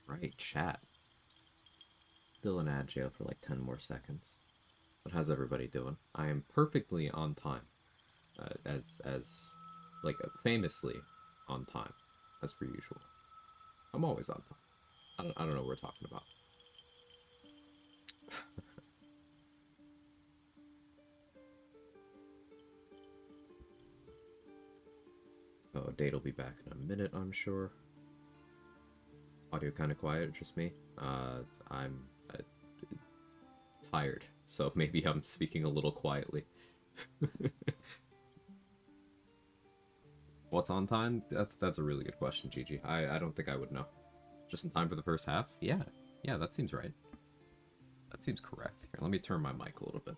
Right, chat. Still in ad jail for like 10 more seconds. But how's everybody doing? I am perfectly on time. Famously on time, as per usual. I'm always on time. I don't know what we're talking about. So Date will be back in a minute, I'm sure. Audio kind of quiet, just me. I'm tired, so maybe I'm speaking a little quietly. What's on time? That's a really good question, Gigi. I don't think I would know. Just in time for the first half? Yeah. Yeah, that seems right. That seems correct. Here, let me turn my mic a little bit.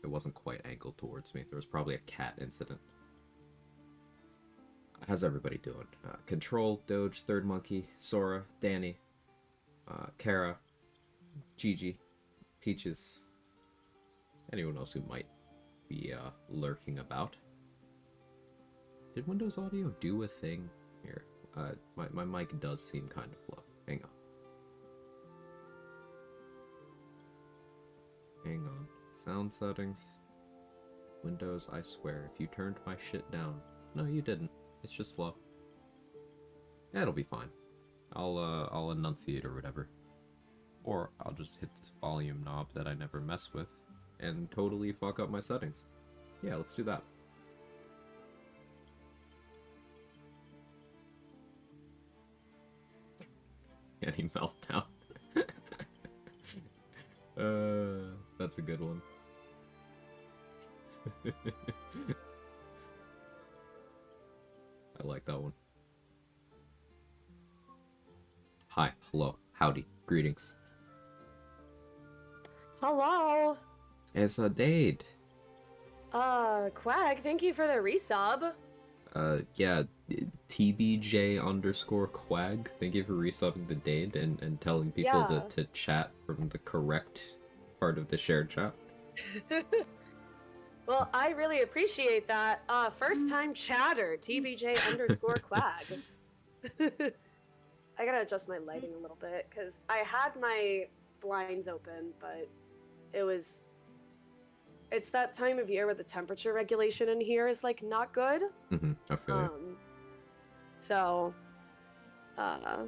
It wasn't quite angled towards me. There was probably a cat incident. How's everybody doing? Control, Doge, Third Monkey, Sora, Danny, Kara, Gigi, Peaches, anyone else who might be lurking about. Did Windows Audio do a thing? Here, my mic does seem kind of low. Hang on. Hang on. Sound settings. Windows, I swear, if you turned my shit down. No, you didn't. It's just slow. Yeah, it'll be fine. I'll enunciate or whatever. Or I'll just hit this volume knob that I never mess with and totally fuck up my settings. Yeah, let's do that. Any meltdown. That's a good one. I like that one. Hi, hello, howdy, greetings. Hello. It's a date. Quag, thank you for the resub. Yeah, TBJ underscore Quag. Thank you for resubbing the date and telling people Yeah. to chat from the correct part of the shared chat. Well, I really appreciate that. First time chatter, TBJ underscore Quag. I gotta adjust my lighting a little bit because I had my blinds open, but it was. It's that time of year where the temperature regulation in here is like not good. I feel you. Um, so, uh,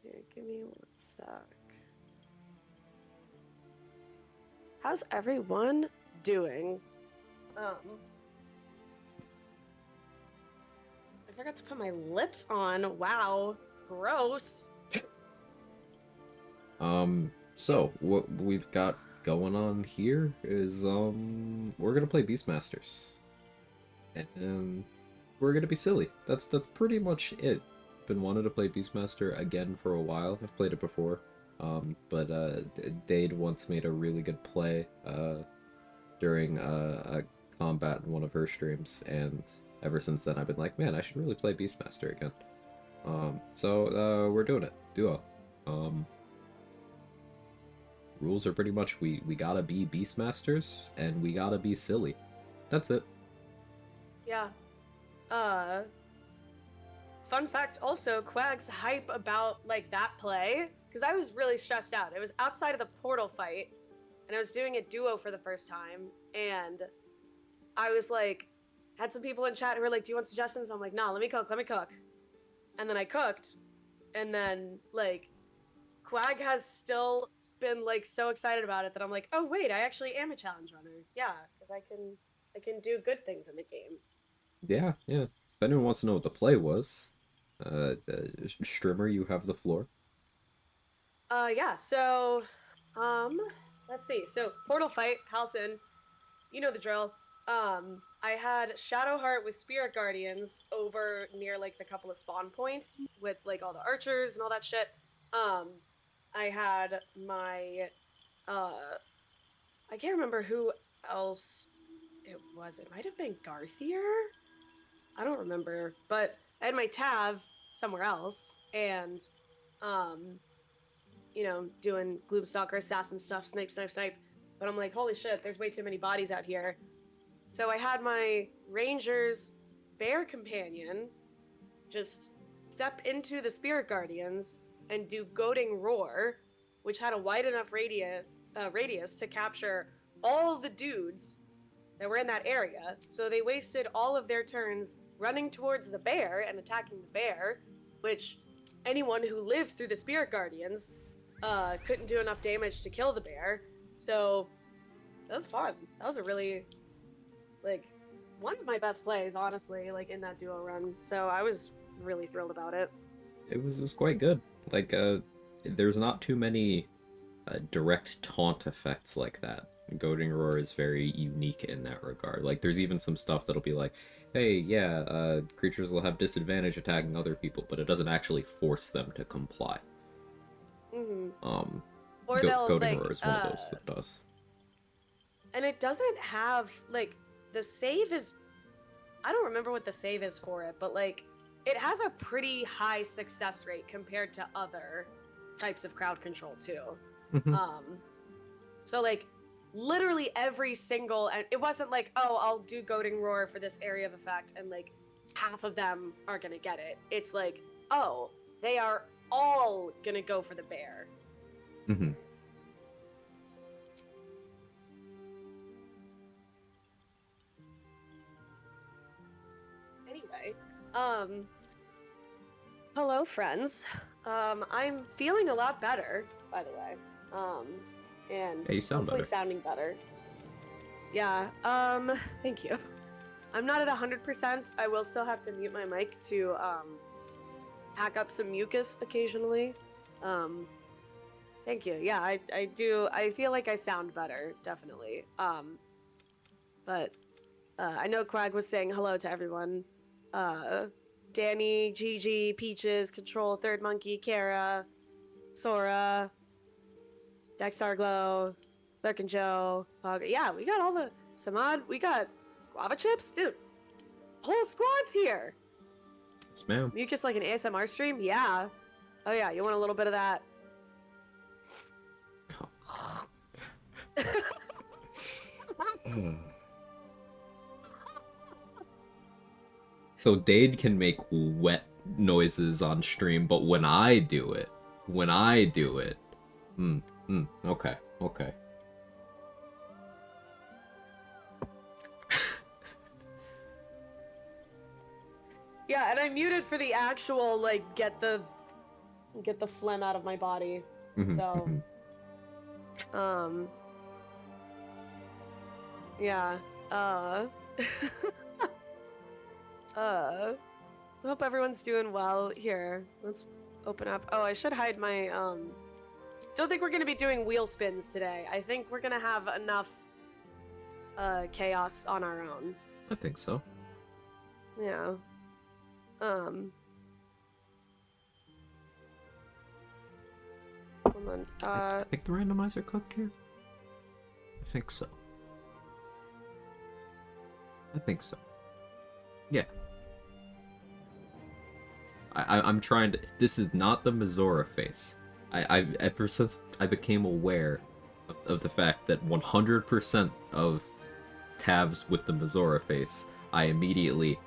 here, give me one sec. How's everyone doing? I forgot to put my lips on. Wow, gross. So what we've got going on here is we're gonna play Beastmasters. And we're gonna be silly. That's pretty much it. Been wanting to play Beastmaster again for a while. I've played it before. But Dade once made a really good play during a combat in one of her streams, and ever since then I've been like, man, I should really play Beastmaster again. So we're doing it. Duo. Um, Rules are pretty much we gotta be Beastmasters and we gotta be silly. That's it. Yeah. Uh Fun fact also, Quag's hype about like that play, because I was really stressed out. It was outside of the portal fight, and I was doing a duo for the first time, and I was like, had some people in chat who were like, "Do you want suggestions?" I'm like, "Nah, let me cook, let me cook." And then I cooked, and then like Quag has still been like so excited about it that I'm like, "Oh wait, I actually am a challenge runner." Yeah, because I can do good things in the game. Yeah, yeah. If anyone wants to know what the play was, Strimmer, you have the floor. Yeah, so um let's see. So portal fight, Halcyon, you know the drill. I had Shadowheart with Spirit Guardians over near like the couple of spawn points with like all the archers and all that shit. Um I had my I can't remember who else it was. It might have been Garthier. I don't remember, but I had my Tav somewhere else and um doing Gloomstalker, assassin stuff, snipe, snipe, snipe. But I'm like, holy shit, there's way too many bodies out here. So I had my Ranger's bear companion just step into the Spirit Guardians and do Goading Roar, which had a wide enough radius to capture all the dudes that were in that area. So they wasted all of their turns running towards the bear and attacking the bear, which anyone who lived through the Spirit Guardians couldn't do enough damage to kill the bear. So that was fun. That was a really, like, one of my best plays, honestly, like, in that duo run. So I was really thrilled about it. It was quite good. Like, there's not too many direct taunt effects like that. Goading Roar is very unique in that regard. Like, there's even some stuff that'll be like, hey, yeah, creatures will have disadvantage attacking other people, but it doesn't actually force them to comply. Mm-hmm. Or they'll, Goading like, Roar is one of those that does. And it doesn't have, like, the save is... I don't remember what the save is for it, but, like, it has a pretty high success rate compared to other types of crowd control, too. So, like, literally every single... And it wasn't like, oh, I'll do Goading Roar for this area of effect, and, like, half of them are gonna get it. It's like, oh, they are all gonna go for the bear. Mm-hmm. Anyway, hello friends. I'm feeling a lot better, by the way. And Yeah, you sound hopefully better. sounding better. Yeah, thank you. I'm not at 100%. I will still have to mute my mic to, pack up some mucus occasionally. Thank you. Yeah, I do. I feel like I sound better, definitely. But I know Quag was saying hello to everyone. Danny, Gigi, Peaches, Control, Third Monkey, Kara, Sora, Dexarglow, Lurk and Joe. Yeah, we got all the Samad. We got Guava Chips, dude. Whole squad's here. Yes, ma'am. Mucus like an ASMR stream? Yeah. Oh yeah, you want a little bit of that? So Dade can make wet noises on stream, but when I do it, okay, okay. Yeah, and I muted for the actual, like, get the phlegm out of my body. So, yeah, I hope everyone's doing well here. Let's open up. Oh, I should hide my, don't think we're gonna be doing wheel spins today. I think we're gonna have enough, chaos on our own. I think so. Yeah. Hold on. I think the randomizer cooked here. I think so. Yeah. I'm trying to. This is not the Mizora face. Ever since I became aware of the fact that 100% of tabs with the Mizora face, I immediately.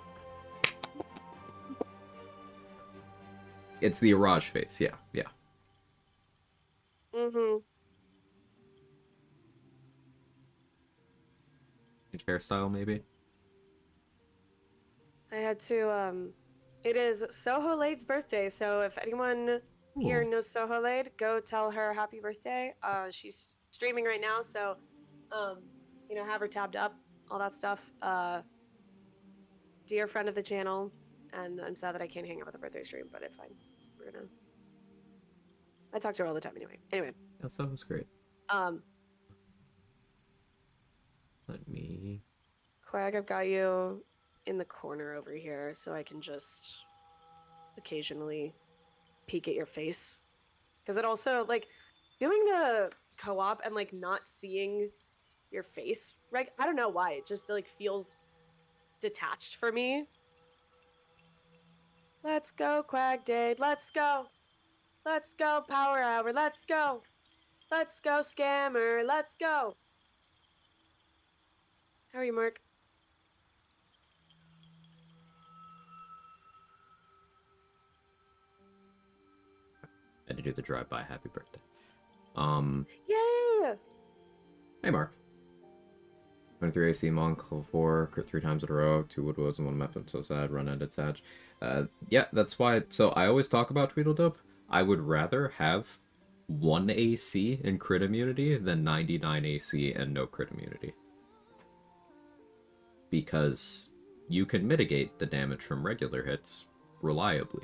It's the Iraj face, yeah. Hairstyle, maybe? I had to, it is Soho Lade's birthday, so if anyone here knows Soho Lade, go tell her happy birthday. She's streaming right now, so, have her tabbed up, all that stuff. Dear friend of the channel, and I'm sad that I can't hang out with the birthday stream, but it's fine. I talk to her all the time anyway. That was great. Let me... Quag, I've got you in the corner over here, so I can just occasionally peek at your face. Because it also, like, doing the co-op and, like, not seeing your face, right? I don't know why. It just, like, feels detached for me. Let's go, Quag Dade. Let's go. Let's go, Power Hour. Let's go. Let's go, Scammer. Let's go. How are you, Mark? to do the drive-by happy birthday. Yay! Hey, Mark. 23 AC, Monk, level 4, crit 3 times in a row, 2 Woodwoods and 1 map, I'm so sad, run-ended Sag. Yeah, that's why, so I always talk about Tweedledum. I would rather have 1 AC and crit immunity than 99 AC and no crit immunity. Because you can mitigate the damage from regular hits reliably.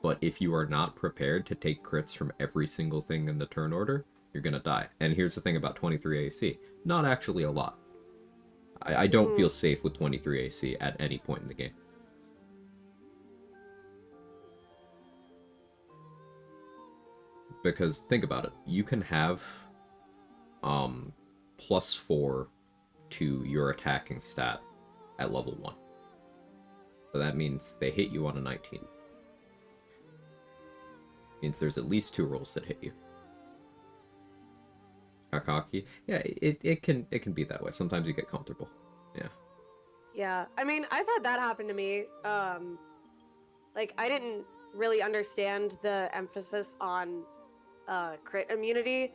But if you are not prepared to take crits from every single thing in the turn order, you're gonna die. And here's the thing about 23 AC. Not actually a lot. I don't feel safe with 23 AC at any point in the game. Because think about it. You can have +4 to your attacking stat at level 1. So that means they hit you on a 19. Means there's at least 2 rolls that hit you. Kakaki. Yeah, it can be that way. Sometimes you get comfortable. Yeah. Yeah, I mean, I've had that happen to me. Like, I didn't really understand the emphasis on crit immunity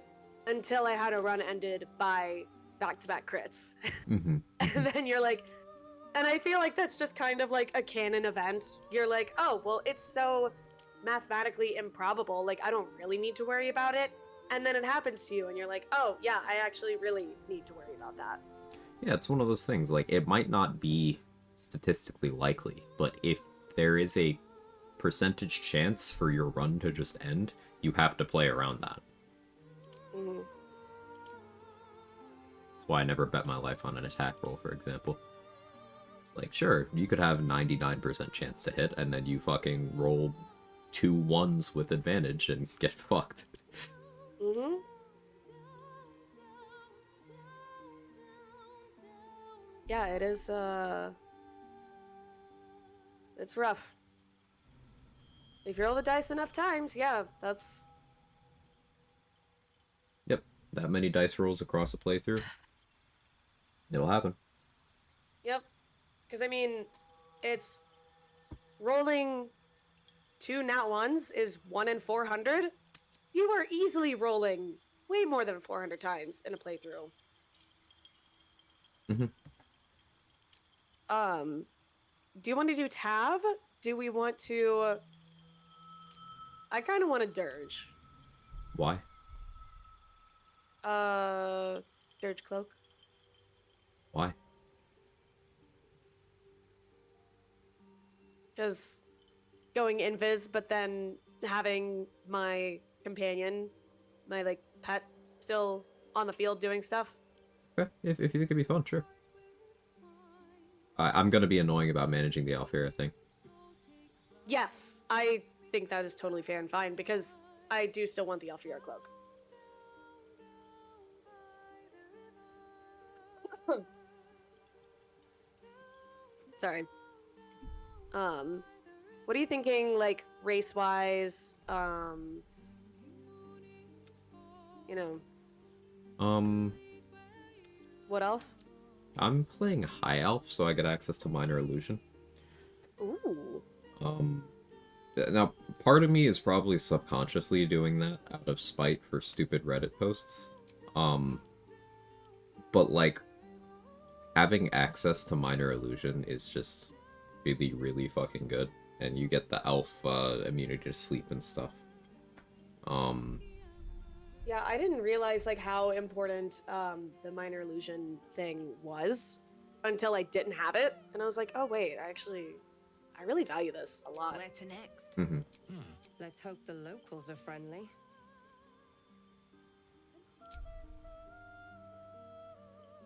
until I had a run ended by back-to-back crits. Mm-hmm. And then you're like, and I feel like that's just kind of like a canon event. You're like, oh, well, it's so mathematically improbable. Like, I don't really need to worry about it. And then it happens to you, and you're like, oh, yeah, I actually really need to worry about that. Yeah, it's one of those things. Like, it might not be statistically likely, but if there is a percentage chance for your run to just end, you have to play around that. Mm-hmm. That's why I never bet my life on an attack roll, for example. It's like, sure, you could have 99% chance to hit, and then you fucking roll 2 1s with advantage and get fucked. Mm-hmm. Yeah, it is, it's rough. If you roll the dice enough times, yeah, that's... Yep, that many dice rolls across a playthrough, it'll happen. Yep. Because, I mean, it's... Rolling 2 nat 1s is 1 in 400. You are easily rolling way more than 400 times in a playthrough. Mm-hmm. Do you want to do Tav? Do we want to... I kind of want to Dirge. Why? Dirge Cloak. Why? Because going invis, but then having my companion, my, like, pet, still on the field doing stuff. Okay, if you think it'd be fun, sure. I'm gonna be annoying about managing the Alfira thing. Yes, I think that is totally fair and fine, because I do still want the Alfira Cloak. Sorry. What are you thinking, like, race-wise? You know. What elf? I'm playing High Elf, so I get access to Minor Illusion. Ooh. Now, part of me is probably subconsciously doing that out of spite for stupid Reddit posts. But, like, having access to Minor Illusion is just really, really fucking good. And you get the elf immunity to sleep and stuff. Yeah, I didn't realize, like, how important the Minor Illusion thing was until I didn't have it. And I was like, oh, wait, I really value this a lot. Where to next? Mm-hmm. Let's hope the locals are friendly.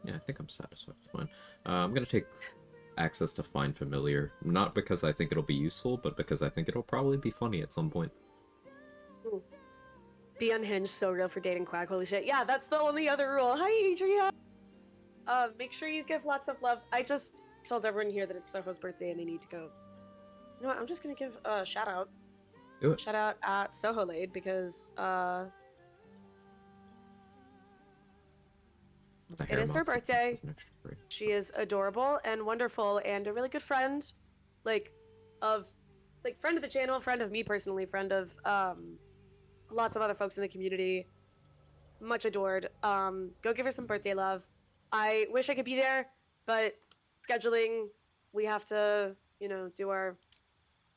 Yeah, I think I'm satisfied with mine. I'm gonna take access to Find Familiar, not because I think it'll be useful, but because I think it'll probably be funny at some point. Ooh. Be unhinged, so real for dating Quag. Holy shit. Yeah, that's the only other rule. Hi, Adria. Make sure you give lots of love. I just told everyone here that it's Soho's birthday and they need to go. You know what? I'm just gonna give a shout out. Do it. Shout out at Soho Lade because it is her birthday. She is adorable and wonderful and a really good friend, friend of the channel, friend of me personally, friend of lots of other folks in the community. Much adored. Go give her some birthday love. I wish I could be there, but scheduling, we have to, do our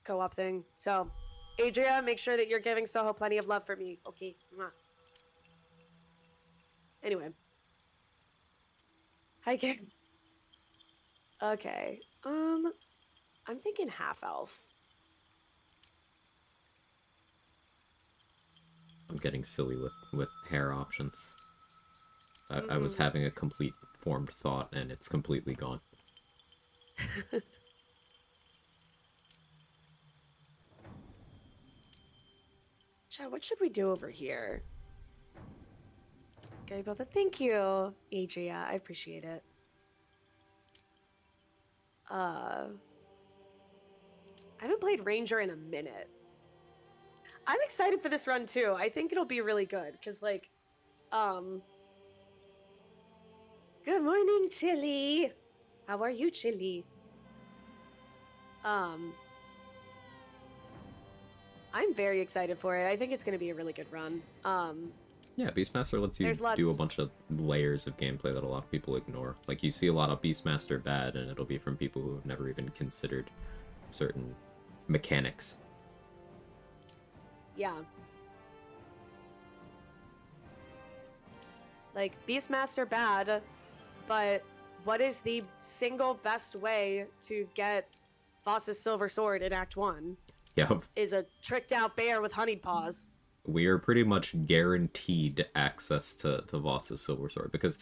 co-op thing. So, Adria, make sure that you're giving Soho plenty of love for me. Okay. Mwah. Anyway. Hi, Karen. Okay. I'm thinking half elf. I'm getting silly with hair options. I was Mm. having a complete formed thought, and it's completely gone. Chad, what should we do over here? Okay, both thank you, Adria. I appreciate it. I haven't played Ranger in a minute. I'm excited for this run too. I think it'll be really good because, like, good morning, Chili. How are you, Chili? I'm very excited for it. I think it's going to be a really good run. Yeah, Beastmaster lets you There's lots- do a bunch of layers of gameplay that a lot of people ignore. Like, you see a lot of Beastmaster bad, and it'll be from people who have never even considered certain mechanics. Yeah. Like, Beastmaster bad, but what is the single best way to get Voss's Silver Sword in Act 1? Yep. Is a tricked out bear with honeyed paws. We are pretty much guaranteed access to Voss's Silver Sword, because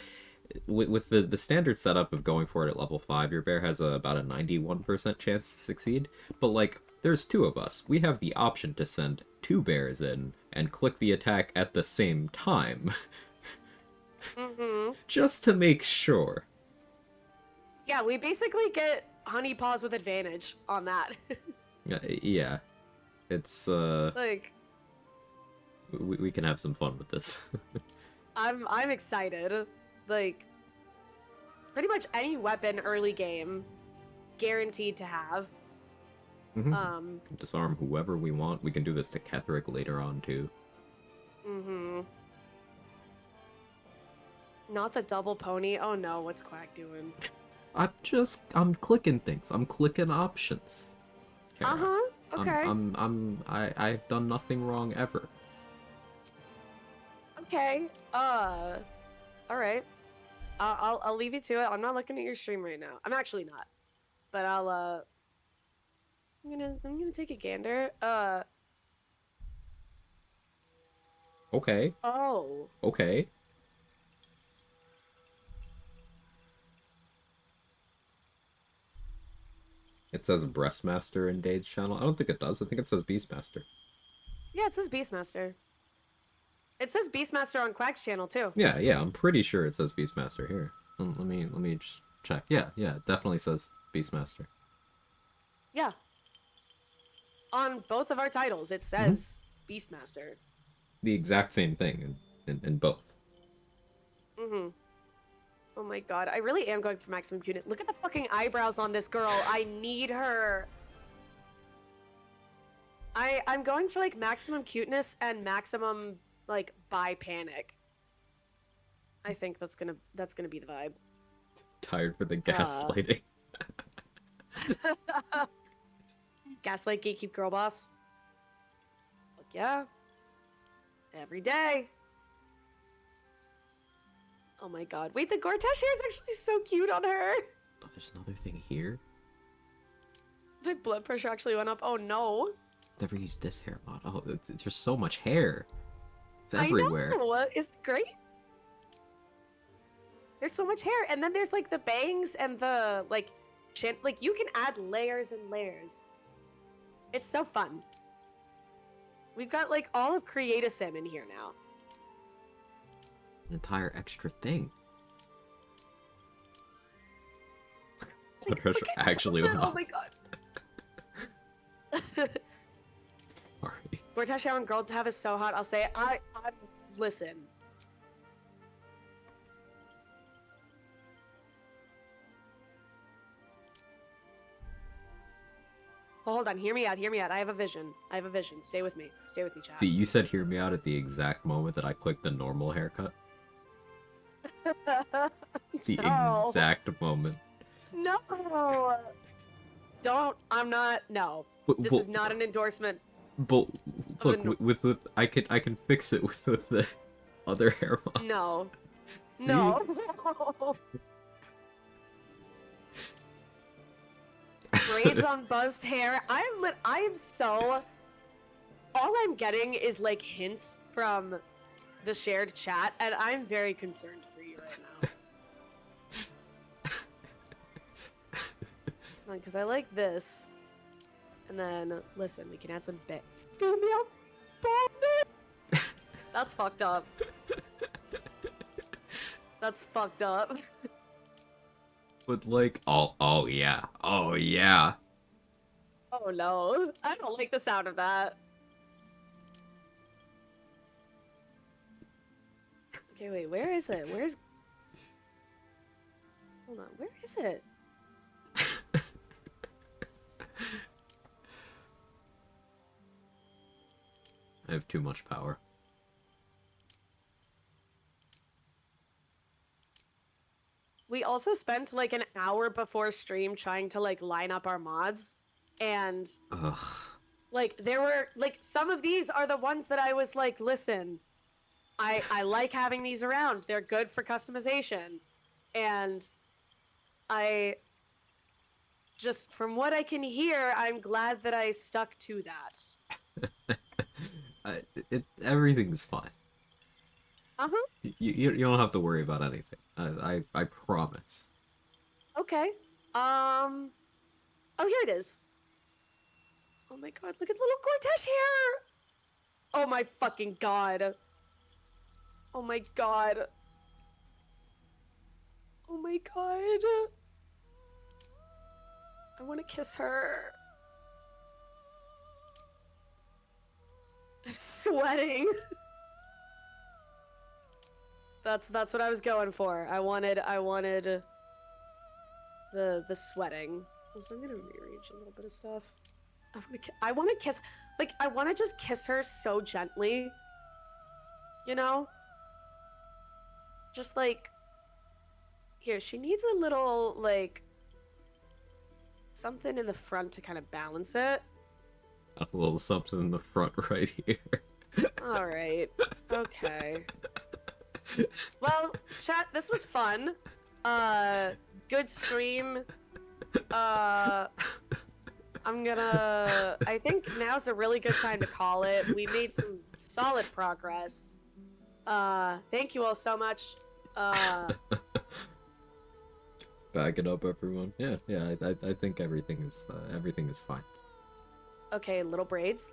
with the standard setup of going for it at level 5, your bear has about a 91% chance to succeed. But, like, there's 2 of us. We have the option to send 2 bears in and click the attack at the same time. Mm-hmm. Just to make sure. Yeah, we basically get honey paws with advantage on that. Yeah. It's, Like, we can have some fun with this. I'm excited. Like, pretty much any weapon early game, guaranteed to have. Mm-hmm. Disarm whoever we want. We can do this to Ketherick later on, too. Mm-hmm. Not the double pony. Oh no, what's Quag doing? I'm clicking things. I'm clicking options. Kara. Uh-huh. Okay. I've done nothing wrong ever. Okay. All right. I'll leave you to it. I'm not looking at your stream right now. I'm actually not. But I'm gonna take a gander. Okay. Oh. Okay. It says Breastmaster in Dade's channel. I don't think it does. I think it says Beastmaster. Yeah, it says Beastmaster. It says Beastmaster on Quack's channel too. Yeah, I'm pretty sure it says Beastmaster here. Let me just check. Yeah, it definitely says Beastmaster. Yeah. On both of our titles, it says Beastmaster. The exact same thing in both. Mm-hmm. Oh my god, I really am going for maximum cuteness. Look at the fucking eyebrows on this girl. I need her. I'm going for like maximum cuteness and maximum like bi panic. I think that's gonna be the vibe. Tired for the gaslighting. Gaslight gatekeep girl boss. Fuck yeah. Every day. Oh my god. Wait, the Gortash hair is actually so cute on her. Oh, there's another thing here. The blood pressure actually went up. Oh no. Never used this hair mod. Oh, there's so much hair. It's everywhere. I know. Isn't it great? There's so much hair. And then there's like the bangs and the like chin. Like you can add layers and layers. It's so fun. We've got like all of Create-A-Sim in here now. An entire extra thing. Like, Pressure actually went oh up. my god. Sorry. Gortash and girl to have is so hot. I'll say it. I listen. Hold on, hear me out, hear me out. I have a vision. I have a vision. Stay with me. Stay with me, chat. See, you said hear me out at the exact moment that I clicked the normal haircut. The No. exact moment. No. Don't. I'm not. No. This is not an endorsement. But look, the- with I can fix it with the other hair mods. No. No. Braids on buzzed hair. I am so. All I'm getting is like hints from the shared chat, and I'm very concerned for you right now. Because I like this. And then, listen, we can add some female balding. That's fucked up. That's fucked up. But like, oh yeah, oh yeah. Oh no, I don't like the sound of that. Okay, wait, where is it? Where's... Hold on, where is it? I have too much power. We also spent like an hour before stream trying to like line up our mods, and Ugh. like there were like some of these are the ones that I was like, listen, I like having these around. They're good for customization, and I just from what I can hear, I'm glad that I stuck to that. Everything's fine. Uh-huh. You don't have to worry about anything. I promise. Okay. Oh, here it is. Oh my god, look at the little Cortege hair! Oh my fucking god. Oh my god. Oh my god. I want to kiss her. I'm sweating. That's what I was going for. I wanted the sweating. So I'm gonna rearrange a little bit of stuff. I want to kiss, like I want to just kiss her so gently. You know? Just like here, she needs a little like something in the front to kind of balance it. A little something in the front right here. All right. Okay. Well, chat, this was fun. Good stream. I think now's a really good time to call it. We made some solid progress. Thank you all so much. Back it up, everyone. Yeah. I think everything is fine. Okay, little braids.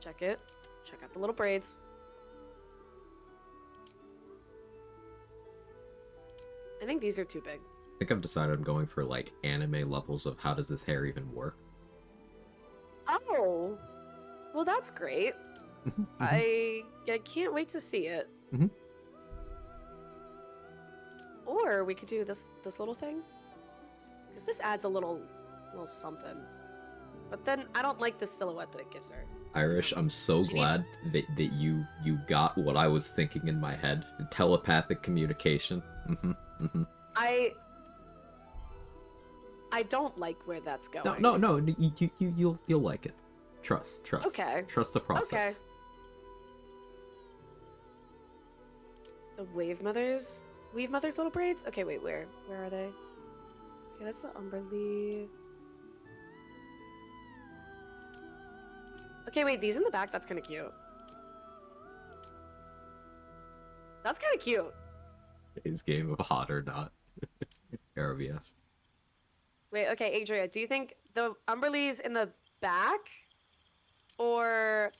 Check it. Check out the little braids. I think these are too big. I think I've decided I'm going for like anime levels of how does this hair even work. Oh, well that's great. I can't wait to see it. Mhm. Or we could do this little thing, because this adds a little something. But then I don't like the silhouette that it gives her. Irish, I'm so She glad that you got what I was thinking in my head. Telepathic communication. I don't like where that's going. No, you'll like it. Trust. Okay. Trust the process. Okay. The Weave Mother's little braids? Okay, wait, where are they? Okay, that's the Umberly. Okay, wait, these in the back, that's kind of cute. That's kind of cute. His game of hot or not. RBF. Wait, okay, Adria, do you think the Umberly's in the back or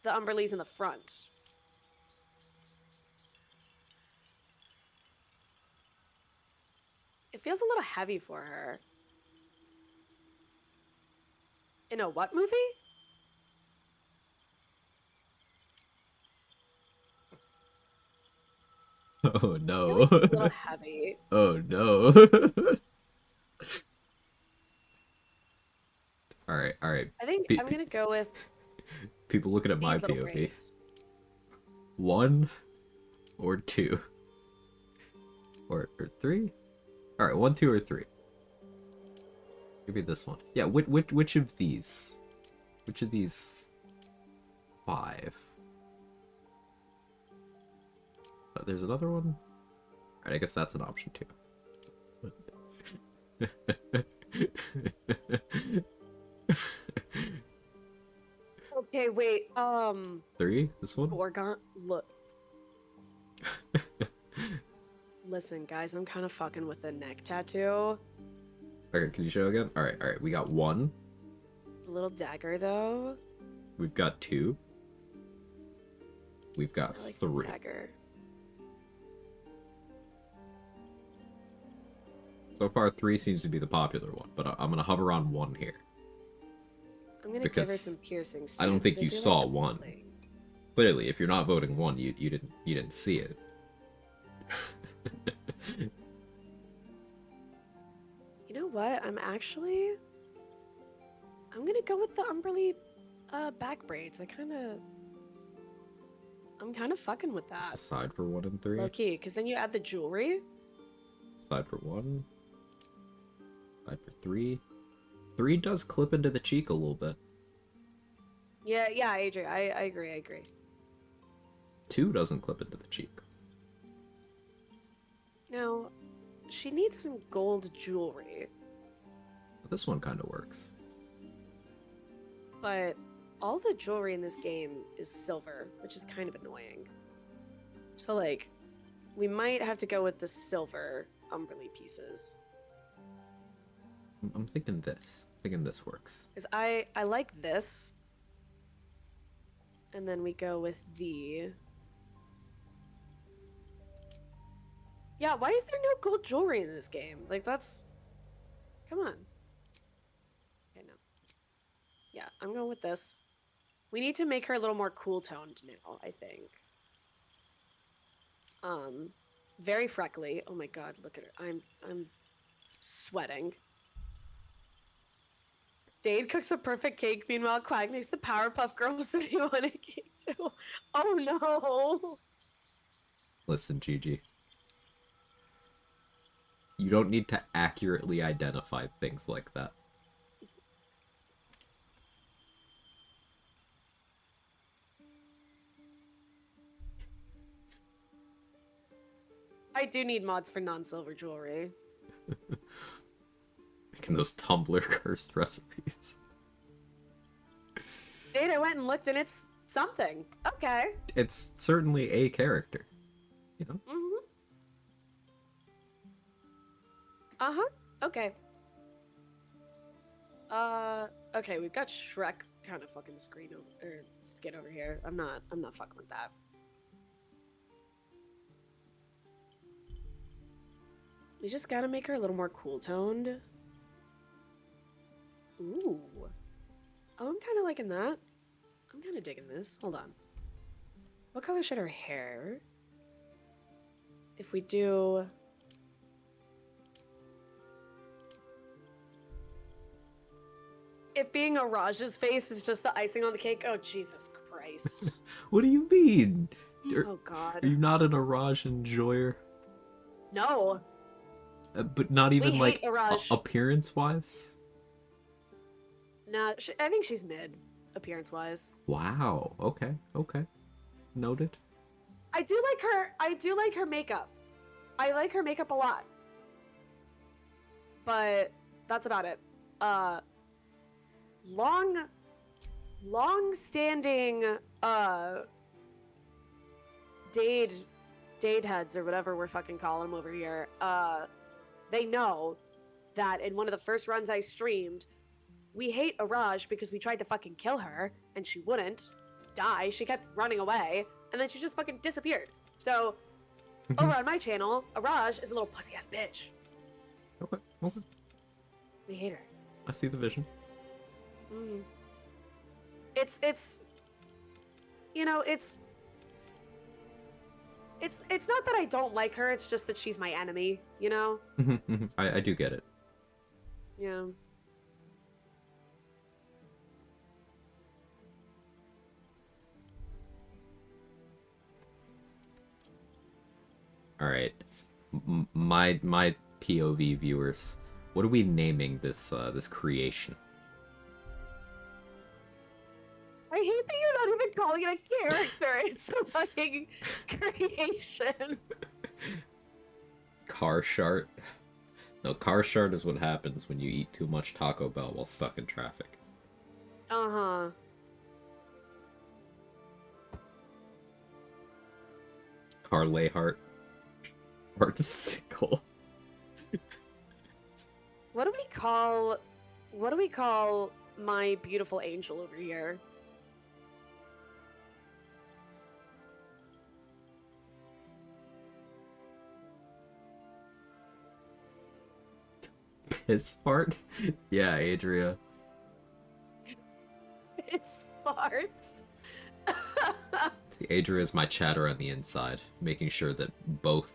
the Umberly's in the front? It feels a little heavy for her. In a what movie? Oh I no. feel like it's a little heavy. Oh no. all right. I think Pe- I'm gonna go with People looking at my these little POV. braids. 1 or 2? Or 3? All right, 1, 2, or 3. Maybe this one. Yeah, which of these? Which of these 5? There's another one? Alright, I guess that's an option too. Okay, wait. 3? This one? Gorgon. Look. Listen, guys, I'm kind of fucking with the neck tattoo. Okay, can you show again? Alright, we got 1. The little dagger, though. We've got 2. We've got I like 3. the dagger. So far, 3 seems to be the popular one, but I'm gonna hover on 1 here. I'm gonna Because give her some piercings. I don't too, think 'cause you do saw like the 1. bling. Clearly, if you're not voting 1, you didn't see it. You know what? I'm gonna go with the Umberly back braids. I'm kind of fucking with Just that. decide for 1 and 3. Low key, because then you add the jewelry. Side for 1. Side for 3. 3 does clip into the cheek a little bit. Yeah, I agree. I agree. 2 doesn't clip into the cheek. Now, she needs some gold jewelry, This one kind of works. but all the jewelry in this game is silver, which is kind of annoying. So, like, we might have to go with the silver Umberly pieces. I'm thinking this. I'm thinking this works. Because I like this. And then we go with the... Yeah, why is there no gold jewelry in this game? Like, that's... Come on. Okay, no. Yeah, I'm going with this. We need to make her a little more cool-toned now, I think. Very freckly. Oh my god, look at her. I'm sweating. Dade cooks a perfect cake, meanwhile Quag makes the Powerpuff Girls what he wanted cake too. Oh no! Listen, Gigi. You don't need to accurately identify things like that. I do need mods for non-silver jewelry. Making those Tumblr cursed recipes. Dade, I went and looked and it's something. Okay. It's certainly a character. You know? Mm-hmm. Uh-huh. Okay. Okay, we've got Shrek kind of fucking skin over here. I'm not fucking with that. We just gotta make her a little more cool-toned. Ooh. Oh, I'm kind of liking that. I'm kind of digging this. Hold on. What color should her hair? If we do... It being a Raj's face is just the icing on the cake. Oh, Jesus Christ. What do you mean? Oh, God. Are you not an Araj enjoyer? No. But not even hate like Araj. appearance-wise? Nah, I think she's mid, appearance-wise. Wow. Okay. Noted. I do like her makeup. I like her makeup a lot. But that's about it. Long-standing Dade heads or whatever we're fucking calling them over here. They know that in one of the first runs I streamed, we hate Araj because we tried to fucking kill her and she wouldn't die. She kept running away and then she just fucking disappeared. So over on my channel, Araj is a little pussy ass bitch. Okay. We hate her. I see the vision. Mm. It's you know, it's not that I don't like her, it's just that she's my enemy, you know? I do get it. Yeah. All right, my POV viewers, what are we naming this this creation? I hate that you're not even calling it a character. It's a fucking creation. Car shart. No, car shart is what happens when you eat too much Taco Bell while stuck in traffic. Uh-huh. Carlay heart. Heartsicle. What do we call my beautiful angel over here? Piss fart? Yeah, Adria. It's fart. See, Adria is my chatter on the inside, making sure that both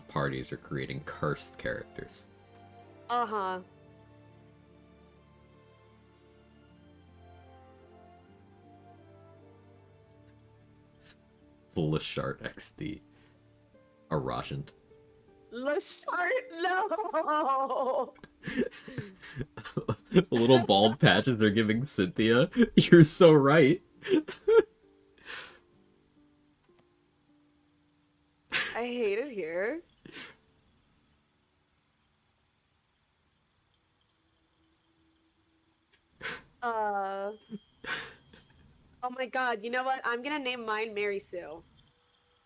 parties are creating cursed characters. Uh-huh. Lashart XD. Arrogant. Lashart, no! The little bald patches are giving Cynthia. You're so right. I hate it here. Oh my god, you know what? I'm gonna name mine Mary Sue.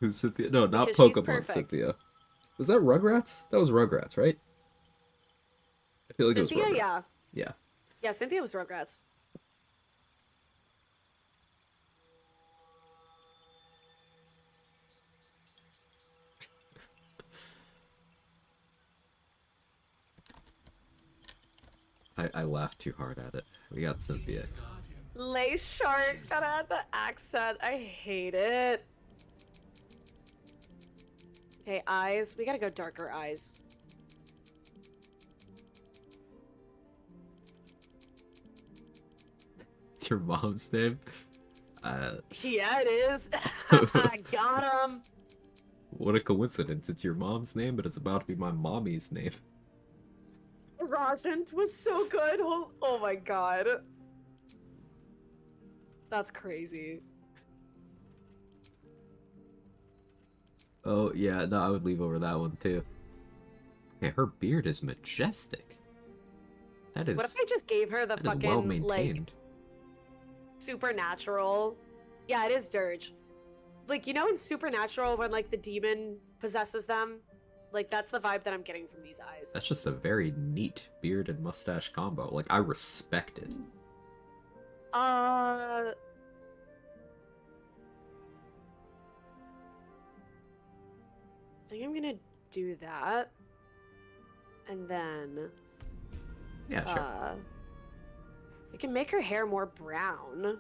Who's Cynthia? No, not Because she's Pokemon perfect. Cynthia. Was that Rugrats? That was Rugrats, right? I feel like Cynthia, it was Rugrats. yeah. Yeah. Yeah, Cynthia was Rugrats. I laughed too hard at it. We got Cynthia. Lay Shark, gotta add the accent. I hate it. Okay, eyes. We gotta go darker eyes. It's your mom's name? Yeah, it is. I got him. What a coincidence. It's your mom's name, but it's about to be my mommy's name. Rajant was so good. Oh my god. That's crazy. Oh, yeah, no, I would leave over that one, too. Okay, her beard is majestic. That is... What if I just gave her the that is fucking, well like, maintained. supernatural? Yeah, it is Dirge. Like, you know in Supernatural when, like, the demon possesses them? Like, that's the vibe that I'm getting from these eyes. That's just a very neat beard and mustache combo. Like, I respect it. I think I'm gonna do that. And then... Yeah, sure. We can make her hair more brown.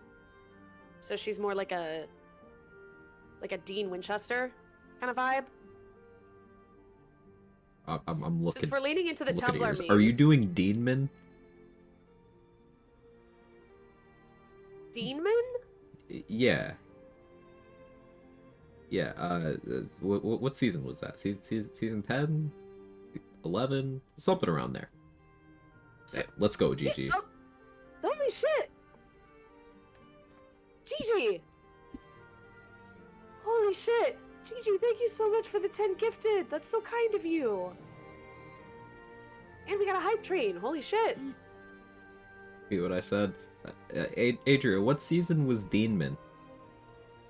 So she's more like a Dean Winchester kind of vibe. I'm looking... Since we're leaning into the looking at Tumblr yours. memes. Are you doing Deanman? Deanman? Yeah. Yeah, what season was that? Season 10? 11? Something around there. Hey, let's go, Gigi. Oh, holy shit! Gigi! Holy shit! Gigi, thank you so much for the 10 gifted! That's so kind of you! And we got a hype train! Holy shit! See what I said? Adria, what season was Deanman?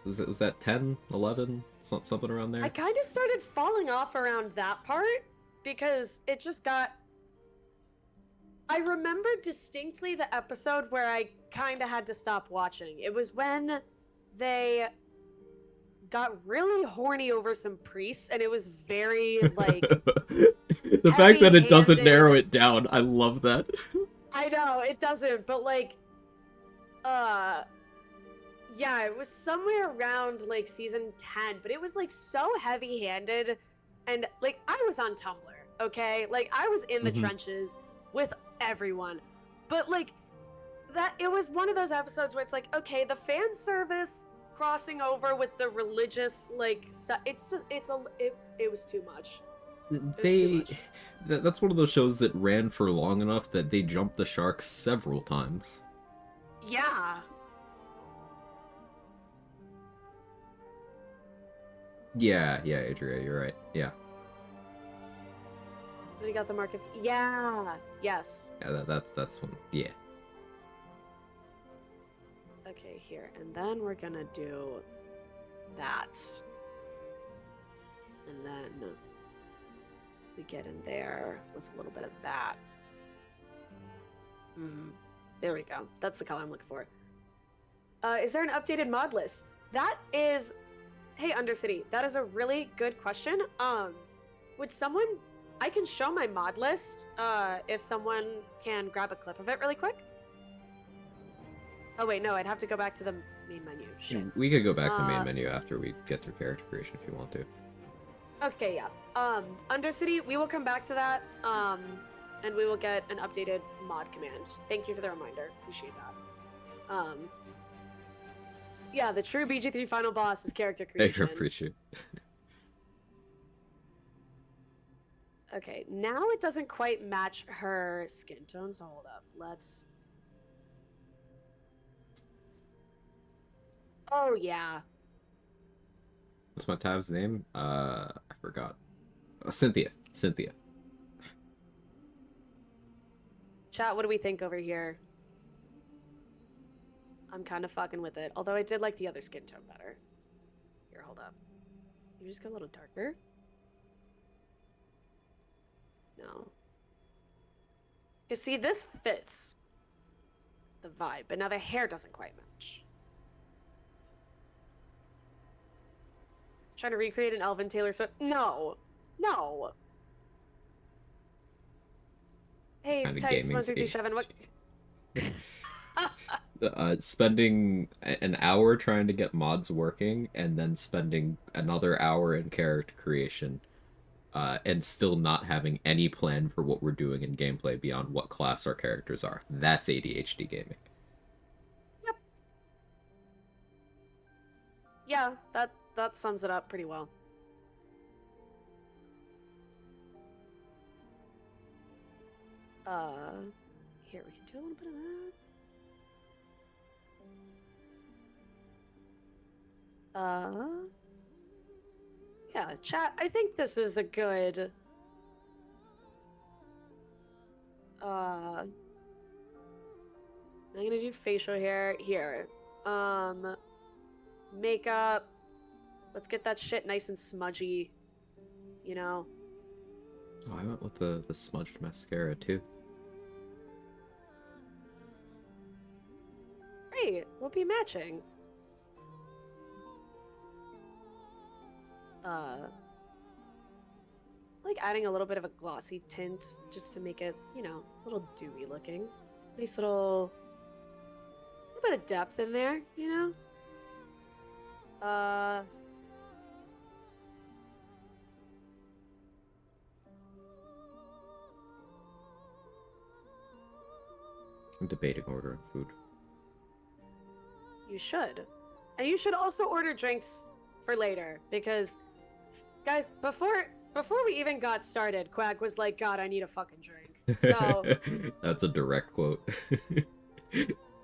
Was that 10, 11, something around there? I kind of started falling off around that part because it just got... I remember distinctly the episode where I kind of had to stop watching. It was when they got really horny over some priests, and it was very, like... The fact that it doesn't narrow it down, I love that. I know, it doesn't, but, like... Yeah, it was somewhere around, like, season 10, but it was, like, so heavy-handed, and, like, I was on Tumblr, okay? Like, I was in the trenches with everyone, but, like, that, it was one of those episodes where it's like, okay, the fan service crossing over with the religious it's just it was too much. It was too much. That's one of those shows that ran for long enough that they jumped the shark several times. Yeah. Yeah, Adria, you're right. Yeah. So we got the market. Yeah. Yes. Yeah, that's one. Yeah. Okay, here. And then we're gonna do that. And then we get in there with a little bit of that. There we go. That's the color I'm looking for. Is there an updated mod list? That is... Hey, Undercity, that is a really good question. Would someone... I can show my mod list, if someone can grab a clip of it really quick. Oh, wait, no, I'd have to go back to the main menu. Shit. We could go back to main menu after we get through character creation if you want to. Okay, yeah. Undercity, we will come back to that, and we will get an updated mod command. Thank you for the reminder. Appreciate that. Yeah, the true BG3 final boss is character creation. I appreciate it. Okay, now it doesn't quite match her skin tone, so hold up. Let's... Oh, yeah. What's my tab's name? I forgot. Oh, Cynthia. Chat, what do we think over here? I'm kind of fucking with it. Although I did like the other skin tone better. Here, hold up. You just go a little darker? No. Because see, this fits the vibe, but now the hair doesn't quite match. Trying to recreate an Elvin Taylor Swift? No. No. Hey, Types1337, what... Spending an hour trying to get mods working and then spending another hour in character creation and still not having any plan for what we're doing in gameplay beyond what class our characters are. That's ADHD gaming. Yep. Yeah, that sums it up pretty well. Here, we can do a little bit of that. Yeah, chat, I think this is a good... I'm gonna do facial hair. Here. Makeup. Let's get that shit nice and smudgy. You know? Oh, I went with the smudged mascara, too. Great, we'll be matching. Like adding a little bit of a glossy tint just to make it, you know, a little dewy looking. Nice little bit of depth in there, you know? I'm debating ordering food. You should. And you should also order drinks for later, because, guys, before we even got started, Quag was like, God, I need a fucking drink. So... That's a direct quote.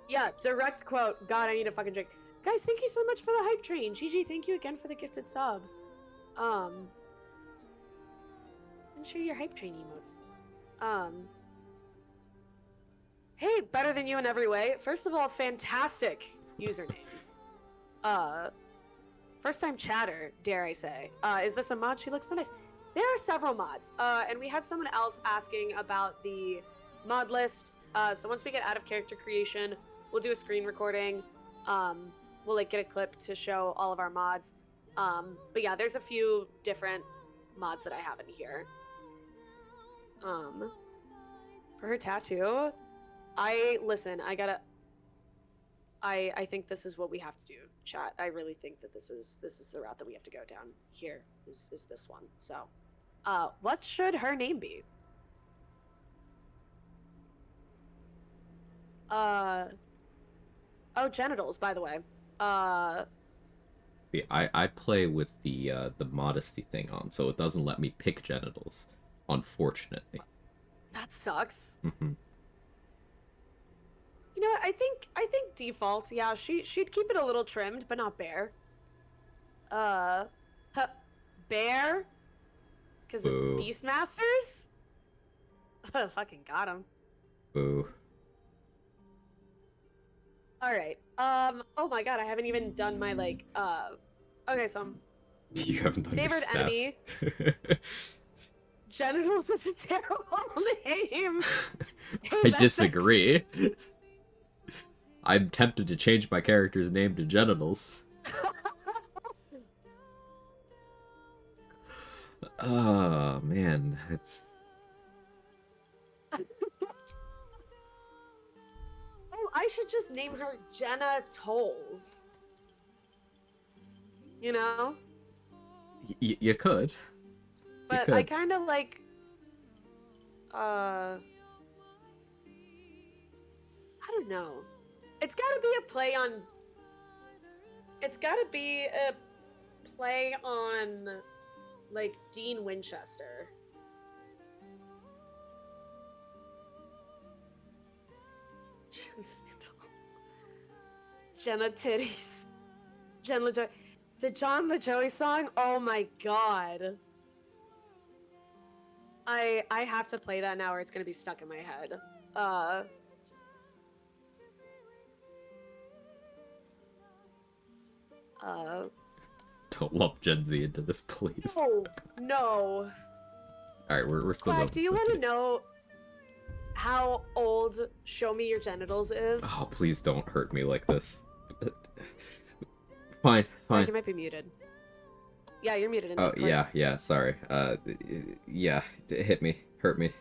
Yeah, direct quote, God, I need a fucking drink. Guys, thank you so much for the hype train. GG, thank you again for the gifted subs. And share your hype train emotes. Hey, better than you in every way. First of all, fantastic username. First time chatter, dare I say. Is this a mod? She looks so nice. There are several mods, and we had someone else asking about the mod list. So once we get out of character creation, we'll do a screen recording. We'll like get a clip to show all of our mods. But yeah, there's a few different mods that I have in here. For her tattoo, I think this is what we have to do, chat. I really think that this is the route that we have to go down. Here is this one. So, what should her name be? Oh, genitals, by the way. See, I play with the modesty thing on, so it doesn't let me pick genitals, unfortunately. That sucks. Hmm. You know what? I think default. Yeah, she'd keep it a little trimmed, but not bare. Uh, huh, bare, because it's Boo. Beastmasters. Fucking got him. Boo. All right. Oh my god, I haven't even done my like. Okay, so You haven't done favorite your enemy. stats. Genitals is a terrible name. Hey, I that disagree. I'm tempted to change my character's name to genitals. Oh man, it's Oh, I should just name her Jenna Tolls. You know? you could. But I kind of like I don't know. It's got to be a play on like Dean Winchester. Jenna Titties. Jen LaJoy. The John LaJoy song? Oh my god. I have to play that now or it's gonna be stuck in my head. Don't lump Gen Z into this, please. Oh no. Alright, we're still Quag, do you want to know how old Show Me Your Genitals is? Oh, please don't hurt me like this. Fine, fine. You might be muted. Yeah, you're muted in Oh, Discord. yeah, sorry. Yeah, hit me. Hurt me.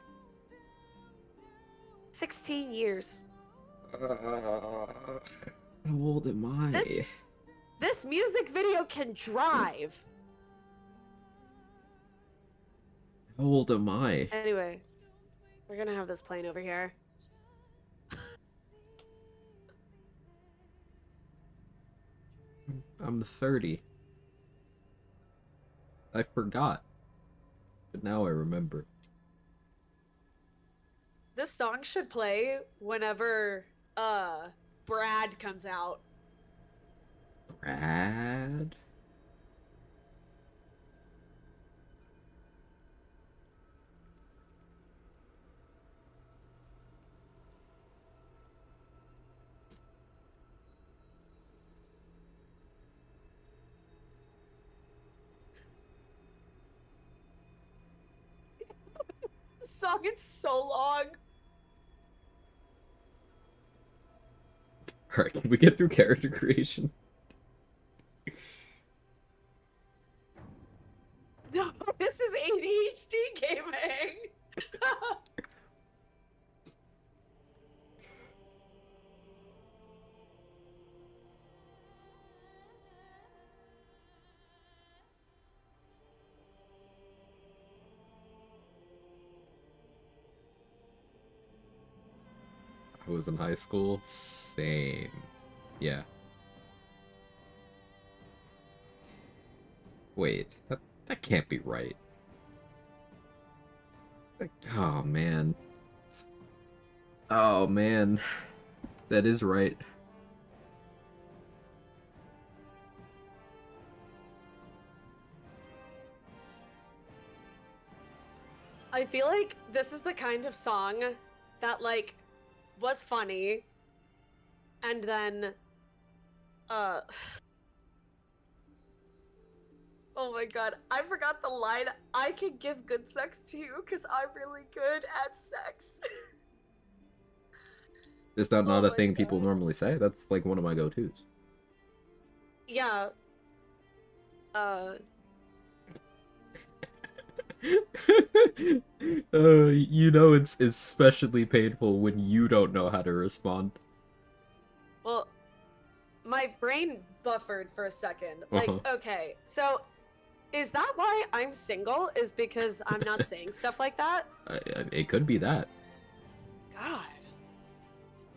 16 years. How old am I? This music video can drive. How old am I? Anyway, we're gonna have this playing over here. I'm 30. I forgot. But now I remember. This song should play whenever Brad comes out. Brad? This song is so long. Alright, can we get through character creation? No, this is ADHD gaming. I was in high school. Same. Yeah. Wait, that can't be right. Oh, man. Oh, man. That is right. I feel like this is the kind of song that, like, was funny, and then, oh my god, I forgot the line. I can give good sex to you because I'm really good at sex. Is that not Oh a my thing people God. normally say? That's like one of my go-tos. Yeah. You know it's especially painful when you don't know how to respond. Well, my brain buffered for a second. Like, okay, so is that why I'm single? Is because I'm not saying stuff like that? It could be that. God.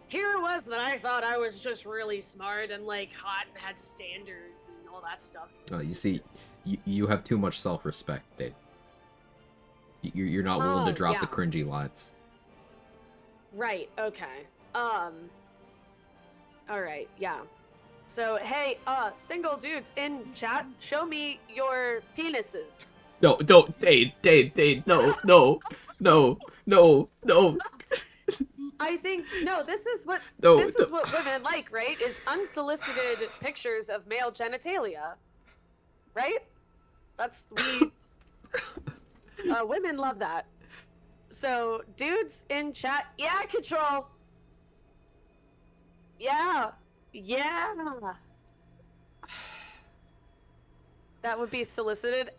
Here it was that I thought I was just really smart and, like, hot and had standards and all that stuff. Oh, It's you just- see, it's- you have too much self-respect, Dave. You're not willing to Oh, drop the yeah. cringy lines. Right, okay. Alright, yeah. So, hey, single dudes in chat, show me your penises. No, don't, Dave, no, no, no, no, no, I think, no, this is what no. this is what women like, right? Is unsolicited pictures of male genitalia. Right? That's, women love that. So, dudes in chat, yeah, control. Yeah. Yeah. That would be solicited.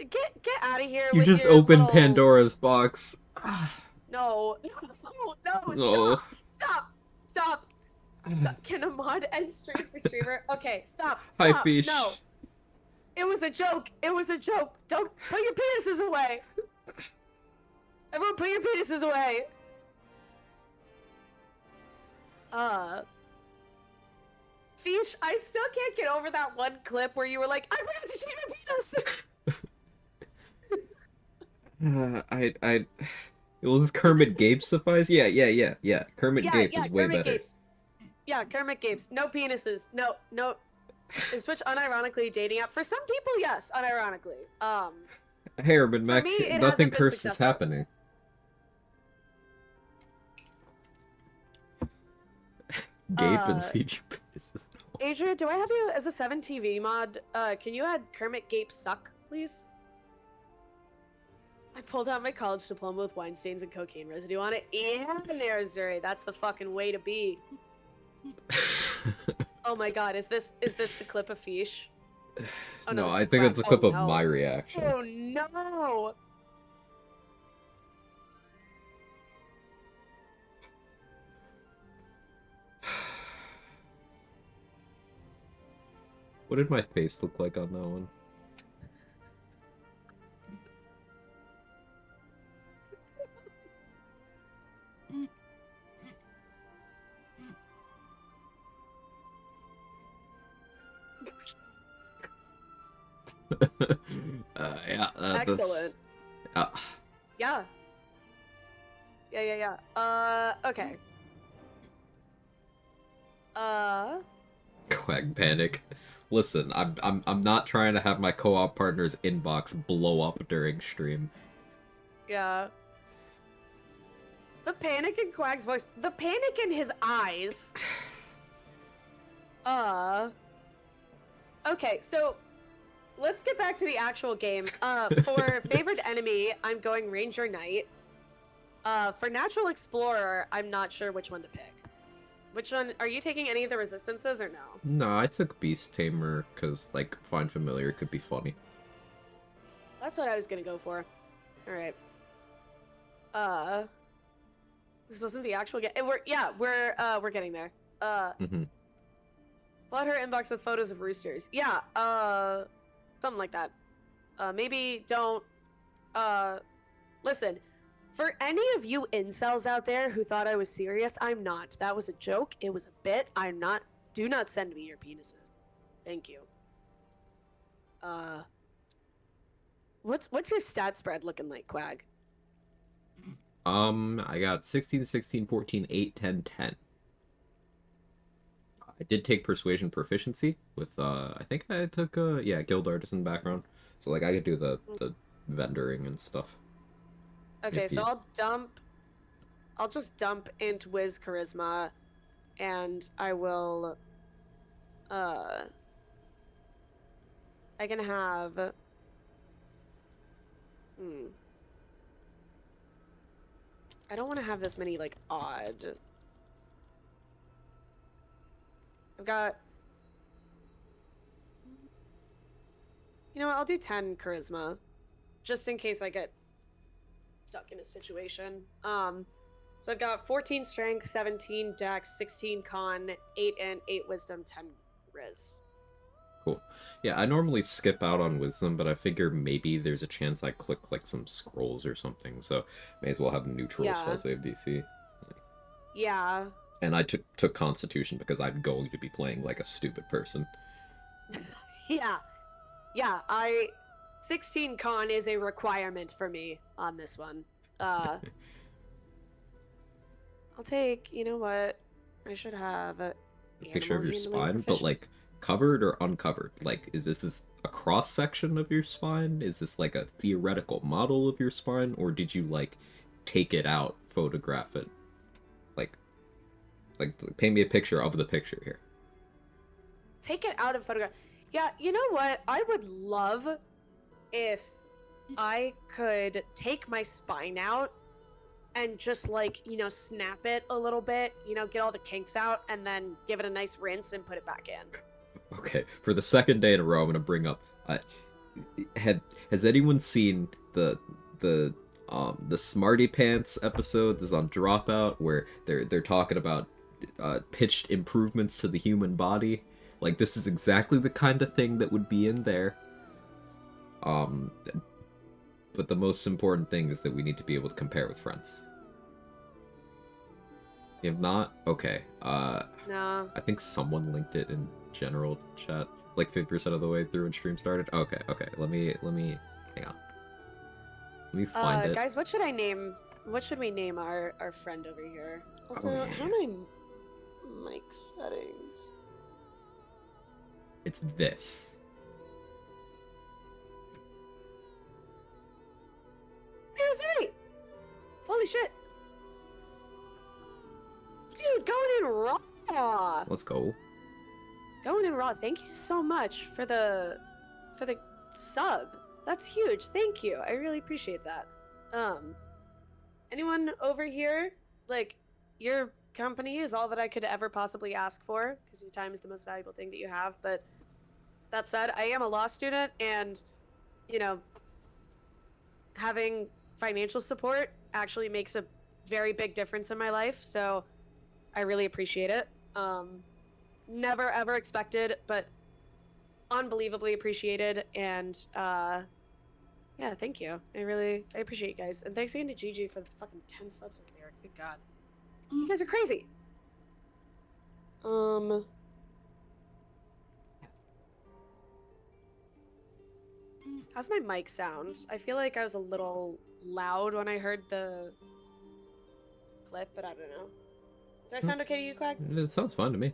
Get out of here You with just your opened little... Pandora's box. No. No, No. Stop. Can a mod end stream for streamer? Okay, stop. Hi, Fish. No. It was a joke. Don't put your penises away. Everyone put your penises away. Fish, I still can't get over that one clip where you were like, I forgot to change my penis. Will this Kermit Gabe suffice? Yeah. Kermit Gabe is way Kermit better. Gapes. Yeah, Kermit Gapes. No penises. No. Is Twitch unironically dating app? For some people, yes, unironically. Hey, Urban For Mac, me, it nothing hasn't been cursed is successful. happening. Gabe and leave your penises. Adria, do I have you as a 7TV mod? Can you add Kermit Gape suck, please? I pulled out my college diploma with wine stains and cocaine residue on it. And Arizuri, that's the fucking way to be. Oh my god, is this the clip of Fish? Oh, No, I scrap. think it's a clip Oh, of no. my reaction. Oh no! What did my face look like on that one? Yeah. Excellent. That's, Yeah. Okay. Quag panic. Listen, I'm not trying to have my co-op partner's inbox blow up during stream. Yeah. The panic in Quag's voice. The panic in his eyes. Okay, so let's get back to the actual game. For favorite enemy, I'm going Ranger Knight. For Natural Explorer, I'm not sure which one to pick. Which one? Are you taking any of the resistances or no? No, I took Beast Tamer because, like, Find Familiar could be funny. That's what I was gonna go for. Alright. This wasn't the actual game. We're getting there. Flood her inbox with photos of roosters. Yeah, something like that. Maybe don't, listen. For any of you incels out there who thought I was serious, I'm not. That was a joke. It was a bit. I'm not. Do not send me your penises. Thank you. What's your stat spread looking like, Quag? I got 16, 16, 14, 8, 10, 10. I did take Persuasion Proficiency with, I think I took, Guild Artisan background. So, like, I could do the vendoring and stuff. Okay, so I'll just dump int Wiz Charisma, and I will, I can have, I don't want to have this many, like, odd. I've got, you know what, I'll do 10 Charisma, just in case I get stuck in a situation. So I've got 14 Strength, 17 Dex, 16 Con, 8 Int, 8 Wisdom, 10 Riz. Cool. Yeah, I normally skip out on Wisdom, but I figure maybe there's a chance I click, like, some scrolls or something, so may as well have neutral spell save DC. Yeah. And I took Constitution because I'm going to be playing like a stupid person. Yeah. 16 con is a requirement for me on this one. I'll take, you know what? I should have A picture animal of your handling spine, but proficiency. like covered or uncovered? Like, is this a cross section of your spine? Is this like a theoretical model of your spine, or did you like take it out, photograph it? Like, paint me a picture of the picture here. Take it out and photograph. Yeah, you know what? I would love if I could take my spine out and just like, snap it a little bit, get all the kinks out and then give it a nice rinse and put it back in. Okay, for the second day in a row, I'm gonna bring up. Has anyone seen the Smarty Pants episode? This is on Dropout, where they're talking about pitched improvements to the human body. Like, this is exactly the kind of thing that would be in there. Um, but the most important thing is that we need to be able to compare with friends. If not, okay. No. I think someone linked it in general chat, like 50% of the way through when stream started. Okay. Let me hang on. Let me find it. Guys, what should we name our friend over here? Also, Oh, yeah. how many mic settings? It's this. Here's 8! Holy shit! Dude, going in raw! Let's go. Going in raw, thank you so much for the sub. That's huge. Thank you. I really appreciate that. Anyone over here? Like, your company is all that I could ever possibly ask for, because your time is the most valuable thing that you have, but that said, I am a law student, and, having financial support actually makes a very big difference in my life, so I really appreciate it. Never ever expected, but unbelievably appreciated, and yeah, thank you. I appreciate you guys, and thanks again to Gigi for the fucking 10 subs over there. Good God, you guys are crazy. How's my mic sound? I feel like I was a little loud when I heard the clip, but I don't know. Did I sound okay to you, Quag? It sounds fun to me.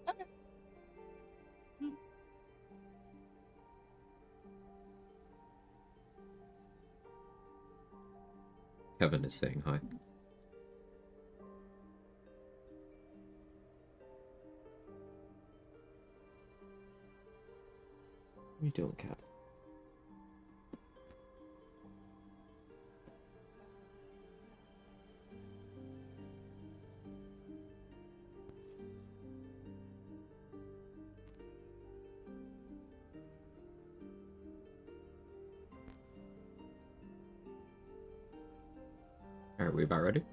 Okay. Kevin is saying hi. What are you doing, Cap? Alright, we about ready?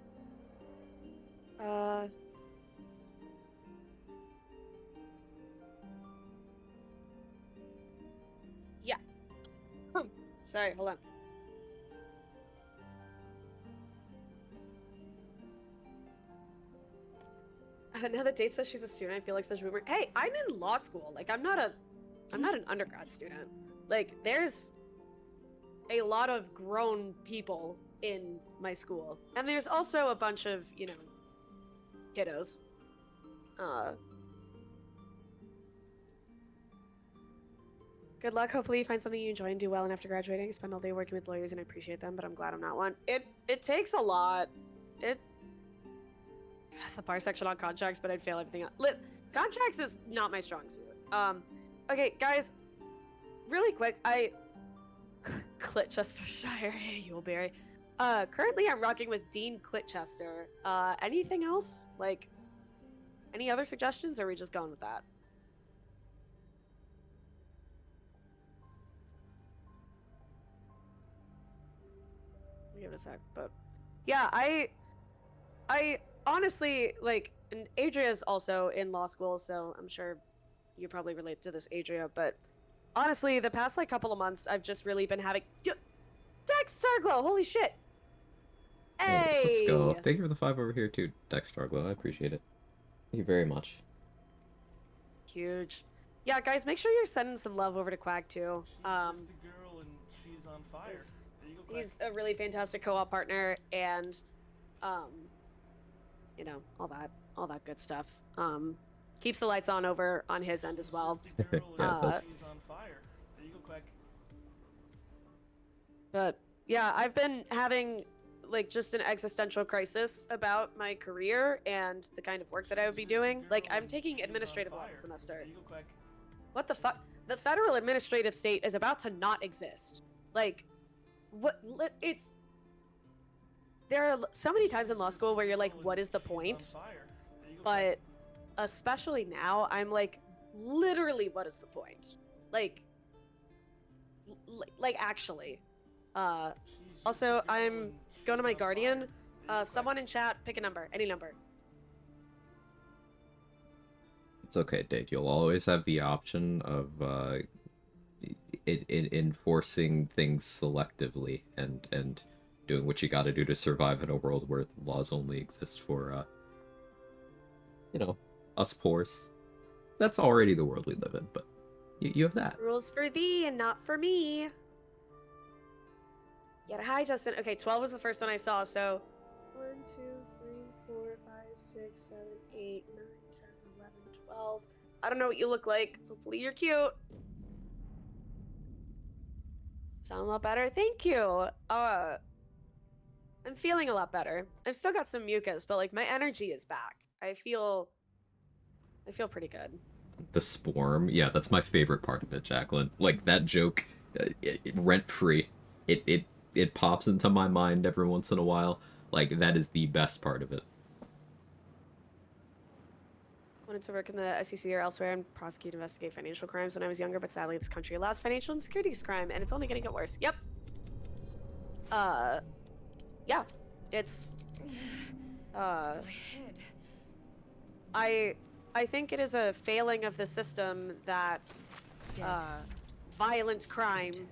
Yeah. Sorry, hold on. Now that Date says she's a student, I feel like such a boomer. Hey, I'm in law school. Like, I'm not an undergrad student. Like, there's a lot of grown people in my school. And there's also a bunch of, kiddos. Good luck. Hopefully you find something you enjoy and do well, and after graduating, spend all day working with lawyers, and I appreciate them, but I'm glad I'm not one. It takes a lot. That's the bar section on contracts, but I'd fail everything else. Contracts is not my strong suit. Okay, guys, really quick, Clitchestershire, hey, Yuleberry. Currently I'm rocking with Dean Clitchester. Anything else? Like, any other suggestions, or are we just going with that? Give it a sec, but yeah, I honestly, like, and Adria's also in law school, so I'm sure you probably relate to this, Adria, but honestly, the past, like, couple of months, I've just really been having... Dex Starglow! Holy shit! Hey! Let's go. Thank you for the 5 over here, too, Dex Starglow. I appreciate it. Thank you very much. Huge. Yeah, guys, make sure you're sending some love over to Quag too. She's just a girl and she's on fire. There you go, Quag. He's a really fantastic co-op partner, and you know, all that good stuff. Keeps the lights on over on his end as well. She's just a girl Yeah, it and does. she's on fire. There you go, Quag. But yeah, I've been having like just an existential crisis about my career and the kind of work that I would be doing. Like, I'm taking administrative law this semester. There you go, Quag. What the fuck? The federal administrative state is about to not exist. Like, what? It's there are so many times in law school where you're like, what is the point? But especially now, I'm like, literally, what is the point? Like actually. Also, I'm going to my guardian. Someone in chat, pick a number, any number. It's okay, Dade. You'll always have the option of enforcing things selectively and doing what you gotta do to survive in a world where laws only exist for, you know, us poors. That's already the world we live in, but you have that. Rules for thee and not for me. Yeah, hi, Justin. Okay, 12 was the first one I saw, so 1, 2, 3, 4, 5, 6, 7, 8, 9, 10, 11, 12. I don't know what you look like. Hopefully you're cute. Sound a lot better. Thank you. I'm feeling a lot better. I've still got some mucus, but like my energy is back. I feel pretty good. The sporm, yeah, that's my favorite part of it, Jacqueline. Like, that joke, rent-free. It pops into my mind every once in a while. Like, that is the best part of it. Wanted to work in the SEC or elsewhere and prosecute, investigate financial crimes when I was younger, but sadly this country allows financial and securities crime, and it's only gonna get worse. Yep. Yeah. It's My head. I think it is a failing of the system that violent crime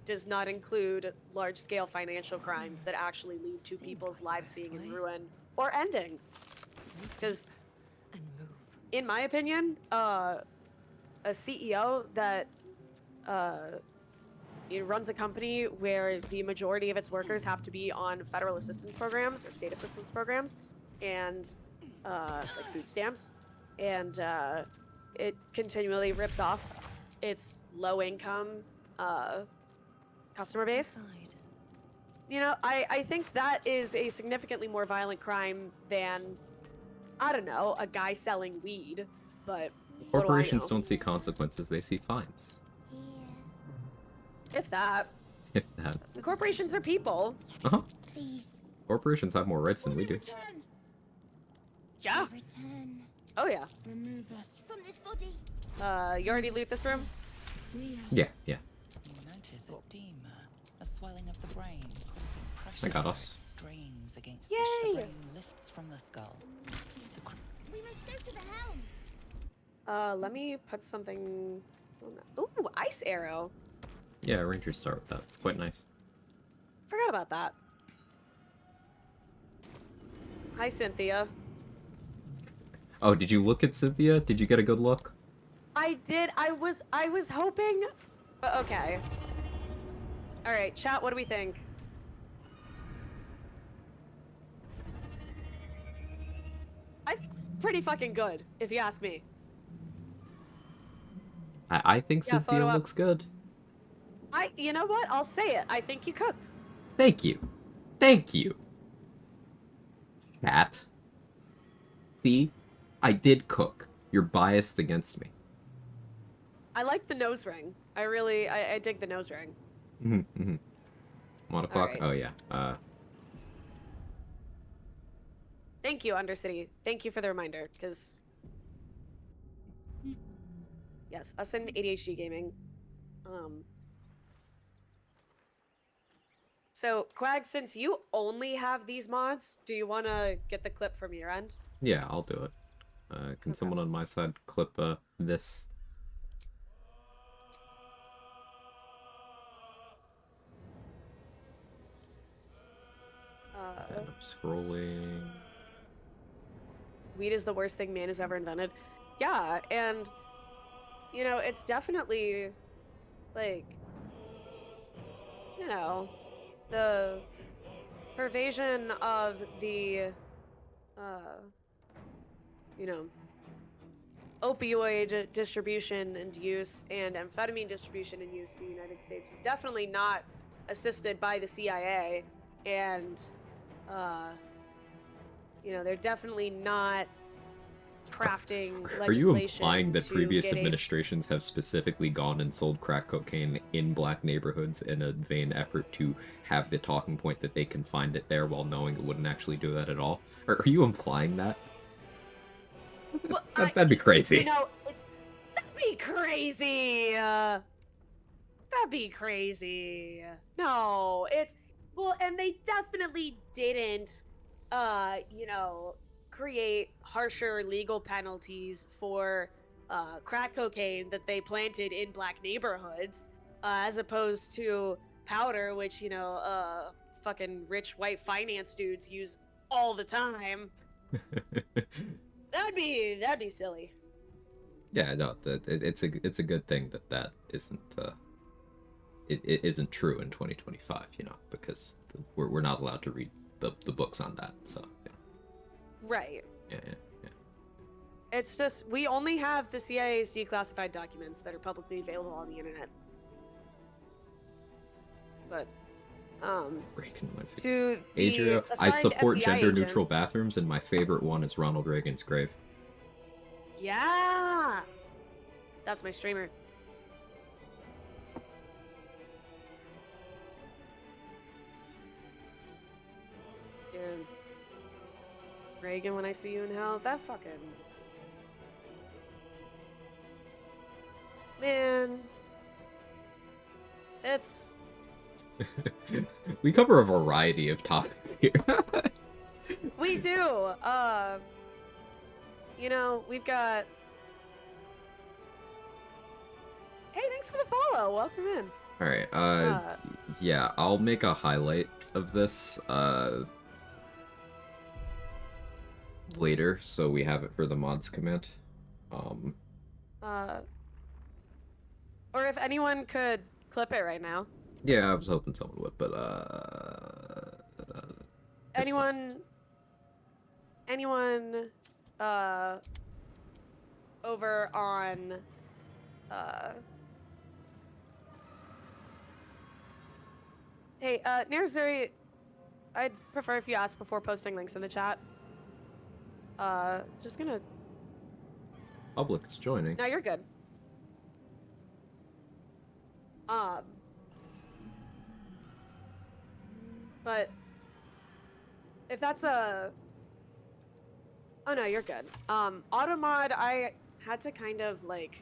does not include large-scale financial crimes that actually lead to people's lives being in ruin or ending. Because, And move. in my opinion, a CEO that runs a company where the majority of its workers have to be on federal assistance programs or state assistance programs, and like food stamps, and it continually rips off its low-income customer base. Inside. You know, I think that is a significantly more violent crime than, I don't know, a guy selling weed, but what do I Corporations know? don't see consequences, they see fines. If that. If that. Corporations are people. Uh-huh. Please. Corporations have more rights than we do. Return. Yeah. Return. Oh yeah. Remove us from this body. You already loot this room? Free us. Yeah, yeah. You notice edema, a swelling of the brain, causing pressure. I got where us. it strains against Yay! the brain lifts from the skull. We must go to the helm. Let me put something on that. Ooh, ice arrow. Yeah, Rangers start with that. It's quite nice. Forgot about that. Hi, Cynthia. Oh, did you look at Cynthia? Did you get a good look? I did. I was hoping. But okay. All right, chat. What do we think? I think it's pretty fucking good, if you ask me. I think Yeah, Cynthia photo up. looks good. You know what? I'll say it. I think you cooked. Thank you. Thank you. Cat. See? I did cook. You're biased against me. I like the nose ring. I dig the nose ring. Wanna fuck? Alright. Oh yeah. Thank you, Undercity. Thank you for the reminder, because... Yes, us in ADHD gaming. So, Quag, since you only have these mods, do you want to get the clip from your end? Yeah, I'll do it. Can someone on my side clip this? And I'm scrolling. Weed is the worst thing man has ever invented. Yeah, and you know, it's definitely like, you know, the pervasion of the, you know, opioid distribution and use and amphetamine distribution and use in the United States was definitely not assisted by the CIA, and you know, they're definitely not crafting Are you legislation implying that to previous get administrations have specifically gone and sold crack cocaine in black neighborhoods in a vain effort to have the talking point that they can find it there while knowing it wouldn't actually do that at all? Or are you implying that? Well, That'd be crazy. You know, that'd be crazy. That'd be crazy. No, it's well, and they definitely didn't, you know, create harsher legal penalties for crack cocaine that they planted in black neighborhoods, as opposed to powder, which you know, fucking rich white finance dudes use all the time. That'd be silly. Yeah, no, it's a good thing that that isn't it isn't true in 2025, you know, because we're not allowed to read the books on that. So yeah. Right. Yeah. It's just we only have the CIA's declassified documents that are publicly available on the internet. But Reagan was to the Adria, I assigned support FBI gender-neutral agent- bathrooms, and my favorite one is Ronald Reagan's grave. Yeah. That's my streamer. Dude. Reagan, when I see you in hell, that fucking... Man. It's... We cover a variety of topics here. We do. You know, we've got... Hey, thanks for the follow. Welcome in. Alright, yeah, I'll make a highlight of this, later, so we have it for the mods command. Or if anyone could clip it right now. Yeah, I was hoping someone would, but, it's fine. Anyone, over on, hey, Nerzuri, I'd prefer if you ask before posting links in the chat. Just gonna... Public's joining. No, you're good. But if that's a... Oh no, you're good. Automod, I had to kind of like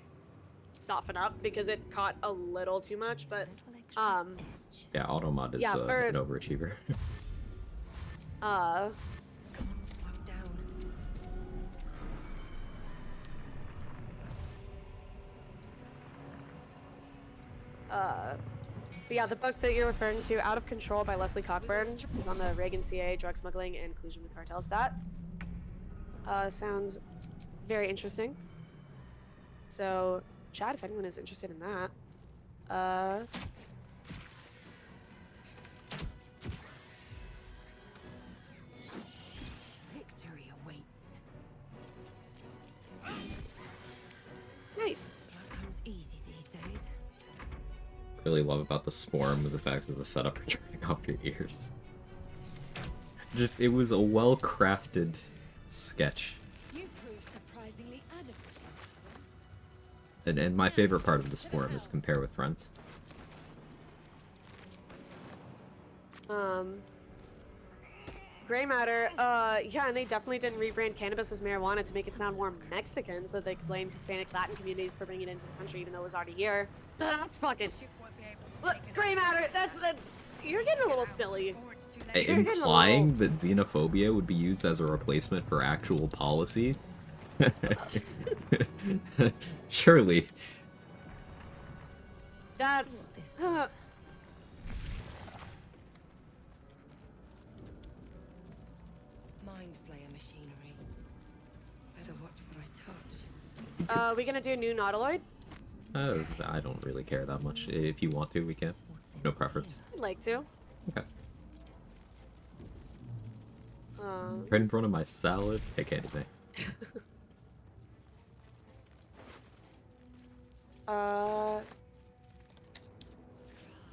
soften up because it caught a little too much, but Yeah, Automod is yeah, for... an overachiever. Come on, slow down. But yeah, the book that you're referring to, Out of Control by Leslie Cockburn, is on the Reagan CIA drug smuggling and collusion with cartels. That sounds very interesting. So, chat if anyone is interested in that. Victory awaits. Nice. That comes easy these days. Really love about the Swarm is the fact that the setup for turning off your ears. Just, it was a well-crafted sketch. You proved surprisingly adequate. And my favorite part of the Swarm is compare with friends. Gray matter. Yeah, and they definitely didn't rebrand cannabis as marijuana to make it sound more Mexican, so they could blame Hispanic Latin communities for bringing it into the country, even though it was already here. That's fucking. Look, gray matter. That's. You're getting a little silly. Implying that xenophobia would be used as a replacement for actual policy? Surely. That's. Mind flayer machinery. Better watch what I touch. We gonna do new Nautiloid? I don't really care that much. If you want to, we can. No preference. I'd like to. Okay. Um, Right in front of my salad. Pick anything.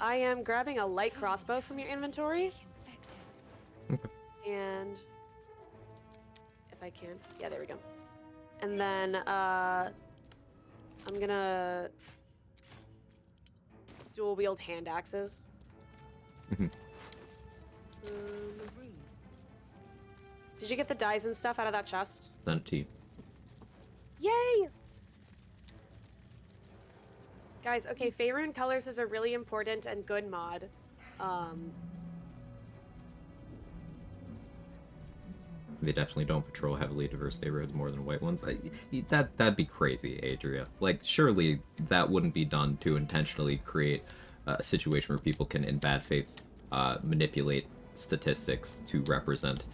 I am grabbing a light crossbow from your inventory, Okay. and if I can, yeah, there we go. And then I'm gonna dual wield hand axes. Mhm. Did you get the dies and stuff out of that chest? Send it to you. Yay! Guys, okay, Faerun Colors is a really important and good mod. They definitely don't patrol heavily diversity roads more than white ones. That'd be crazy, Adria. Like, surely that wouldn't be done to intentionally create a situation where people can, in bad faith, manipulate statistics to represent,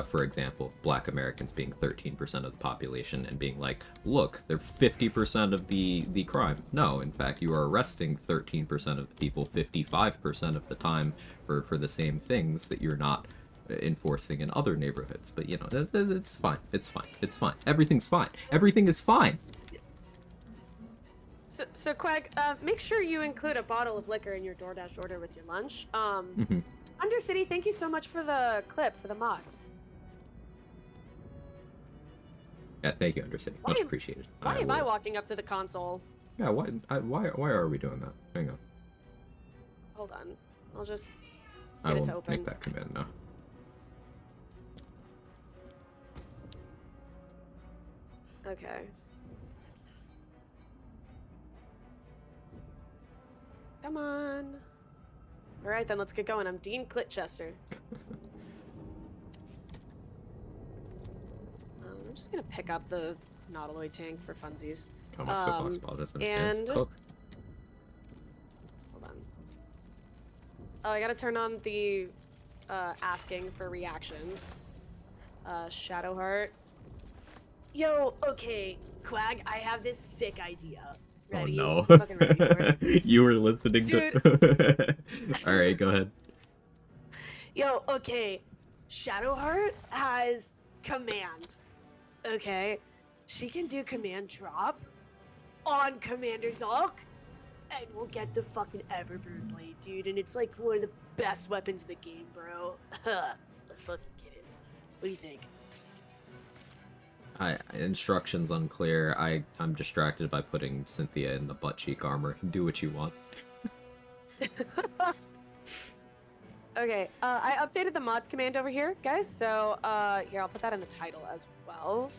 for example, Black Americans being 13% of the population and being like, look, they're 50% of the crime. No, in fact, you are arresting 13% of the people 55% of the time for the same things that you're not enforcing in other neighborhoods. But you know, it's fine. It's fine. It's fine. Everything's fine. Everything is fine. So Quag, make sure you include a bottle of liquor in your DoorDash order with your lunch. Mm-hmm. Undercity, thank you so much for the clip for the mods. Yeah, thank you, Undercity. Much appreciated. Why am I will- walking up to the console? Yeah, why are we doing that? Hang on. Hold on. I'll just I get it will to open. make that command now. Okay. Come on. All right, then let's get going. I'm Dean Clitchester. I'm just gonna pick up the Nautiloid tank for funsies. Come on, soapbox spot as an and- advanced hook. Hold on. Oh, I gotta turn on the asking for reactions. Shadowheart. Yo, okay, Quag, I have this sick idea. Ready? Oh You fucking ready for no. it? You were listening to Alright, go ahead. Yo, okay. Shadowheart has command. Okay. She can do command drop on Commander Zulk, and we'll get the fucking Everburn blade, dude. And it's like one of the best weapons in the game, bro. Let's fucking get it. What do you think? Instructions unclear. I'm distracted by putting Cynthia in the butt cheek armor. Do what you want. Okay, I updated the mods command over here, guys. So, here, I'll put that in the title as well.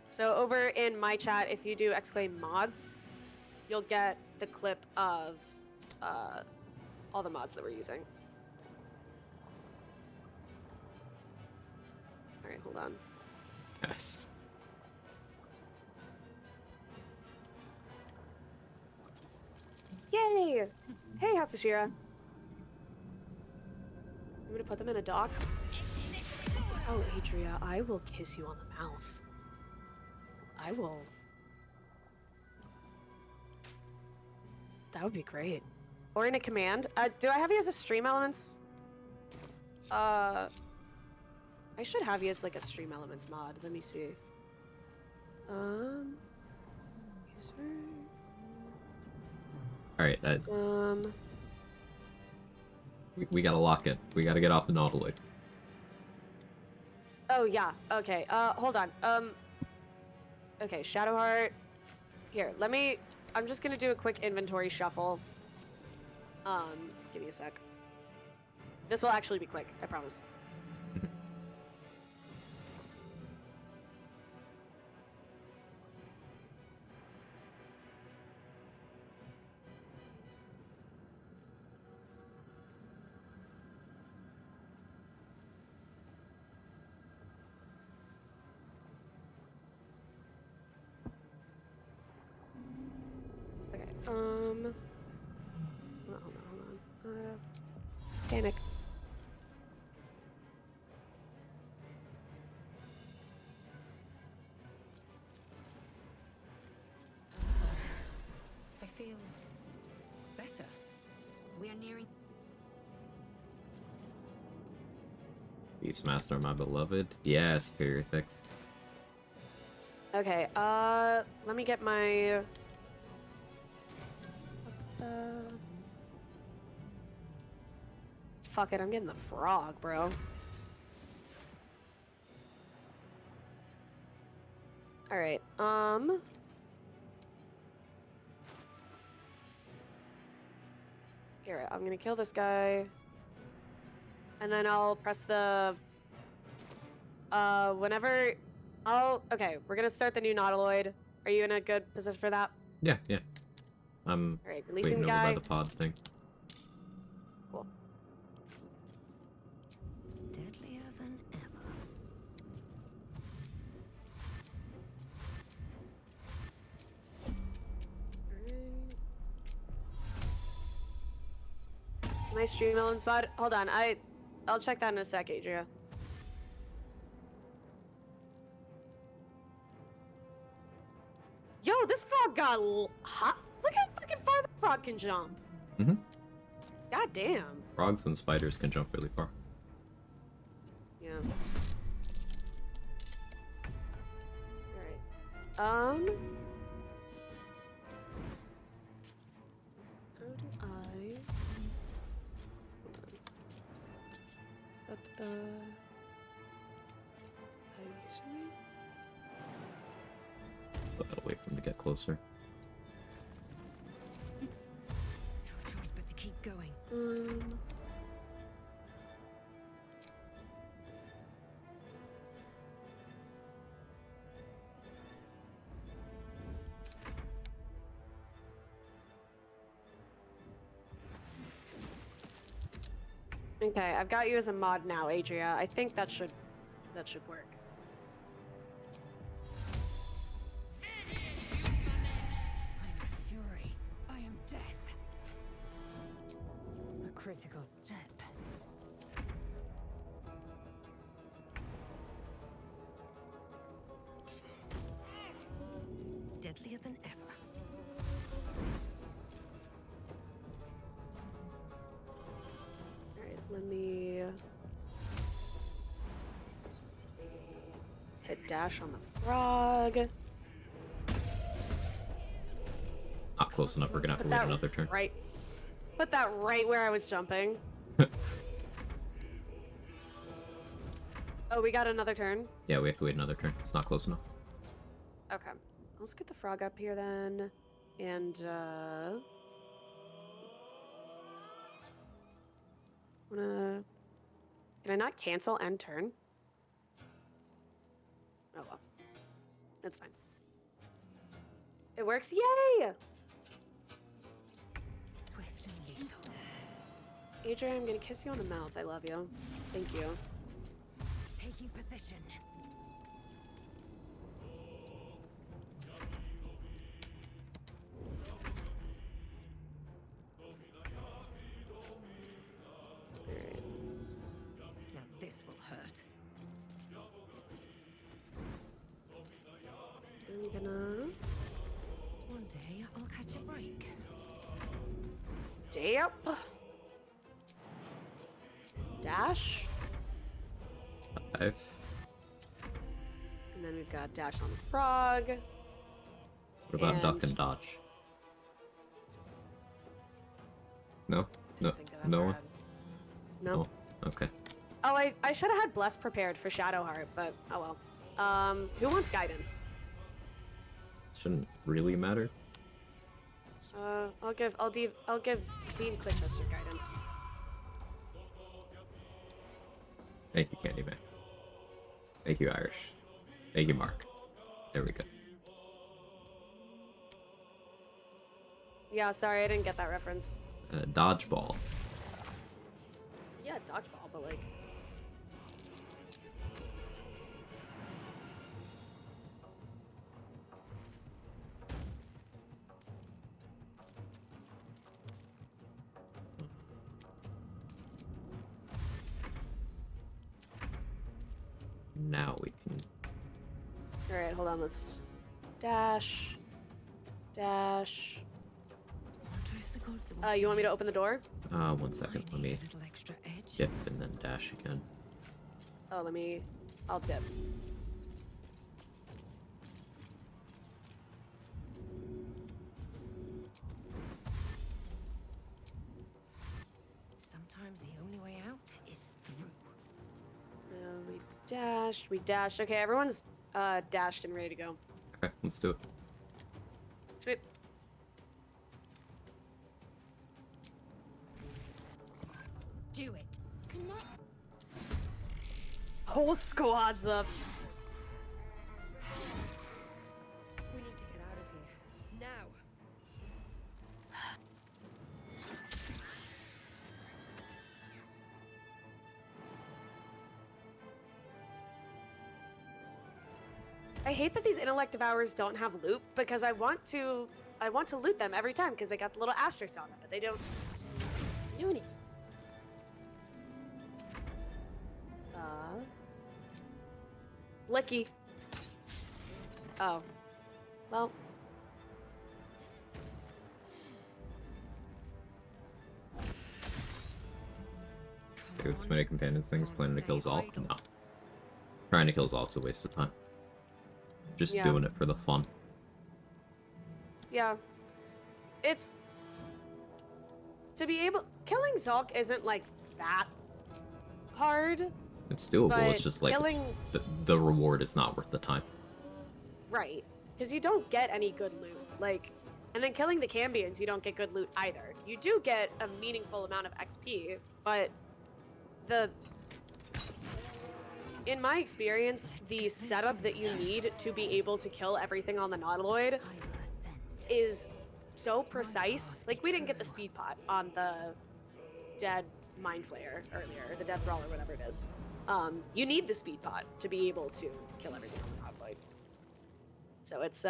So over in my chat, if you do exclaim mods, you'll get the clip of all the mods that we're using. All right, hold on. Yes. Yay! Hey, Hatsushira. I'm gonna put them in a dock. Oh, Adria, I will kiss you on the mouth. I will. That would be great. Or in a command. Do I have you as a stream elements? I should have you as like a stream elements mod. Let me see. User. Alright, we gotta lock it. We gotta get off the Nautiloid. Oh yeah. Okay. Hold on. Okay, Shadowheart. Here, let me. I'm just gonna do a quick inventory shuffle. Give me a sec. This will actually be quick. I promise. Okay. Hold on. Panic. nearing. Beastmaster, my beloved. Yeah, superior fix. Okay, let me get my... Fuck it, I'm getting the frog, bro. Alright, Here, I'm gonna kill this guy. And then I'll press the... whenever... Okay, we're gonna start the new Nautiloid. Are you in a good position for that? Yeah, yeah. I'm Alright, releasing waiting the over by guy. the pod thing. Cool. Deadlier than ever. Nice stream melon spot. Hold on, I'll check that in a sec, Adria. Yo, this frog got hot. Look how fucking far the frog can jump. Mm-hmm. God damn. Frogs and spiders can jump really far. Yeah. Alright. How do I... Hold on. How use me? But I'll wait for him to get closer. No choice but to keep going. Okay, I've got you as a mod now, Adria. I think that should work. I'm fury. I am death. A critical step. Deadlier than ever. Alright, let me hit dash on the frog. Not close enough. We're gonna have to wait another turn. Right. Put that right where I was jumping. Oh, we got another turn. Yeah, we have to wait another turn. It's not close enough. Okay. Let's get the frog up here then. And can I not cancel end turn? Oh well. That's fine. It works, yay! Swift and lethal. Adrian, I'm gonna kiss you on the mouth. I love you. Thank you. Taking position. Alright. Now this will hurt. I'm gonna... One day I'll catch a break. Damn! Dash. 5. And then we've got dash on the frog. What about duck And- and dodge? No? Didn't No? think of that No far one? ahead. No. Oh, okay. Oh, I should have had Bless prepared for Shadowheart, but oh well. Who wants guidance? Shouldn't really matter. I'll give Dean Clickbuster guidance. Thank you, Candyman. Thank you, Irish. Thank you, Mark. There we go. Yeah, sorry, I didn't get that reference. Dodgeball. Yeah, dodgeball, but like. Now we can... Alright, hold on, let's dash. Dash. Wonder if the gods are You want me watching. to open the door? One second. Let me A little extra edge. dip and then dash again. Oh, I'll dip. Sometimes the only way out is through. We dashed. Okay, everyone's dashed and ready to go. Okay, let's do it. Sweet. Do it. Connect. Whole squad's up. We need to get out of here. Now. I hate that these intellect devours don't have loot because I want to loot them every time because they got the little asterisks on them, but they don't do anything. Blicky. Oh. Well. Dude, this many companions things planning to kill Zalk? No. Trying to kill Zalk's a waste of time. Just Yeah. doing it for the fun. Yeah. It's to be able killing Zalk isn't like that hard, It's doable, but it's just like killing the reward is not worth the time. right because you don't get any good loot. Like, and then killing the Cambions, you don't get good loot either. You do get a meaningful amount of XP, but in my experience, the setup that you need to be able to kill everything on the Nautiloid is so precise. Like, we didn't get the speed pot on the dead Mind Flayer earlier, the Death Brawler, whatever it is. You need the speed pot to be able to kill everything on the Nautiloid. So it's,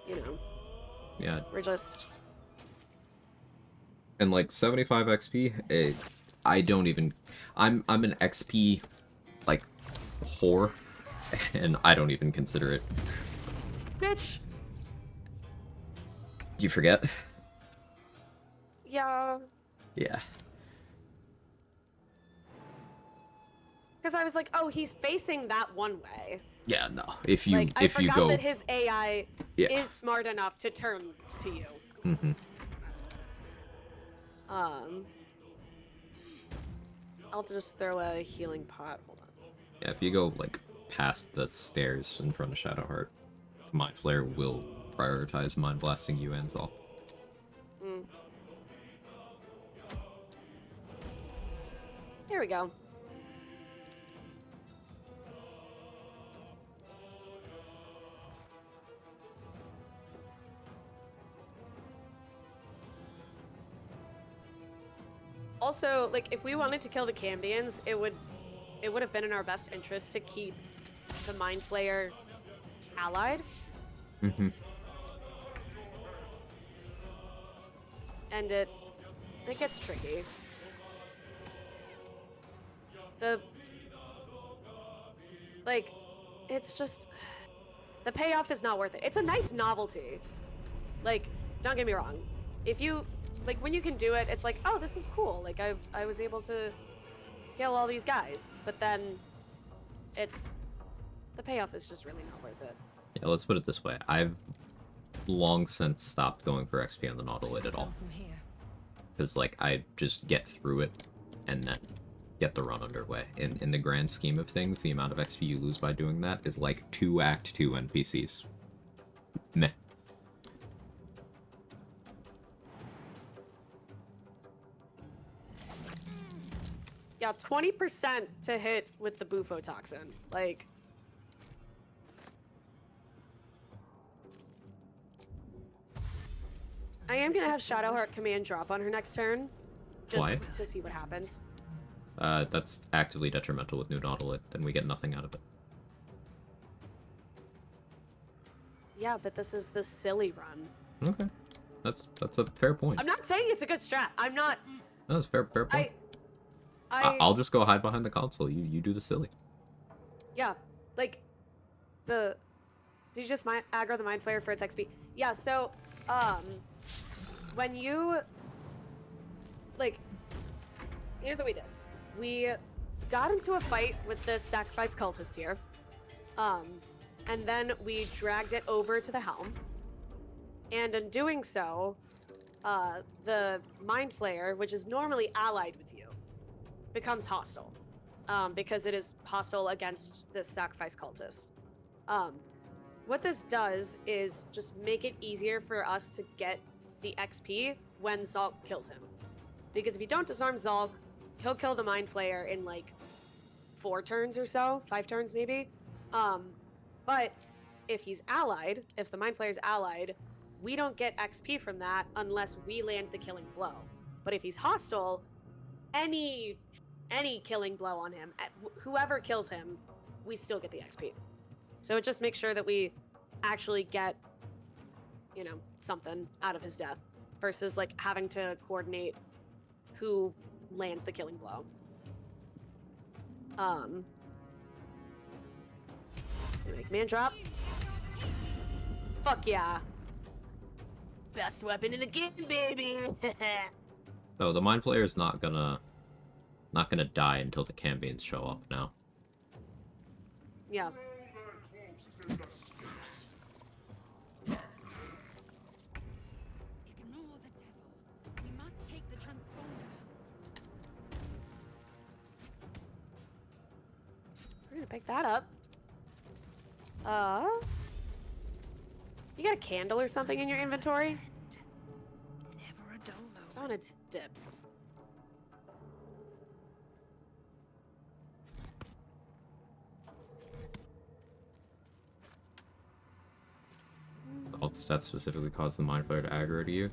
you know, Yeah. we're just... And like 75 XP, I don't even... I'm an XP, like, whore, and I don't even consider it. Bitch! Do you forget? Yeah. Yeah. Because I was like, oh, he's facing that one way. Yeah, no. If you Like, I if you forgot go... that his AI Yeah. is smart enough to turn to you. Mm-hmm. I'll just throw a healing pot. Hold on. Yeah, if you go, like, past the stairs in front of Shadowheart, Mind Flayer will prioritize Mind Blasting you and Zal. Here we go. Also, like, if we wanted to kill the Cambions, it would have been in our best interest to keep the Mind Flayer allied. Mm-hmm. And it gets tricky. Like, it's just, the payoff is not worth it. It's a nice novelty. Like, don't get me wrong. If you, like, when you can do it, it's like, oh, this is cool. Like, I was able to kill all these guys. But then, the payoff is just really not worth it. Yeah, let's put it this way. I've long since stopped going for XP on the Nautiloid at all. From here. Because, like, I just get through it and then get the run underway. In the grand scheme of things, the amount of XP you lose by doing that is like 2 Act 2 NPCs. Meh. Yeah, 20% to hit with the bufotoxin. Like, I am gonna have Shadowheart command drop on her next turn, just Why? to see what happens. That's actively detrimental with new Nautiloid, and we get nothing out of it. Yeah, but this is the silly run. Okay. That's a fair point. I'm not saying it's a good strat. I'm not. That's a fair point. I I'll just go hide behind the console. You do the silly. yeah, like did you just aggro the Mind Flayer for its XP? Yeah. So when you like, here's what we did. We got into a fight with this sacrifice cultist here, and then we dragged it over to the helm. And in doing so, the Mind Flayer, which is normally allied with you, becomes hostile, because it is hostile against this sacrifice cultist. What this does is just make it easier for us to get the XP when Zalk kills him. Because if you don't disarm Zalk, he'll kill the Mind Flayer in like 4 turns or so, 5 turns maybe. But if he's allied, if the Mind Flayer's allied, we don't get XP from that unless we land the killing blow. But if he's hostile, any killing blow on him, whoever kills him, we still get the XP. So it just makes sure that we actually get, you know, something out of his death versus like having to coordinate who lands the killing blow. Make man drop. Fuck yeah. Best weapon in the game, baby. So the Mind Flayer is not gonna die until the Cambions show up now. Yeah. Ignore the devil. We must take the transponder. We're gonna pick that up. You got a candle or something in your inventory? Never a dull moment. I want to dip. Zalk's stats specifically cause the Mind Flayer to aggro to you?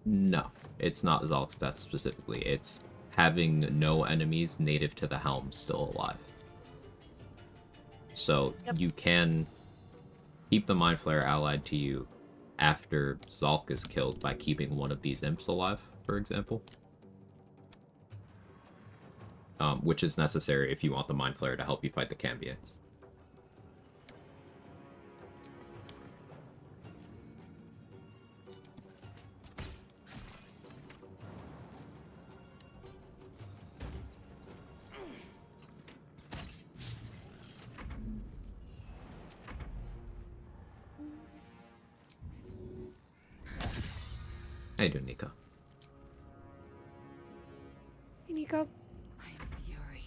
No, it's not Zalk's stats specifically. It's having no enemies native to the helm still alive. So you can keep the Mind Flayer allied to you after Zalk is killed by keeping one of these imps alive, for example. Which is necessary if you want the Mind Flayer to help you fight the Cambions. How you doing, Nico? Hey, Nico. I am fury.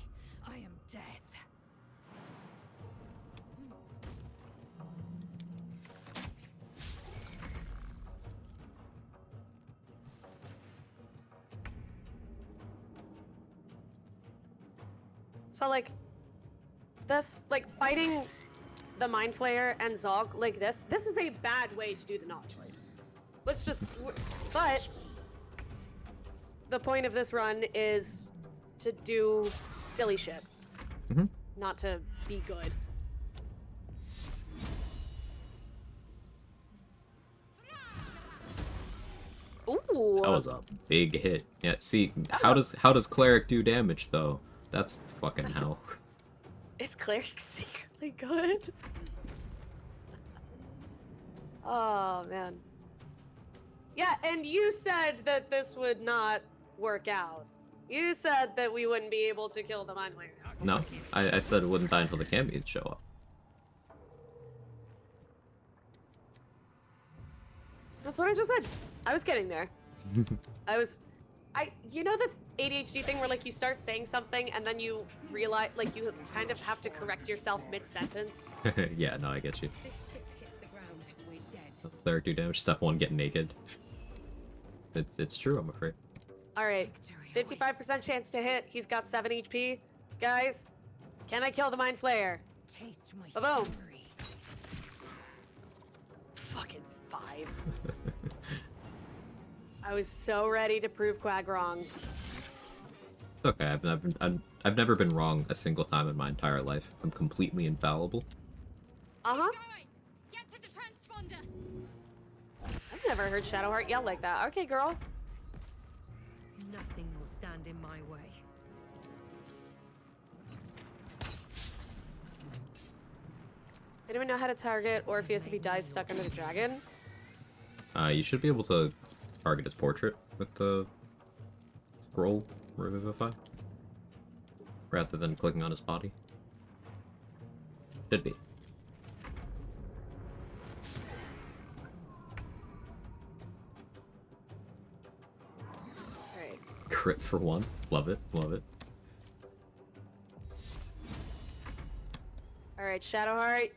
I am death. So, like, this, like, fighting the Mind Flayer and Zalk like this is a bad way to do the knowledge blade. Let's just, but the point of this run is to do silly shit, not to be good. Ooh. That was a big hit. Yeah, see, how does Cleric do damage though? That's fucking hell. Is Cleric secretly good? Oh man. Yeah, and you said that this would not work out. You said that we wouldn't be able to kill the Mind Flayer. No, I said it wouldn't die until the Cambions show up. That's what I just said. I was getting there. You know the ADHD thing where like you start saying something and then you realize, like you kind of have to correct yourself mid-sentence? Yeah, no, I get you. This ship hits the ground. We're dead. Cleric do damage. Step 1, get naked. It's true, I'm afraid. Alright, Victory 55% chance to hit. He's got 7 HP. Guys, can I kill the Mind Flayer? Taste my Ba-boom. fury. Fucking 5. I was so ready to prove Quag wrong. Okay, I've never been wrong a single time in my entire life. I'm completely infallible. Uh-huh. Going! Get to the transponder! I've never heard Shadowheart yell like that. Okay, girl. Nothing will stand in my way. Anyone know how to target Orpheus if he dies stuck under the dragon? You should be able to target his portrait with the scroll revivify, rather than clicking on his body. Should be. Alright. Crit for 1. Love it. Love it. Alright, Shadowheart.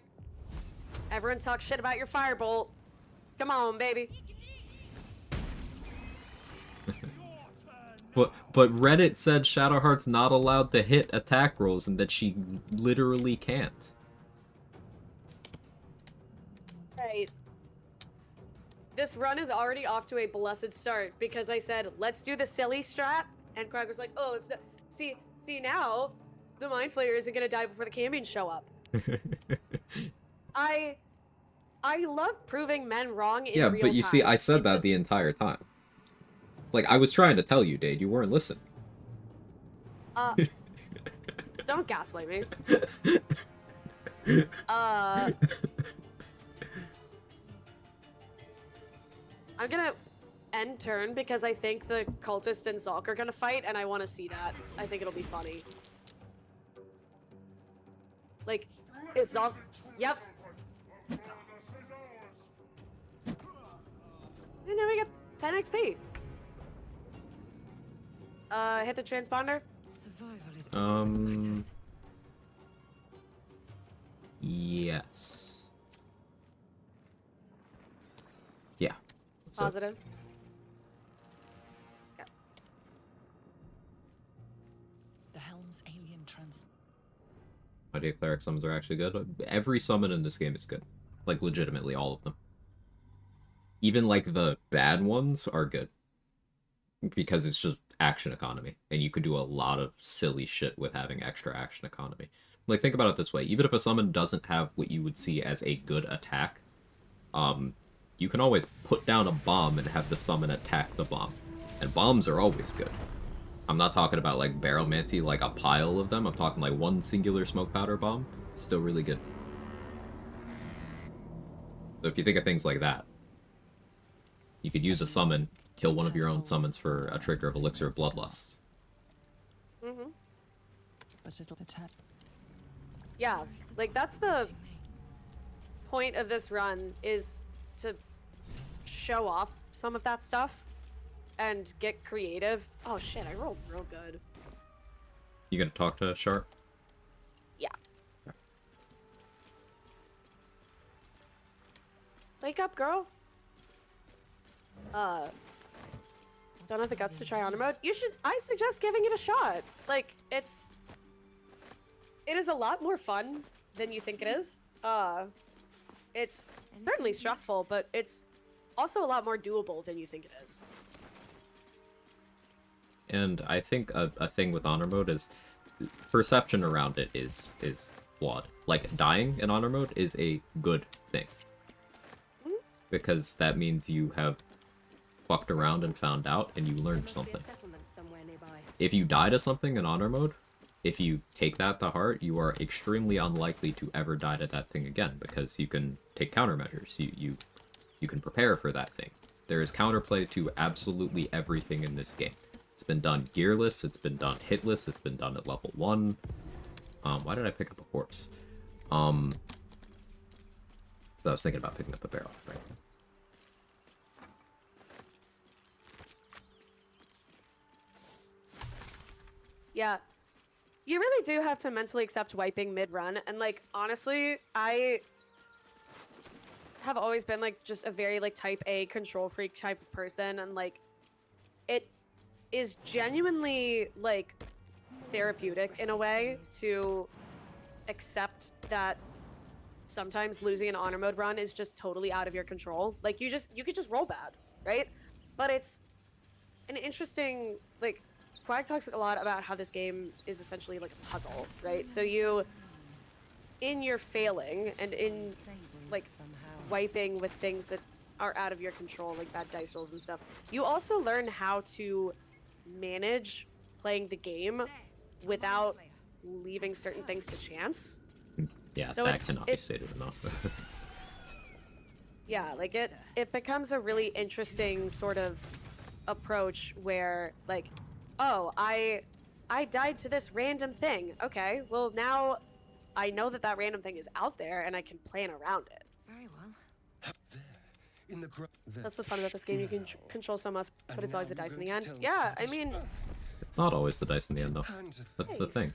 Everyone talk shit about your firebolt. Come on, baby. But Reddit said Shadowheart's not allowed to hit attack rolls and that she literally can't. Right. This run is already off to a blessed start because I said, let's do the silly strat. And Quag was like, oh, it's not. See now, the Mind Flayer isn't going to die before the Cambions show up. I love proving men wrong in Yeah, real but you see, time. I said It that just- the entire time. Like, I was trying to tell you, Dade, you weren't listening. Don't gaslight me. I'm gonna end turn because I think the cultist and Zulk are gonna fight, and I want to see that. I think it'll be funny. Like, is Zulk? Yep. And now we get 10 XP. Hit the transponder. Survival is Yes. Yeah. That's it. Positive. The helm's alien trans. Idea cleric summons are actually good. Every summon in this game is good. Like, legitimately, all of them. Even, like, the bad ones are good. Because it's just action economy. And you could do a lot of silly shit with having extra action economy. Like, think about it this way. Even if a summon doesn't have what you would see as a good attack, you can always put down a bomb and have the summon attack the bomb. And bombs are always good. I'm not talking about, like, barrelmancy, like a pile of them. I'm talking, like, one singular smoke powder bomb. Still really good. So if you think of things like that, you could use a summon, kill one of your own summons for a trigger of Elixir of Bloodlust. Mm-hmm. But it'll attack. Yeah, like, that's the point of this run, is to show off some of that stuff and get creative. Oh shit, I rolled real good. You gonna talk to Sharp? Yeah. Wake up, girl. Don't have the guts to try honor mode. I suggest giving it a shot. Like, it is a lot more fun than you think it is. It's certainly stressful, but it's also a lot more doable than you think it is. And I think a thing with honor mode is perception around it is flawed. Like, dying in honor mode is a good thing. Because that means you have fucked around and found out and you learned something. If you die to something in honor mode, if you take that to heart, you are extremely unlikely to ever die to that thing again, because you can take countermeasures. You can prepare for that thing. There is counterplay to absolutely everything in this game. It's been done gearless, it's been done hitless, it's been done at level 1. Why did I pick up a corpse? Because I was thinking about picking up the barrel, right? Yeah. You really do have to mentally accept wiping mid-run, and, like, honestly, I have always been, like, just a very, like, type A control freak type of person, and, like, it is genuinely, like, therapeutic in a way to accept that sometimes losing an honor mode run is just totally out of your control. Like, you could just roll bad, right? But it's an interesting, like, Quag talks a lot about how this game is essentially like a puzzle, right? So you, in your failing and in, like, wiping with things that are out of your control, like bad dice rolls and stuff, you also learn how to manage playing the game without leaving certain things to chance. Yeah, So that cannot be stated enough. Yeah, like it becomes a really interesting sort of approach where like, oh, I died to this random thing. Okay, well now I know that that random thing is out there and I can plan around it. Very well. In the That's the fun about this game. You can control so much, but it's always a dice in the end. tell Yeah, I mean, It's not always the dice in the end, though. That's the thing.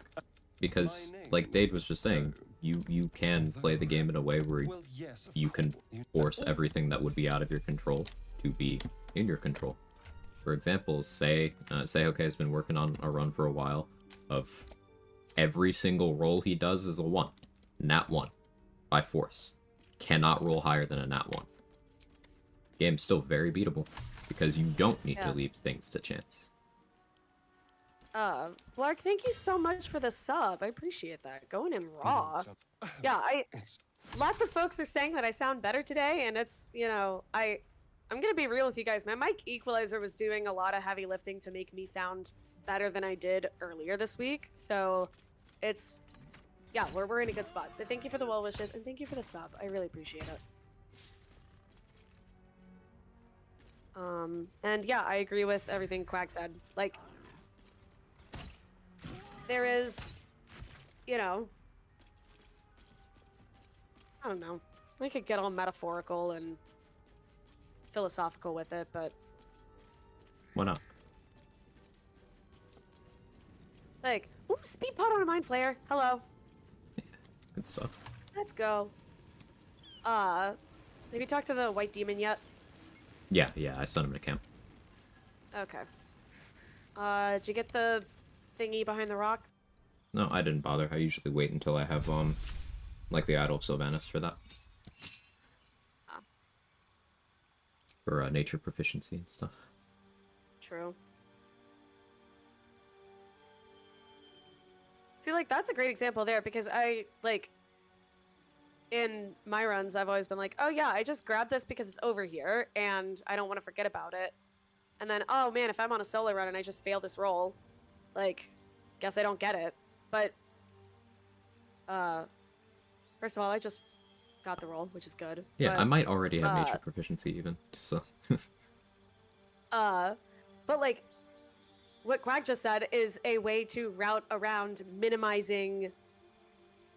Because, like Dade was just saying, you can play the game in a way where Well, yes, of you can force everything that would be out of your control to be in your control. For example, say okay has been working on a run for a while of every single roll he does is a 1. Nat 1. By force. Cannot roll higher than a nat 1. Game's still very beatable, because you don't need to leave things to chance. Lark, thank you so much for the sub. I appreciate that. Going in raw. Yeah, lots of folks are saying that I sound better today, and it's, you know, I'm gonna be real with you guys. My mic equalizer was doing a lot of heavy lifting to make me sound better than I did earlier this week, so it's, yeah, we're in a good spot. But thank you for the well wishes, and thank you for the sub. I really appreciate it. And yeah, I agree with everything Quag said. Like, there is, you know, I don't know. I could get all metaphorical and philosophical with it, but Why not? like, ooh, speed pot on a mind flayer. Hello. Good stuff. Let's go. Have you talked to the white demon yet? Yeah, I sent him to camp. Okay. Did you get the thingy behind the rock? No, I didn't bother. I usually wait until I have, like the Idol of Sylvanas for that. Ah. For, nature proficiency and stuff. True. See, like, that's a great example there, because I, like, in my runs, I've always been like, oh yeah, I just grabbed this because it's over here, and I don't want to forget about it. And then, oh man, if I'm on a solo run and I just fail this roll, like, guess I don't get it. But, first of all, I just got the roll, which is good. Yeah, but, I might already have nature proficiency even, so... but like, what Quag just said is a way to route around minimizing,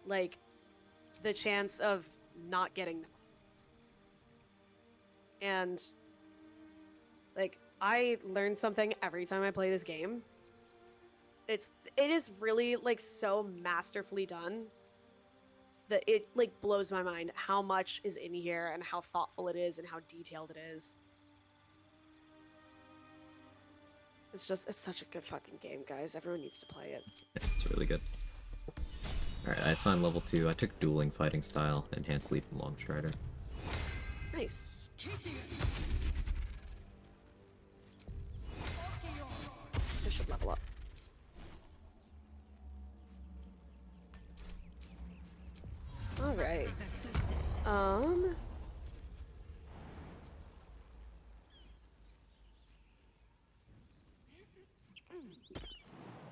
like, the chance of not getting them. And, like, I learn something every time I play this game. It is really, like, so masterfully done that it, like, blows my mind how much is in here and how thoughtful it is and how detailed it is. It's such a good fucking game, guys. Everyone needs to play it. It's really good. Alright, I assigned level 2. I took dueling fighting style, enhanced leap, and long strider. Nice. This should level up. Alright.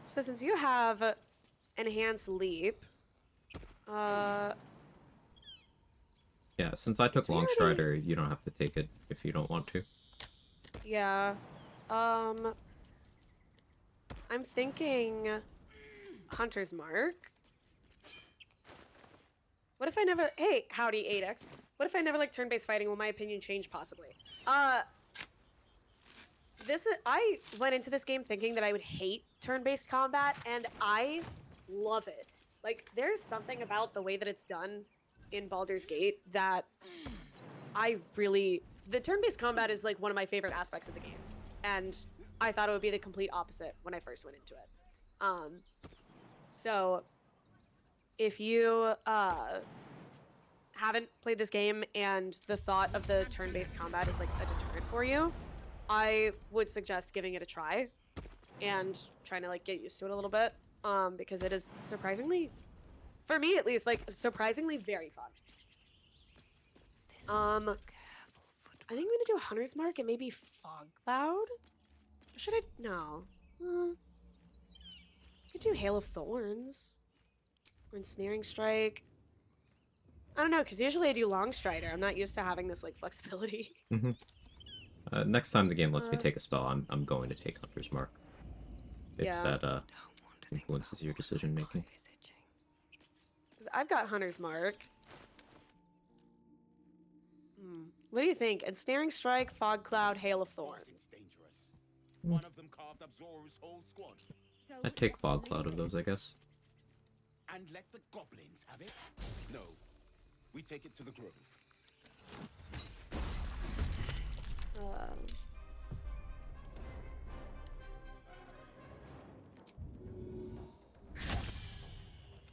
So since you have enhanced leap, Yeah, since I took long strider, you don't have to take it if you don't want to. yeah, I'm thinking Hunter's Mark. What if I never, hey, howdy 8x. What if I never like turn-based fighting? Will my opinion change possibly? I went into this game thinking that I would hate turn-based combat, and I love it. Like, there's something about the way that it's done in Baldur's Gate that the turn-based combat is like one of my favorite aspects of the game, and I thought it would be the complete opposite when I first went into it. So if you haven't played this game and the thought of the turn-based combat is like a deterrent for you, I would suggest giving it a try and trying to like get used to it a little bit, because it is surprisingly, for me at least, like surprisingly very fun. I think I'm gonna do a Hunter's Mark and maybe Fog Cloud. Or should I? No. I could do Hail of Thorns or Ensnaring Strike. I don't know, because usually I do long strider. I'm not used to having this like flexibility. Mm-hmm. Next time the game lets me Uh, take a spell, I'm going to take Hunter's Mark. If Yeah. that Don't want to think influences your about decision my making. eye is itching. Because I've got Hunter's Mark. What do you think? Ensnaring Strike, Fog Cloud, Hail of Thorns. It's dangerous. One of them carved up Zoro's whole squad. So I'd take let's Fog leave Cloud of it. those, I guess. And let the goblins have it? No. We take it to the grove.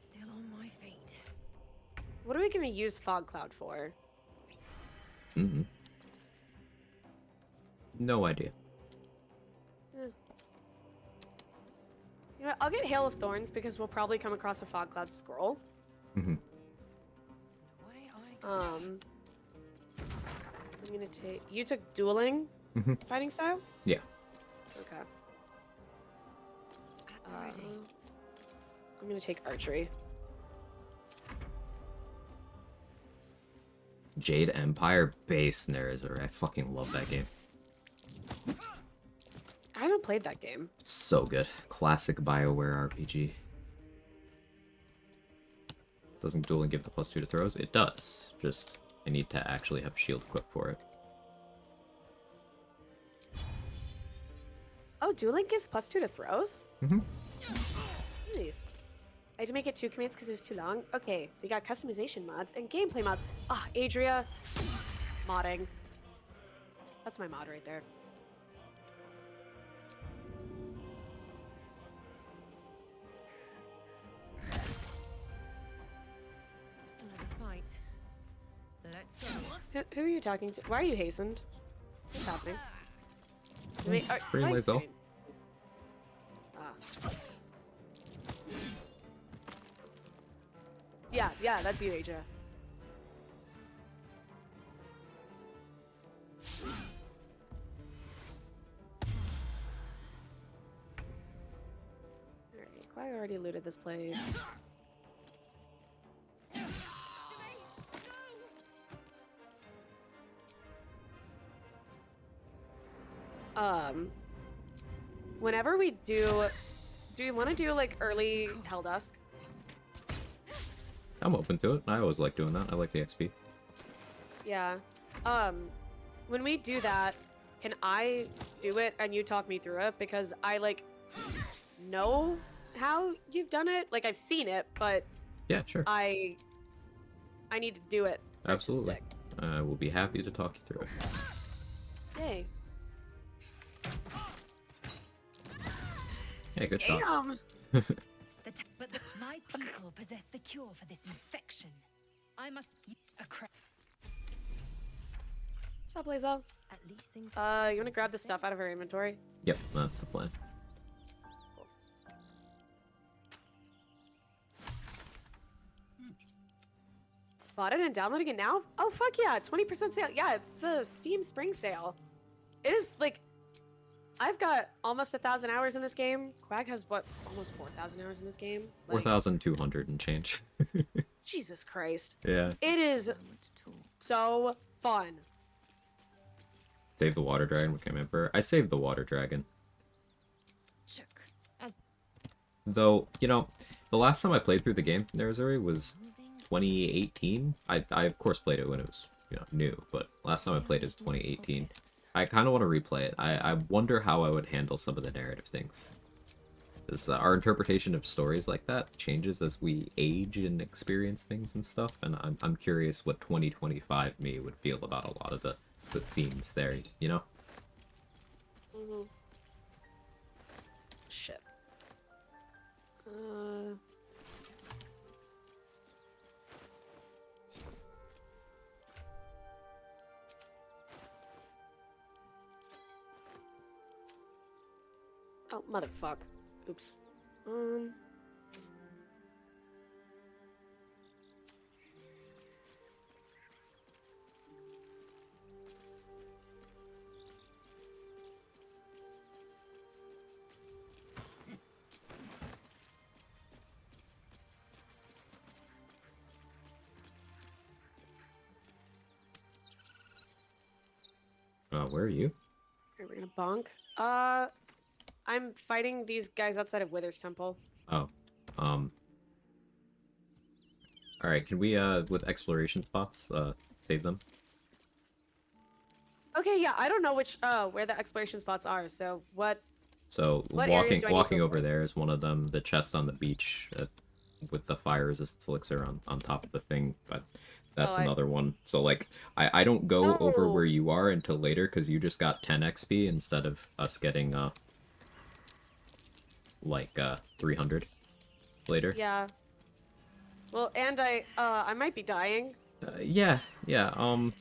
Still on my feet. What are we going to use Fog Cloud for? Mm-hmm. No idea. You know what? I'll get Hail of Thorns because we'll probably come across a Fog Cloud scroll. Mm-hmm. Away I go. I'm gonna take. You took dueling Mm-hmm. fighting style. Yeah. Okay. At the ready. I'm gonna take archery. Jade Empire Base Narrator. I fucking love that game. I haven't played that game. It's so good. Classic BioWare RPG. Doesn't dueling give the +2 to throws? It does. Just, I need to actually have a shield equipped for it. Oh, dueling gives +2 to throws. Mm-hmm. Nice. I had to make it 2 commands because it was too long. Okay, we got customization mods and gameplay mods. Ah, Adria. Modding. That's my mod right there. Another fight. Let's go. Who are you talking to? Why are you hastened? What's happening? Free am I myself. getting- Ah. Yeah, that's you, Asia. Alright, Quag already looted this place. Whenever we do you want to do like early Helldusk? I'm open to it. I always like doing that. I like the XP. Yeah. When we do that, can I do it and you talk me through it? Because I like know how you've done it. Like I've seen it, but Yeah, sure. I need to do it. for it to Absolutely. stick. I will be happy to talk you through it. Yay. Yeah, good shot. Damn. But my people possess the cure for this infection. I must a cra- What's up, Lazel? At least things. You wanna grab the stuff out of her inventory? Yep, that's the plan. Bought it and downloading it now? Oh fuck yeah, 20% sale. Yeah, it's a Steam Spring Sale. It is like I've got almost 1,000 hours in this game. Quag has what, almost 4,000 hours in this game? Like, 4,200 and change. Jesus Christ. Yeah. It is Moment to talk. so fun. Save the water dragon, became emperor. I saved the water dragon. Shook. As Though, you know, the last time I played through the game, Nerazuri, was moving 2018. I of course played it when it was, you know, new, but last time I played it was 2018. I kind of want to replay it. I wonder how I would handle some of the narrative things. Because our interpretation of stories like that changes as we age and experience things and stuff, and I'm curious what 2025 me would feel about a lot of the themes there, you know? Shit. Oh, motherfuck. Oops. Where are you? Are we gonna bonk? I'm fighting these guys outside of Wither's Temple. Oh. Alright, can we, with exploration spots, save them? Okay, yeah, I don't know which, where the exploration spots are, so what So, What areas do I need to walking over avoid? there is one of them. The chest on the beach with the fire resistance elixir on top of the thing, but that's I- another one. So, like, I don't go over Oh. where you are until later, because you just got 10 XP instead of us getting, like, 300 later. Yeah. Well, and I might be dying. Yeah, I'm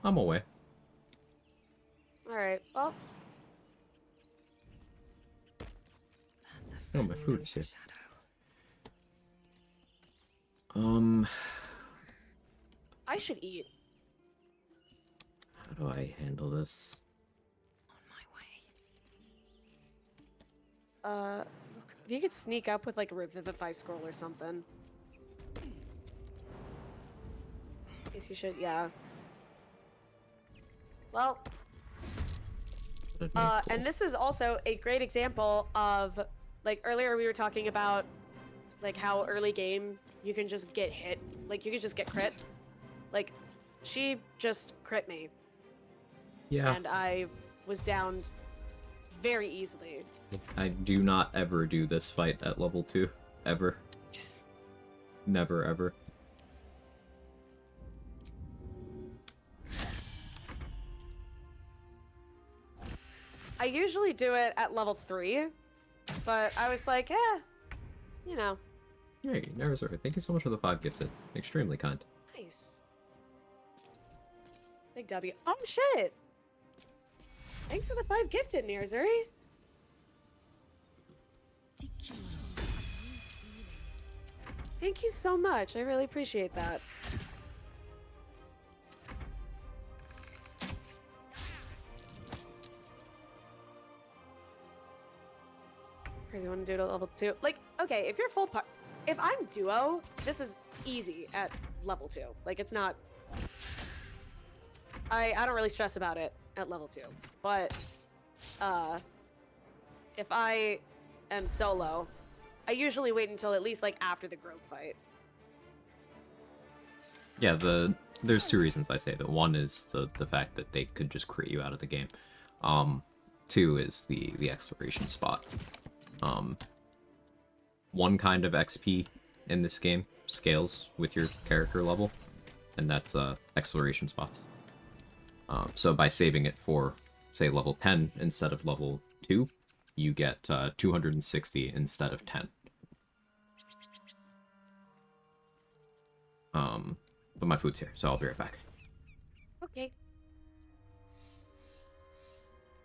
away. Alright, well, Oh, my food is here. I should eat. How do I handle this? If you could sneak up with like a Revivify scroll or something. Guess you should, yeah. Well, and this is also a great example of, like, earlier we were talking about, like, how early game you can just get hit. Like, you can just get crit. Like, she just crit me. Yeah. And I was downed very easily. I do not ever do this fight at level 2. Ever. Never, ever. I usually do it at level 3, but I was like, you know, Hey, Narazor, thank you so much for the 5 gifted. Extremely kind. nice. Big W. Oh, shit! Thanks for the 5 gifted, Nearzuri. Thank you so much. I really appreciate that. Crazy want to do it at level 2. Like, okay, if you're full if I'm duo, this is easy at level 2. Like, it's not... I don't really stress about it at level 2. But, if I am solo, I usually wait until at least, like, after the grove fight. Yeah, there's 2 reasons I say that. One is the fact that they could just crit you out of the game. 2 is the exploration spot. One kind of XP in this game scales with your character level, and that's exploration spots. So by saving it for, say, level 10 instead of level 2, you get 260 instead of 10. But my food's here, so I'll be right back. Okay.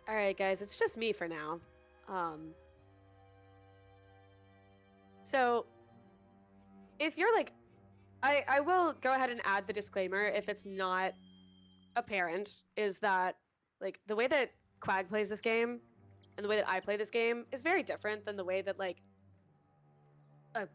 Alright, guys, it's just me for now. So, if you're like... I will go ahead and add the disclaimer if it's not apparent, is that, like, the way that Quag plays this game and the way that I play this game is very different than the way that, like, a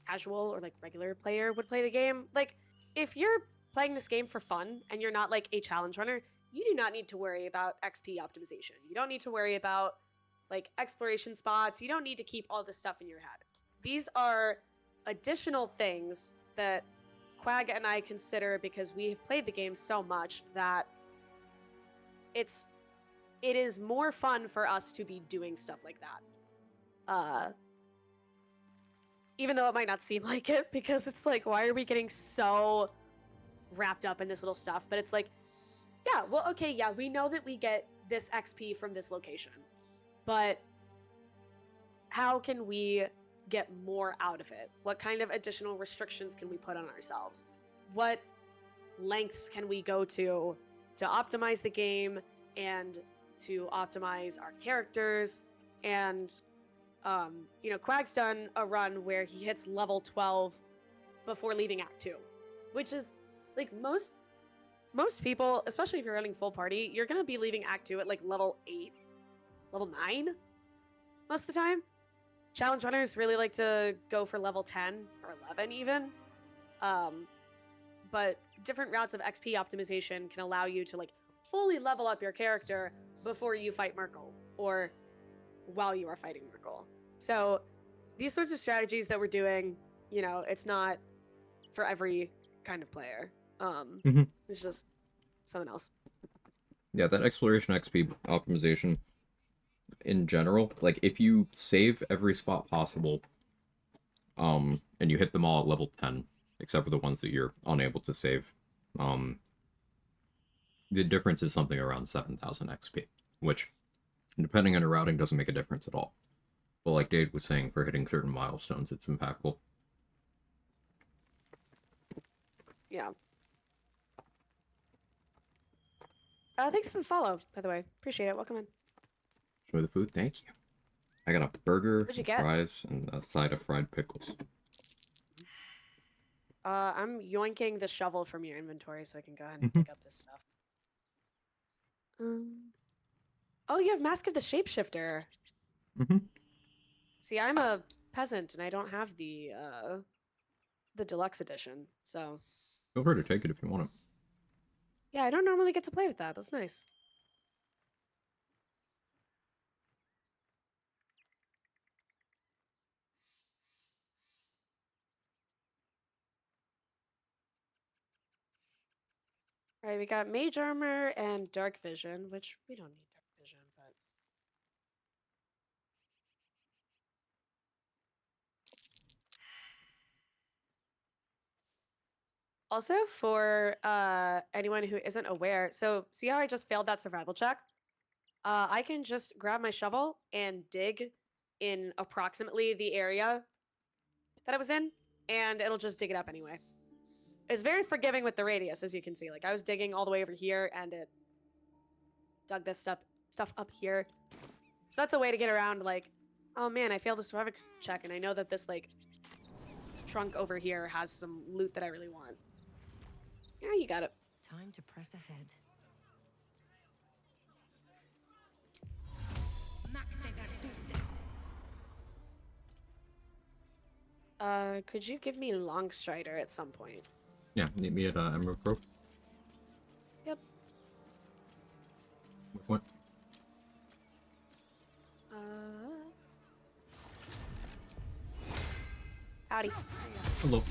casual or, like, regular player would play the game. Like, if you're playing this game for fun and you're not, like, a challenge runner, you do not need to worry about XP optimization. You don't need to worry about, like, exploration spots. You don't need to keep all this stuff in your head. These are additional things that Quag and I consider because we have played the game so much that it is more fun for us to be doing stuff like that. Even though it might not seem like it, because it's like, why are we getting so wrapped up in this little stuff? But it's like, yeah, well, okay, yeah, we know that we get this XP from this location, but how can we get more out of it? What kind of additional restrictions can we put on ourselves? What lengths can we go to optimize the game and to optimize our characters? And you know, Quag's done a run where he hits level 12 before leaving Act 2, which is, like, most people, especially if you're running full party, you're gonna be leaving Act 2 at, like, level 8, level 9 most of the time. Challenge runners really like to go for level 10 or 11 even. but different routes of XP optimization can allow you to like fully level up your character before you fight Merkel or while you are fighting Merkel. So these sorts of strategies that we're doing, you know, it's not for every kind of player. It's just something else. Yeah, that exploration XP optimization in general, like if you save every spot possible, and you hit them all at level 10, except for the ones that you're unable to save, the difference is something around 7,000 XP, which, depending on your routing, doesn't make a difference at all. But like Dade was saying, for hitting certain milestones, it's impactful. Yeah. Thanks for the follow, by the way. Appreciate it. Welcome in. Enjoy the food? Thank you. I got a burger, What'd you get? fries, and a side of fried pickles. I'm yoinking the shovel from your inventory so I can go ahead and dig up this stuff. Oh, you have Mask of the Shapeshifter. See, I'm a peasant and I don't have the deluxe edition, so Feel free to take it if you want it. yeah, I don't normally get to play with that. That's nice. All right, we got Mage Armor and Dark Vision, which we don't need Dark Vision, but also for anyone who isn't aware, so see how I just failed that survival check? I can just grab my shovel and dig in approximately the area that I was in, and it'll just dig it up anyway. It's very forgiving with the radius, as you can see. Like, I was digging all the way over here, and it dug this stuff up here. So that's a way to get around, like, oh man, I failed the survival check, and I know that this, like, trunk over here has some loot that I really want. Yeah, you got it. Time to press ahead. Could you give me Longstrider at some point? Yeah, meet me at Emerald Grove. Yep. What? Howdy. Hello.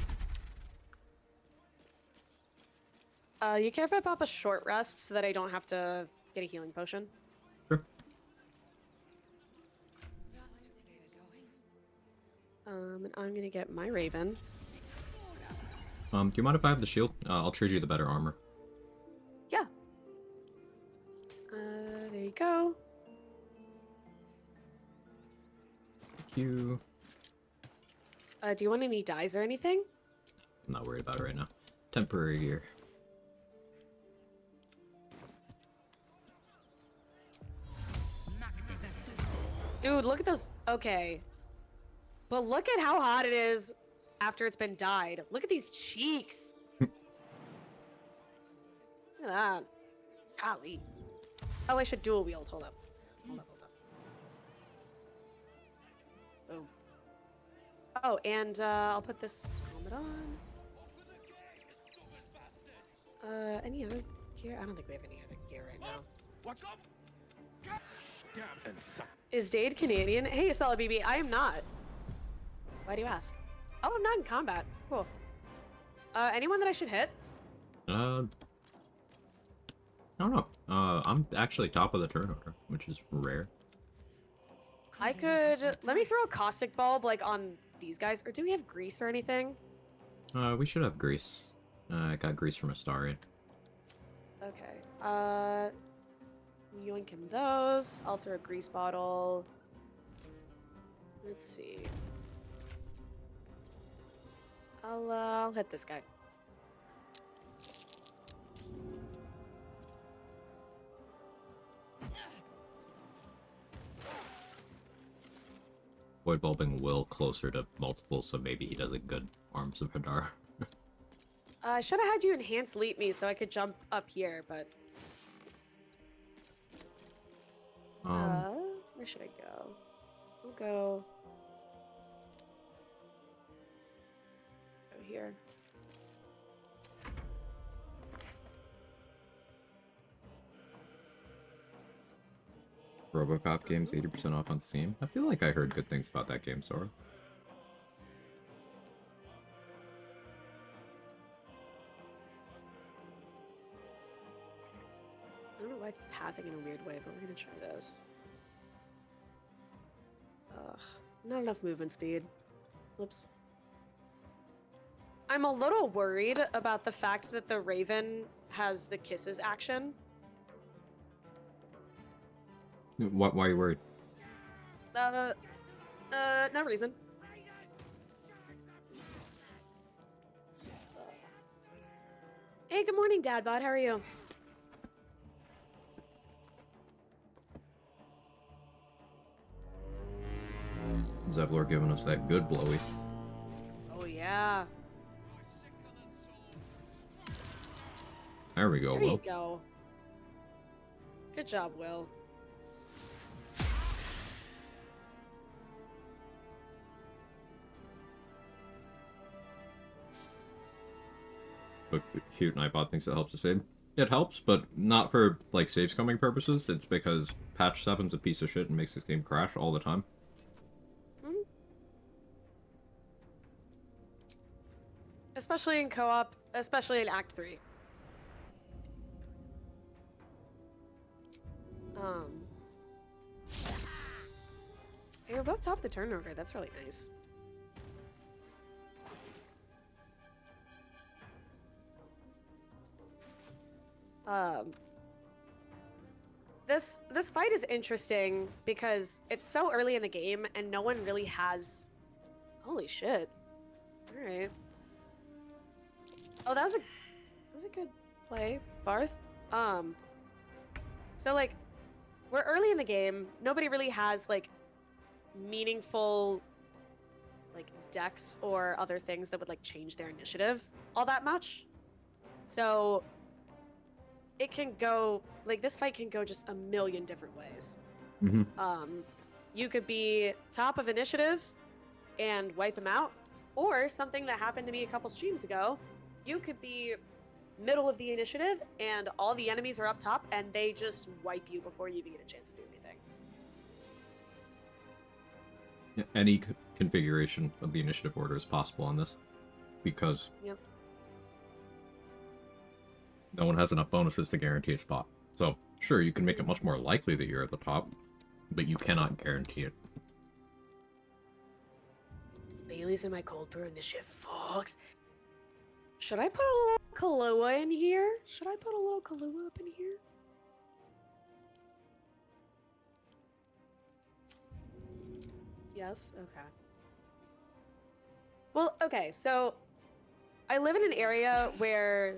You care if I pop a short rest so that I don't have to get a healing potion? Sure. And I'm gonna get my Raven. Do you mind if I have the shield? I'll trade you the better armor. Yeah. There you go. Thank you. Do you want any dyes or anything? I'm not worried about it right now. Temporary gear. Dude, look at those. Okay. But look at how hot it is after it's been dyed. Look at these cheeks. Look at that. Golly. Oh, I should dual wield. Hold up. Hold up. Boom. Oh, and I'll put this helmet on. Any other gear? I don't think we have any other gear right now. Watch up! Damn and suck. Is Dade Canadian? Hey, Solid BB, I am not. Why do you ask? Oh, I'm not in combat. Cool. Anyone that I should hit? I don't know. I'm actually top of the turn order, which is rare. I could... Let me throw a caustic bulb, like, on these guys. Or do we have grease or anything? We should have grease. I got grease from Astarion. Okay. Yoinking those. I'll throw a grease bottle. Let's see. I'll hit this guy. Void bulbing Will closer to multiple, so maybe he does a good Arms of Hadar. I should have had you enhance leap me so I could jump up here, but... where should I go? I'll go here. RoboCop games 80% off on Steam. I feel like I heard good things about that game, Sora. I don't know why it's pathing in a weird way, but we're gonna try this. Ugh, not enough movement speed. Whoops. I'm a little worried about the fact that the Raven has the kisses action. Why are you worried? No reason. Hey, good morning, Dadbot. How are you? Zevlor giving us that good blowy. Oh, yeah. There we go, There Will. you go. Good job, Will. But Cute Nightbot thinks it helps to save. It helps, but not for like save scumming purposes. It's because patch 7's a piece of shit and makes this game crash all the time. Mhm. Especially in co-op, especially in Act 3. Hey, we're both top of the turnover. That's really nice. This fight is interesting because it's so early in the game and no one really has. Holy shit! All right. Oh, that was a good play, Barth. So like, we're early in the game. Nobody really has like meaningful like decks or other things that would like change their initiative all that much. So it can go like this fight can go just a million different ways. Mm-hmm. You could be top of initiative and wipe them out, or something that happened to me a couple streams ago. You could be middle of the initiative and all the enemies are up top and they just wipe you before you even get a chance to do anything. Any configuration of the initiative order is possible on this, because no one has enough bonuses to guarantee a spot. So, sure, you can make it much more likely that you're at the top, but you cannot guarantee it. Bailey's in my cold brew and this shit fucks. Should I put a little Kahlua in here? Should I put a little Kahlua up in here? Yes? Okay. Well, okay, so I live in an area where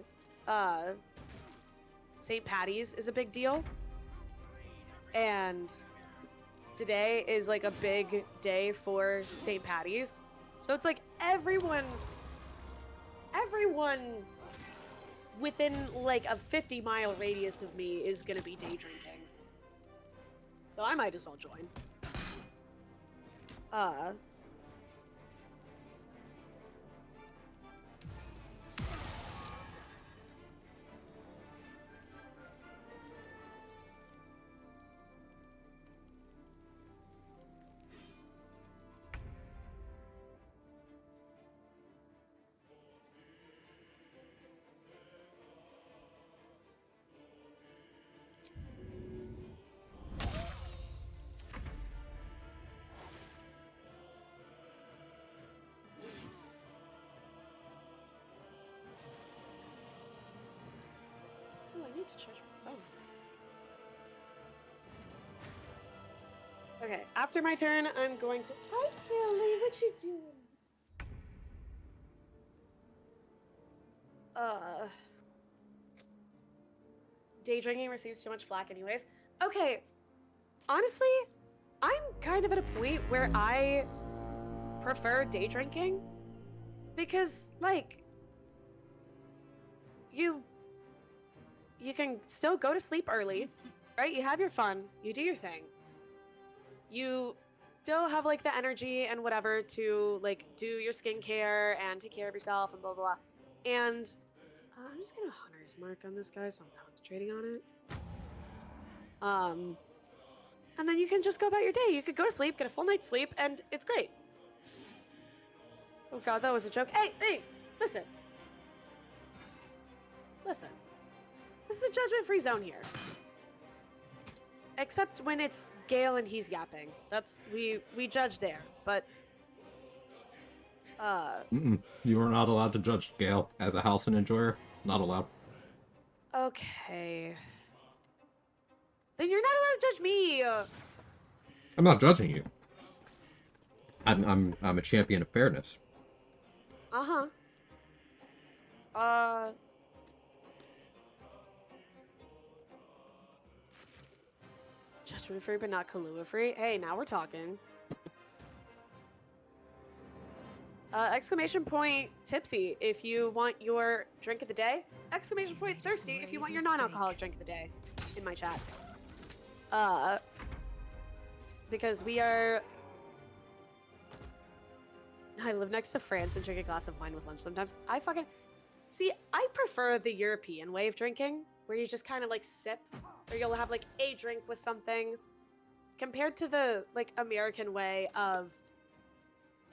St. Patty's is a big deal. And today is like a big day for St. Patty's. So it's like everyone within like a 50-mile radius of me is gonna be day drinking. So I might as well join. Oh, I need to charge my phone. Okay, after my turn, I'm going to. Hi, Tilly. What you doing? Day drinking receives too much flack, anyways. Okay, honestly, I'm kind of at a point where I prefer day drinking because, like, you can still go to sleep early, right? You have your fun, you do your thing. You still have like the energy and whatever to like do your skincare and take care of yourself and blah blah blah. And I'm just gonna Hunter's Mark on this guy, so I'm concentrating on it. And then you can just go about your day. You could go to sleep, get a full night's sleep, and it's great. Oh god, that was a joke. Hey, listen. Listen. This is a judgment-free zone here. Except when it's Gale and he's yapping. That's, we judge there, but... You are not allowed to judge Gale as a Halcyon enjoyer. Not allowed. Okay. Then you're not allowed to judge me! I'm not judging you. I'm a champion of fairness. Uh-huh. Judgment free, but not Kahlua free. Hey, now we're talking. Exclamation point tipsy if you want your drink of the day. Exclamation point thirsty if you want your non-alcoholic drink of the day. In my chat. Because we are... I live next to France and drink a glass of wine with lunch sometimes. See, I prefer the European way of drinking, where you just kind of like sip, or you'll have like a drink with something, compared to the like American way of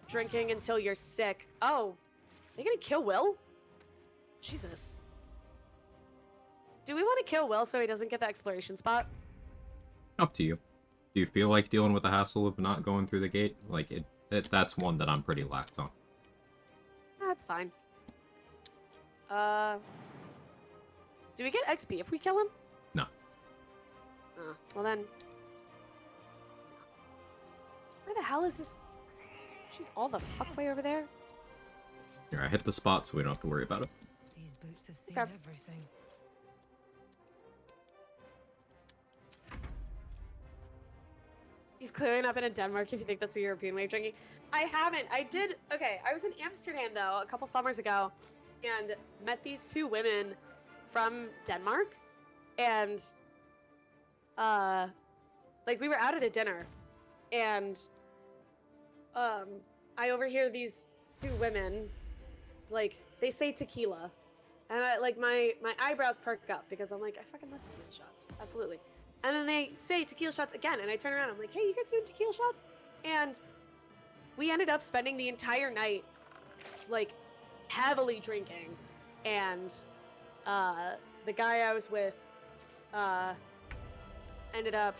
drinking until you're sick. Oh, they gonna kill Will? Jesus. Do we want to kill Will so he doesn't get the exploration spot? Up to you. Do you feel like dealing with the hassle of not going through the gate? Like, that's one that I'm pretty lax on. That's fine. Do we get XP if we kill him? No. Well then... Where the hell is this? She's all the fuck way over there? Here, I hit the spot so we don't have to worry about it. These boots have seen Okay. everything. You've clearly not been in Denmark if you think that's a European way of drinking. I haven't. I did... Okay, I was in Amsterdam, though, a couple summers ago, and met these two women from Denmark, and, like, we were out at a dinner, and, I overhear these two women, like, they say tequila, and I, like, my eyebrows perk up, because I'm like, I fucking love tequila shots. Absolutely. And then they say tequila shots again, and I turn around, I'm like, hey, you guys doing tequila shots? And we ended up spending the entire night, like, heavily drinking, and, the guy I was with, ended up...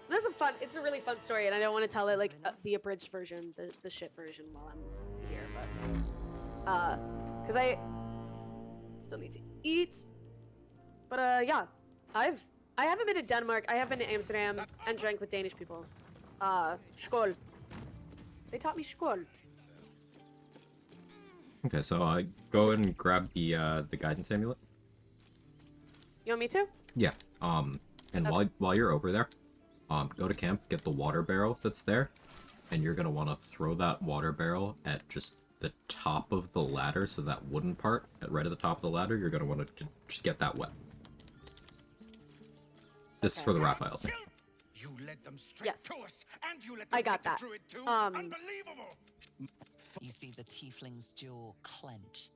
This is it's a really fun story, and I don't want to tell it, like, the abridged version, the shit version while I'm here, but, because I still need to eat, but, yeah, I haven't been to Denmark, I have been to Amsterdam, and drank with Danish people. Skål. They taught me skål. Okay, so I go ahead and grab the guidance amulet. You want me to? Yeah. And Okay. while you're over there, go to camp, get the water barrel that's there, and you're gonna want to throw that water barrel at just the top of the ladder, so that wooden part, right at the top of the ladder, you're gonna want to just get that wet. This is for the Raphael thing. You led them straight Yes. to us, and you let them I got take the that. druid too. Um, Unbelievable! You see the tiefling's jaw clench.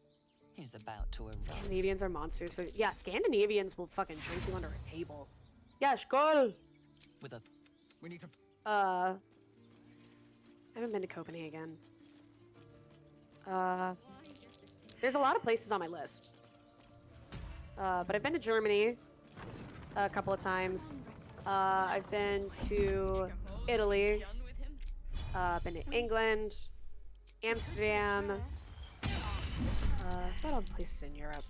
He's about to erupt. Scandinavians are monsters. Yeah, Scandinavians will fucking drink you under a table. Yeah, skål! With a We need to... I haven't been to Copenhagen. There's a lot of places on my list. But I've been to Germany a couple of times. I've been to Italy. I've been to England, Amsterdam. What other places in Europe?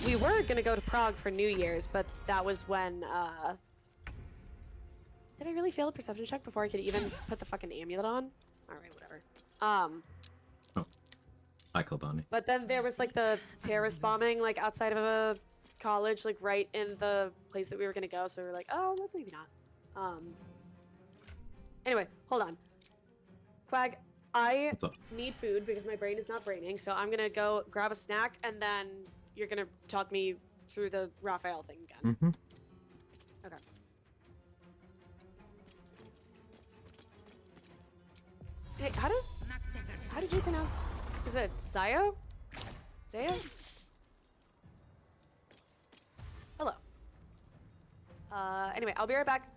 We were gonna go to Prague for New Year's, but that was when, Did I really fail a perception check before I could even put the fucking amulet on? Alright, whatever. Hi, Kildani. But then there was, like, the terrorist bombing, like, outside of a college, like, right in the place that we were gonna go, so we were like, oh, let's maybe not. Anyway, hold on. Quag, I What's up? need food because my brain is not braining, so I'm gonna go grab a snack, and then you're gonna talk me through the Raphael thing again. Mm-hmm. Okay. Hey, how did you pronounce? Is it Zayo? Zayo? Hello. Anyway, I'll be right back.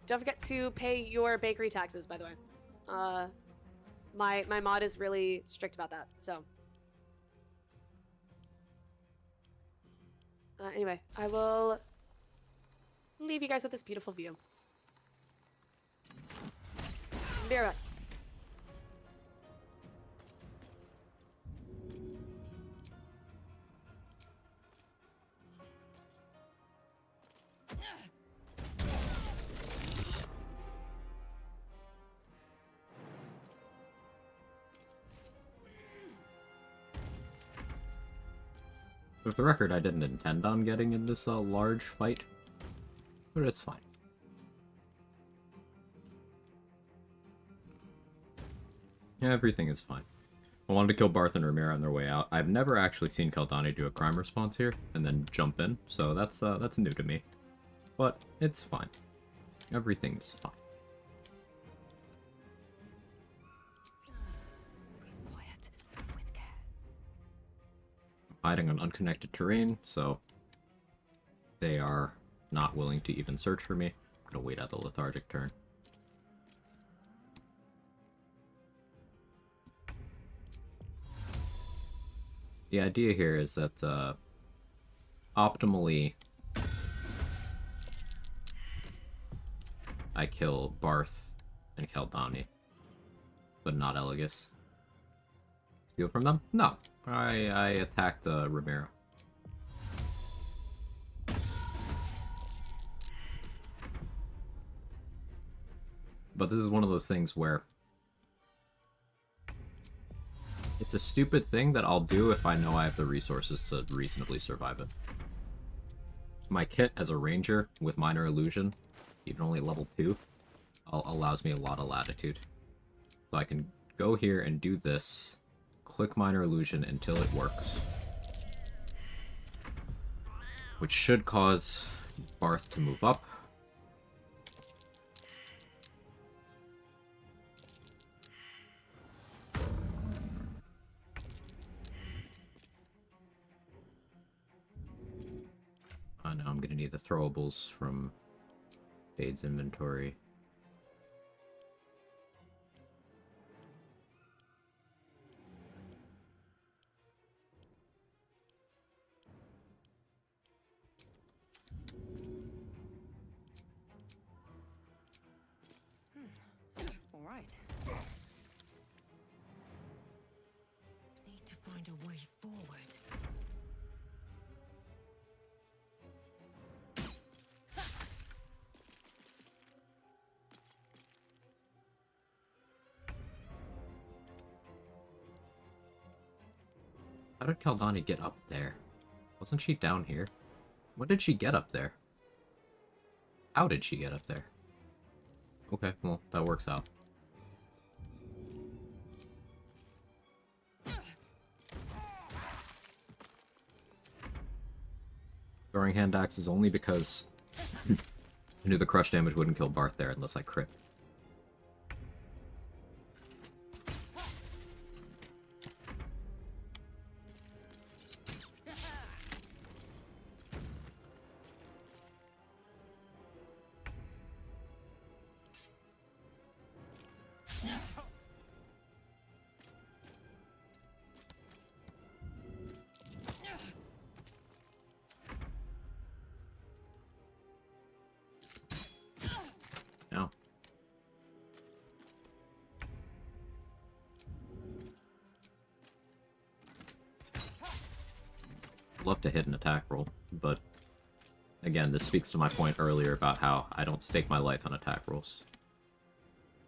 Don't forget to pay your bakery taxes, by the way. My mod is really strict about that, so. Anyway, I will leave you guys with this beautiful view. Be right back. For the record, I didn't intend on getting in this large fight, but it's fine. Yeah, everything is fine. I wanted to kill Barth and Ramira on their way out. I've never actually seen Kaldani do a crime response here and then jump in, so that's new to me. But it's fine. Everything's fine. Quiet, with care. Hiding on unconnected terrain, so they are not willing to even search for me. I'm gonna wait out the lethargic turn. The idea here is that optimally I kill Barth and Kaldani, but not Elegus. Steal from them? No. I attacked Ramiro. But this is one of those things where it's a stupid thing that I'll do if I know I have the resources to reasonably survive it. My kit as a ranger with minor illusion, even only level 2, allows me a lot of latitude. So I can go here and do this, click minor illusion until it works. Which should cause Barth to move up. Now I'm gonna need the throwables from Dade's inventory. All right. Need to find a way forward. How did Kaldani get up there? Wasn't she down here? When did she get up there? How did she get up there? Okay, well, that works out. Throwing hand axes only because I knew the crush damage wouldn't kill Barth there unless I crit. Now. Love to hit an attack roll, but again, this speaks to my point earlier about how I don't stake my life on attack rolls.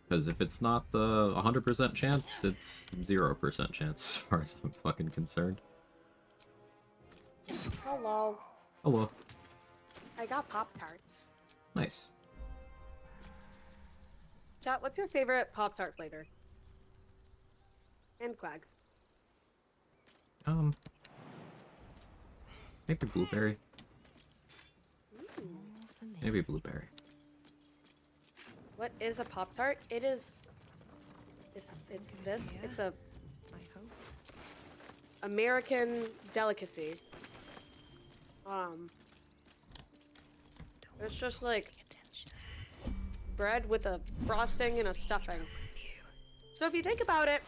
Because if it's not a 100% chance, it's 0% chance as far as I'm fucking concerned. Hello. Hello. I got Pop-Tarts. Nice. Chat, what's your favorite Pop-Tart flavor? And Quag. Maybe blueberry. Ooh. Maybe blueberry. What is a Pop-Tart? It is... It's this. It's a I hope. American delicacy. It's just like bread with a frosting and a stuffing. So if you think about it,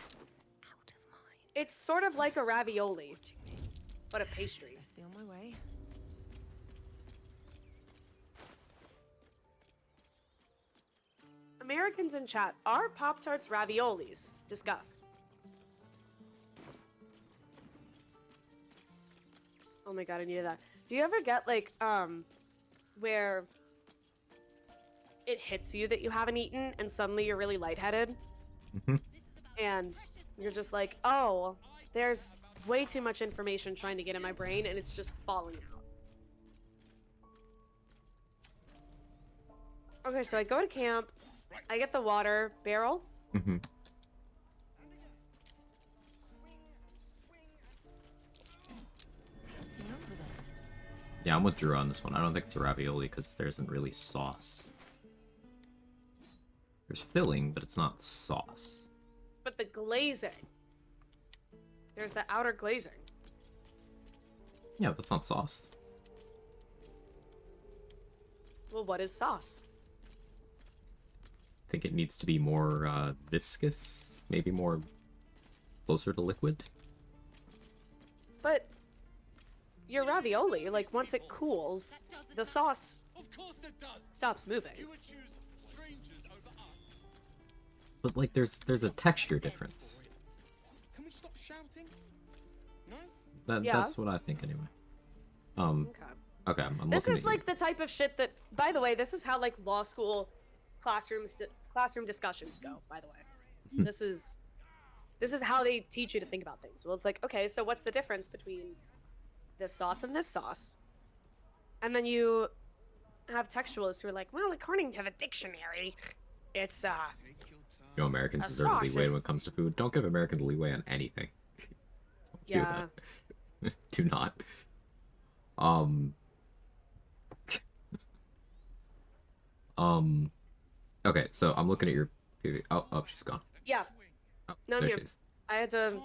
it's sort of like a ravioli, but a pastry. Best be on my way. Americans in chat, are Pop-Tarts raviolis? Discuss. Oh my god, I needed that. Do you ever get like, where it hits you that you haven't eaten and suddenly you're really lightheaded? Mhm. And you're just like, oh, there's way too much information trying to get in my brain and it's just falling out. Okay, so I go to camp, I get the water barrel. Mm-hmm. Yeah, I'm with Drew on this one. I don't think it's a ravioli because there isn't really sauce. There's filling, but it's not sauce. But the glazing. There's the outer glazing. Yeah, that's not sauce. Well, what is sauce? I think it needs to be more viscous, maybe more closer to liquid. But your ravioli, like once it cools, the sauce Of course it does. stops moving. You would choose strangers over us. But like, there's a texture difference. Can we stop shouting? No? Yeah. That's what I think anyway. Okay. Okay, I'm This looking is at like you. the type of shit that, by the way, this is how like law school classroom discussions go, by the way. This is how they teach you to think about things. Well, it's like, okay, so what's the difference between this sauce and this sauce? And then you have textualists who are like, well, according to the dictionary, it's You know, Americans a deserve sauce leeway is- when it comes to food. Don't give Americans leeway on anything. Don't do yeah. that. Do not. Okay, so I'm looking at your PV. Oh, she's gone. Yeah. Oh, No, I'm there here. she is. I had to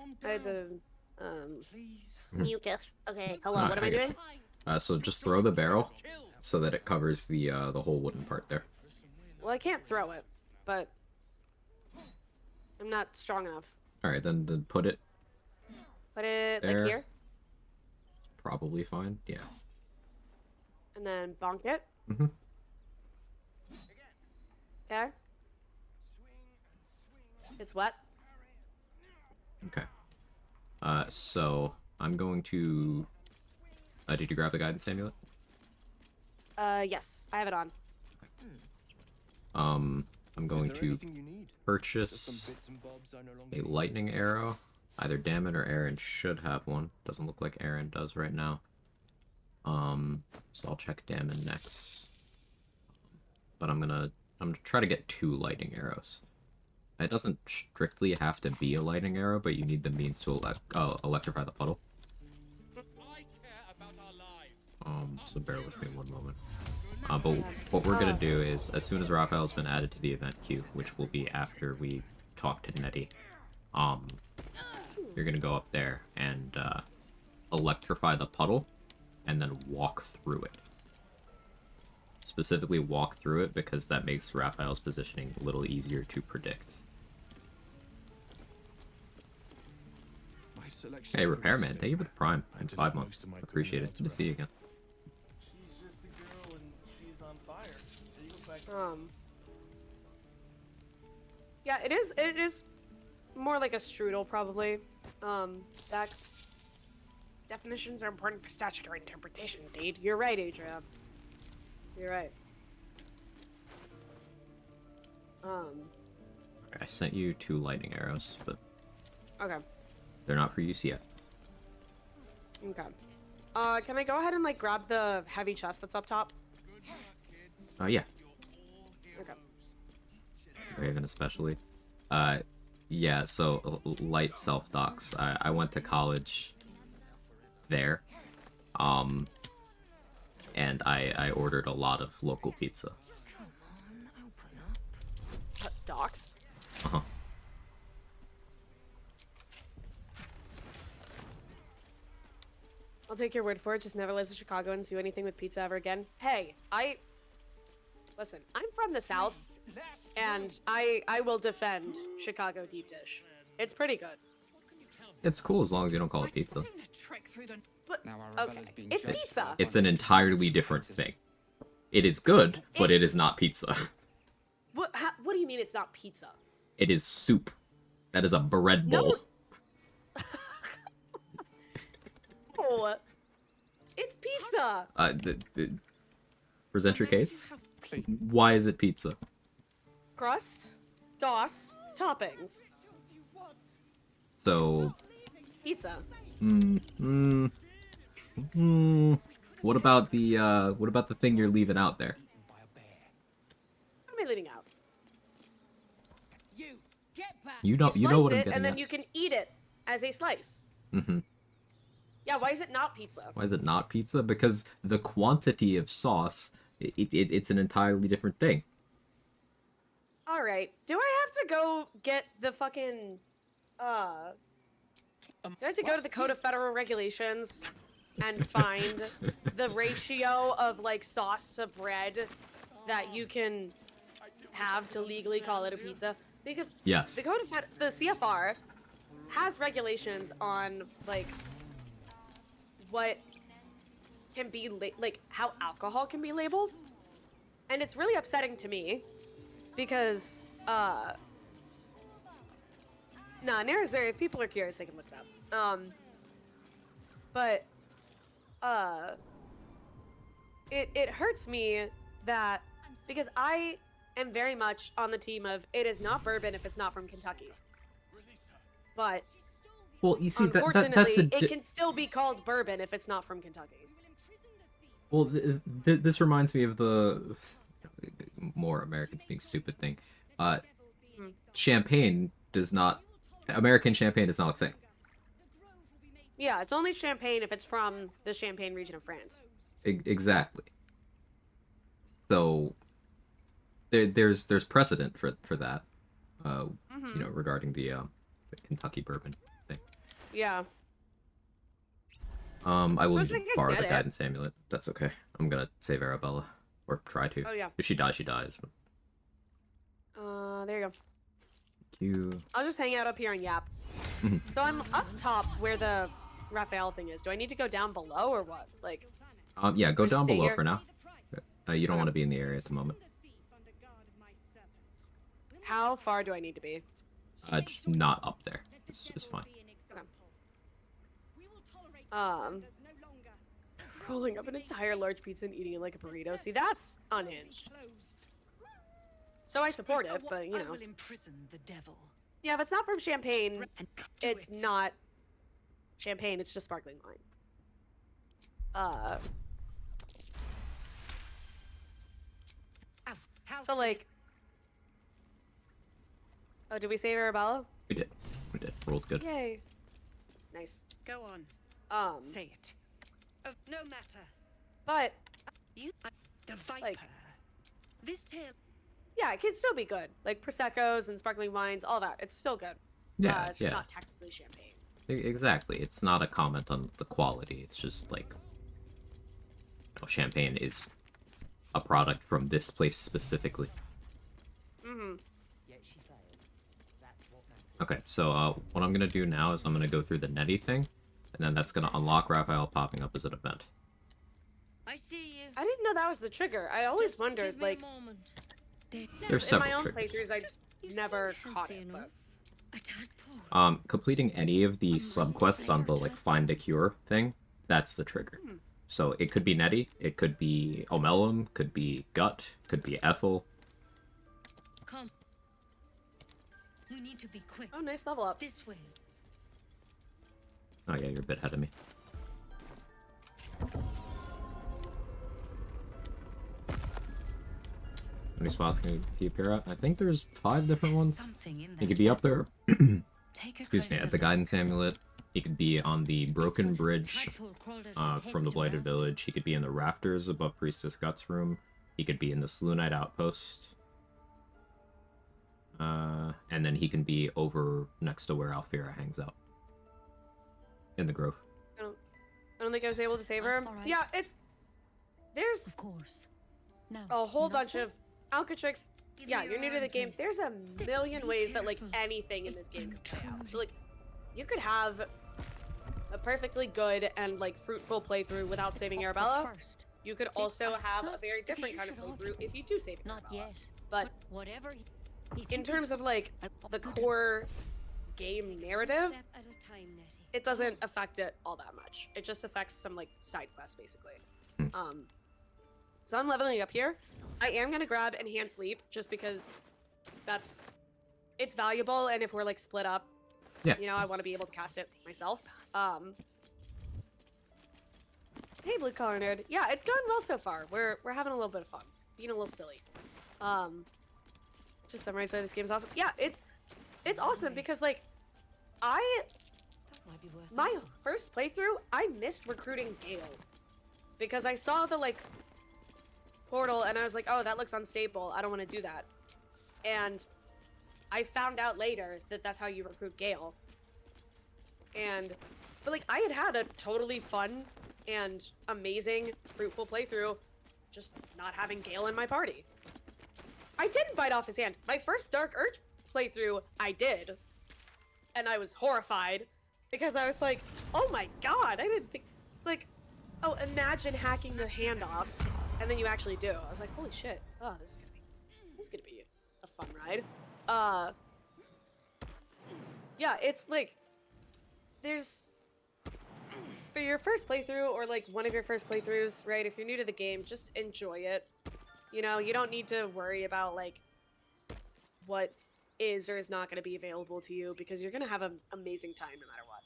Please. mucus. Okay, hello, Ah, what am I I get doing? So just throw the barrel so that it covers the whole wooden part there. Well, I can't throw it, but I'm not strong enough. All right, then put it. Put it There. like here, Probably fine. Yeah. and then bonk it. Mhm. Okay. It's wet. Okay. So I'm going to. Did you grab the guidance amulet? Yes, I have it on. I'm going to purchase a lightning arrow. Either Damon or Aaron should have one. Doesn't look like Aaron does right now. So I'll check Damon next. But I'm gonna try to get 2 lightning arrows. It doesn't strictly have to be a lightning arrow, but you need the means to electrify the puddle. I care about our lives. So bear with me one moment. But what we're gonna do is, as soon as Raphael's been added to the event queue, which will be after we talk to Nettie, you're gonna go up there and electrify the puddle, and then walk through it. Specifically walk through it because that makes Raphael's positioning a little easier to predict. Hey, Repairman, thank you for the Prime. In 5 months. Appreciate it. Good to see you again. She's just a girl and she's on fire. There you go, Quag. Yeah, it is more like a strudel, probably. That definitions are important for statutory interpretation, indeed. You're right, Adrian. You're right. I sent you 2 lightning arrows, but Okay. they're not for use yet. Okay. Can I go ahead and, like, grab the heavy chest that's up top? Yeah. Okay. Raven especially. Yeah, so light self-docs. I went to college there. And I ordered a lot of local pizza. Doxed? Uh-huh. I'll take your word for it. Just never live in Chicago and do anything with pizza ever again. Hey, I Listen, I'm from the South, and I will defend Chicago deep dish. It's pretty good. It's cool as long as you don't call it pizza. But, Now Arabella's okay, being it's judged pizza. for It's an entirely different thing. It is good, but it is not pizza. What do you mean it's not pizza? It is soup. That is a bread No. bowl. Oh, it's pizza. Present your case. Why is it pizza? Crust, sauce, toppings. So, Pizza. what about the thing you're leaving out there? What am I leaving out? You know Slice what I'm it, getting and then at. you can eat it as a slice. Mm-hmm. Yeah, why is it not pizza? Why is it not pizza? Because the quantity of sauce, it's an entirely different thing. All right. Do I have to go get the fucking do I have to go to the Code of Federal Regulations and find the ratio of like sauce to bread that you can have to legally call it a pizza? Because Yes. the the CFR has regulations on like what can be like how alcohol can be labeled, and it's really upsetting to me because Narazari, if people are curious, they can look it up. But it hurts me that because I am very much on the team of it is not bourbon if it's not from Kentucky. But Well, you see, unfortunately, that's it can still be called bourbon if it's not from Kentucky. Well, this reminds me of the more Americans being stupid thing. Champagne does not. American champagne is not a thing. Yeah, it's only champagne if it's from the Champagne region of France. Exactly. So there's precedent for that. You know, regarding the Kentucky bourbon thing. Yeah. I will I need to think I borrow get the it. guidance amulet. That's okay. I'm gonna save Arabella, or try to. Oh, yeah. If she dies, she dies. But There you go. thank you. I'll just hang out up here and yap. So I'm up top where the Raphael thing is. Do I need to go down below or what? Like, Yeah, go Or just down stay below here? for now. You don't Okay. want to be in the area at the moment. how far do I need to be? Just not up there. It's fine. Rolling up an entire large pizza and eating it like a burrito. See, that's unhinged. So I support it, but you I know. will imprison the devil. Yeah, if it's not from Champagne, And do it's it. not champagne, it's just sparkling wine. Ow, how So like... Oh, did we save Arabella? We did. Rolled good. Yay. Nice. Go on, say it. No matter. But, The Viper. Like- This tale. yeah, it can still be good. Like Prosecco's and sparkling wines, all that. It's still good. Yeah, It's just yeah. not technically champagne. Exactly. It's not a comment on the quality. It's just like, you know, champagne is a product from this place specifically. Okay, so what I'm gonna do now is I'm gonna go through the Netty thing, and then that's gonna unlock Raphael popping up as an event. I see you. I didn't know that was the trigger. I always Just wondered, give me a like, moment. There's in my several own triggers. playthroughs, I just You never seem caught healthy it. enough. But... A tadpole. Completing any of the subquests on the like find a cure thing, that's the trigger. So it could be Nettie, it could be Omelum, could be Gut, could be Ethel. Come. We need to be quick. Oh, nice level up. This way. Oh yeah, you're a bit ahead of me. How many spots can he appear at? I think there's 5 different ones. Something in He that could be up vessel. there. Take a Excuse me, closer at the look. guidance amulet. He could be on the broken bridge Tadpole crawled out of his from the head Blighted somewhere. Village. He could be in the rafters above Priestess Guts' room. He could be in the Sloonite outpost. And then he can be over next to where Alfira hangs out. In the Grove. I don't think I was able to save her. Alright. Yeah, it's... There's Of course. Now, a whole enough bunch said? of Alcatrix, Give yeah, me you're your new to the arm, game. please. There's a million Be ways that like careful. anything in It's this game could play out. intruding. So like, you could have a perfectly good and like fruitful playthrough without saving Arabella. First, You could also have a very because different you kind of should all playthrough be- if you do save not Arabella. yet. But whatever. in terms of like the core game narrative, Step at a time, Nettie. it doesn't affect it all that much. It just affects some like side quests basically. So I'm leveling up here. I am gonna grab Enhanced Leap just because it's valuable, and if we're like split up, Yeah. you know, I want to be able to cast it myself. Hey, blue collar nerd. Yeah, it's going well so far. We're having a little bit of fun, being a little silly. Just summarize why this game is awesome. Yeah, it's awesome because like That might be worth my it. first playthrough, I missed recruiting Gale because I saw the like portal and I was like, oh, that looks unstable. I don't want to do that. And I found out later that that's how you recruit Gale. But like I had a totally fun and amazing, fruitful playthrough, just not having Gale in my party. I didn't bite off his hand. My first Dark Urge playthrough, I did. And I was horrified because I was like, oh my god, I didn't think. It's like, oh, imagine hacking the hand off, and then you actually do. I was like, holy shit. Oh, this is gonna be a fun ride. Yeah, it's like, there's, for your first playthrough, or like one of your first playthroughs, right, if you're new to the game, just enjoy it. You know, you don't need to worry about like what is or is not going to be available to you because you're going to have an amazing time no matter what.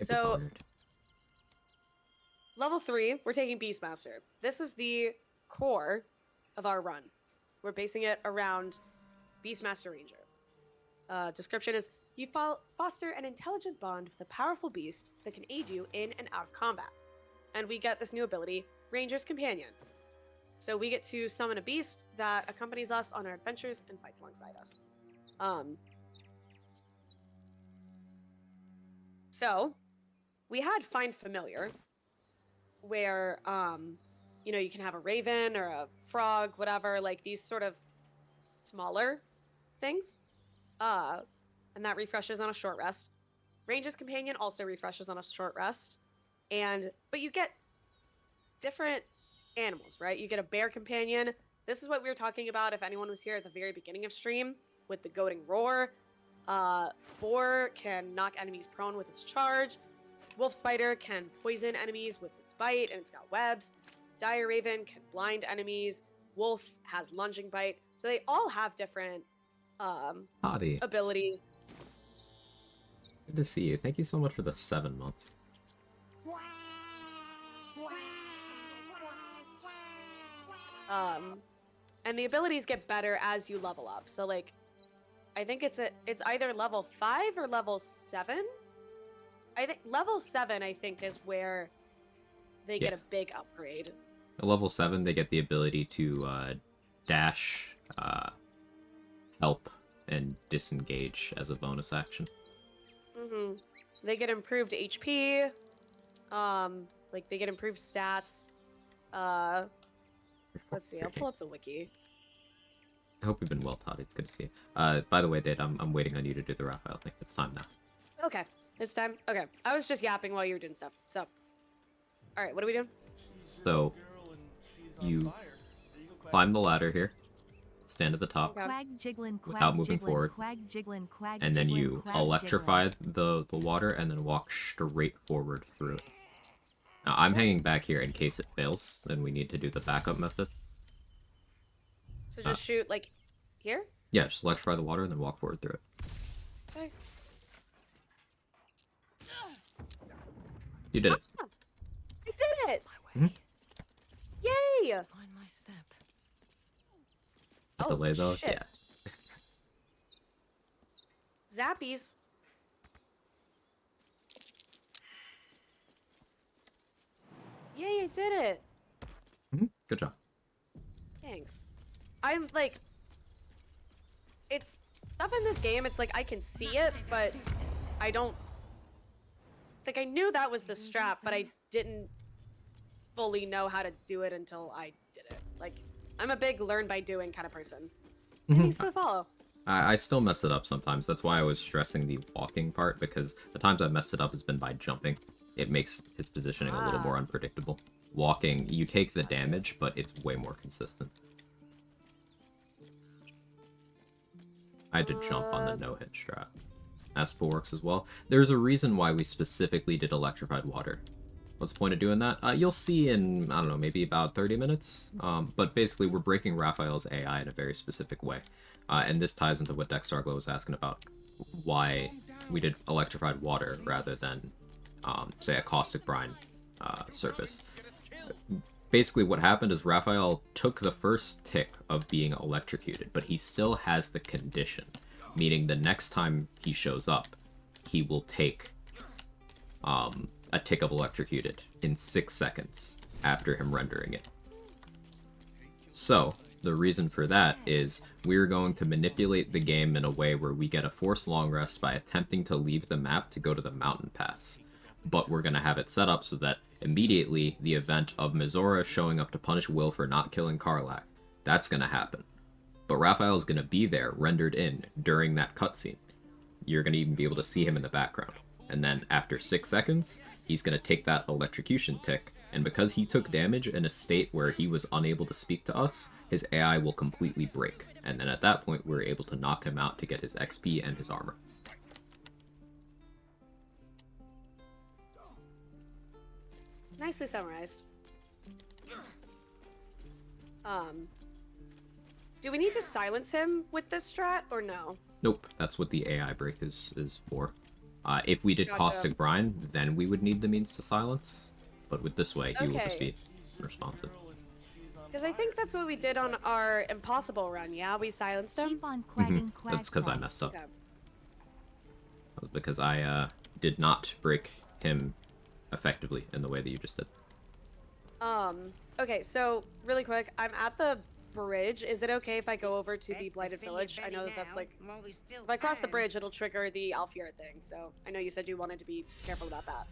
So level 3, we're taking Beastmaster. This is the core of our run. We're basing it around Beastmaster Ranger. Description is, you foster an intelligent bond with a powerful beast that can aid you in and out of combat. And we get this new ability, Ranger's Companion. So we get to summon a beast that accompanies us on our adventures and fights alongside us. So we had Find Familiar, where you know, you can have a raven or a frog, whatever, like these sort of smaller things. And that refreshes on a short rest. Ranger's Companion also refreshes on a short rest. But you get different animals, right? You get a bear companion. This is what we were talking about if anyone was here at the very beginning of stream with the goading roar. Boar can knock enemies prone with its charge. Wolf spider can poison enemies with its bite and it's got webs. Dire raven can blind enemies. Wolf has lunging bite. So they all have different Hottie. abilities. Good to see you. Thank you so much for the 7 months. And the abilities get better as you level up. So like, I think it's either level 5 or level 7. I think level 7 is where they get a big upgrade. At level 7, they get the ability to dash, help, and disengage as a bonus action. Mm-hmm. They get improved HP. Like they get improved stats. Let's see. I'll pull up the wiki. I hope you've been well, Todd. It's good to see you. By the way, Dade, I'm waiting on you to do the Raphael thing. It's time now. Okay, it's time. Okay, I was just yapping while you were doing stuff. So, all right, what are we doing? So, you climb the ladder here, stand at the top, Okay. Quag jiggling, quag without moving jiggling, forward, quag jiggling, quag and then jiggling, you quag electrify jiggling. the water and then walk straight forward through it. Now, I'm hanging back here in case it fails, then we need to do the backup method. So just shoot like here. Yeah, just electrify the water and then walk forward through it. Okay. You did it. I did it! Mhm. Yay! Find my step. A Oh, delay though? shit. Yeah. Zappies. Yay, I did it! Good job. Thanks. I'm like, it's stuff in this game, it's like I can see it, but I don't. It's like I knew that was the strap, but I didn't fully know how to do it until I did it. Like, I'm a big learn by doing kind of person. Thanks for the follow. I still mess it up sometimes. That's why I was stressing the walking part, because the times I've messed it up has been by jumping. It makes his positioning a little more unpredictable. Walking, you take the damage, but it's way more consistent. I had to jump on the no-hit strat. Aspel works as well. There's a reason why we specifically did electrified water. What's the point of doing that? You'll see in, I don't know, maybe about 30 minutes. But basically, we're breaking Raphael's AI in a very specific way. And this ties into what Dextarglow was asking about, why we did electrified water rather than, say, a caustic brine surface. Basically, what happened is Raphael took the first tick of being electrocuted, but he still has the condition, meaning the next time he shows up, he will take a tick of electrocuted in 6 seconds after him rendering it. So, the reason for that is we're going to manipulate the game in a way where we get a forced long rest by attempting to leave the map to go to the mountain pass. But we're going to have it set up so that immediately the event of Mizora showing up to punish Will for not killing Karlach, that's going to happen. But Raphael's going to be there, rendered in, during that cutscene. You're going to even be able to see him in the background. And then after 6 seconds, he's going to take that electrocution tick, and because he took damage in a state where he was unable to speak to us, his AI will completely break. And then at that point, we're able to knock him out to get his XP and his armor. Nicely summarized. Do we need to silence him with this strat, or no? Nope, that's what the AI break is for. If we did Gotcha. Caustic Brine, then we would need the means to silence. But with this way, he will just Okay. be responsive. Because I think that's what we did on our impossible run, yeah? We silenced him? Keep on quagging, quag, That's because I quag. messed up. Okay. That was because I did not break him effectively in the way that you just did. Okay, so, really quick, I'm at the bridge. Is it okay if I go over to the Blighted Village? I know that that's like... If I cross the bridge, it'll trigger the Alfira thing, so I know you said you wanted to be careful about that.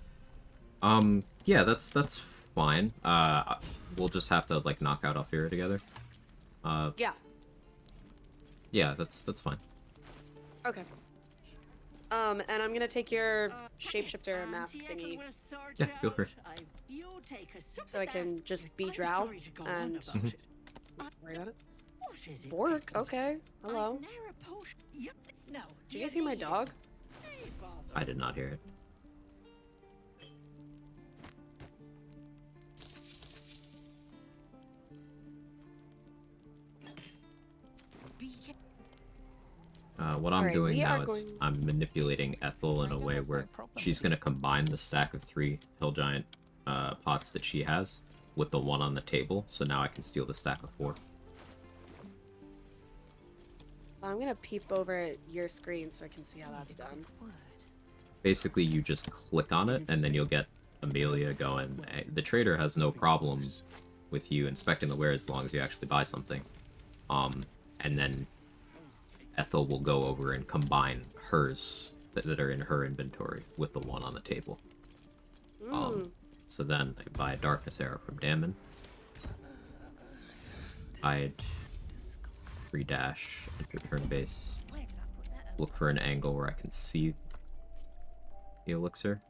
Yeah, that's fine. We'll just have to, like, knock out Alfira together. Yeah. Yeah, that's fine. Okay. And I'm gonna take your shapeshifter mask thingy, Yeah, feel free. so I can just be Drow and worry about it. Bork, okay. Hello. Did you guys see my dog? I did not hear it. What I'm Alright, doing we now are is going- I'm manipulating Ethel in a Kinda way has no where problem she's going to combine the stack of 3 Hill Giant pots that she has with the one on the table, so now I can steal the stack of 4. I'm gonna peep over at your screen so I can see how that's done. Basically, you just click on it, and then you'll get Amelia going. The trader has no problem with you inspecting the ware as long as you actually buy something. And then Ethel will go over and combine hers that are in her inventory with the one on the table. So then I buy a Darkness Arrow from Damon. I'd free dash, enter turn base, look for an angle where I can see the elixir.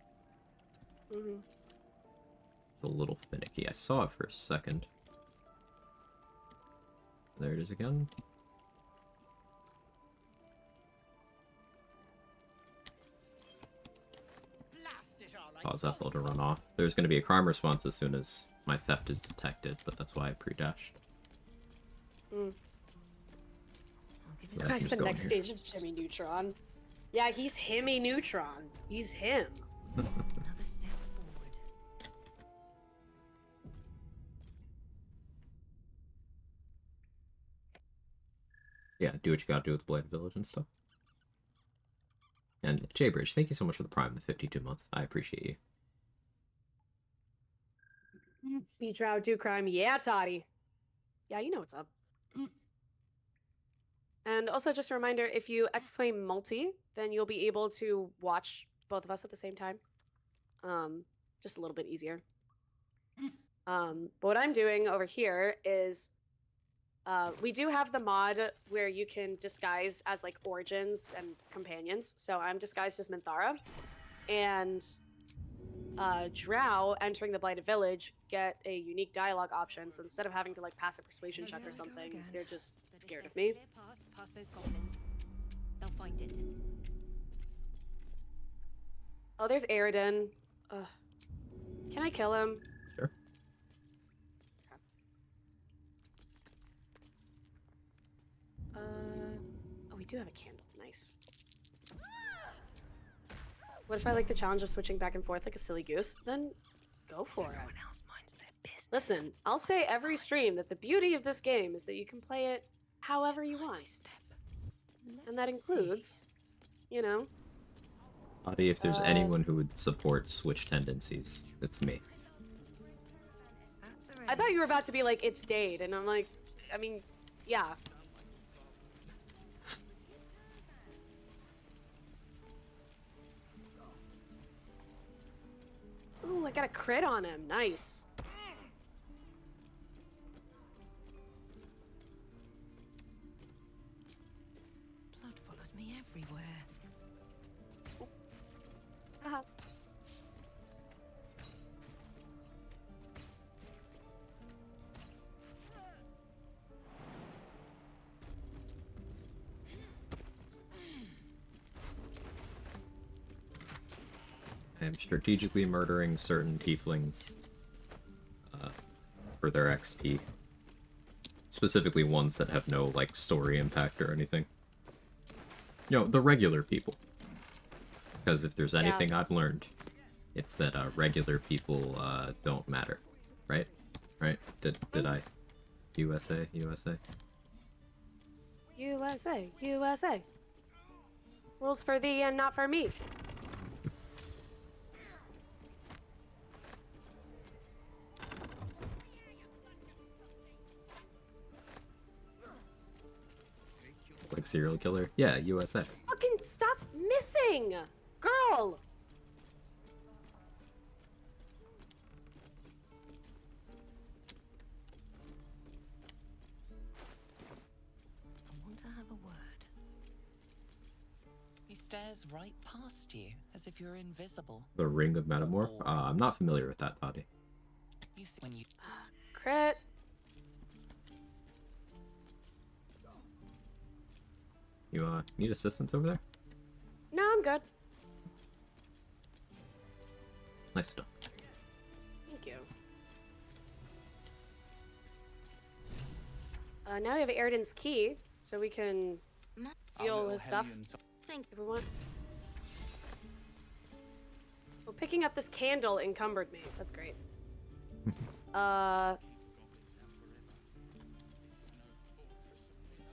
It's a little finicky. I saw it for a second. There it is again. Cause Ethel to run off. There's going to be a crime response as soon as my theft is detected, but that's why I pre-dashed. So that I can That's just the go in next here. stage of Jimmy Neutron. Yeah, he's Himmy Neutron. He's him. Another step forward. Yeah, do what you gotta do with the Blade Village and stuff. And Jaybridge, thank you so much for the Prime, the 52 months. I appreciate you. Be drow, do crime. Yeah, Toddy. Yeah, you know what's up. And also, just a reminder, if you exclaim multi, then you'll be able to watch both of us at the same time. Just a little bit easier. But what I'm doing over here is We do have the mod where you can disguise as like origins and companions. So I'm disguised as Minthara, and Drow entering the Blighted Village get a unique dialogue option. So instead of having to like pass a persuasion check or something, they're just scared of me. Clear path past those goblins. They'll find it. Oh, there's Aridin. Ugh. Can I kill him? Sure. Oh, we do have a candle. Nice. What if I like the challenge of switching back and forth like a silly goose? Then go for it. Listen, I'll say every stream that the beauty of this game is that you can play it however you want. And that includes, you know... Audie, if there's anyone who would support Switch tendencies, it's me. I thought you were about to be like, it's Dade, and I'm like, I mean, yeah. Ooh, I got a crit on him. Nice. Blood follows me everywhere. Haha. I am strategically murdering certain tieflings for their XP. Specifically ones that have no, like, story impact or anything. You know, the regular people. Because if there's anything I've learned, it's that regular people don't matter. Right? Right? Did I? USA? USA? USA, USA. Rules for thee and not for me. Like serial killer? Yeah, USA. Fucking stop missing! Girl! I want to have a word. He stares right past you, as if you're invisible. The Ring of Metamorph? I'm not familiar with that, Audie. You see when you Crit. You need assistance over there? No, I'm good. Nice done. Thank you. Now we have Aridin's key, so we can steal his stuff if we want. Well, picking up this candle encumbered me. That's great.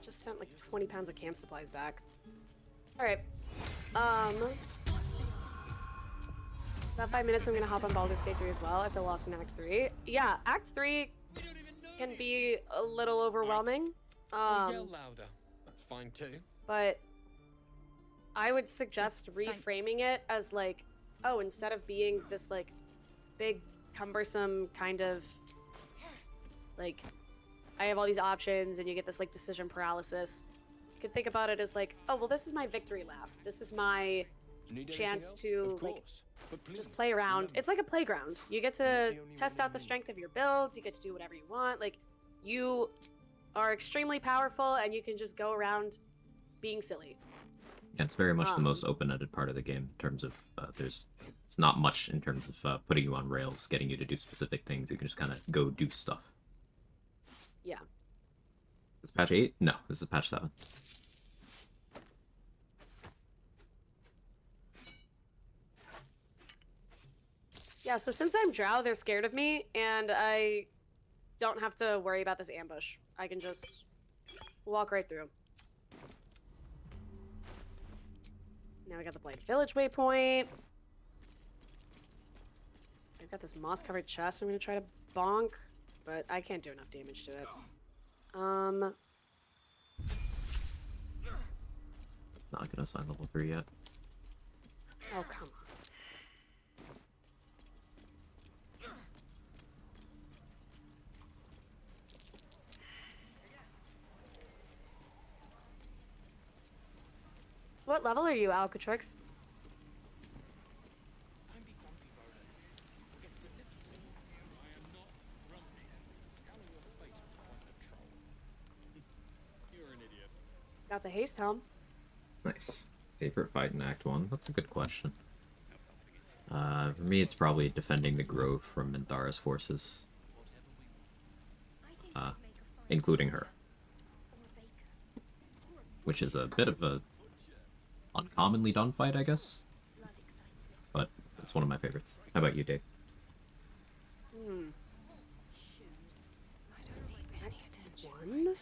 Just sent like 20 pounds of camp supplies back. Alright. About 5 minutes, I'm gonna hop on Baldur's Gate 3 as well. I feel lost in Act 3. Yeah, Act 3 can be a little overwhelming. Yell louder. That's fine too. But I would suggest reframing it as like, oh, instead of being this like big, cumbersome kind of like, I have all these options and you get this like decision paralysis. You could think about it as like, oh, well, this is my victory lap. This is my chance to like just play around. It's like a playground. You get to test out the strength of your builds. You get to do whatever you want. Like, you are extremely powerful and you can just go around being silly. Yeah, it's very much the most open-ended part of the game in terms of it's not much in terms of putting you on rails, getting you to do specific things. You can just kind of go do stuff. Yeah. This patch 8? No, this is patch 7. Yeah, so since I'm Drow, they're scared of me, and I don't have to worry about this ambush. I can just walk right through. Now we got the Blighted Village waypoint. I've got this moss-covered chest I'm gonna try to bonk, but I can't do enough damage to it. Not gonna sign level 3 yet. Oh, come on. What level are you, Alcatrix? Don't be grumpy, Rhoda. We'll get to the city soon. I am not grumpy. Scowl on your face will find a troll. You're an idiot. Got the haste helm. Nice. Favorite fight in Act 1? That's a good question. For me, it's probably defending the Grove from Minthara's forces. Including her. Which is a bit of a uncommonly done fight, I guess. But it's one of my favorites. How about you, Dave? One?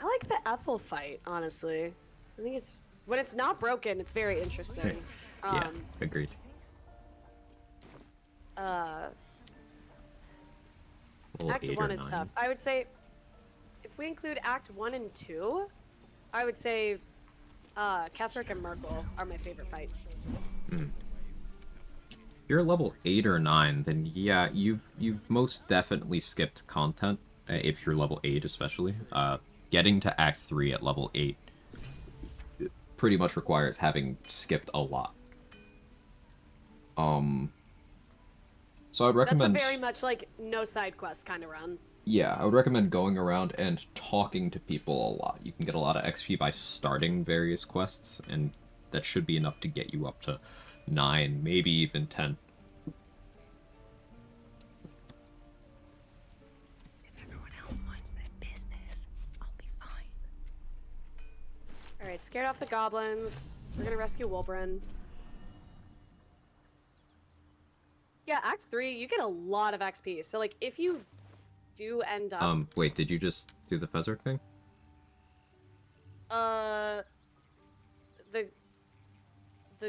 I like the Ethel fight, honestly. I think it's when it's not broken, it's very interesting. Yeah, agreed. Level Act 8 1 or is 9. tough. I would say, if we include Act 1 and 2, I would say Ketherick and Merkel are my favorite fights. If you're level 8 or 9, then yeah, you've most definitely skipped content, if you're level 8 especially. Getting to Act 3 at level 8 pretty much requires having skipped a lot. So I would recommend... That's a very much like no side quest kind of run. Yeah, I would recommend going around and talking to people a lot. You can get a lot of XP by starting various quests, and that should be enough to get you up to 9, maybe even 10. If everyone else minds their business, I'll be fine. Alright, scared off the goblins. We're gonna rescue Wolbrin. Yeah, Act 3, you get a lot of XP. So, like, if you do end up... Wait, did you just do the Fezzerk thing? The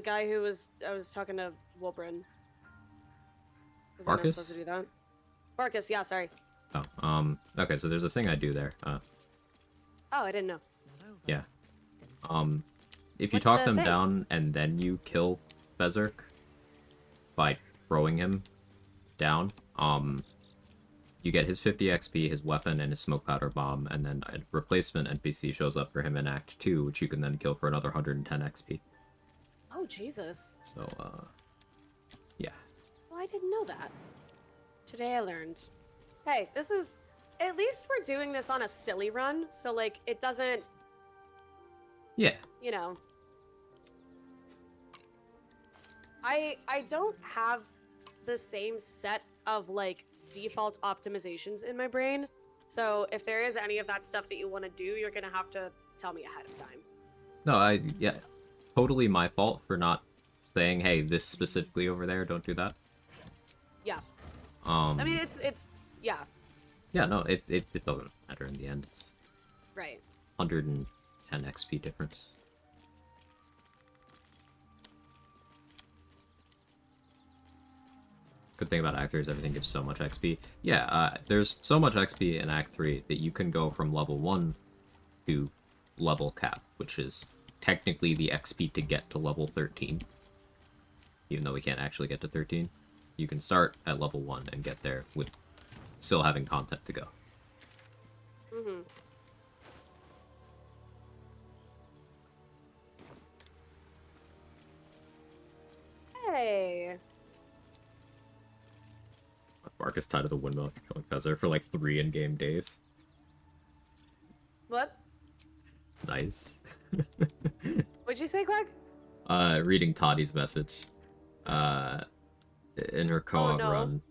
guy who was... I was talking to Wolbrin. Was I not Barkus? supposed to do that? Barkus, yeah, sorry. Oh, okay, so there's a thing I do there. Oh, I didn't know. Yeah. If you What's talk the them thing? down and then you kill Fezzerk by throwing him down, you get his 50 XP, his weapon, and his smoke powder bomb, and then a replacement NPC shows up for him in Act 2, which you can then kill for another 110 XP. Oh, Jesus. So, yeah. Well, I didn't know that. Today I learned. Hey, this is... At least we're doing this on a silly run, so, like, it doesn't... Yeah. You know... I don't have the same set of, like, default optimizations in my brain. So if there is any of that stuff that you want to do, you're gonna have to tell me ahead of time. No, yeah, totally my fault for not saying, hey, this specifically over there, don't do that. Yeah. I I mean, it's yeah, Yeah, no, it doesn't matter in the end. It's right. 110 XP difference. Good thing about Act 3 is everything gives so much XP. Yeah, there's so much XP in Act 3 that you can go from level 1 to level cap, which is technically the XP to get to level 13. Even though we can't actually get to 13. You can start at level 1 and get there with still having content to go. Mm-hmm. Hey. Mark is tied to the windmill after killing Feather for like 3 in-game days. What? Nice. What'd you say, Quag? Reading Toddy's message. In her co-op no. run,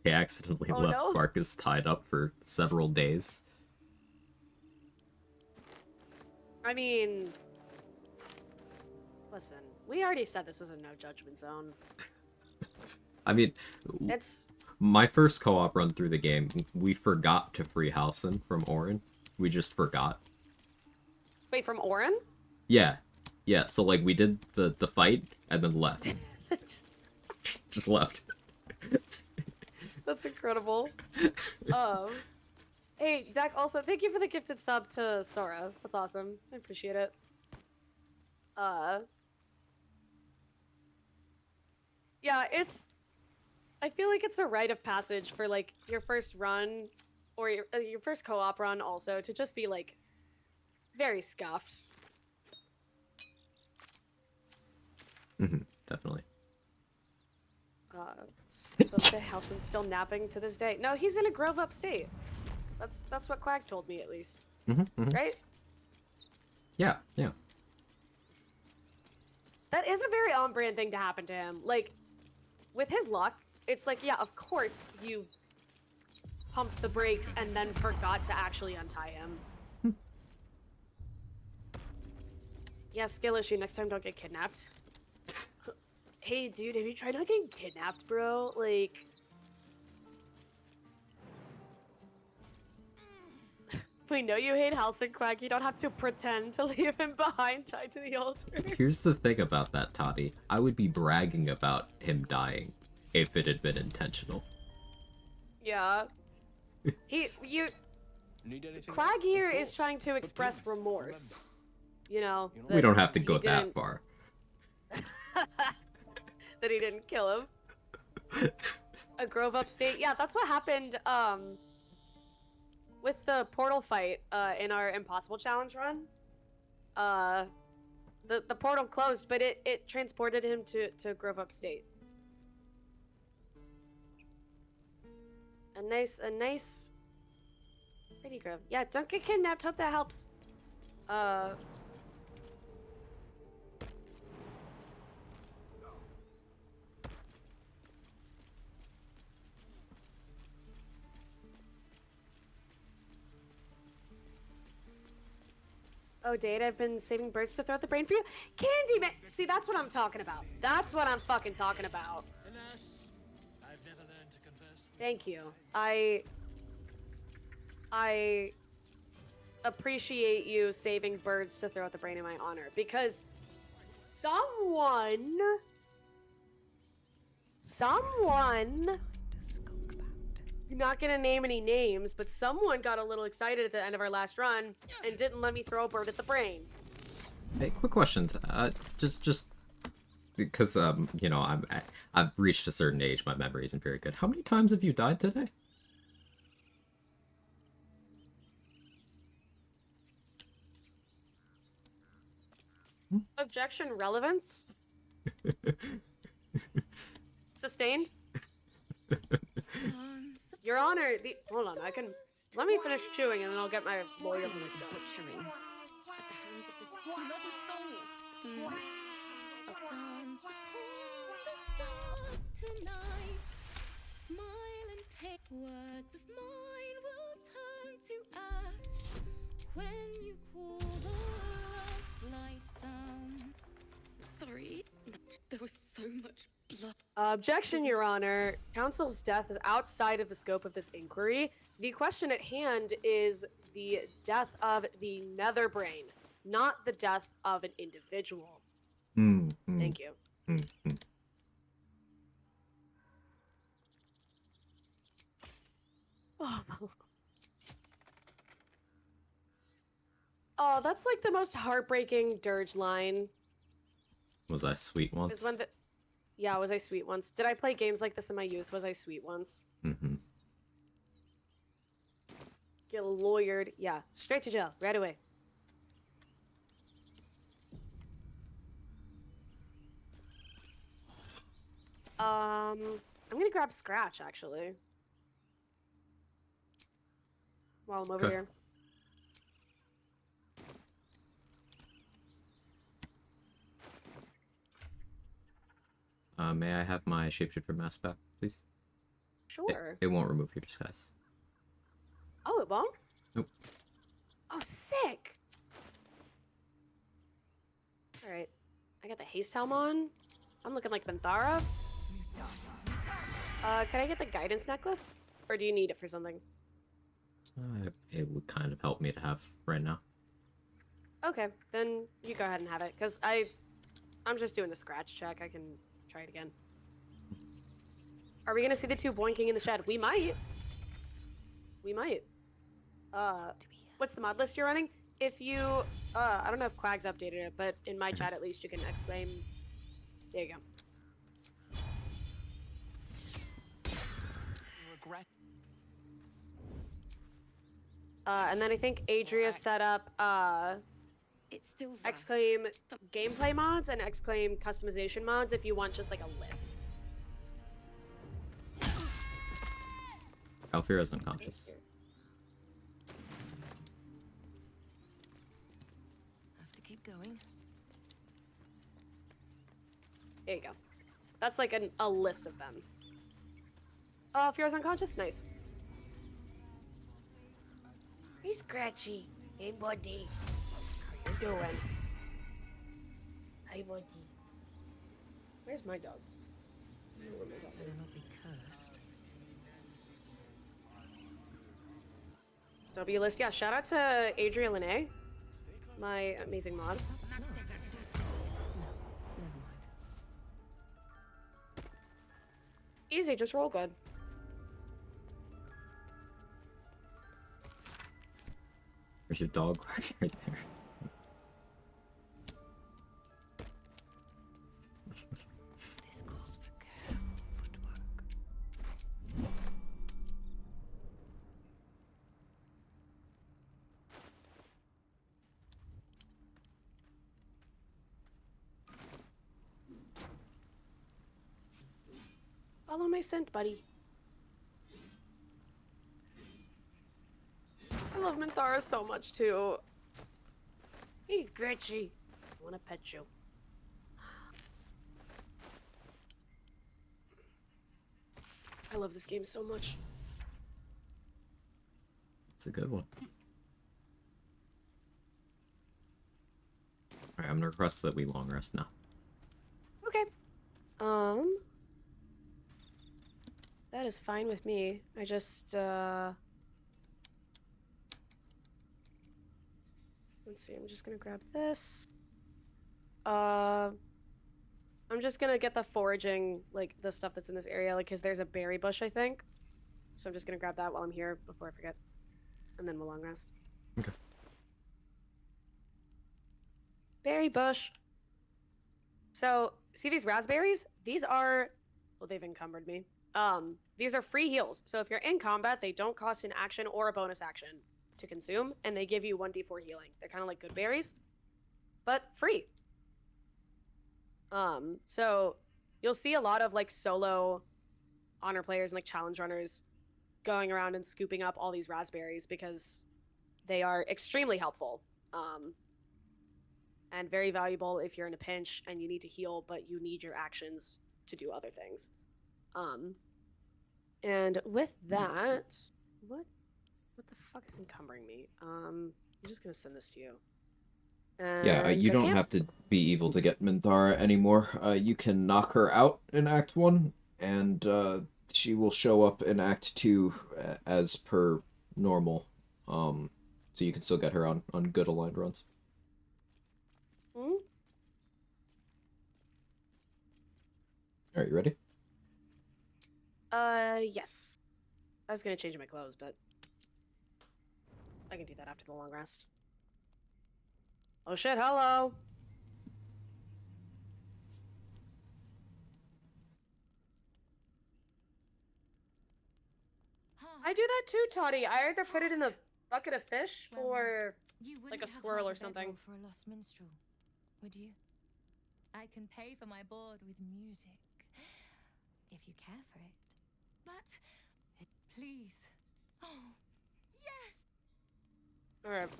he accidentally left no. Marcus tied up for several days. I mean, listen, we already said this was a no judgment zone. I mean, It's my first co-op run through the game, we forgot to free Halcyon from Orin. We just forgot. wait from Orin. Yeah. Yeah, so like we did the fight and then left. Just left. That's incredible. Hey, Dak, also, thank you for the gifted sub to Sora. That's awesome. I appreciate it. Yeah, I feel like it's a rite of passage for, like, your first run or your first co-op run also, to just be like very scuffed. Definitely. So Helson's still napping to this day. No, he's in a Grove Up state. That's what Quag told me, at least. Right? Yeah, yeah. That is a very on-brand thing to happen to him. Like, with his luck, it's like, yeah, of course you pumped the brakes and then forgot to actually untie him. Yeah, skill issue. Next time, don't get kidnapped. Hey, dude, have you tried not getting kidnapped, bro? Like... We know you hate Halcyon Quag. You don't have to pretend to leave him behind tied to the altar. Here's the thing about that, Toddy. I would be bragging about him dying if it had been intentional. Yeah. Need anything Quag else? here Of is course. trying to But express please, remorse. You know, We don't have to he go that didn't- far. that he didn't kill him. A Grove Up state. Yeah, that's what happened with the portal fight in our Impossible Challenge run. The portal closed, but it transported him to Grove Up state. A nice pretty Grove. Yeah, don't get kidnapped. Hope that helps. Oh, Dade, I've been saving birds to throw at the brain for you. Candy man! See, that's what I'm talking about. That's what I'm fucking talking about. Alas, I've never learned to converse with Thank you. I appreciate you saving birds to throw at the brain in my honor, because someone not gonna name any names, but someone got a little excited at the end of our last run and didn't let me throw a bird at the brain. Hey, quick questions. Just because you know, I've reached a certain age, my memory isn't very good. How many times have you died today? Objection relevance? Sustained? Your Honor, hold on, let me finish chewing and then I'll get my lawyer voice going. Butchering at the hands of this bloody soul. I'll dance upon the stars tonight. Smile and pay. Words of mine will turn to ash when you call the last light down. Sorry, there was so much blood. Objection, Your Honor. Counsel's death is outside of the scope of this inquiry. The question at hand is the death of the nether brain, not the death of an individual. Thank you. Oh, that's like the most heartbreaking dirge line. Was I sweet once? Is when the... Yeah, was I sweet once? Did I play games like this in my youth? Was I sweet once? Get lawyered. Yeah, straight to jail, right away. I'm gonna grab Scratch, actually. While I'm over Okay. here. May I have my shapeshifter mask back, please? Sure. It won't remove your disguise. Oh, it won't? Nope. Oh, sick! Alright. I got the haste helm on. I'm looking like Benthara. Can I get the guidance necklace? Or do you need it for something? It would kind of help me to have right now. Okay, then you go ahead and have it, because I'm just doing the scratch check. I can try it again. Are we gonna see the two boinking in the shed? We might. We might. What's the mod list you're running? If you, I don't know if Quag's updated it, but in my chat at least you can exclaim. There you go. regret. And then I think Adria set up It's still rough. exclaim gameplay mods and exclaim customization mods if you want just like a list. Alfira's unconscious. Have to keep going. There you go. That's like a list of them. Oh, Fiora's unconscious? Nice. Hey, Scratchy. Hey, buddy. How you doing? Hey, buddy. Where's my dog? I don't know where my dog is. Not be cursed. So be a list. Yeah, shout out to Adria Lene, my amazing mod. No, never mind. Easy, just roll good. There's your dog right there. This calls for careful footwork. Follow my scent, buddy. I love Minthara so much too. He's Gretchy. I want to pet you. I love this game so much. It's a good one. Alright, I'm gonna request that we long rest now. Okay. That is fine with me. I just, let's see, I'm just gonna grab this. I'm just gonna get the foraging, like, the stuff that's in this area, like, because there's a berry bush, I think. So I'm just gonna grab that while I'm here before I forget. And then we'll long rest. Okay. Berry bush. So, see these raspberries? These are, well, they've encumbered me. These are free heals. So if you're in combat, they don't cost an action or a bonus action to consume, and they give you 1d4 healing. They're kind of like good berries, but free. So you'll see a lot of like solo honor players and like challenge runners going around and scooping up all these raspberries because they are extremely helpful. And very valuable if you're in a pinch and you need to heal, but you need your actions to do other things. And with that, what the fuck is encumbering me? I'm just gonna send this to you. Yeah, And you go to don't camp. have to be evil to get Minthara anymore. You can knock her out in Act 1, and she will show up in Act 2 as per normal. So you can still get her on good aligned runs. Hmm? Are you ready? Yes. I was gonna change my clothes, but I can do that after the long rest. Oh shit, hello! I do that too, Toddy. I either put it in the bucket of fish Well, or You wouldn't like a have squirrel half or a something. bedroll for a lost minstrel, would you? I can pay for my board with music, if you care for it. But please, oh yes. Alright.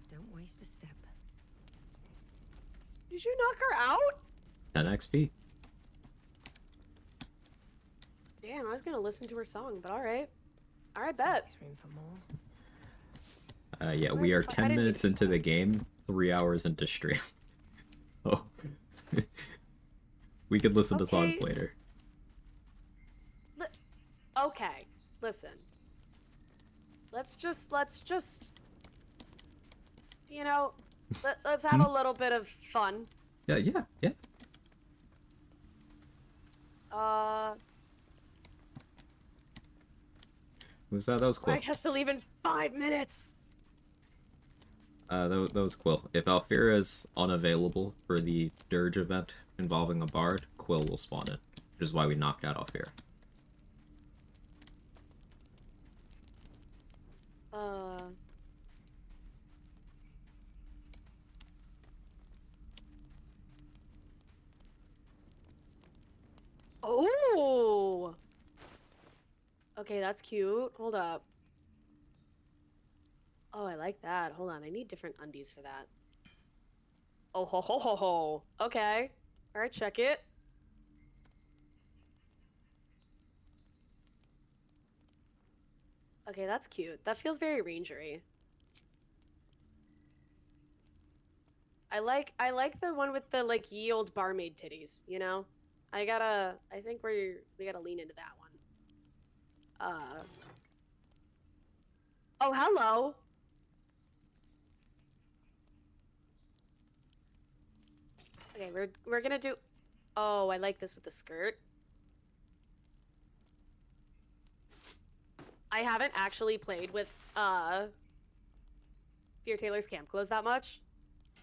Don't waste a step. Did you knock her out? 10 XP. Damn, I was gonna listen to her song, but alright. Alright, bet. There's room for more. Yeah, we are 10 minutes into the game, 3 hours into stream. Oh. We could listen to songs Okay. later. Okay, listen. Let's just, you know, let's have a little bit of fun. Yeah. What was that? That was cool. Quag has to leave in 5 minutes. That was cool. If Alfira is unavailable for the Dirge event involving a bard, Quill will spawn in, which is why we knocked that off here. Oh! Okay, that's cute. Hold up. Oh, I like that. Hold on, I need different undies for that. Oh, ho, ho, ho, ho. Okay. Alright, check it. Okay, that's cute. That feels very rangery. I like the one with the like ye old barmaid titties, you know? I think we gotta lean into that one. Oh, hello. Okay, we're gonna do. Oh, I like this with the skirt. I haven't actually played with Fear Taylor's camp clothes that much,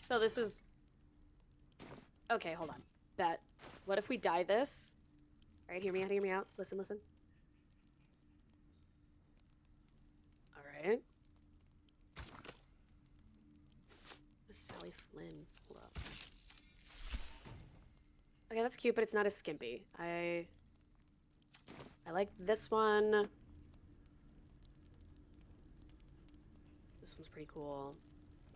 so this is. Okay, hold on. Bet. What if we dye this? All right, hear me out. Hear me out. Listen, listen. All right. Sally Flynn. Hold up. Okay, that's cute, but it's not as skimpy. I like this one. This one's pretty cool.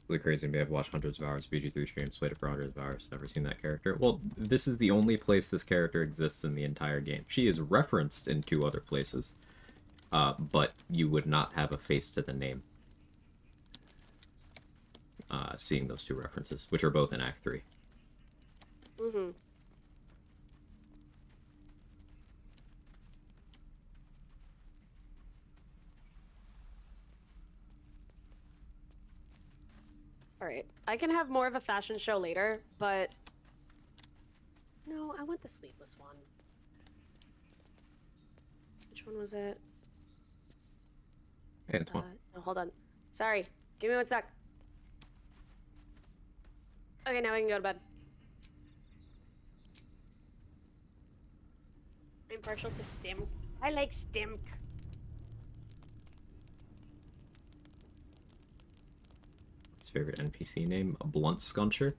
Really crazy to me. I've watched hundreds of hours of BG3 streams, played it for hundreds of hours, never seen that character. Well, this is the only place this character exists in the entire game. She is referenced in 2 other places, but you would not have a face to the name. Seeing those 2 references, which are both in Act 3. Mm-hmm. Alright, I can have more of a fashion show later, but... No, I want the sleeveless one. Which one was it? Antoine. No, hold on. Sorry, give me 1 sec. Okay, now I can go to bed. I'm partial to Stimk. I like Stimk. His favorite NPC name? A Blunt Scuncher?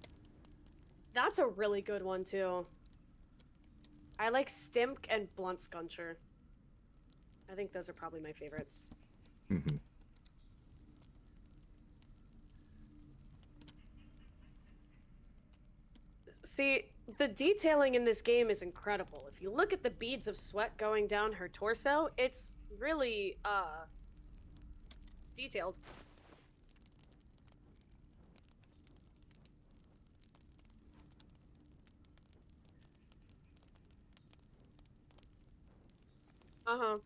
That's a really good one, too. I like Stimk and Blunt Scuncher. I think those are probably my favorites. Mm-hmm. See, the detailing in this game is incredible. If you look at the beads of sweat going down her torso, it's really, detailed. Uh-huh.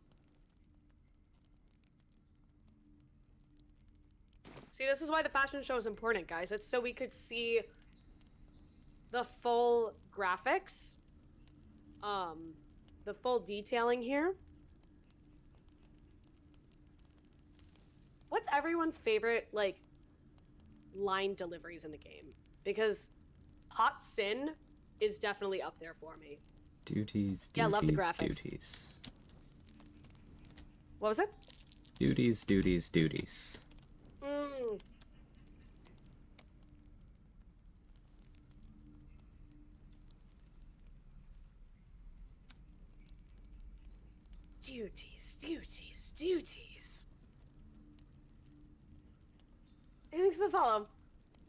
See, this is why the fashion show is important, guys. It's so we could see the full graphics, the full detailing here. What's everyone's favorite, like, line deliveries in the game? Because Hot Sin is definitely up there for me. Duties, Yeah, I love the graphics. duties. What was it? Duties, duties, duties. Mm. Duties, duties, duties. Thanks for the follow.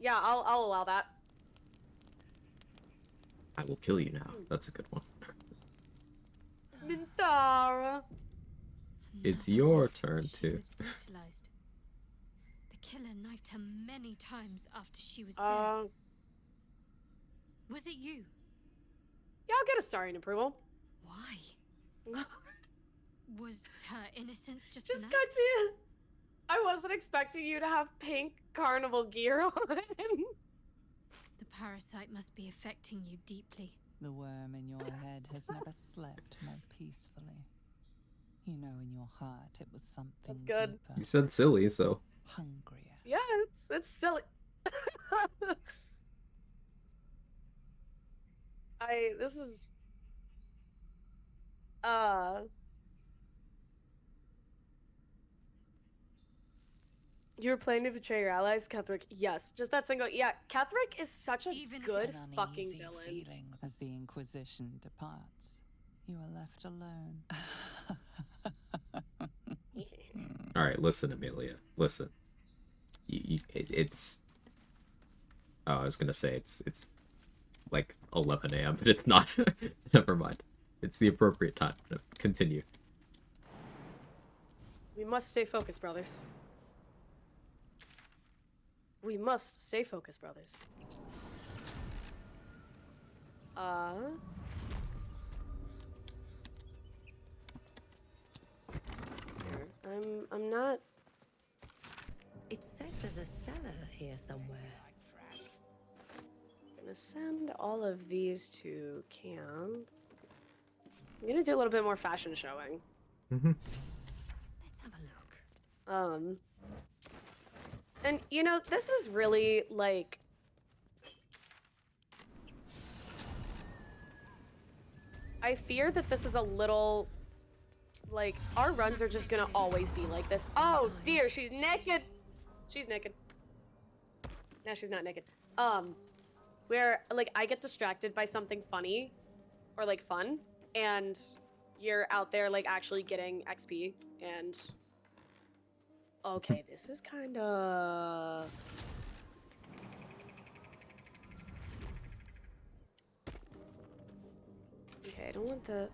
Yeah, I'll allow that. I will kill you now. That's a good one. Mintara. It's Another your wife. turn She to. was brutalized. The killer knifed her many times after she was dead. Was it you? Yeah, I'll get a starring approval. Why? Was her innocence just Just an got act? to. I wasn't expecting you to have pink carnival gear on. The parasite must be affecting you deeply. The worm in your head has never slept more peacefully. You know in your heart it was something That's good. deeper, You said silly, so. hungrier. Yeah, it's silly. This is You were planning to betray your allies, Ketherick? Yes, just that single. Yeah, Ketherick is such a Even good an fucking uneasy villain. feeling as the Inquisition departs. You are left alone. All right, listen, Amelia. Listen. It's. Oh, I was gonna say it's like 11 a.m., but it's not. Never mind. It's the appropriate time. Continue. We must stay focused, brothers. We must stay focused, brothers. I'm not. It says there's a cellar here somewhere. I'm gonna send all of these to Cam. I'm gonna do a little bit more fashion showing. Mm-hmm. Let's have a look. And you know, this is really like. I fear that this is a little. Like, our runs are just gonna always be like this. Oh dear, she's naked! She's naked. No, she's not naked. Where, like, I get distracted by something funny, or, like, fun, and you're out there, like, actually getting XP, and... Okay, this is kinda... Okay, I don't want the...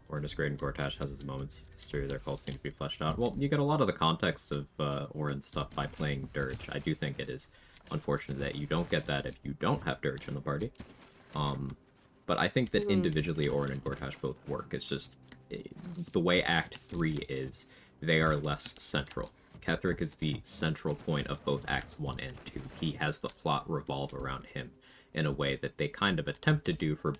Orin's Great and Gortash has his moments. History of their calls seem to be fleshed out. Well, you get a lot of the context of Orin's stuff by playing Dirge. I do think it is unfortunate that you don't get that if you don't have Dirge in the party. But I think that individually Orin and Gortash both work. It's just the way Act 3 is, they are less central. Ketherick is the central point of both Acts 1 and 2. He has the plot revolve around him in a way that they kind of attempt to do for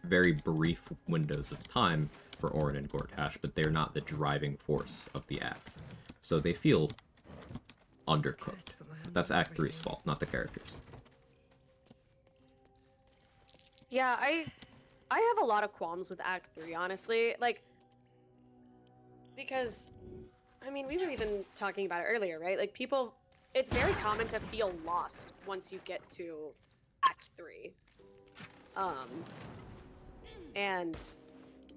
very brief windows of time for Orin and Gortash, but they're not the driving force of the act. So they feel undercooked. That's Act 3's fault, not the characters. Yeah, I have a lot of qualms with Act 3, honestly. Like, because, I mean, we were even talking about it earlier, right? Like, people, it's very common to feel lost once you get to Act 3. And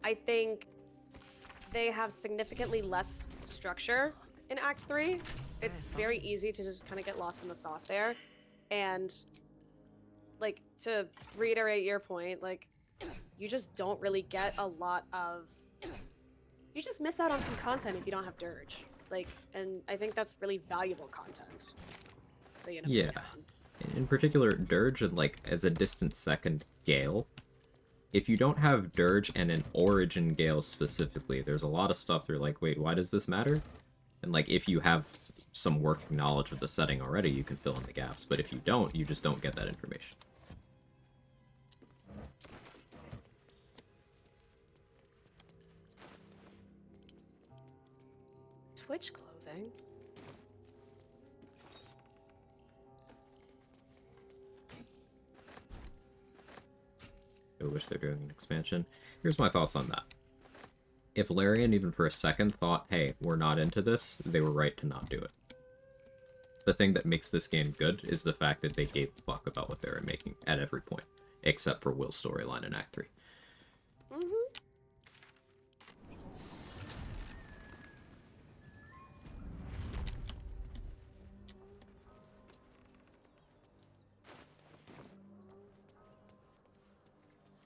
I think they have significantly less structure in Act 3. It's very easy to just kind of get lost in the sauce there. And, like, to reiterate your point, like, you just don't really get a lot of... You just miss out on some content if you don't have Dirge. Like, and I think that's really valuable content. That you end up missing out on. In particular, Dirge and, like, as a distant second, Gale. If you don't have Dirge and an Origin Gale specifically, there's a lot of stuff you're like, wait, why does this matter? And, like, if you have some working knowledge of the setting already, you can fill in the gaps. But if you don't, you just don't get that information. Twitch clothing? I wish they're doing an expansion. Here's my thoughts on that. If Larian even for a second thought, hey, we're not into this, they were right to not do it. The thing that makes this game good is the fact that they gave a fuck about what they were making at every point, except for Will's storyline in Act 3.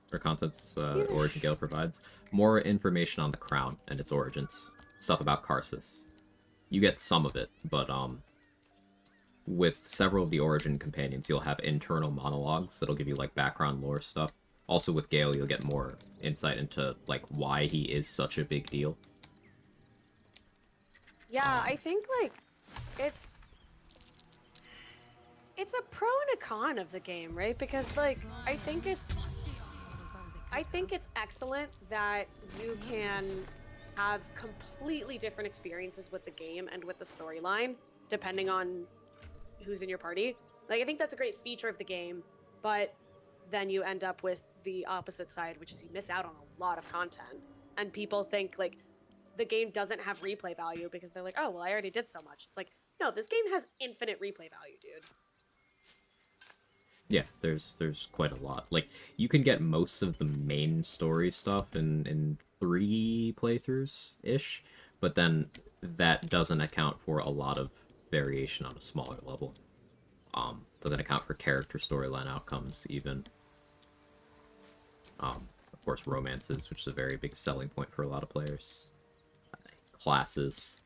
For contents Origin Gale provides more information on the crown and its origins, stuff about Karsus. You get some of it, but with several of the Origin companions, you'll have internal monologues that'll give you like background lore stuff. Also with Gale, you'll get more insight into like why he is such a big deal. Yeah, I think like it's a pro and a con of the game, right? Because like I think it's excellent that you can have completely different experiences with the game and with the storyline, depending on who's in your party. Like, I think that's a great feature of the game, but then you end up with the opposite side, which is you miss out on a lot of content. and people think like the game doesn't have replay value because they're like, oh well, I already did so much. It's like, no, this game has infinite replay value, dude. Yeah, there's quite a lot. Like, you can get most of the main story stuff in 3 playthroughs ish, but then that doesn't account for a lot of variation on a smaller level. Doesn't account for character storyline outcomes even. Of course, romances, which is a very big selling point for a lot of players. Classes.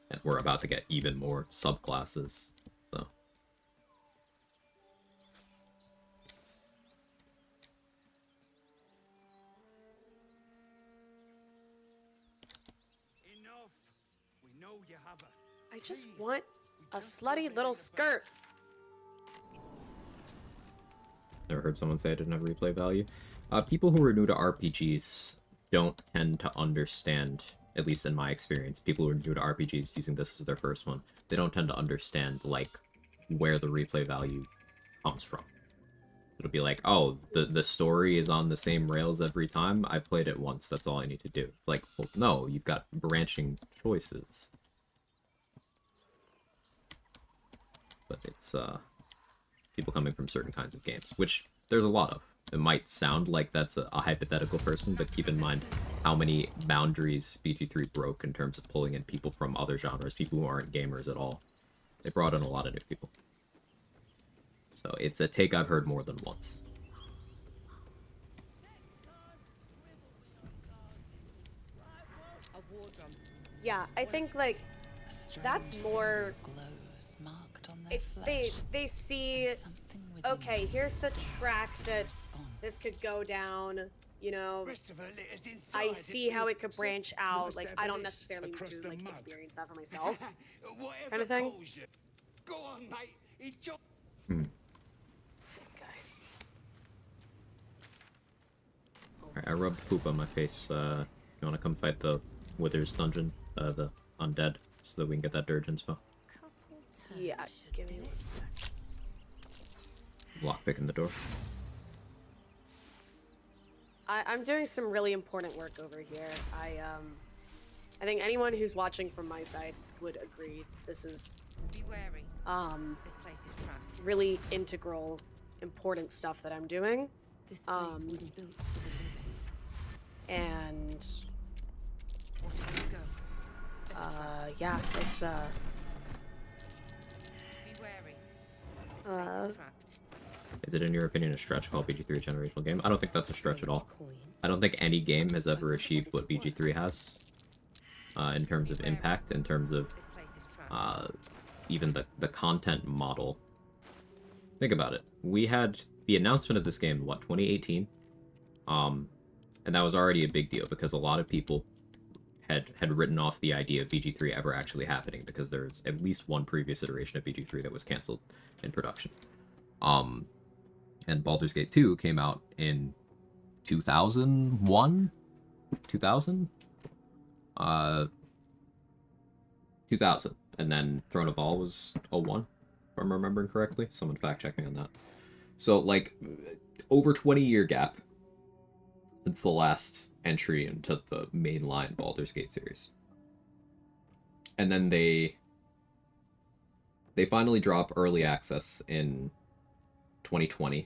And we're about to get even more subclasses, so. Enough. We know you have a. I just want a slutty little skirt. Never heard someone say it didn't have replay value. People who are new to RPGs don't tend to understand, at least in my experience, people who are new to RPGs using this as their first one, they don't tend to understand, like, where the replay value comes from. It'll be like, oh, the story is on the same rails every time. I played it once, that's all I need to do. It's like, well, no, you've got branching choices. But it's, people coming from certain kinds of games, which there's a lot of. It might sound like that's a hypothetical person, but keep in mind how many boundaries BG3 broke in terms of pulling in people from other genres, people who aren't gamers at all. They brought in a lot of new people. So it's a take I've heard more than once. Yeah, I think like that's more. Glows marked on their It's flesh, they see. and something within Okay, them here's the starts track to that respond. this could go down. You know, Rest of her litters I inside, see how it could so branch out. most Like, I don't evidence necessarily need across to the like mud. experience that for myself. Whatever Kinda thing. calls you. Go on, mate. Enjoy. Sick, guys. Alright, I rubbed poop on my face. You wanna come fight the Withers dungeon? The undead, so that we can get that dirge inspo. Yeah, give me 1 sec. Lockpick in the door. I'm doing some really important work over here. I think anyone who's watching from my side would agree this is Be wary. This place is trapped. really integral, important stuff that I'm doing. This place wasn't built for the living. And Watch this go. There's a trap. yeah, it's Be wary. This place is trapped. Is it, in your opinion, a stretch called BG3 a generational game? I don't think that's a stretch at all. Coin. I don't think any game has ever achieved what BG3 has. In terms of impact, in terms of This place is trapped. even the content model. Think about it. We had the announcement of this game, what, 2018? And that was already a big deal because a lot of people had written off the idea of BG3 ever actually happening because there's at least one previous iteration of BG3 that was canceled in production. And Baldur's Gate 2 came out in 2001? 2000? 2000. And then Throne of All was 01, if I'm remembering correctly. Someone fact check me on that. So, like, over 20-year gap since the last entry into the mainline Baldur's Gate series. And then they finally drop early access in 2020.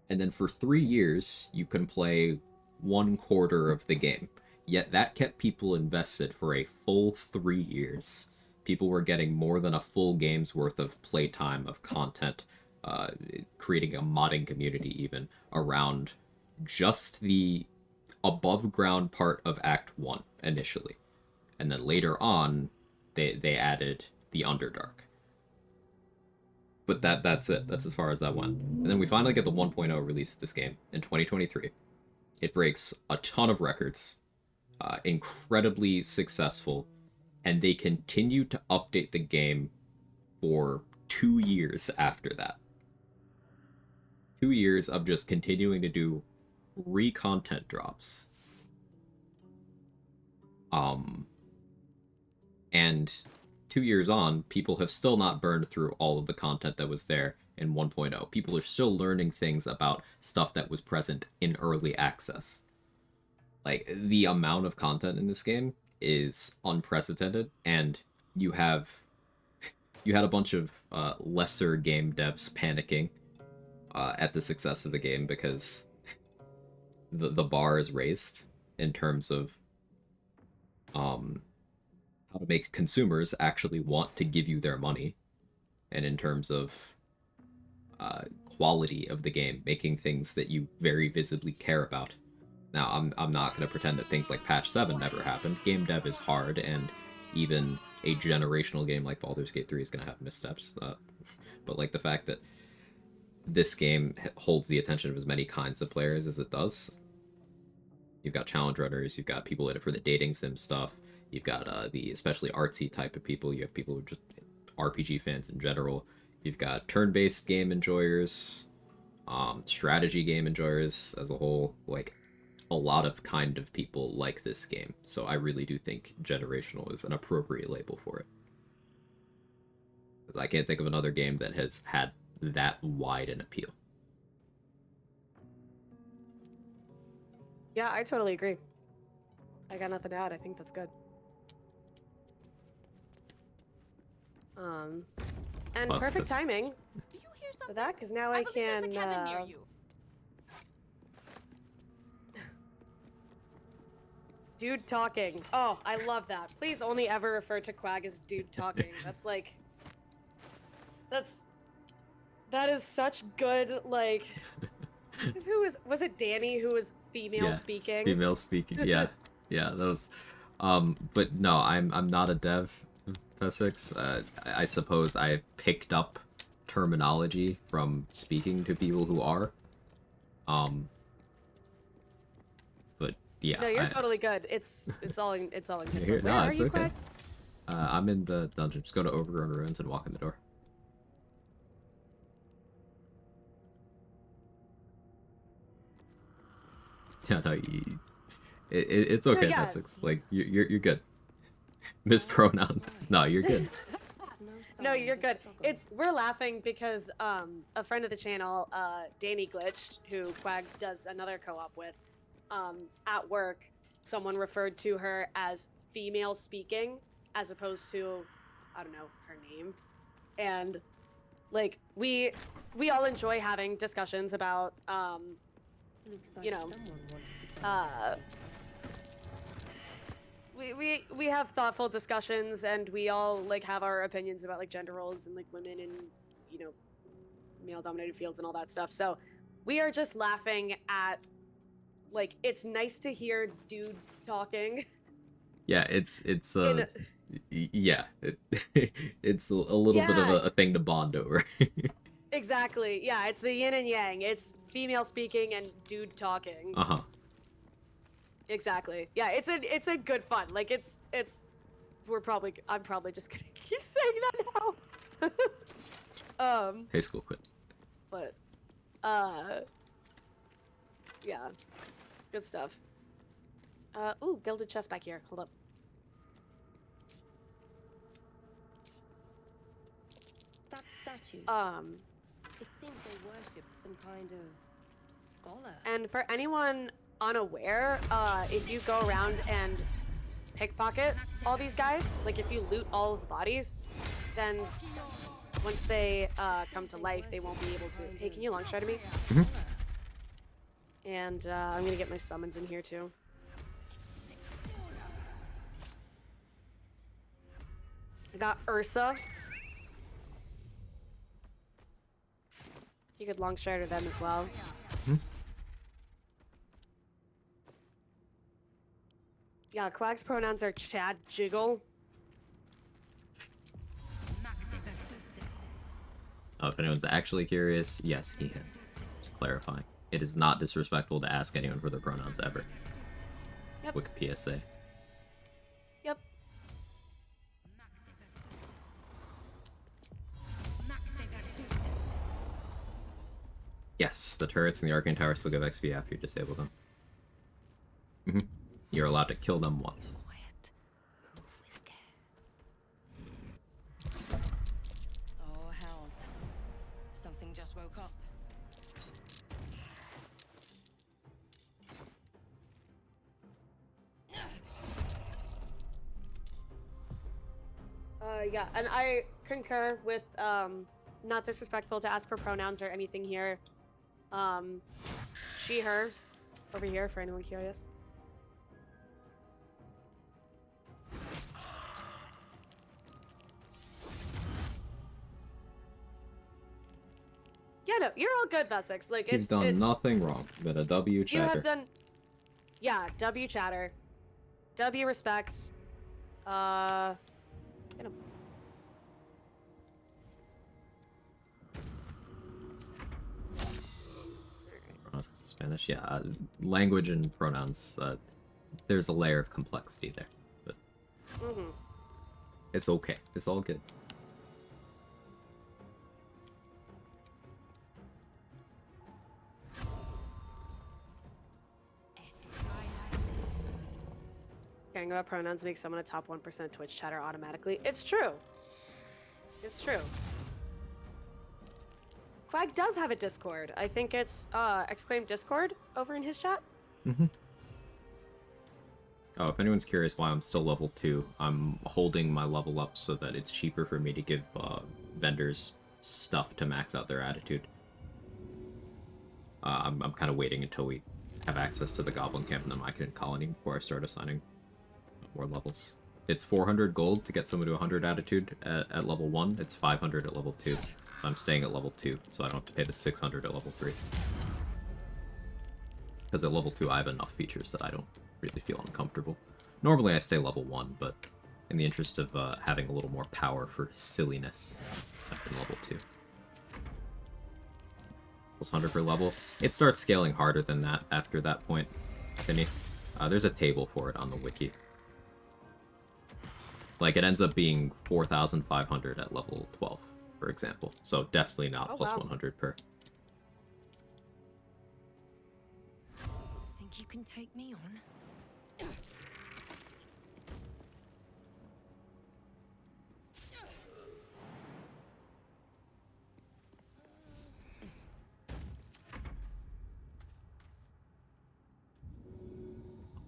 And then for 3 years, you can play 1/4 of the game. Yet that kept people invested for a full 3 years. People were getting more than a full game's worth of playtime, of content, creating a modding community even around just the above ground part of Act 1 initially. And then later on, they added the Underdark. But that's it. That's as far as that went. And then we finally get the 1.0 release of this game in 2023. It breaks a ton of records, incredibly successful, and they continue to update the game for 2 years after that. 2 years of just continuing to do re-content drops. And 2 years on, people have still not burned through all of the content that was there in 1.0. People are still learning things about stuff that was present in early access. Like, the amount of content in this game is unprecedented, and you had a bunch of lesser game devs panicking at the success of the game because the bar is raised in terms of how to make consumers actually want to give you their money, and in terms of quality of the game, making things that you very visibly care about. Now, I'm not going to pretend that things like Patch 7 never happened. Game dev is hard, and even a generational game like Baldur's Gate 3 is going to have missteps. But like the fact that this game holds the attention of as many kinds of players as it does. You've got challenge runners, you've got people in it for the dating sim stuff, you've got the especially artsy type of people, you have people who are just RPG fans in general, you've got turn-based game enjoyers, strategy game enjoyers as a whole, like, a lot of kind of people like this game. So I really do think generational is an appropriate label for it. Because I can't think of another game that has had that wide an appeal. Yeah, I totally agree. I got nothing to add. I think that's good. And Well, perfect that's- timing Do you hear for something? that, because now I I believe there's a can. cabin near you. Dude talking. Oh, I love that. Please only ever refer to Quag as dude talking. That's like. That is such good, like. 'Cause was it Danny who was female speaking? Female speaking, yeah. Yeah, those. But no, I'm not a dev, F6. I suppose I've picked up terminology from speaking to people who are. But yeah. No, you're totally good. It's all in good. Here, Where no, are it's you, okay. Quag? I'm in the dungeon. Just go to Overgrown Ruins and walk in the door. Yeah, no, it's okay, yeah. F6. Like, you're good. Mispronoun. No, you're good. No, you're good. We're laughing because a friend of the channel, Danny Glitched, who Quag does another co-op with, at work, someone referred to her as female speaking as opposed to, I don't know, her name. And like we all enjoy having discussions about you know, we have thoughtful discussions, and we all like have our opinions about like gender roles and like women in, you know, male dominated fields and all that stuff. So we are just laughing at, like, it's nice to hear dude talking. Yeah, it's yeah, it's a little bit of a thing to bond over. Exactly. Yeah, it's the yin and yang. It's female speaking and dude talking. Uh-huh. Exactly. Yeah, it's a good fun. Like I'm probably just gonna keep saying that now. High school quit. But yeah. Good stuff. Ooh, gilded chest back here. Hold up. That statue. It seems they worshipped some kind of scholar. And for anyone unaware, if you go around and pickpocket all these guys, like if you loot all of the bodies, then once they come to life, they won't be able to. Hey, can you long stride me? Mm-hmm. And I'm gonna get my summons in here too. I got Ursa. You could long strider them as well. Hmm? Yeah, Quag's pronouns are Chad Jiggle. Oh, if anyone's actually curious, yes, he had. Just clarifying. It is not disrespectful to ask anyone for their pronouns ever. Yep. Quick PSA. Yep. Yes, the turrets and the Arcane Tower still give XP after you disable them. Mm-hmm. You're allowed to kill them once. Quiet. Move with care. Oh, hells. Something just woke up. Yeah, and I concur with not disrespectful to ask for pronouns or anything here. She, her, over here for anyone curious. Yeah, no, you're all good, Vessex. Like You've done nothing wrong. But a W chatter. You have done, yeah, W chatter, W respect. Get him. Spanish, yeah. Language and pronouns. There's a layer of complexity there, but it's okay. It's all good. Caring about pronouns makes someone a top 1% Twitch chatter automatically. It's true. It's true. Quag does have a Discord. I think it's exclaimed Discord over in his chat. Oh, if anyone's curious why I'm still level 2, I'm holding my level up so that it's cheaper for me to give vendors stuff to max out their attitude. I'm kind of waiting until we have access to the Goblin Camp and the Myconid Colony before I start assigning more levels. It's 400 gold to get someone to 100 attitude at level 1. It's 500 at level 2. So I'm staying at level 2, so I don't have to pay the 600 at level 3. Because at level 2 I have enough features that I don't really feel uncomfortable. Normally I stay level 1, but in the interest of having a little more power for silliness, I've been level 2. Plus 100 per level. It starts scaling harder than that after that point, Finny. There's a table for it on the wiki. Like, it ends up being 4,500 at level 12, for example. So definitely not plus 100 per. Think you can take me on?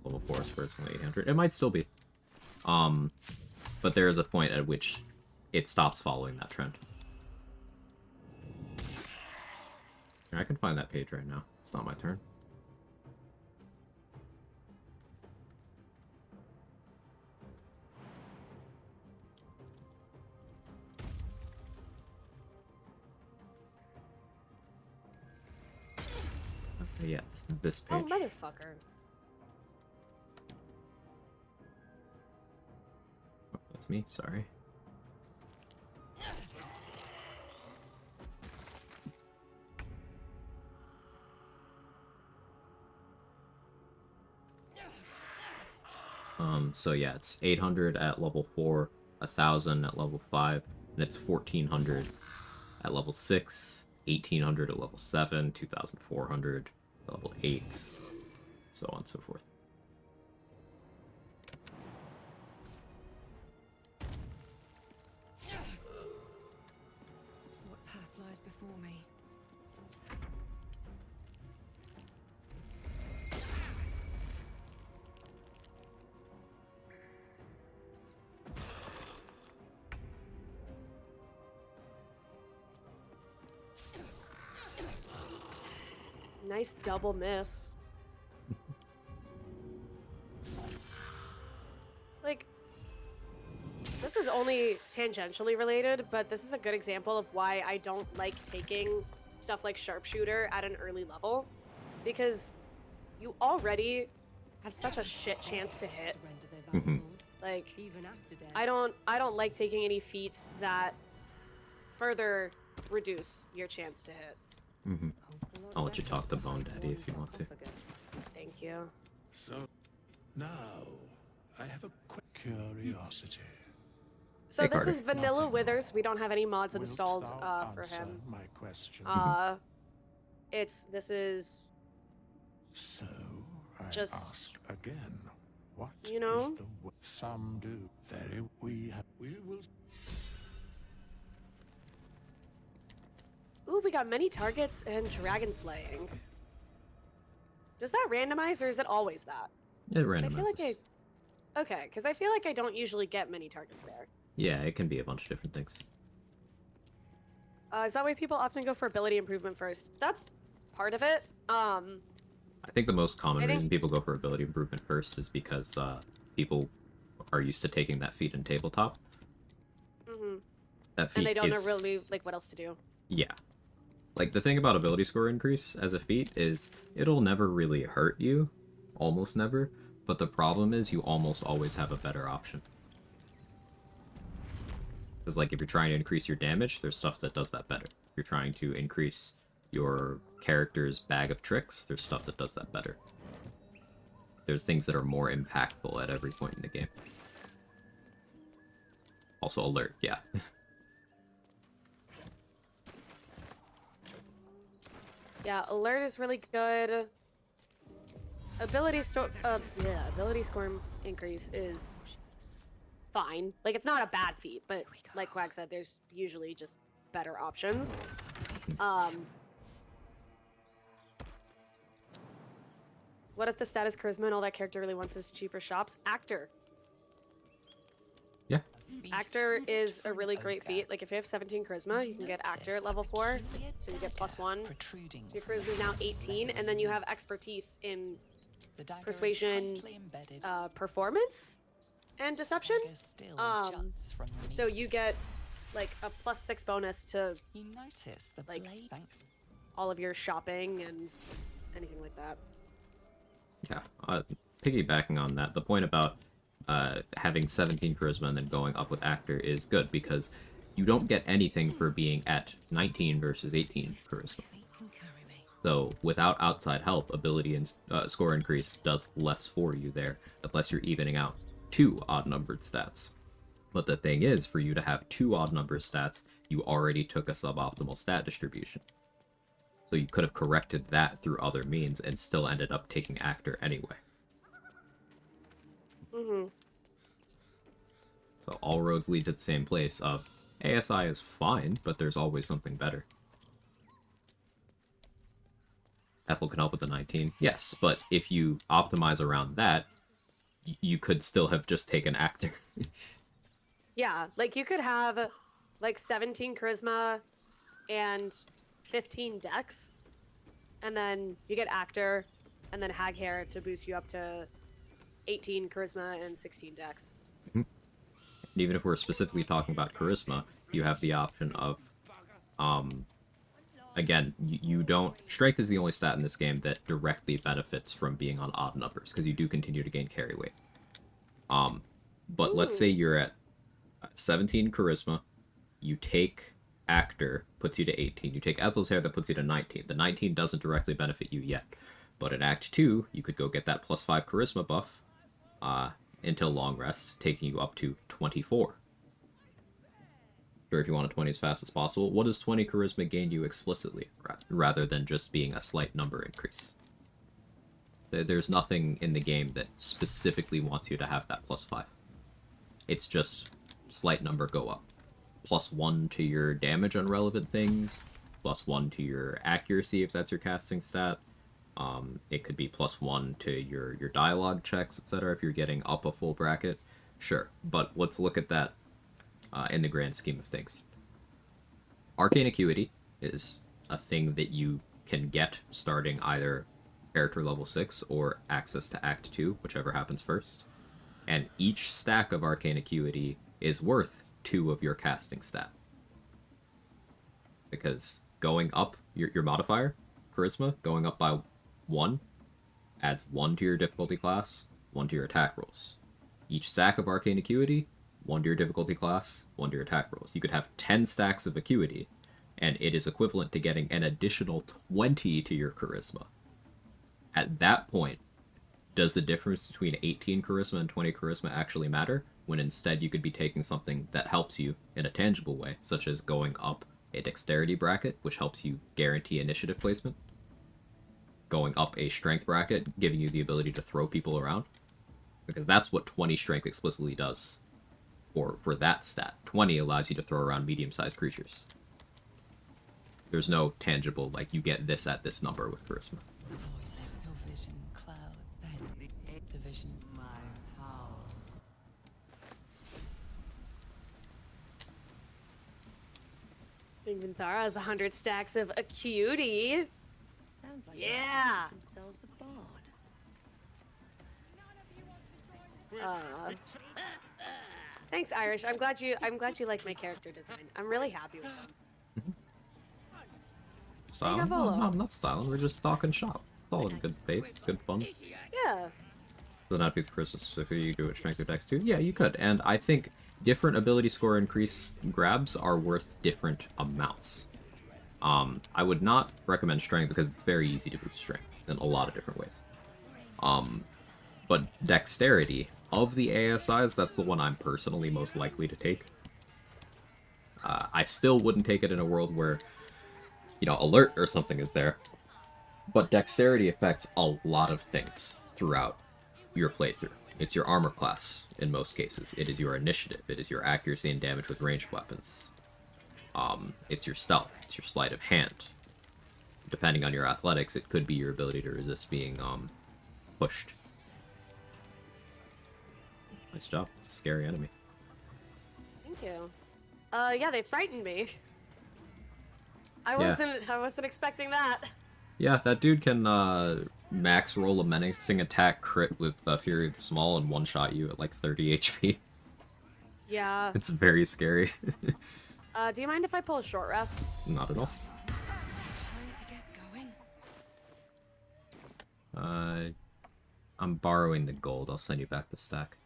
Level 4 is where it's only 800. It might still be. But there is a point at which it stops following that trend. I can find that page right now. It's not my turn. Okay, yeah, it's this page. Oh, motherfucker. Oh, that's me, sorry. So yeah, it's 800 at level 4, 1,000 at level 5, and it's 1,400 at level 6, 1,800 at level 7, 2,400 at level 8, so on and so forth. What path lies before me? Nice double miss. Like, this is only tangentially related, but this is a good example of why I don't like taking stuff like sharpshooter at an early level, because you already have such a shit chance to hit. Like, I don't like taking any feats that further reduce your chance to hit. I'll let you talk to Bone Daddy if you want to. Thank you. So, now, I have a quick curiosity. So Hey, this Carter. is Vanilla Withers. We don't have any mods installed for him. My question. This is So, I just, ask again. What you know? is the some do? Very we will. Ooh, we got many targets and dragon slaying. Does that randomize, or is it always that? It 'Cause randomizes. I feel like okay, because I feel like I don't usually get many targets there. Yeah, it can be a bunch of different things. Is that why people often go for ability improvement first? That's part of it. I think the most common I think- reason people go for ability improvement first is because people are used to taking that feat in tabletop. That feat And they don't know is... really like what else to do. Yeah. Like, the thing about ability score increase as a feat is it'll never really hurt you. Almost never. But the problem is you almost always have a better option. Because, like, if you're trying to increase your damage, there's stuff that does that better. If you're trying to increase your character's bag of tricks, there's stuff that does that better. There's things that are more impactful at every point in the game. Also, alert, yeah. Yeah, alert is really good. Ability score increase is fine. Like, it's not a bad feat, but like Quag said, there's usually just better options. What if the status charisma and all that character really wants is cheaper shops? Actor. Yeah. Actor is a really great feat. Like, if you have 17 charisma, you can get actor at level 4, so you get +1. So your charisma is now 18, and then you have expertise in persuasion, performance, and deception. So you get like a +6 bonus to like all of your shopping and anything like that. Yeah, piggybacking on that, the point about having 17 charisma and then going up with actor is good because you don't get anything for being at 19 versus 18 charisma. So without outside help, ability and score increase does less for you there, unless you're evening out 2 odd-numbered stats. But the thing is, for you to have 2 odd-numbered stats, you already took a suboptimal stat distribution. So you could have corrected that through other means and still ended up taking actor anyway. So all roads lead to the same place of ASI is fine, but there's always something better. Ethel can help with the 19. Yes, but if you optimize around that, you could still have just taken actor. Yeah, like you could have like 17 charisma and 15 dex, and then you get actor, and then hag hair to boost you up to 18 charisma and 16 dex. And even if we're specifically talking about charisma, you have the option of, again, you don't... Strength is the only stat in this game that directly benefits from being on odd numbers, because you do continue to gain carry weight. But let's say you're at 17 charisma, you take actor, puts you to 18, you take Ethel's hair, that puts you to 19. The 19 doesn't directly benefit you yet, but in Act 2, you could go get that +5 charisma buff until long rest, taking you up to 24. Or if you want a 20 as fast as possible, what does 20 charisma gain you explicitly, rather than just being a slight number increase? There's nothing in the game that specifically wants you to have that +5. It's just slight number go up. +1 to your damage on relevant things, +1 to your accuracy if that's your casting stat. It could be +1 to your dialogue checks, etc. if you're getting up a full bracket. Sure, but let's look at that in the grand scheme of things. Arcane Acuity is a thing that you can get starting either character level 6 or access to Act 2, whichever happens first. And each stack of Arcane Acuity is worth 2 of your casting stat. Because going up, your modifier, Charisma, going up by 1, adds 1 to your difficulty class, 1 to your attack rolls. Each stack of Arcane Acuity, 1 to your difficulty class, 1 to your attack rolls. You could have 10 stacks of Acuity, and it is equivalent to getting an additional 20 to your Charisma. At that point, does the difference between 18 Charisma and 20 Charisma actually matter? When instead you could be taking something that helps you in a tangible way, such as going up a Dexterity bracket, which helps you guarantee initiative placement. Going up a Strength bracket, giving you the ability to throw people around. Because that's what 20 Strength explicitly does for that stat. 20 allows you to throw around medium-sized creatures. There's no tangible, like, you get this at this number with Charisma. Voices your vision cloud, then the vision my power. Inventhara has 100 stacks of a cutie. Sounds like Yeah. they themselves a bard. Thanks, Irish. I'm glad you like my character design. I'm really happy with them. Styling? No, I'm not styling. We're just talking shop. It's all in good space, good fun. Yeah. Doesn't have to be the Christmas if you do it strength or dex too. Yeah, you could. And I think different ability score increase grabs are worth different amounts. I would not recommend strength because it's very easy to boost strength in a lot of different ways. But dexterity, of the ASIs, that's the one I'm personally most likely to take. I still wouldn't take it in a world where, you know, alert or something is there. But dexterity affects a lot of things throughout your playthrough. It's your armor class, in most cases. It is your initiative. It is your accuracy and damage with ranged weapons. It's your stealth. It's your sleight of hand. Depending on your athletics, it could be your ability to resist being pushed. Nice job. It's a scary enemy. Thank you. Yeah, they frightened me. I wasn't expecting that. Yeah, that dude can max roll a menacing attack crit with Fury of the Small and one-shot you at like 30 HP. Yeah. It's very scary. Do you mind if I pull a short rest? Not at all. I'm borrowing the gold. I'll send you back the stack.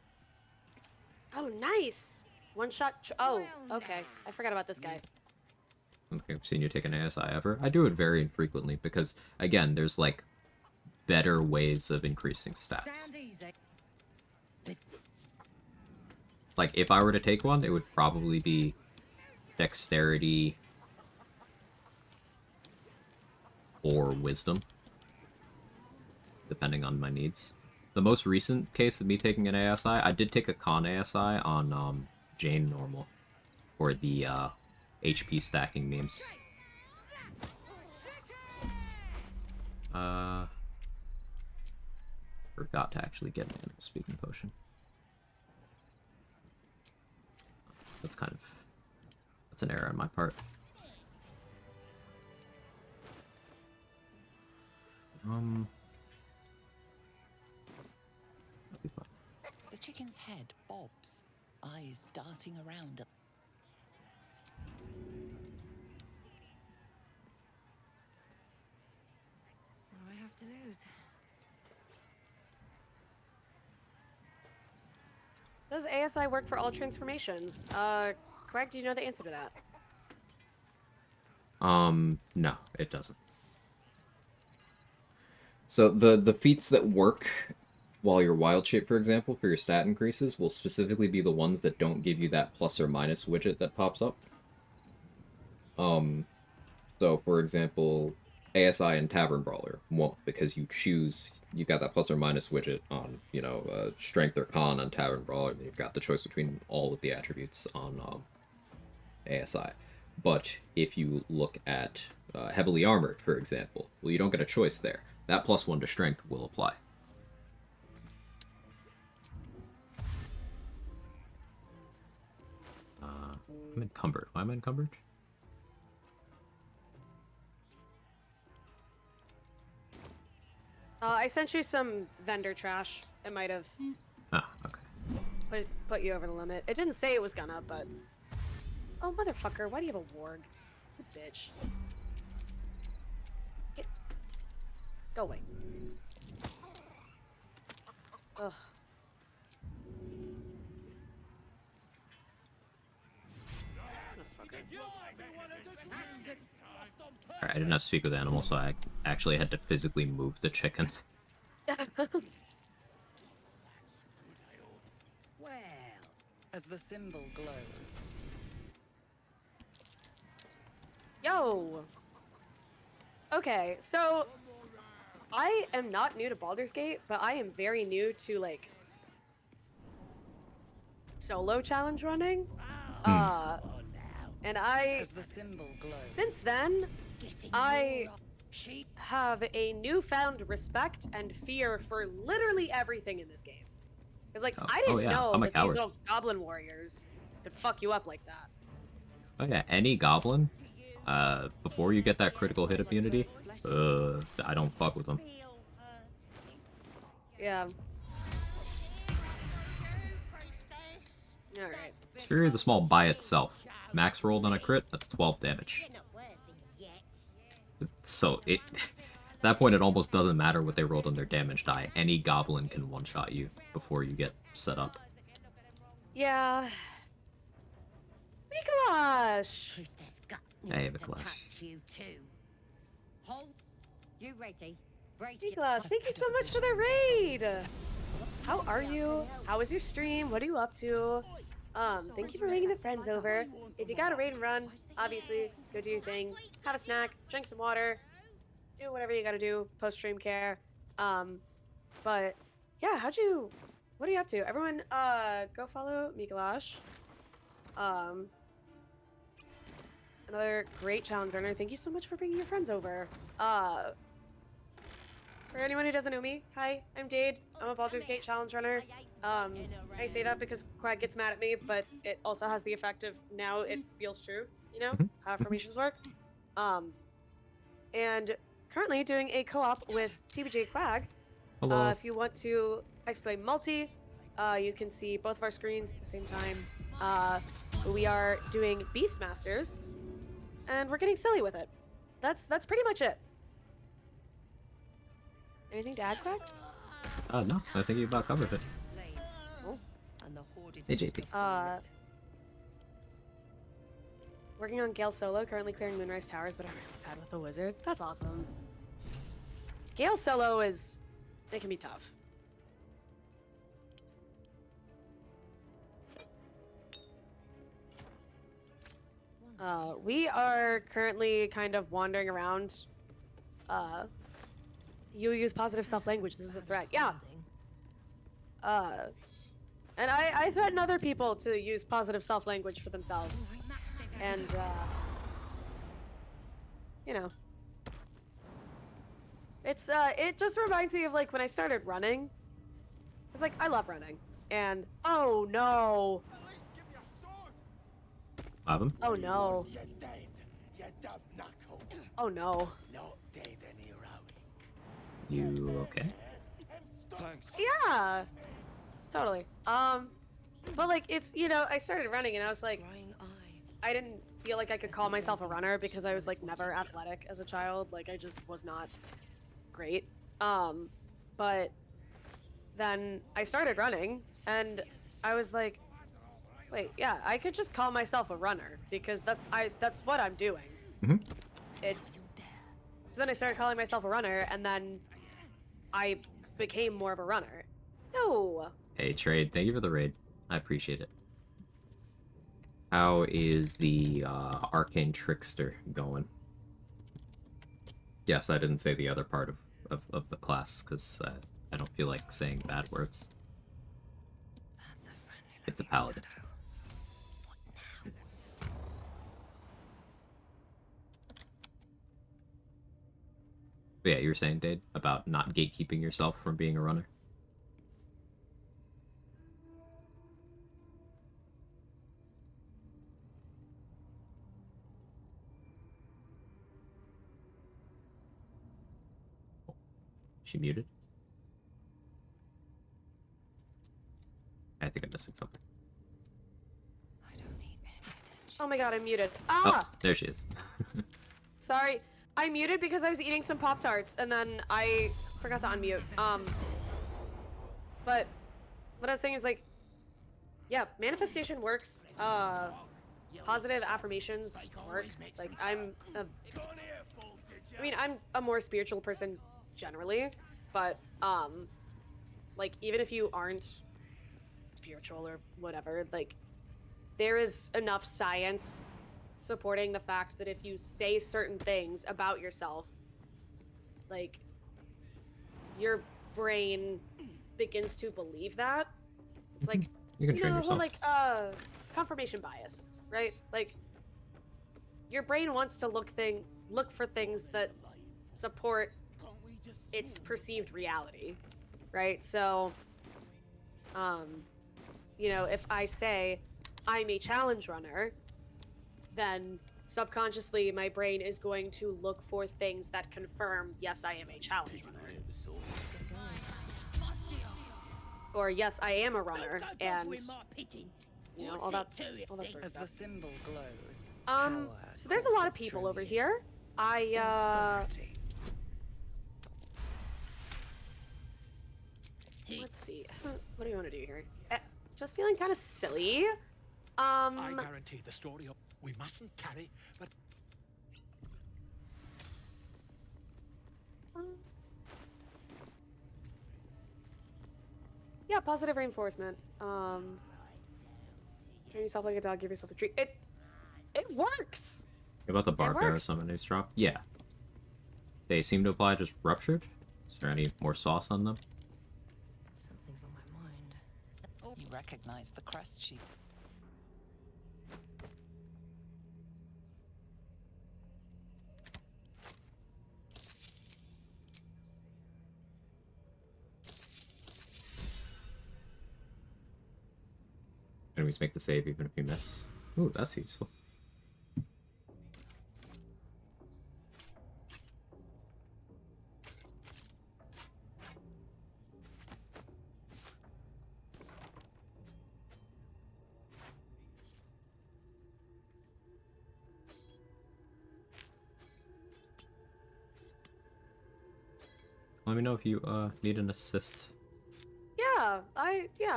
Oh, nice. One shot. Oh, okay. I forgot about this guy. I don't think I've seen you take an ASI ever. I do it very infrequently because, again, there's like better ways of increasing stats. Like, if I were to take one, it would probably be dexterity or wisdom, depending on my needs. The most recent case of me taking an ASI, I did take a con ASI on Jane Normal for the HP stacking memes. Forgot to actually get an animal speaking potion. That's an error on my part. That'll be fun. The chicken's head bobs, eyes darting around. What do I have to lose? Does ASI work for all transformations? Quag, do you know the answer to that? No, it doesn't. So the feats that work while you're wild shape, for example, for your stat increases, will specifically be the ones that don't give you that plus or minus widget that pops up. So for example, ASI and Tavern Brawler won't, because you've got that plus or minus widget on, you know, Strength or Con on Tavern Brawler, and you've got the choice between all of the attributes on ASI. But if you look at Heavily Armored, for example, well, you don't get a choice there. That +1 to Strength will apply. I'm encumbered. Why am I encumbered? I sent you some vendor trash. It might have Okay. put you over the limit. It didn't say it was gonna, but... Oh, motherfucker, why do you have a warg? You bitch. Go away. Ugh. Alright, I didn't have to speak with animals, so I actually had to physically move the chicken. Well, as the symbol glows. Yo! Okay, so... I am not new to Baldur's Gate, but I am very new to, like... solo challenge running. And As the symbol glows. since then, I have a newfound respect and fear for literally everything in this game. Because, like, I didn't know I'm a that coward. these little goblin warriors could fuck you up like that. Oh yeah, any goblin before you get that critical hit immunity, I don't fuck with them. Yeah. Alright. Sphere of the Small by itself. Max rolled on a crit, that's 12 damage. So, at that point, it almost doesn't matter what they rolled on their damage die. Any goblin can one-shot you before you get set up. Yeah. Mikolash! Hey, Mikolash. You ready? Mikolash, thank you so much for the raid! How are you? How was your stream? What are you up to? Thank you for bringing the friends over. If you got a raid and run, obviously, go do your thing. Have a snack, drink some water, do whatever you gotta do, post-stream care. But, yeah, what are you up to? Everyone, go follow Mikolash. Another great challenge runner. Thank you so much for bringing your friends over. For anyone who doesn't know me, hi, I'm Dade. I'm a Baldur's Gate challenge runner. I say that because Quag gets mad at me, but it also has the effect of now it feels true, you know, how affirmations work. And currently doing a co-op with TBJ Quag. Hello. If you want to exclaim multi, you can see both of our screens at the same time. We are doing Beastmasters, and we're getting silly with it. That's pretty much it. Anything to add, Quag? No, I think you about covered it. Oh. Hey, JP. Working on Gale solo, currently clearing Moonrise Towers, but I'm really bad with the wizard. That's awesome. Gale solo it can be tough. We are currently kind of wandering around. You use positive self-language. This is a threat. Yeah. And I threaten other people to use positive self-language for themselves. And, you know. It's, it just reminds me of, like, when I started running. It's like, I love running. And, oh, no. Ivan? Oh, no. You're dead. You're dumb knuckle. Oh, no. Not dead and heroic. You okay? Thanks. Yeah. Totally. But, like, it's, you know, I started running and I was like, I didn't feel like I could call myself a runner because I was, like, never athletic as a child. Like, I just was not great. But then I started running and I was like, wait, yeah, I could just call myself a runner because that's what I'm doing. So then I started calling myself a runner and then I became more of a runner. No. Hey, Trade, thank you for the raid. I appreciate it. How is the Arcane Trickster going? Yes, I didn't say the other part of the class, because I don't feel like saying bad words. It's a paladin. But yeah, you were saying, Dade, about not gatekeeping yourself from being a runner? She muted? I think I'm missing something. Oh my god, I'm muted. Ah! Oh, there she is. Sorry. I muted because I was eating some Pop-Tarts and then I forgot to unmute. But what I was saying is, like, yeah, manifestation works. Positive affirmations work. Like, I'm a more spiritual person generally, but, like, even if you aren't spiritual or whatever, like, there is enough science supporting the fact that if you say certain things about yourself, like, your brain begins to believe that. It's like, you can train know, the whole, yourself. like, confirmation bias, right? Like, your brain wants to look for things that support its perceived reality, right? So, you know, if I say I'm a challenge runner, then subconsciously my brain is going to look for things that confirm, yes, I am a challenge runner. Or yes, I am a runner, and you know, all that sort of As stuff. the symbol glows, So there's a lot of people over here. Let's see. What do you want to do here? Just feeling kind of silly. I guarantee the story of we mustn't tarry, but yeah, positive reinforcement. Train yourself like a dog, give yourself a treat. It works. About the barb arrow summon news drop? Yeah. They seem to apply just ruptured. Is there any more sauce on them? Something's on my mind. Oh, you recognize the crest sheet. Enemies make the save even if you miss. Ooh, that's useful. Let me know if you need an assist. Yeah,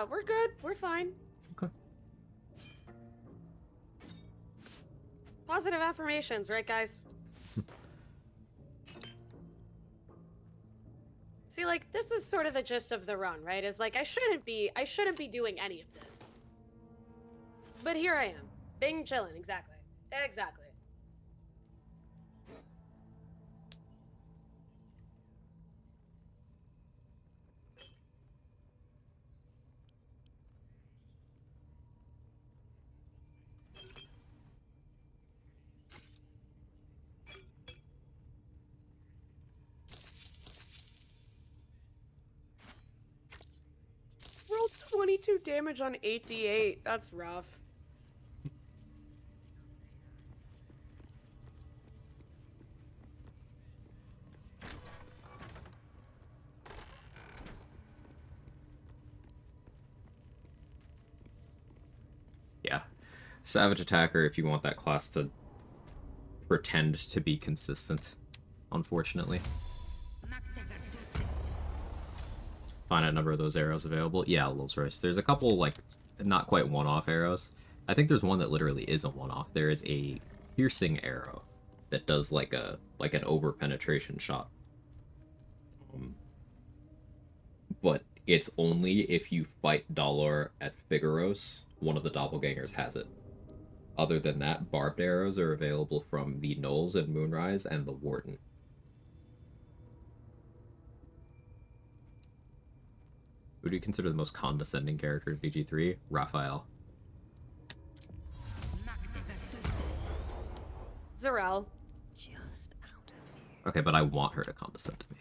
we're good. We're fine. Okay. Positive affirmations, right, guys? See, like, this is sort of the gist of the run, right? Is like I shouldn't be doing any of this. But here I am. Being chillin', exactly. Exactly. Rolled 22 damage on 8d8. That's rough. Yeah. Savage Attacker if you want that class to pretend to be consistent, unfortunately. Finite number of those arrows available. Yeah, Rolls Royce. There's a couple, like, not quite one-off arrows. I think there's one that literally is a one-off. There is a piercing arrow that does like an over-penetration shot. But it's only if you fight Dalor at Figaros, one of the doppelgangers has it. Other than that, barbed arrows are available from the Knolls and Moonrise and the Warden. Who do you consider the most condescending character in BG3? Raphael. Zarel. Okay, but I want her to condescend to me.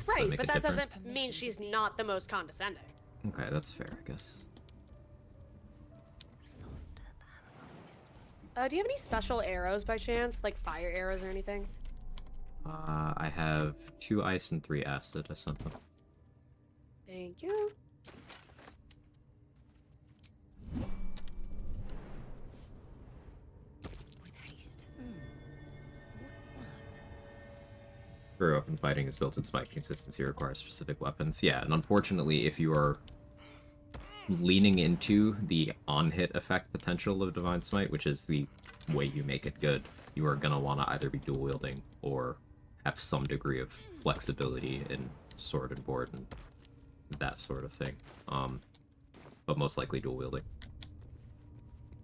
Right, but that doesn't mean she's not the most condescending. Okay, that's fair, I guess. Do you have any special arrows by chance? Like fire arrows or anything? I have 2 ice and 3 acid. I sent them. Thank you. With haste. What's that? For open fighting is built in smite consistency requires specific weapons. Yeah, and unfortunately, if you are leaning into the on-hit effect potential of Divine Smite, which is the way you make it good, you are going to want to either be dual-wielding or have some degree of flexibility in sword and board and that sort of thing. But most likely dual-wielding.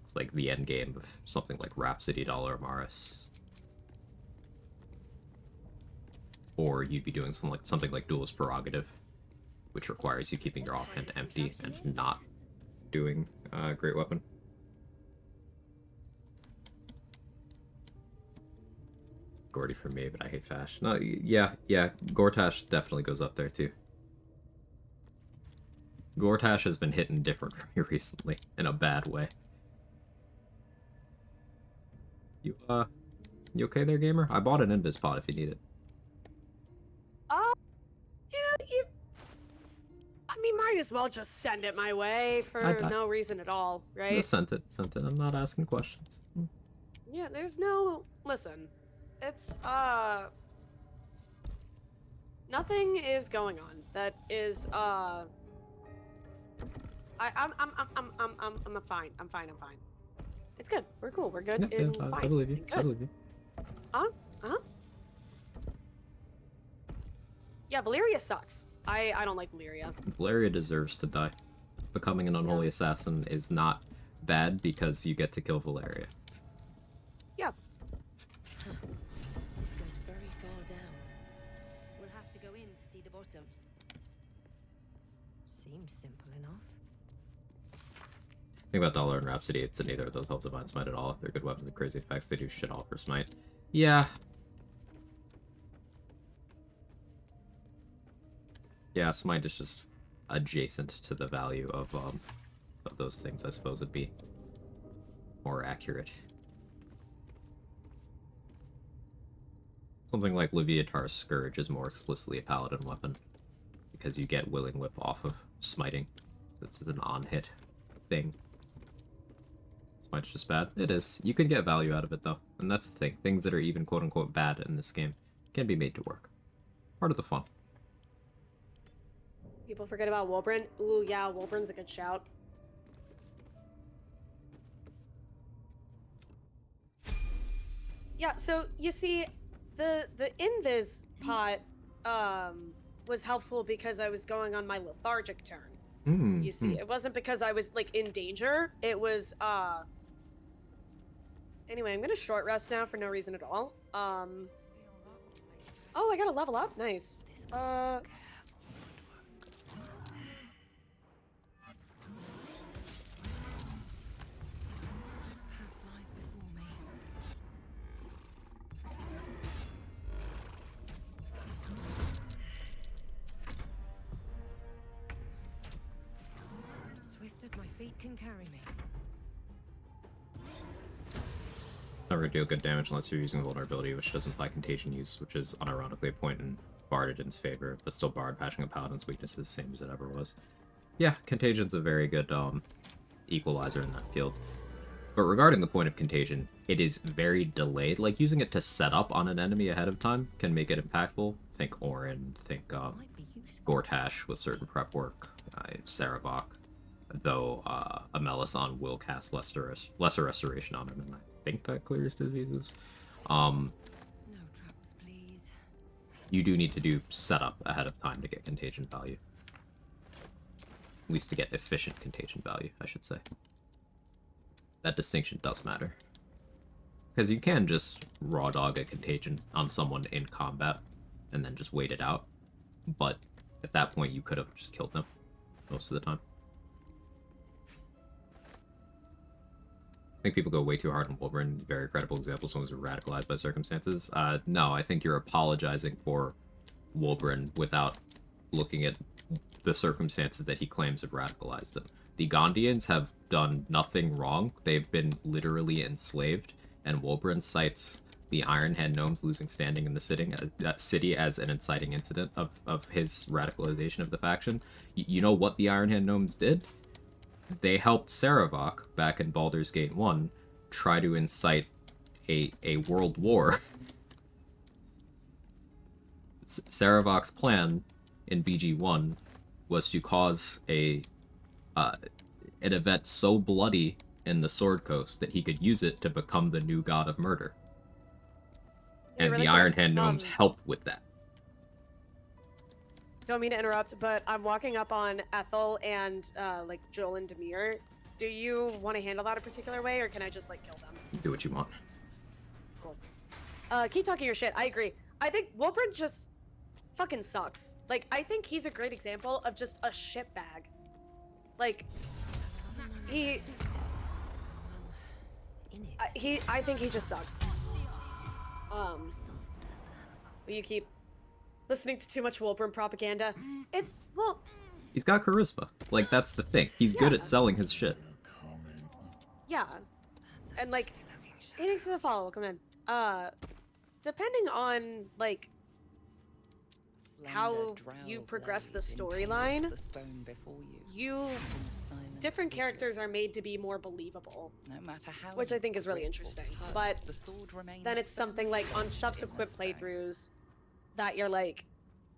It's like the end game of something like Rhapsody, Dollar, Maris. Or you'd be doing something like Duelist Prerogative, which requires you keeping your offhand empty and not doing Great Weapon. Gordy for me, but I hate Fash. No, yeah, Gortash definitely goes up there too. Gortash has been hitting different from me recently, in a bad way. You okay there, gamer? I bought an Invis pod if you need it. I mean, might as well just send it my way for no reason at all, right? Just sent it. I'm not asking questions. Yeah, there's no... Listen, it's, nothing is going on that is, I'm fine. I'm fine. It's good. We're cool. We're good and fine. I believe you. Good. I believe you. Yeah, Valeria sucks. I don't like Valeria. Valeria deserves to die. Becoming an unholy assassin is not bad because you get to kill Valeria. Yeah. This goes very far down. We'll have to go in to see the bottom. Seems simple enough. Think about Dollar and Rhapsody, it's in neither of those help Divine Smite at all. They're good weapons with crazy effects, they do shit all for Smite. Yeah. Yeah, Smite is just adjacent to the value of those things, I suppose would be more accurate. Something like Leviatar's Scourge is more explicitly a paladin weapon, because you get Willing Whip off of smiting. It's an on-hit thing. Smite's just bad. It is. You can get value out of it, though. And that's the thing. Things that are even quote-unquote bad in this game can be made to work. Part of the fun. People forget about Wolbrin. Ooh, yeah, Wolbrin's a good shout. Yeah, so you see, the Invis pot was helpful because I was going on my lethargic turn. You see, it wasn't because I was like in danger. It was anyway, I'm gonna short rest now for no reason at all. Oh, I gotta level up. Nice. Can carry me. Never gonna deal good damage unless you're using vulnerability, which does imply contagion use, which is unironically a point in Bardedin's favor, but still Bard patching a Paladin's weaknesses, same as it ever was. Yeah, contagin's a very good equalizer in that field. But regarding the point of contagion, it is very delayed. Like, using it to set up on an enemy ahead of time can make it impactful. Think Orin, think Gortash with certain prep work, Sarabok. Though a Melisson will cast lesser restoration on him, and I think that clears diseases. No traps, please. You do need to do setup ahead of time to get contagion value. At least to get efficient contagion value, I should say. That distinction does matter. Because you can just raw dog a contagion on someone in combat, and then just wait it out. But at that point, you could have just killed them most of the time. I think people go way too hard on Wolverine. Very credible example, someone who's radicalized by circumstances. No, I think you're apologizing for Wolverine without looking at the circumstances that he claims have radicalized him. The Gondians have done nothing wrong. They've been literally enslaved, and Wolverine cites the Iron Hand Gnomes losing standing in the city as an inciting incident of his radicalization of the faction. You know what the Iron Hand Gnomes did? They helped Sarevok, back in Baldur's Gate 1, try to incite a world war. Sarevok's plan in BG1 was to cause an event so bloody in the Sword Coast that he could use it to become the new god of murder. And really the quick, Iron Hand Gnomes helped with that. Don't mean to interrupt, but I'm walking up on Ethel and like Joel and Demir. Do you want to handle that a particular way, or can I just like kill them? Do what you want. Cool. Keep talking your shit. I agree. I think Wolbrin just fucking sucks. Like, I think he's a great example of just a shitbag. Like, I think he just sucks. But you keep listening to too much Wolbrin propaganda. It's, well... He's got charisma. Like, that's the thing. He's good at selling his shit. Yeah. And, like, thanks for the follow. Welcome in. Depending on like how you progress the storyline, different characters are made to be more believable, which I think is really interesting. But then it's something like on subsequent playthroughs that you're like,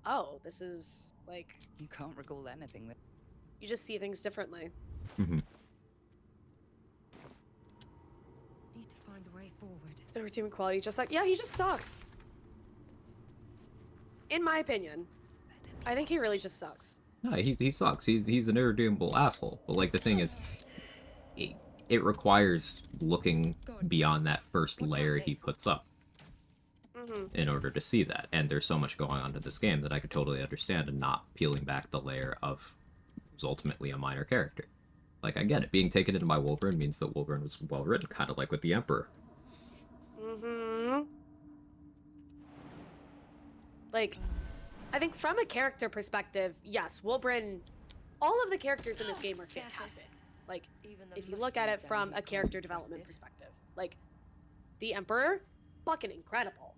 oh, this is like You can't recall anything that you just see things differently. Mm-hmm. Need to find a way forward. The redeeming quality, just like, yeah, he just sucks. In my opinion, I think he really just sucks. No, he sucks. He's an irredeemable asshole. But like the thing is, it requires looking beyond that first layer he puts up in order to see that. And there's so much going on to this game that I could totally understand and not peeling back the layer of who's ultimately a minor character. Like, I get it. Being taken in by Wolverine means that Wolverine was well written, kind of like with the Emperor. Like, I think from a character perspective, yes, Wolverine, all of the characters in this game are fantastic. Like, if you look at it from a character development perspective, like, the Emperor, fucking incredible.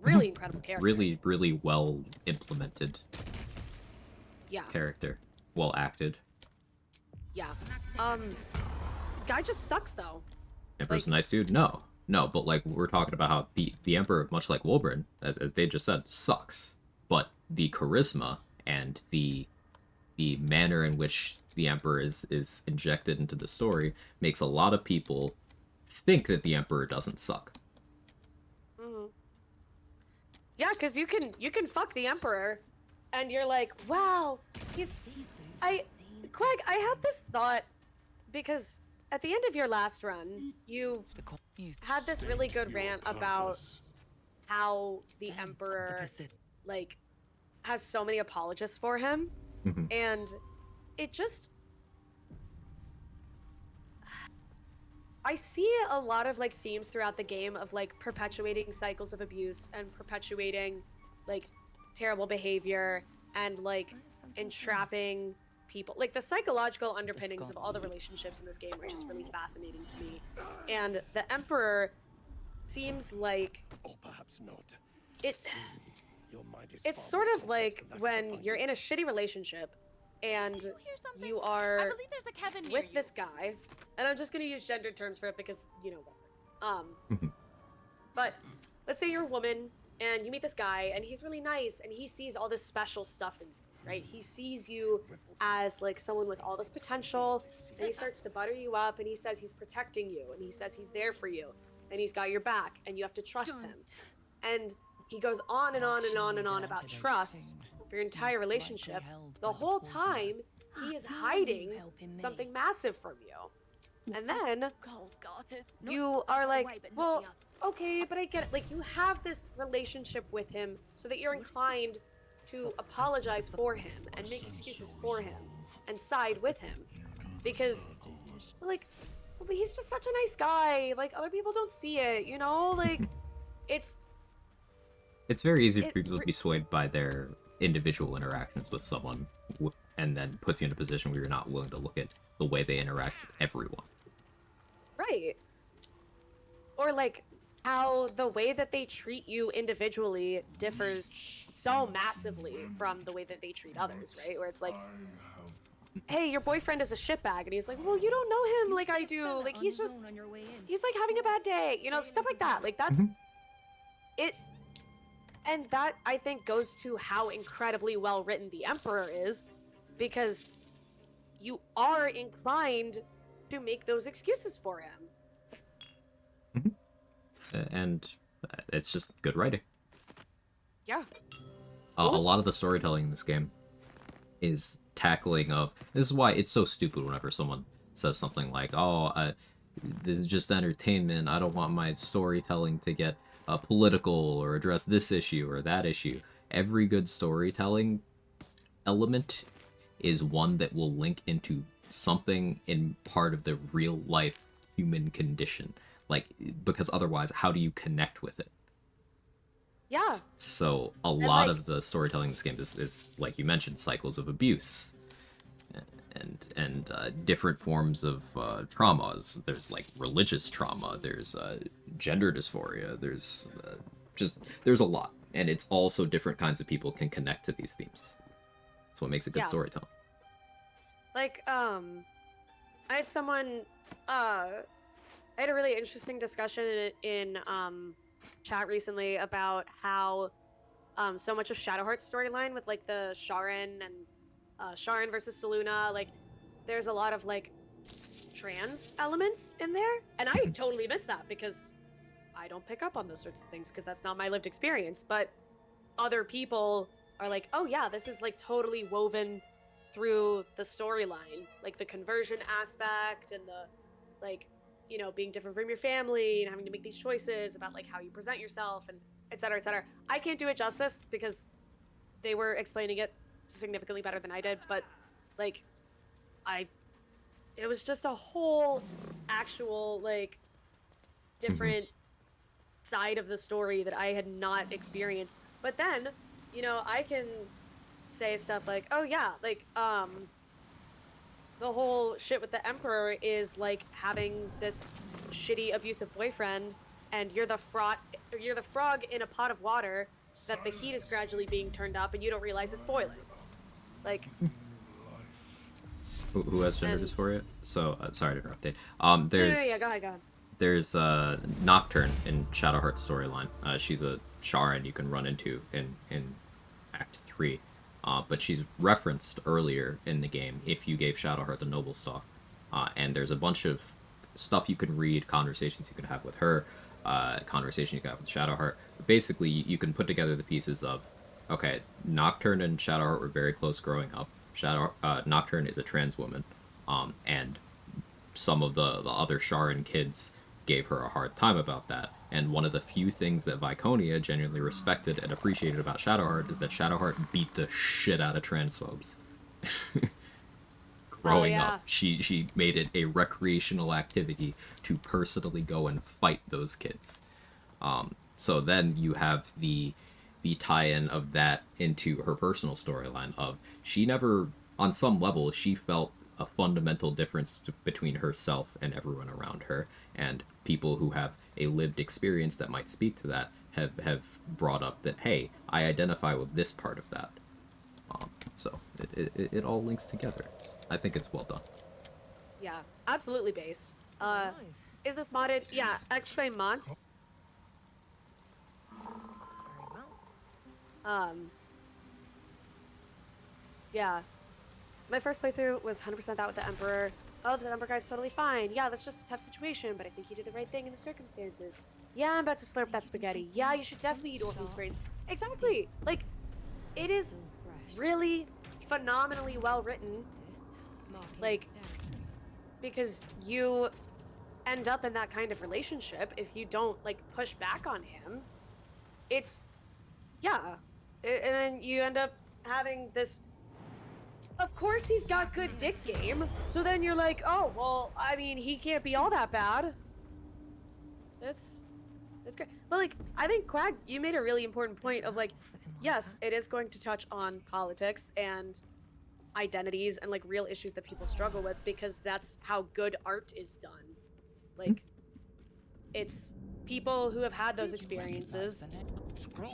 Really incredible character. Really well implemented character. Well acted. Yeah. Guy just sucks, though. Emperor's a nice dude? No, but like we're talking about how the Emperor, much like Wolverine, as Dave just said, sucks. But the charisma and the manner in which the Emperor is injected into the story makes a lot of people think that the Emperor doesn't suck. Yeah, because you can fuck the Emperor, and you're like, wow, Quag, I had this thought, because at the end of your last run, you had this really good rant about how the Emperor, like, has so many apologists for him, and it just... I see a lot of, like, themes throughout the game of, like, perpetuating cycles of abuse and perpetuating, like, terrible behavior and, like, entrapping people. Like, the psychological underpinnings of all the relationships in this game are just really fascinating to me. And the Emperor seems like... Or perhaps not. It's sort of like when you're in a shitty relationship and you are with this guy, and I'm just gonna use gendered terms for it because, you know, whatever. But let's say you're a woman and you meet this guy and he's really nice and he sees all this special stuff in you, right? He sees you as like someone with all this potential, and he starts to butter you up, and he says he's protecting you, and he says he's there for you, and he's got your back, and you have to trust him. And he goes on and on and on and on about trust for your entire relationship. The whole time, he is hiding something massive from you. And then you are like, well, okay, but I get it. Like, you have this relationship with him so that you're inclined to apologize for him and make excuses for him and side with him. Because, like, well, but he's just such a nice guy. Like, other people don't see it, you know? Like, it's very easy for people to be swayed by their individual interactions with someone, and then puts you in a position where you're not willing to look at the way they interact with everyone. Right. Or, like, how the way that they treat you individually differs so massively from the way that they treat others, right? Where it's like, hey, your boyfriend is a shitbag, and he's like, well, you don't know him like I do. Like, he's like having a bad day, you know, stuff like that. Like, that's it. And that, I think, goes to how incredibly well written the Emperor is, because you are inclined to make those excuses for him. And it's just good writing. Yeah. A lot of the storytelling in this game is tackling of... This is why it's so stupid whenever someone says something like, oh, this is just entertainment, I don't want my storytelling to get political or address this issue or that issue. Every good storytelling element is one that will link into something in part of the real life human condition. Like, because otherwise, how do you connect with it? Yeah. So a lot of the storytelling in this game is, like you mentioned, cycles of abuse. and different forms of traumas. There's like religious trauma. There's gender dysphoria. There's a lot, and it's also different kinds of people can connect to these themes. That's what makes a good storytelling. Like, I had someone, I had a really interesting discussion in chat recently about how so much of Shadowheart's storyline with like the Sharon and Sharon versus Saluna, like there's a lot of like trans elements in there, and I totally miss that because I don't pick up on those sorts of things because that's not my lived experience. But other people are like, oh yeah, this is like totally woven through the storyline, like the conversion aspect and the like, you know, being different from your family and having to make these choices about like how you present yourself and et cetera, et cetera. I can't do it justice because they were explaining it significantly better than I did, but like it was just a whole actual like different side of the story that I had not experienced. But then, you know, I can say stuff like, oh yeah, like the whole shit with the Emperor is like having this shitty abusive boyfriend and you're the frog in a pot of water that the heat is gradually being turned up and you don't realize it's boiling. Like who has gender dysphoria? So sorry to interrupt. There's go ahead. There's Nocturne in Shadowheart's storyline. She's a Sharon you can run into in Act 3. But she's referenced earlier in the game if you gave Shadowheart the Noble Stalk. And there's a bunch of stuff you can read, conversations you can have with her, conversation you can have with Shadowheart. Basically, you can put together the pieces of, okay, Nocturne and Shadowheart were very close growing up. Nocturne is a trans woman, and some of the other Sharon kids gave her a hard time about that. And one of the few things that Viconia genuinely respected and appreciated about Shadowheart is that Shadowheart beat the shit out of transphobes. Growing up, she made it a recreational activity to personally go and fight those kids. So then you have the tie-in of that into her personal storyline of she never, on some level, she felt a fundamental difference between herself and everyone around her, and people who have a lived experience that might speak to that have brought up that, hey, I identify with this part of that. So it all links together. I think it's well done. Yeah, absolutely based. Is this modded? Yeah, XP mods. Yeah. My first playthrough was 100% that with the Emperor. Oh, the Emperor guy's totally fine. Yeah, that's just a tough situation, but I think he did the right thing in the circumstances. Yeah, I'm about to slurp that spaghetti. Yeah, you should definitely eat Orphan's brains. Exactly! Like, it is really phenomenally well written. Like, because you end up in that kind of relationship if you don't, like, push back on him. It's, yeah. And then you end up having this... Of course he's got good dick game. So then you're like, oh, well, I mean, he can't be all that bad. That's great. But, like, I think, Quag, you made a really important point of, like, yes, it is going to touch on politics and identities and, like, real issues that people struggle with because that's how good art is done. Like, it's people who have had those experiences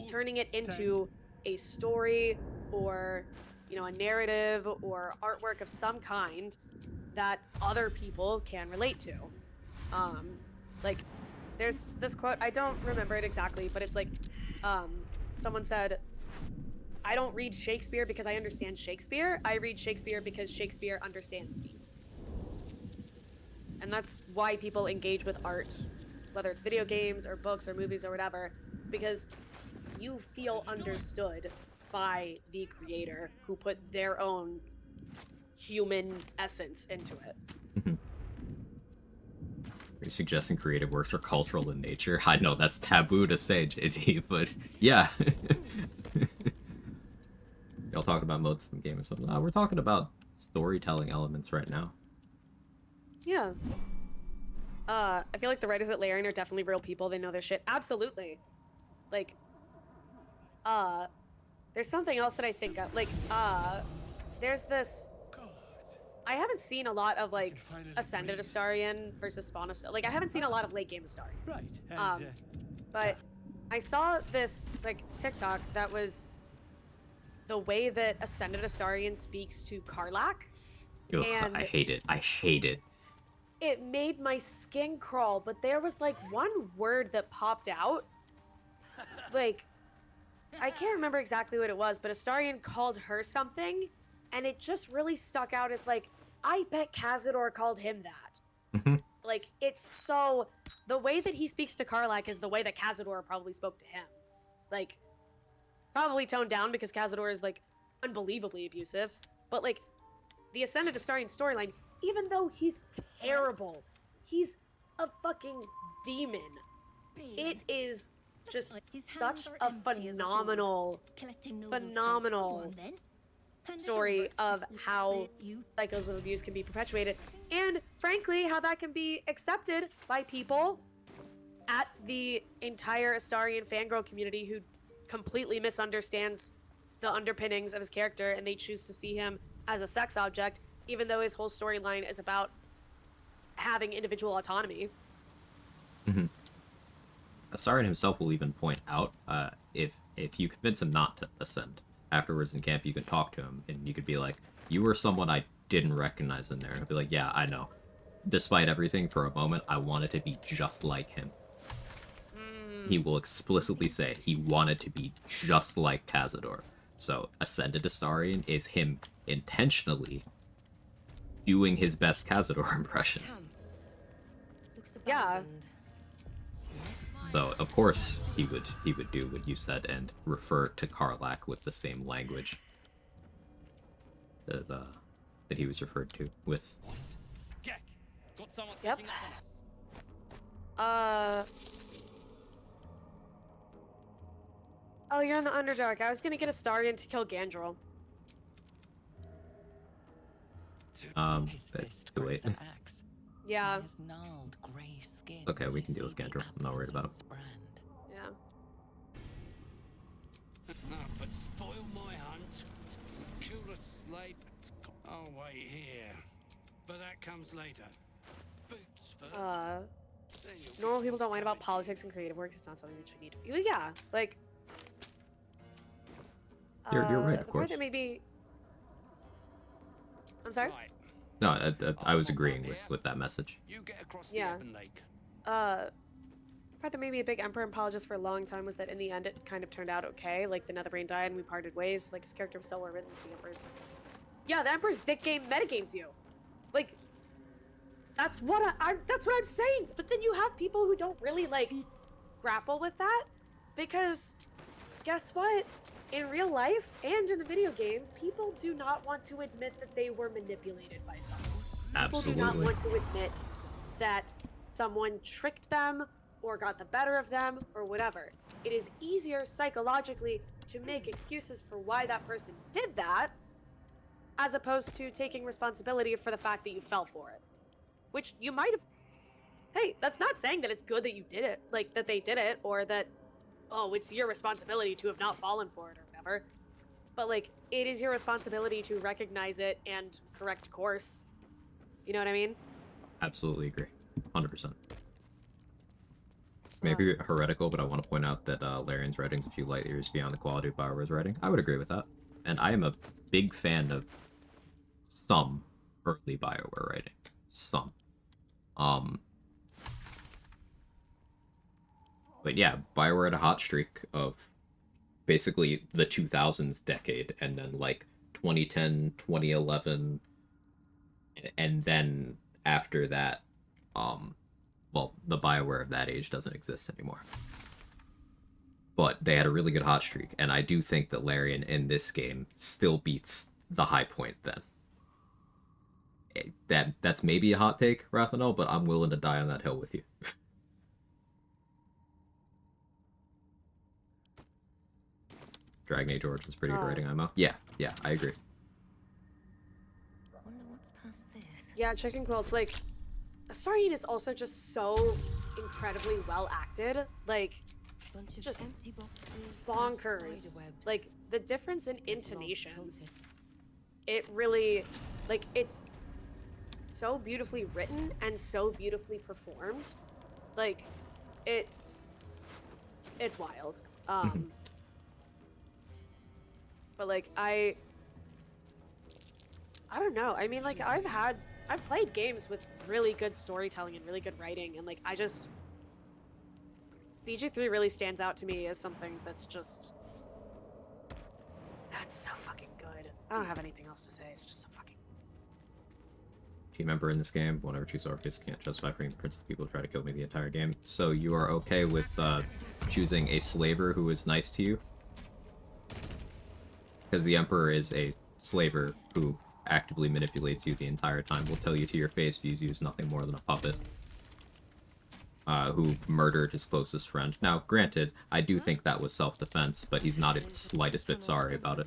turning it into a story or... you know, a narrative or artwork of some kind that other people can relate to. Like, there's this quote, I don't remember it exactly, but it's like, someone said, I don't read Shakespeare because I understand Shakespeare. I read Shakespeare because Shakespeare understands me. And that's why people engage with art, whether it's video games or books or movies or whatever, because you feel understood by the creator who put their own human essence into it. Are you suggesting creative works are cultural in nature? I know that's taboo to say, JD, but yeah. Y'all talking about modes in the game or something? We're talking about storytelling elements right now. Yeah. I feel like the writers at Larian are definitely real people. They know their shit. Absolutely. Like, there's something else that I think of. Like, there's this I haven't seen a lot of like find it Ascended amazing. Astarion versus Spawn Astarion. Like I haven't seen a lot of late game Astarion. Right. But I saw this like TikTok that was the way that Ascended Astarion speaks to Karlach. Ugh, And I hate it. I hate it. it made my skin crawl, but there was like one word that popped out. Like, I can't remember exactly what it was, but Astarion called her something, and it just really stuck out as like, I bet Cazador called him that. Mhm. Like, it's so... The way that he speaks to Karlach is the way that Cazador probably spoke to him. Like, probably toned down because Cazador is, like, unbelievably abusive. But, like, the Ascended Astarion storyline, even though he's terrible, he's a fucking demon. It is just such a phenomenal story of how cycles of abuse can be perpetuated, and frankly, how that can be accepted by people at the entire Astarion fangirl community who completely misunderstands the underpinnings of his character, and they choose to see him as a sex object, even though his whole storyline is about having individual autonomy. Mm-hmm. Astarion himself will even point out, if you convince him not to ascend, afterwards in camp you can talk to him, and you could be like, you were someone I didn't recognize in there. And he'll be like, yeah, I know. Despite everything, for a moment, I wanted to be just like him. He will explicitly say he wanted to be just like Cazador. So, Ascended Astarion is him intentionally doing his best Cazador impression. Yeah. So, of course, he would do what you said and refer to Karlach with the same language that he was referred to with. Quag, got someone Yep. sneaking up on us. Oh, you're in the Underdark. I was gonna get Astarion to kill Gandrel. His fist wait. grips an axe. Yeah. His gnarled grey skin. Okay, we can may deal with see the Gandrel. I'm not worried about him. Absolute's brand. Yeah. But spoil my hunt. Kill the slave. I'll wait here. But that comes later. Boots first. Then you'll Normal get people don't whine about what's politics and creative works. It's not something that you need to. Yeah, like. You're right, of the part course. that made me. I'm sorry. Right. No, I was agreeing with that message. You get across Yeah. the Ebon Lake. The part that made me a big Emperor apologist for a long time was that in the end it kind of turned out okay. Like the Netherbrain died and we parted ways. Like his character was so well written. The Emperor's. Yeah, the Emperor's dick game metagames you. Like. That's what that's what I'm saying. But then you have people who don't really like grapple with that, because guess what? In real life and in the video game, people do not want to admit that they were manipulated by someone. People do not Absolutely. want to admit that someone tricked them or got the better of them or whatever. It is easier psychologically to make excuses for why that person did that, as opposed to taking responsibility for the fact that you fell for it. Which you might have... Hey, that's not saying that it's good that you did it, like, that they did it, or that, oh, it's your responsibility to have not fallen for it, or whatever. But, like, it is your responsibility to recognize it and correct course. You know what I mean? Absolutely agree. 100%. It's maybe heretical, but I want to point out that Larian's writing's a few light years beyond the quality of Bioware's writing. I would agree with that. And I am a big fan of some early Bioware writing. Some. But yeah, Bioware had a hot streak of basically the 2000s decade, and then like 2010, 2011, and then after that, well, the Bioware of that age doesn't exist anymore. But they had a really good hot streak, and I do think that Larian in this game still beats the high point then. That's maybe a hot take, Rathanel, but I'm willing to die on that hill with you. Dragon Age Origins pretty good writing, IMO. Yeah, I agree. Wonder what's past this. Yeah, Chicken Quilt's like... Astarion is also just so incredibly well acted. Like, Bunch of just empty boxes and bonkers. spider webs. Like, the difference in Guess lost intonations, cultists. it really... Like, it's so beautifully written and so beautifully performed. Like, it's wild. But like, I don't know. I mean, like, I've played games with really good storytelling and really good writing, and like, BG3 really stands out to me as something that's so fucking good. I don't have anything else to say. It's just so fucking. Team member in this game, whenever choose Orpheus, can't justify freeing the princess. People try to kill me the entire game. So you are okay with choosing a slaver who is nice to you? Because the Emperor is a slaver who actively manipulates you the entire time. Will tell you to your face he's used nothing more than a puppet. Who murdered his closest friend. Now, granted, I do think that was self-defense, but he's not in the slightest bit sorry about it.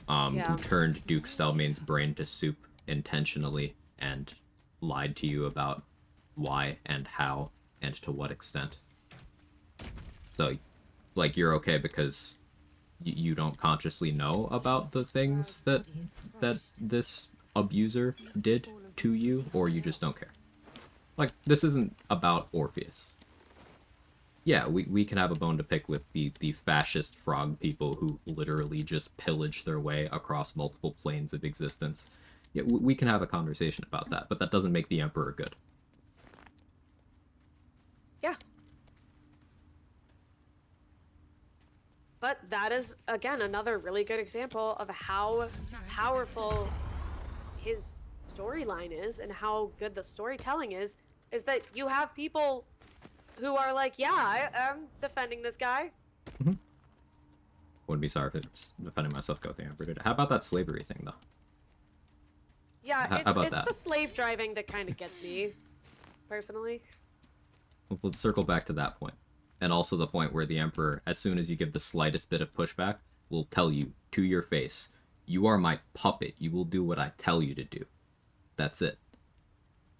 Who turned Duke Stelmane's brain to soup intentionally and lied to you about why and how and to what extent. So, like, you're okay because you don't consciously know about the things that this abuser did to you, or you just don't care. Like, this isn't about Orpheus. Yeah, we can have a bone to pick with the fascist frog people who literally just pillage their way across multiple planes of existence. Yeah, we can have a conversation about that, but that doesn't make the Emperor good. Yeah. But that is, again, another really good example of how powerful his storyline is and how good the storytelling is that you have people who are like, yeah, I'm defending this guy. Mm-hmm. Wouldn't be sorry if I was defending myself, go with the Emperor did. How about that slavery thing, though? Yeah, it's the slave driving that kind of gets me, personally. Well, let's circle back to that point. And also the point where the Emperor, as soon as you give the slightest bit of pushback, will tell you to your face, you are my puppet. You will do what I tell you to do. That's it.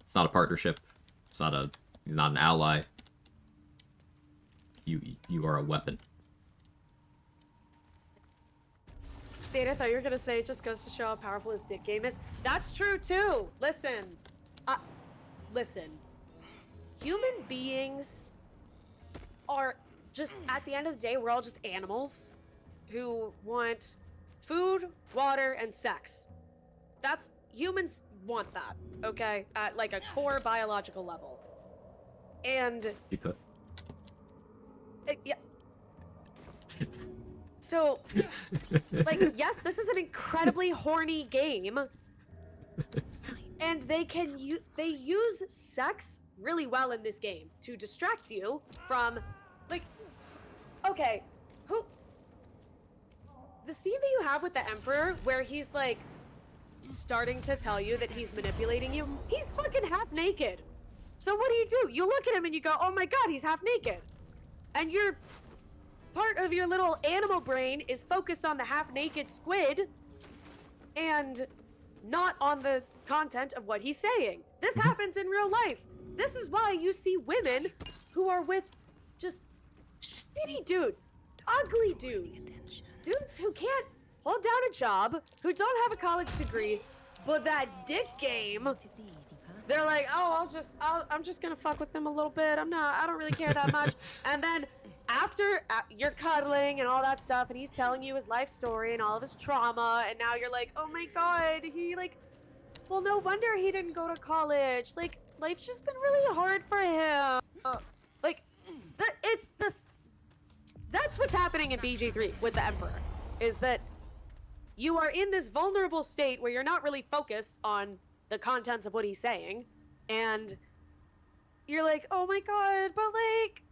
It's not a partnership. He's not an ally. You are a weapon. Date, I thought you were gonna say it just goes to show how powerful his dick game is. That's true too. Listen. Listen. Human beings are just, at the end of the day, we're all just animals who want food, water, and sex. Humans want that, okay? At like a core biological level. And You could. yeah. So, like, yes, this is an incredibly horny game, and they use sex really well in this game to distract you from, like, okay, the scene that you have with the Emperor where he's like starting to tell you that he's manipulating you, he's fucking half naked. So what do? You look at him and you go, oh my god, he's half naked. And you're part of your little animal brain is focused on the half-naked squid and not on the content of what he's saying. This happens in real life. This is why you see women who are with just shitty dudes, ugly dudes, dudes who can't hold down a job, who don't have a college degree, but that dick game, they're like, oh, I'm just gonna fuck with them a little bit. I don't really care that much. And then after you're cuddling and all that stuff, and he's telling you his life story and all of his trauma, and now you're like, oh my god, well, no wonder he didn't go to college. Like, life's just been really hard for him. That's what's happening in BG3 with the Emperor, is that you are in this vulnerable state where you're not really focused on the contents of what he's saying, and you're like, oh my god, but like,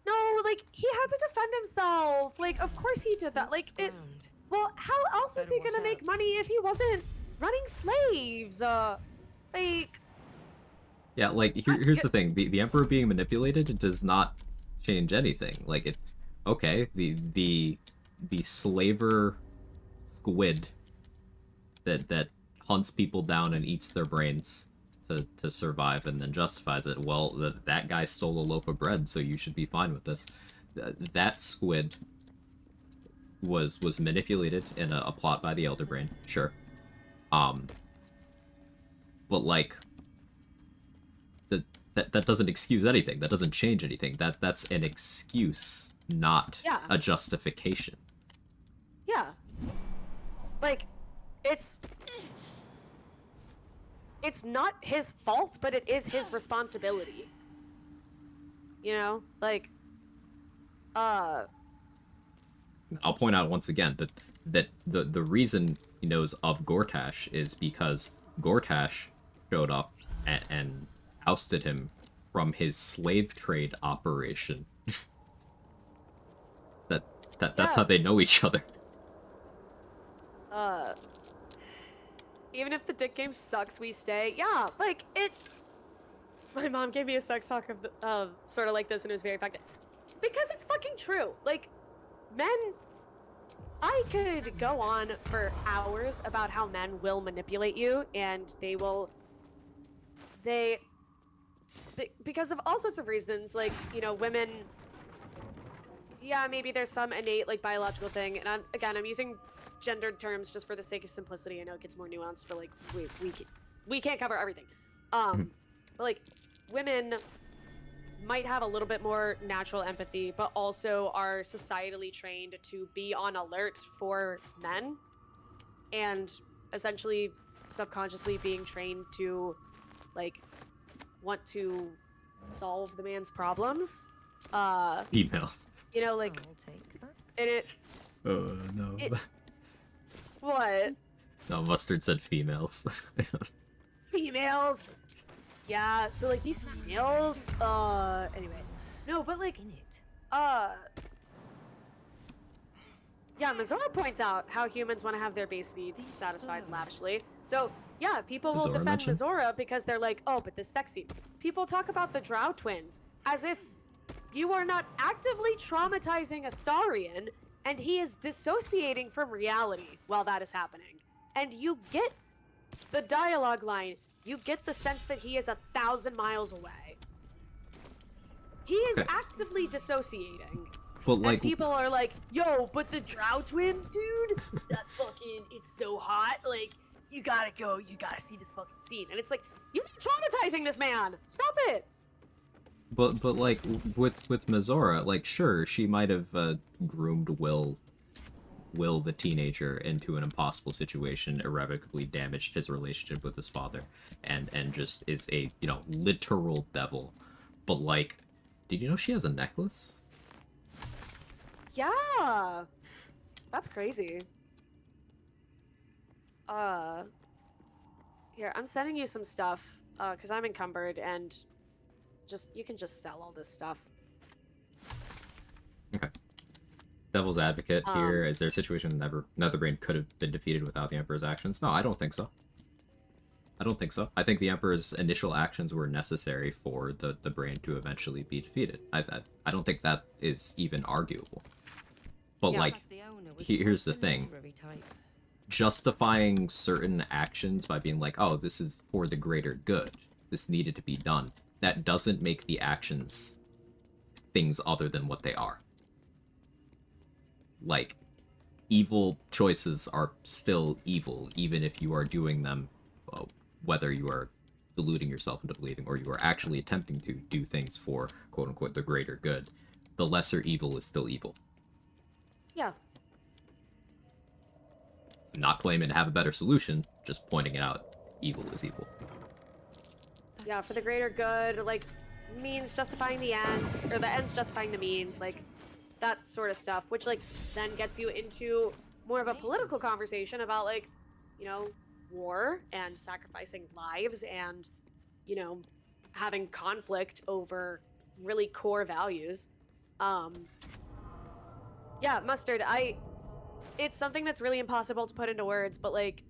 no, like, he had to defend himself. Like, of course he did that. Like, well, how else was he gonna make money if he wasn't running slaves? Yeah, like, here's the thing. The Emperor being manipulated does not change anything. Like, the slaver squid that hunts people down and eats their brains to survive and then justifies it. Well, that guy stole a loaf of bread, so you should be fine with this. That squid was manipulated in a plot by the Elder Brain, sure. But like, that doesn't excuse anything. That doesn't change anything. That's an excuse, not a justification. Yeah. Like, it's not his fault, but it is his responsibility. You know? Like, I'll point out once again that the reason he knows of Gortash is because Gortash showed up and ousted him from his slave trade operation. That's how they know each other. Even if the dick game sucks, we stay. Yeah, like, my mom gave me a sex talk of sort of like this, and it was very effective. Because it's fucking true. Like, men... I could go on for hours about how men will manipulate you, and because of all sorts of reasons, like, you know, women... Yeah, maybe there's some innate, like, biological thing, and I'm using gendered terms just for the sake of simplicity. I know it gets more nuanced, but, like, we can't cover everything. But, like, women might have a little bit more natural empathy, but also are societally trained to be on alert for men, and essentially subconsciously being trained to, like, want to solve the man's problems. Females. You know, like, and it... Oh, no. What? No, Mustard said females. Females? Yeah, so, like, these females, anyway. No, but, like, yeah, Mizora points out how humans want to have their base needs satisfied lavishly. So, yeah, people will defend Mizora because they're like, oh, but this sexy. People talk about the Drow twins as if you are not actively traumatizing Astarion, and he is dissociating from reality while that is happening. And you get the dialogue line, you get the sense that he is 1,000 miles away. He is actively dissociating. But, like, and people are like, yo, but the Drow twins, dude, that's fucking, it's so hot. Like, you gotta go, you gotta see this fucking scene. And it's like, you're traumatizing this man. Stop it. But like, with Mizora, like, sure, she might have groomed Will the teenager into an impossible situation, irrevocably damaged his relationship with his father, and just is a, you know, literal devil. But, like, did you know she has a necklace? Yeah. That's crazy. Here, I'm sending you some stuff, because I'm encumbered, and you can just sell all this stuff. Okay. Devil's advocate here. Is there a situation Netherbrain could have been defeated without the Emperor's actions? No, I don't think so. I don't think so. I think the Emperor's initial actions were necessary for the brain to eventually be defeated. I don't think that is even arguable. But, like, here's the thing. Justifying certain actions by being like, oh, this is for the greater good, this needed to be done, that doesn't make the actions things other than what they are. Like, evil choices are still evil, even if you are doing them, well, whether you are deluding yourself into believing or you are actually attempting to do things for, quote-unquote, the greater good. The lesser evil is still evil. Yeah. Not claiming to have a better solution, just pointing it out. Evil is evil. Yeah, for the greater good, like, means justifying the end, or the ends justifying the means, like, that sort of stuff, which, like, then gets you into more of a political conversation about, like, you know, war and sacrificing lives and, you know, having conflict over really core values. Yeah, Mustard, it's something that's really impossible to put into words, but, like,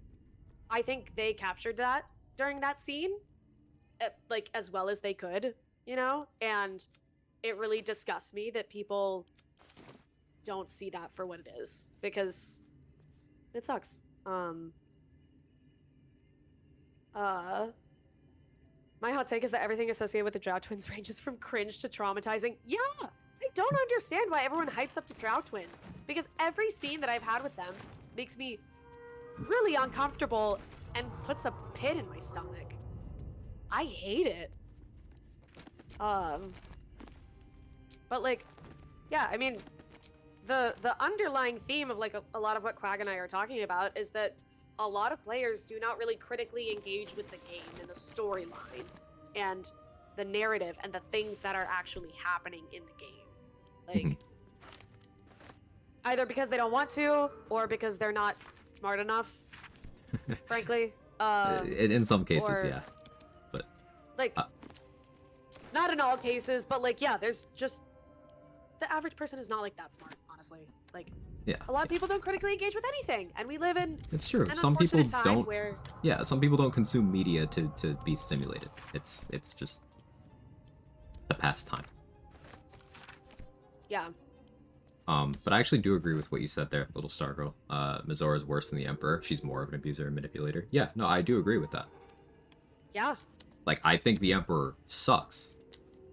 I think they captured that during that scene, like, as well as they could, you know? And it really disgusts me that people don't see that for what it is, because it sucks. My hot take is that everything associated with the Drow twins ranges from cringe to traumatizing. Yeah! I don't understand why everyone hypes up the Drow twins, because every scene that I've had with them makes me really uncomfortable and puts a pit in my stomach. I hate it. But like, yeah, I mean, the underlying theme of like a lot of what Quag and I are talking about is that a lot of players do not really critically engage with the game and the storyline and the narrative and the things that are actually happening in the game. Like, either because they don't want to or because they're not smart enough, frankly. In some cases, or, yeah. But like, not in all cases, but like, yeah, there's just the average person is not like that smart, honestly. Like, yeah, a lot of people don't critically engage with anything, and we live in it's true. an Some people unfortunate time don't. where Yeah, some people don't consume media to be stimulated. It's just a pastime. yeah. But I actually do agree with what you said there, little Stargirl. Mizora is worse than the Emperor. She's more of an abuser and manipulator. Yeah, no, I do agree with that. Yeah. Like, I think the Emperor sucks.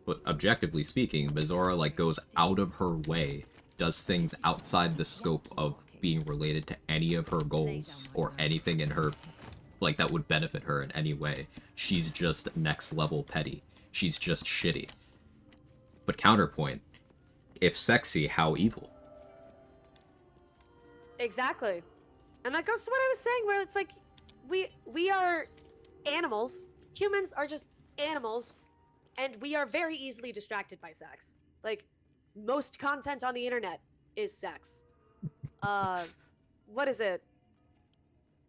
But objectively speaking, Mizora, like, goes out of her way, does things outside the scope of being related to any of her goals or anything in her, like, that would benefit her in any way. She's just next level petty. She's just shitty. But counterpoint, if sexy, how evil? Exactly. And that goes to what I was saying, where it's like, we are animals. Humans are just animals, and we are very easily distracted by sex. Like, most content on the internet is sex. What is it?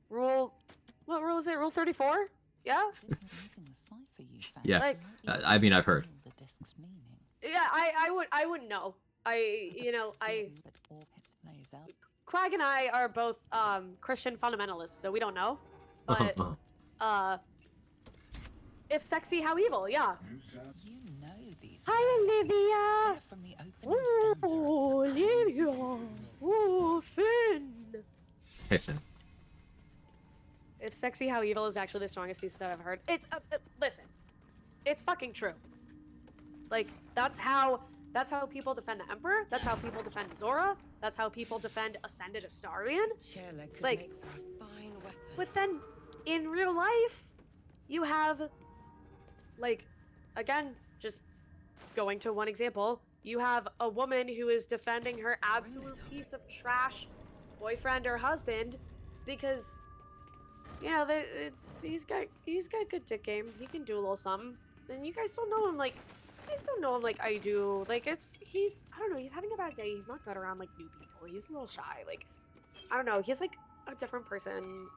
What rule is it? Rule 34? Yeah? Yeah, Like, I mean, I've heard. yeah, I wouldn't know. Quag and I are both Christian fundamentalists, so we don't know. But if sexy, how evil? Yeah. You know these. Hi, Olivia. From the opening stanza. Ooh, Olivia. Ooh, Finn. Hey, Finn. If sexy, how evil is actually the strongest thesis I've ever heard. It's listen, it's fucking true. Like, that's how people defend the Emperor. That's how people defend Zora. That's how people defend Ascended Astarion. Like, but then in real life, you have, like, again, just going to one example, you have a woman who is defending her absolute piece of trash boyfriend or husband because, you know, he's got good dick game. He can do a little something. And you guys don't know him like I do. Like, I don't know, he's having a bad day. He's not good around, like, new people. He's a little shy. Like, I don't know. He's, like, a different person.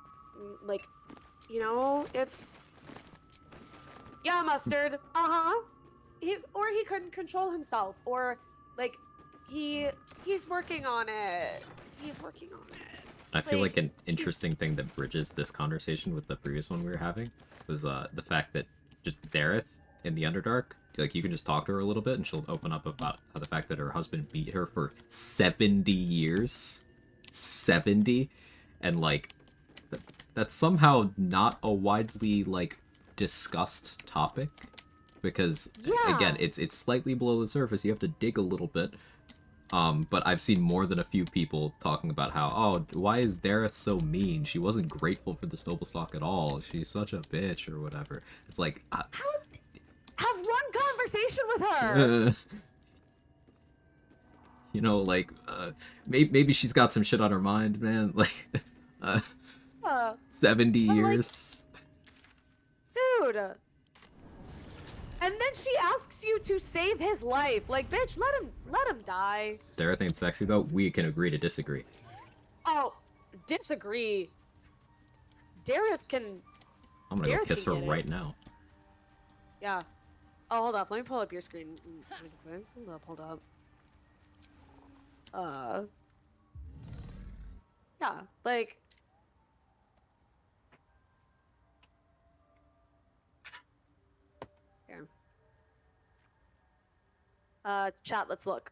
Like, you know, it's... Yeah, Mustard. Uh-huh. He couldn't control himself. Or, like, he's working on it. He's working on it. I feel like an interesting thing that bridges this conversation with the previous one we were having was the fact that just Dareth in the Underdark, like, you can just talk to her a little bit and she'll open up about how the fact that her husband beat her for 70 years. 70? And, like, that's somehow not a widely, like, discussed topic. Because, again, it's slightly below the surface. You have to dig a little bit. But I've seen more than a few people talking about how, oh, why is Dareth so mean? She wasn't grateful for this noble stock at all. She's such a bitch or whatever. It's like... Have one conversation with her! You know, like, maybe she's got some shit on her mind, man. Like, 70 years. Like, dude! And then she asks you to save his life. Like, bitch, let him die. Dareth ain't sexy, though. We can agree to disagree. Oh, disagree. Dareth can... I'm gonna go kiss her right now. Yeah. Oh, hold up. Let me pull up your screen. Hold up. Yeah, like... Here. Chat, let's look.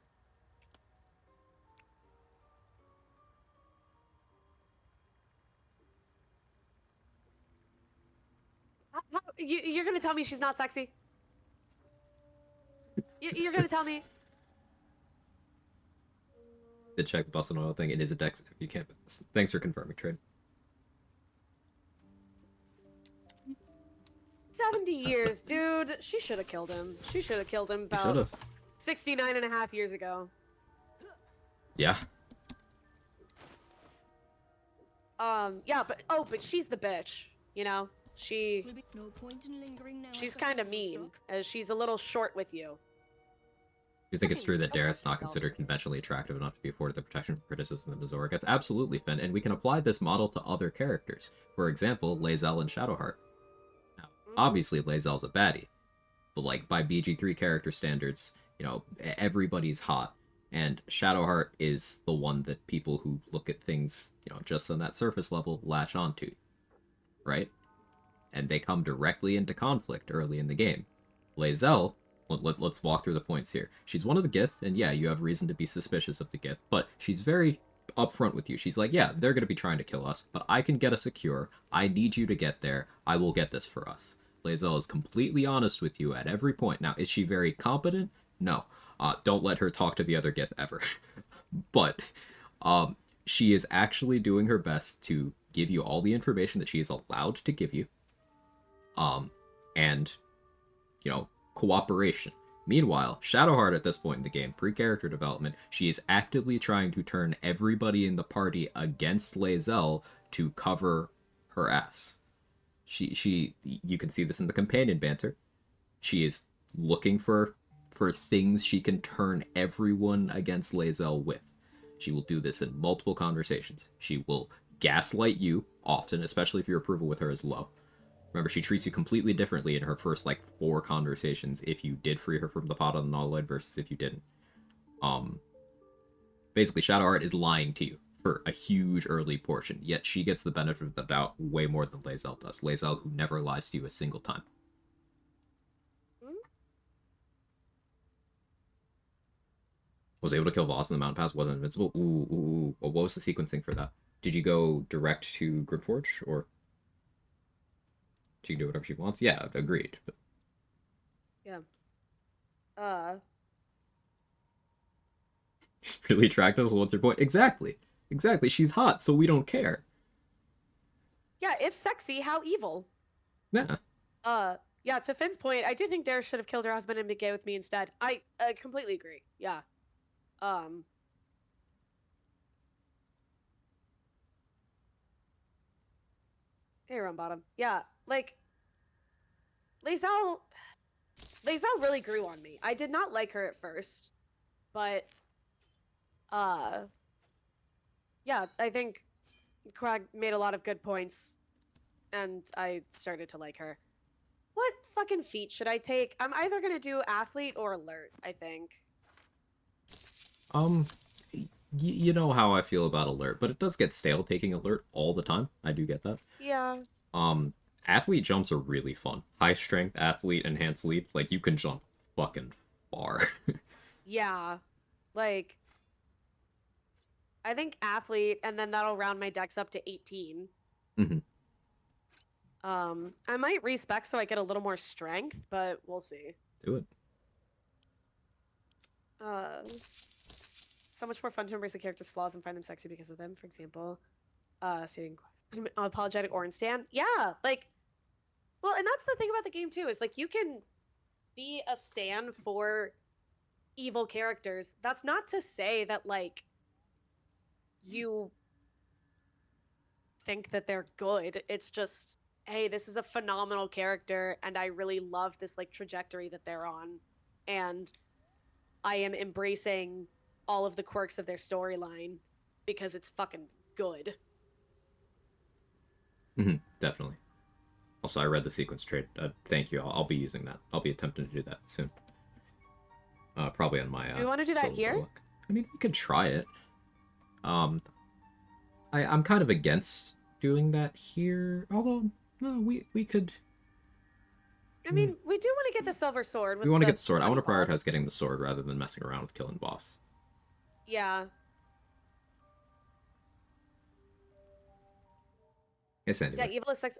You're gonna tell me she's not sexy? You're gonna tell me? Did check the Boston Oil thing. It is a dex. You can't. Thanks for confirming, Trade. 70 years, dude. She should have killed him. She should have killed him about 69 and a half years ago. Yeah. Yeah, but she's the bitch, you know? She's kind of mean, as she's a little short with you. You think it's true that Dareth's not considered conventionally attractive enough to be afforded the protection from criticism that Azora gets? Absolutely, Finn, and we can apply this model to other characters. For example, Lae'zel and Shadowheart. Now, obviously, Lae'zel's a baddie, but like by BG3 character standards, you know, everybody's hot, and Shadowheart is the one that people who look at things, you know, just on that surface level latch onto, right? And they come directly into conflict early in the game. Lae'zel, let's walk through the points here. She's one of the Gith, and yeah, you have reason to be suspicious of the Gith, but she's very upfront with you. She's like, yeah, they're going to be trying to kill us, but I can get us a cure. I need you to get there. I will get this for us. Lae'zel is completely honest with you at every point. Now, is she very competent? No. Don't let her talk to the other Gith ever. But she is actually doing her best to give you all the information that she is allowed to give you. And, you know, cooperation. Meanwhile, Shadowheart at this point in the game, pre-character development, she is actively trying to turn everybody in the party against Lae'zel to cover her ass. You can see this in the companion banter. She is looking for things she can turn everyone against Lae'zel with. She will do this in multiple conversations. She will gaslight you often, especially if your approval with her is low. Remember, she treats you completely differently in her first, 4 conversations if you did free her from the pot on the Nautiloid versus if you didn't. Basically, Shadowheart is lying to you for a huge early portion, yet she gets the benefit of the doubt way more than Lae'zel does. Lae'zel, who never lies to you a single time. Was able to kill Voss in the Mountain Pass, wasn't invincible. Ooh. Well, what was the sequencing for that? Did you go direct to Grimforge, or... She can do whatever she wants? Yeah, agreed. But... Yeah. She's really attractive, so what's your point? Exactly. She's hot, so we don't care. Yeah, if sexy, how evil? Yeah. Yeah, to Finn's point, I do think Dareth should have killed her husband and been gay with me instead. I completely agree. Yeah. Hey, Bottom. Yeah, Lae'zel really grew on me. I did not like her at first, but yeah, I think Quag made a lot of good points, and I started to like her. What fucking feat should I take? I'm either gonna do athlete or alert, I think. You know how I feel about alert, but it does get stale taking alert all the time. I do get that. Yeah. Athlete jumps are really fun. High strength, athlete, enhanced leap. You can jump fucking far. Yeah. I think athlete, and then that'll round my dex up to 18. Mm-hmm. I might respec so I get a little more strength, but we'll see. Do it. So much more fun to embrace a character's flaws and find them sexy because of them. For example, stating apologetic orange stand. Yeah, well, and that's the thing about the game too, is you can be a stan for evil characters. That's not to say that you think that they're good. It's just, hey, this is a phenomenal character, and I really love this trajectory that they're on, and I am embracing all of the quirks of their storyline because it's fucking good. Mm-hmm, definitely. Also, I read the sequence trade. Thank you. I'll be using that. I'll be attempting to do that soon. Probably on my. Do you want to do that here? Look. I mean, we could try it. I'm kind of against doing that here. Although, no, we could. I mean, we do want to get the silver sword. We want to get the sword. I want to prioritize getting the sword rather than messing around with killing boss. Yeah. Yes, Andy. Yeah, evil is sex.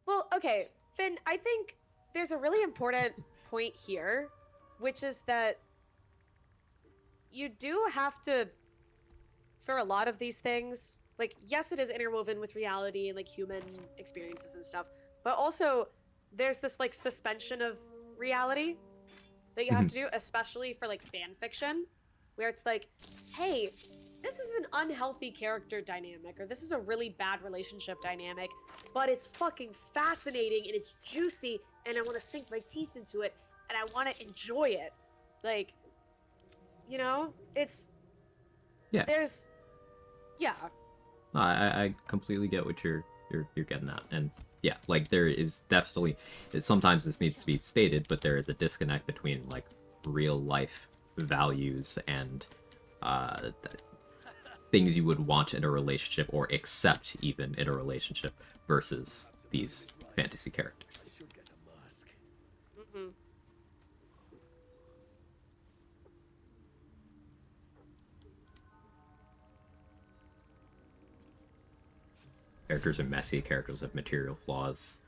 Well, okay, Finn, I think there's a really important point here, which is that you do have to, for a lot of these things, yes, it is interwoven with reality and human experiences and stuff, but also there's this like suspension of reality that you have to do, especially for like fan fiction, where it's like, hey, this is an unhealthy character dynamic, or this is a really bad relationship dynamic, but it's fucking fascinating and it's juicy, and I want to sink my teeth into it, and I want to enjoy it. Like, you know, it's there's No, I completely get what you're getting at, and yeah, like there is definitely sometimes this needs to be stated, but there is a disconnect between like real life values and things you would want in a relationship or accept even in a relationship versus these fantasy characters. Mm-hmm. Characters are messy, characters have material flaws,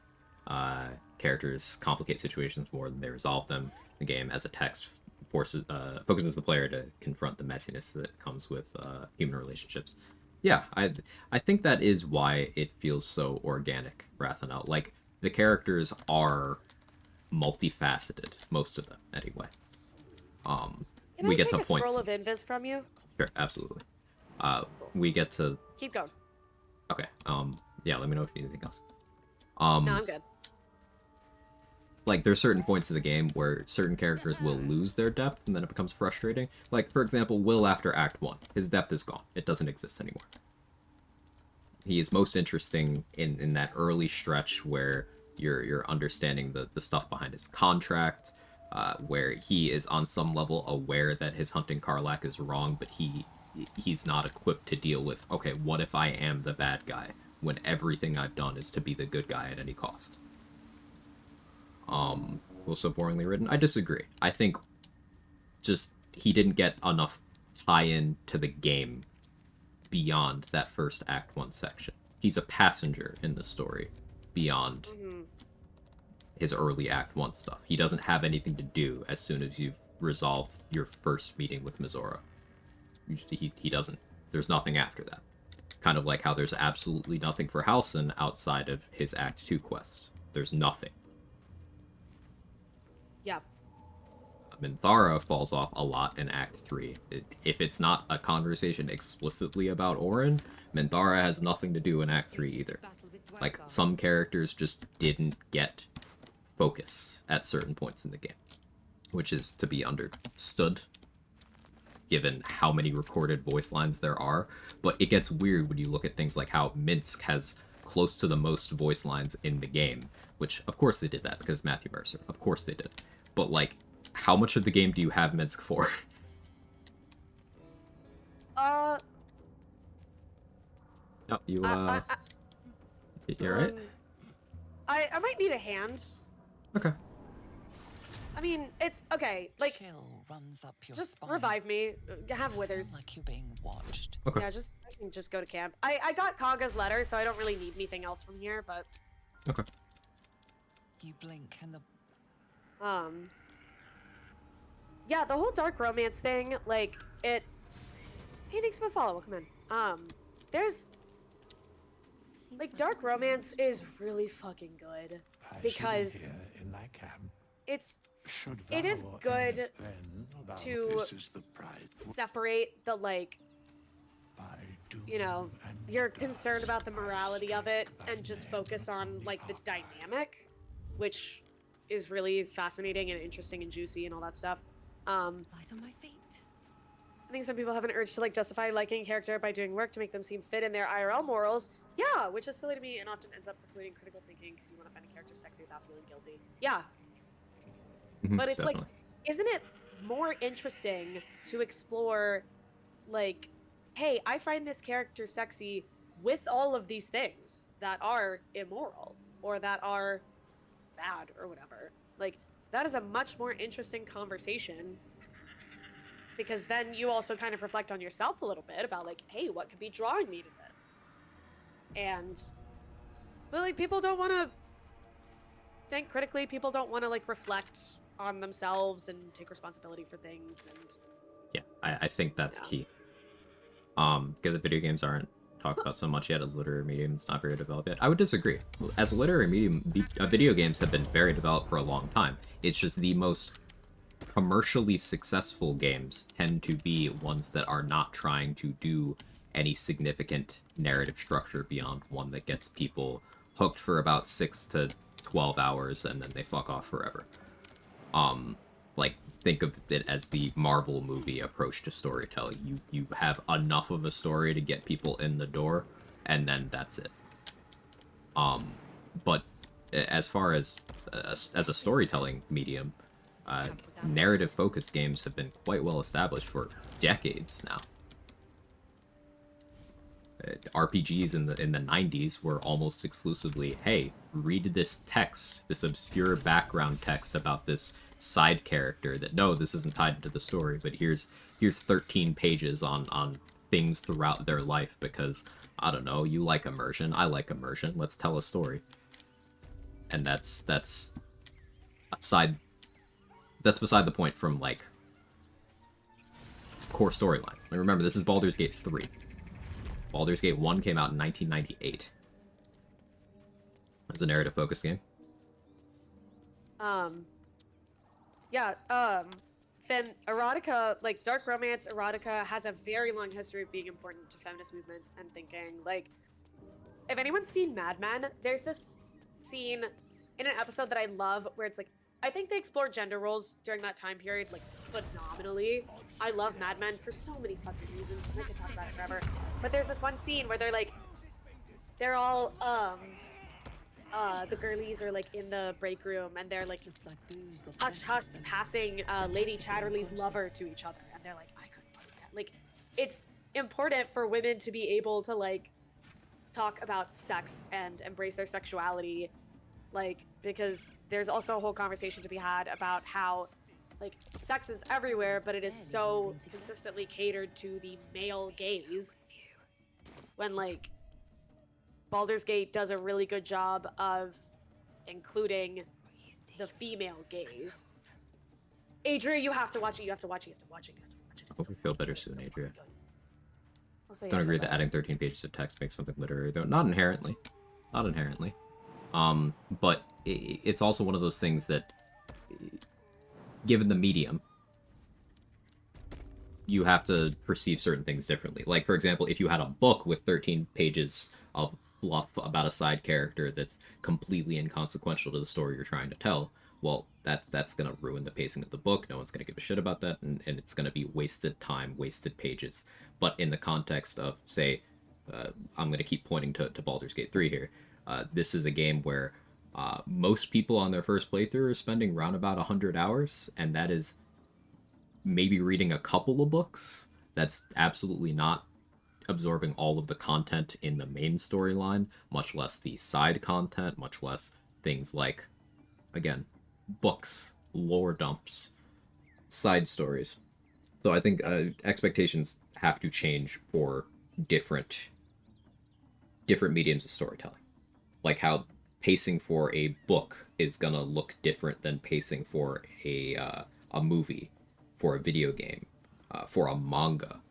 characters complicate situations more than they resolve them. The game, as a text, focuses the player to confront the messiness that comes with human relationships. Yeah, I think that is why it feels so organic, Rathanel. Like, the characters are multifaceted, most of them, anyway. Can we I get take to a points. scroll of invis from you? Sure, absolutely. We get to... Keep going. Okay, yeah, let me know if you need anything else. No, I'm good. Like, there's certain points of the game where certain characters will lose their depth, and then it becomes frustrating. Like, for example, Will after Act 1. His depth is gone. It doesn't exist anymore. He is most interesting in that early stretch where you're understanding the stuff behind his contract, where he is on some level aware that his hunting Karlach is wrong, but he's not equipped to deal with, okay, what if I am the bad guy when everything I've done is to be the good guy at any cost? Was so boringly written? I disagree. I think just he didn't get enough tie-in to the game beyond that first Act 1 section. He's a passenger in the story beyond his early Act 1 stuff. He doesn't have anything to do as soon as you've resolved your first meeting with Mizora. He doesn't. There's nothing after that. Kind of like how there's absolutely nothing for Halsin outside of his Act 2 quest. There's nothing. Yeah. Minthara falls off a lot in Act 3. If it's not a conversation explicitly about Orin, Minthara has nothing to do in Act 3 either. Like, some characters just didn't get focus at certain points in the game, which is to be understood, given how many recorded voice lines there are. But it gets weird when you look at things like how Minsk has close to the most voice lines in the game, which, of course they did that, because Matthew Mercer. Of course they did. But, like, how much of the game do you have Minsk for? No, you, you're right? I might need a hand. Okay. I mean, it's okay. Like, Chill runs up your just spine. revive me. Have withers. Feel like you're being watched. Okay. Yeah, I can just go to camp. I got Kaga's letter, so I don't really need anything else from here. But Okay. You blink and the yeah, the whole dark romance thing, like it. Hey, thanks for the follow. Welcome in. There's like dark romance is really fucking good because it is good to separate the like, you know, you're concerned about the morality of it and just focus on like the dynamic, which is really fascinating and interesting and juicy and all that stuff. Light on my feet. I think some people have an urge to like justify liking a character by doing work to make them seem fit in their IRL morals. Yeah, which is silly to me and often ends up precluding critical thinking because you want to find a character sexy without feeling guilty. Yeah. But it's definitely. like, isn't it more interesting to explore, like, hey, I find this character sexy with all of these things that are immoral or that are bad or whatever. Like, that is a much more interesting conversation because then you also kind of reflect on yourself a little bit about, like, hey, what could be drawing me to this? But, like, people don't want to think critically. People don't want to, like, reflect on themselves and take responsibility for things. And Yeah, I think that's key. Because the video games aren't talked about so much yet as literary medium. It's not very developed yet. I would disagree. As a literary medium, video games have been very developed for a long time. It's just the most commercially successful games tend to be ones that are not trying to do any significant narrative structure beyond one that gets people hooked for about 6 to 12 hours and then they fuck off forever. Like, think of it as the Marvel movie approach to storytelling. You have enough of a story to get people in the door, and then that's it. But as far as a storytelling medium, narrative-focused games have been quite well established for decades now. RPGs in the 90s were almost exclusively, hey, read this text, this obscure background text about this side character that, no, this isn't tied into the story, but here's 13 pages on things throughout their life because, I don't know, you like immersion, I like immersion, let's tell a story. And that's beside the point from, like, core storylines. Like, remember, this is Baldur's Gate 3. Baldur's Gate 1 came out in 1998. It was a narrative-focused game. Yeah, Finn, erotica, like, dark romance erotica has a very long history of being important to feminist movements and thinking. Like, if anyone's seen Mad Men, there's this scene in an episode that I love where it's like, I think they explore gender roles during that time period, like, phenomenally. I love Mad Men for so many fucking reasons. We could talk about it forever. But there's this one scene where they're, like, they're all, the girlies are, like, in the break room, and they're, like, hush-hush passing Lady Chatterley's lover to each other. And they're like, I couldn't do that. Like, it's important for women to be able to, like, talk about sex and embrace their sexuality, like, because there's also a whole conversation to be had about how, like, sex is everywhere, but it is so consistently catered to the male gaze, when, like, Baldur's Gate does a really good job of including the female gaze. Adria, you have to watch it, you have to watch it, you have to watch it, you have to watch it. I hope we feel better soon, Adria. Also, Don't agree that adding 13 pages of text makes something literary, though. Not inherently. Not inherently. But it's also one of those things that, given the medium, you have to perceive certain things differently. Like, for example, if you had a book with 13 pages of fluff about a side character that's completely inconsequential to the story you're trying to tell, well, that's going to ruin the pacing of the book. No one's going to give a shit about that, and it's going to be wasted time, wasted pages. But in the context of, say, I'm going to keep pointing to Baldur's Gate 3 here, this is a game where most people on their first playthrough are spending around about 100 hours, and that is maybe reading a couple of books. That's absolutely not absorbing all of the content in the main storyline, much less the side content, much less things like, again, books, lore dumps, side stories. So I think expectations have to change for different mediums of storytelling. Like how pacing for a book is gonna look different than pacing for a movie, for a video game, for a manga.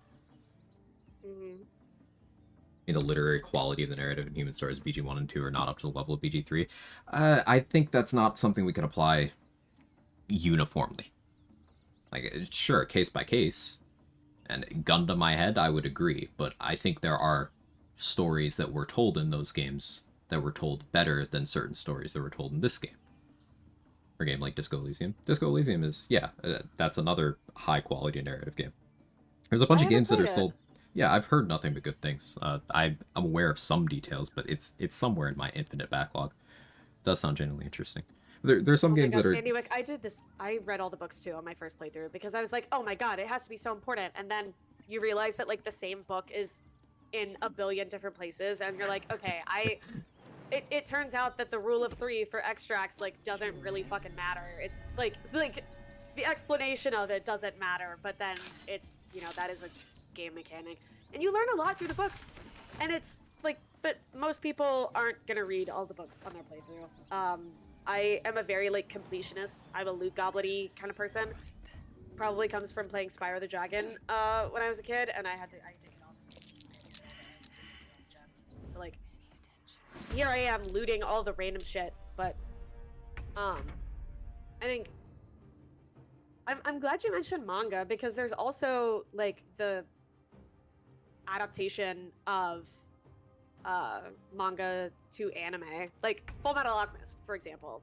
The literary quality of the narrative in Human Stories BG1 and 2 are not up to the level of BG3. I think that's not something we can apply uniformly. Like, sure, case by case, and gun to my head, I would agree, but I think there are stories that were told in those games that were told better than certain stories that were told in this game. Or a game like Disco Elysium. Disco Elysium is, yeah, that's another high-quality narrative game. There's a bunch of games that are sold... Yeah, I've heard nothing but good things. I'm aware of some details, but it's somewhere in my infinite backlog. It does sound genuinely interesting. There's some games that are... Sandy Wick, I read all the books too on my first playthrough because I was like, oh my god, it has to be so important. And then you realize that, like, the same book is in a billion different places, and you're like, okay, it turns out that the rule of 3 for extracts, like, doesn't really fucking matter. It's like the explanation of it doesn't matter, but then it's, you know, that is a game mechanic, and you learn a lot through the books, and it's like, but most people aren't gonna read all the books on their playthrough. I am a very, like, completionist. I'm a loot goblin-y kind of person. Probably comes from playing Spyro the Dragon when I was a kid, and I had to get all the to like, here I am looting all the random shit. But I think I'm glad you mentioned manga, because there's also like the adaptation of manga to anime, like Full Metal Alchemist, for example.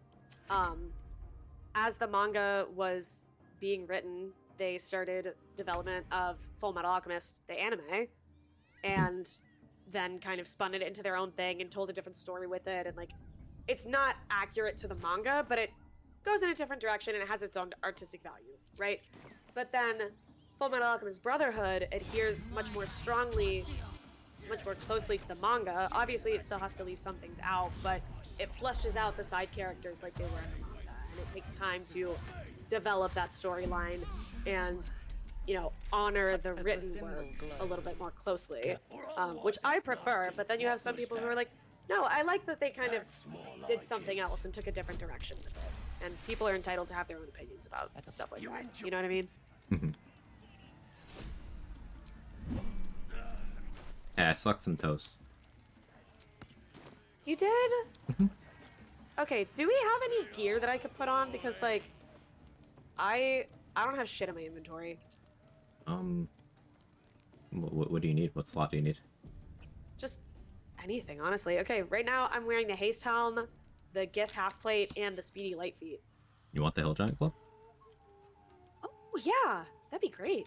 As the manga was being written, they started development of Full Metal Alchemist, the anime, and then kind of spun it into their own thing and told a different story with it. And like, it's not accurate to the manga, but it goes in a different direction and it has its own artistic value, right? But then Full Metal Alchemist Brotherhood adheres much more strongly, much more closely to the manga. Obviously, it still has to leave some things out, but it fleshes out the side characters like they were in the manga, and it takes time to develop that storyline and, you know, honor the written work a little bit more closely, which I prefer. But then you have some people who are like, no, I like that they kind of did something else and took a different direction with it. And people are entitled to have their own opinions about stuff like that. You know what I mean? Yeah, I sucked some toast. You did? Okay, do we have any gear that I could put on? Because, like, I don't have shit in my inventory. What do you need? What slot do you need? Just anything, honestly. Okay, right now I'm wearing the haste helm, the Gith half plate, and the speedy light feet. You want the Hill Giant Club? Oh yeah, that'd be great.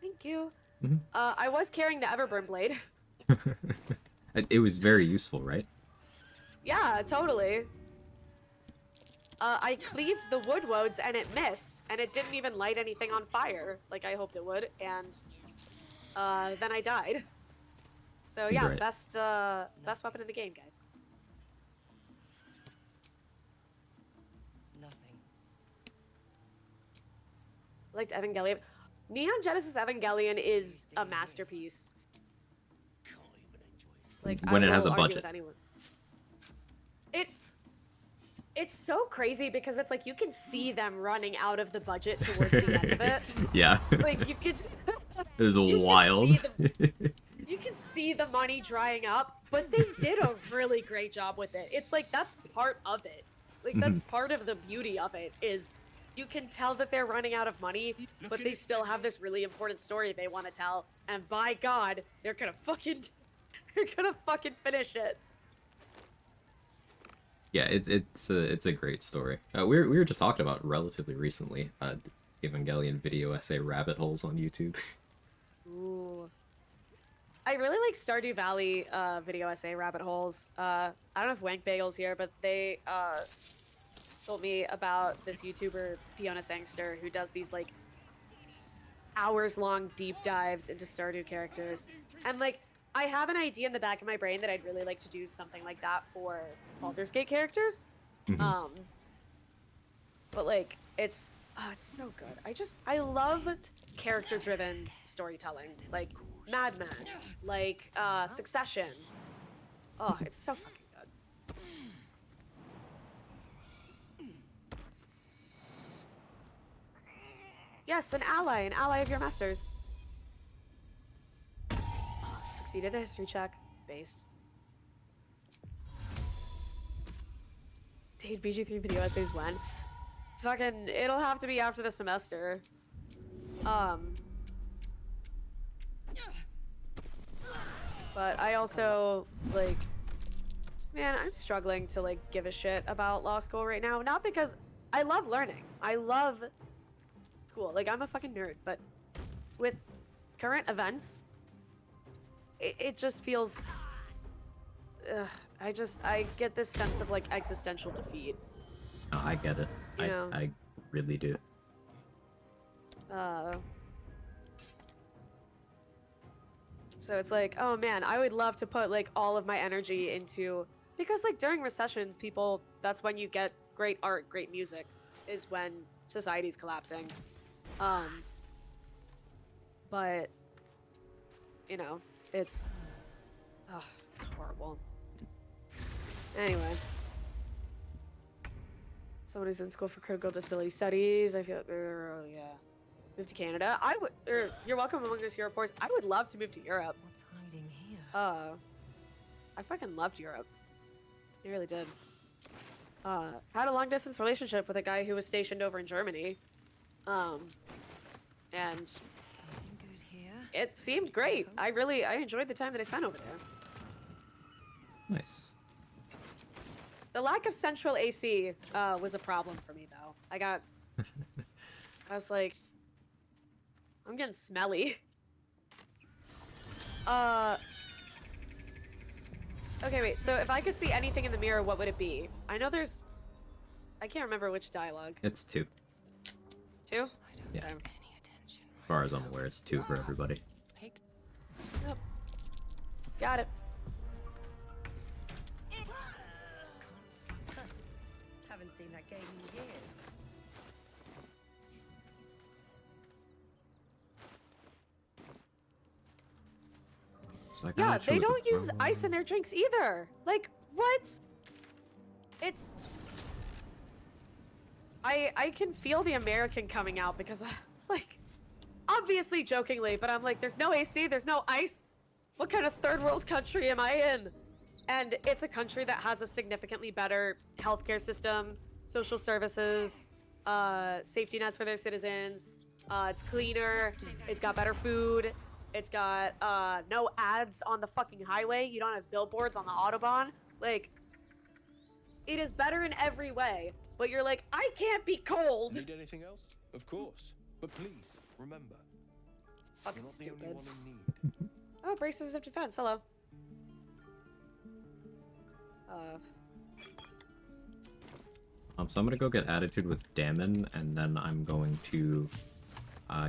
Thank you. I was carrying the Everburn blade. It was very useful, right? Yeah, totally. I cleaved the wood woads and it missed, and it didn't even light anything on fire like I hoped it would, and then I died. So yeah, Great. best weapon in the game, guys. Nothing. Liked Evangelion. Neon Genesis Evangelion is a masterpiece. Like, When I it has will a argue budget. with anyone. It's so crazy because it's like you can see them running out of the budget towards the end of it. Yeah. Like, you could. It was you wild. You can see the money drying up, but they did a really great job with it. It's like, that's part of it. Like, that's part of the beauty of it, is you can tell that they're running out of money, but they still have this really important story they want to tell, and by God, they're gonna fucking finish it. Yeah, it's a great story. We were just talking about relatively recently, Evangelion video essay rabbit holes on YouTube. Ooh. I really like Stardew Valley video essay rabbit holes. I don't know if Wank Bagel's here, but they told me about this YouTuber, Fiona Sangster, who does these like hours-long deep dives into Stardew characters. And like, I have an idea in the back of my brain that I'd really like to do something like that for Baldur's Gate characters. But like, it's so good. I love character-driven storytelling, like Mad Men, like Succession. Oh, it's so fucking good. Yes, an ally of your masters. Succeeded the history check. Based. Date BG3 video essays when? Fucking, it'll have to be after the semester. But I also, like, man, I'm struggling to, like, give a shit about law school right now. Not because I love learning. I love school. Like, I'm a fucking nerd. But with current events, it just feels... I get this sense of, like, existential defeat. Oh, I get it. You know? I really do. So it's like, oh man, I would love to put like all of my energy into, because like during recessions, people, that's when you get great art, great music, is when society's collapsing. But you know, it's horrible. Anyway, someone who's in school for critical disability studies, I feel, yeah. Move to Canada. You're welcome among us Europe. I would love to move to Europe. What's hiding here? I fucking loved Europe. I really did. Had a long distance relationship with a guy who was stationed over in Germany. And it seemed great. I enjoyed the time that I spent over there. Nice. The lack of central AC was a problem for me, though. I was like, I'm getting smelly. Okay, wait. So if I could see anything in the mirror, what would it be? I know there's... I can't remember which dialogue. It's 2. 2? Yeah. Okay. As far as I'm aware, it's 2 for everybody. Yep. Got it. Haven't seen that game in years. So Yeah, they don't use ice in their drinks either. Like, what? It's... I can feel the American coming out because it's like... Obviously jokingly, but I'm like, there's no AC, there's no ice. What kind of third world country am I in? And it's a country that has a significantly better healthcare system, social services, safety nets for their citizens. It's cleaner, it's got better food, it's got no ads on the fucking highway, you don't have billboards on the Autobahn. Like, it is better in every way, but you're like, I can't be cold. Need anything else? Of course. But please, remember, Fucking you're not stupid. the only one in need. Oh, braces of defense, hello. So I'm gonna go get Attitude with Damon, and then I'm going to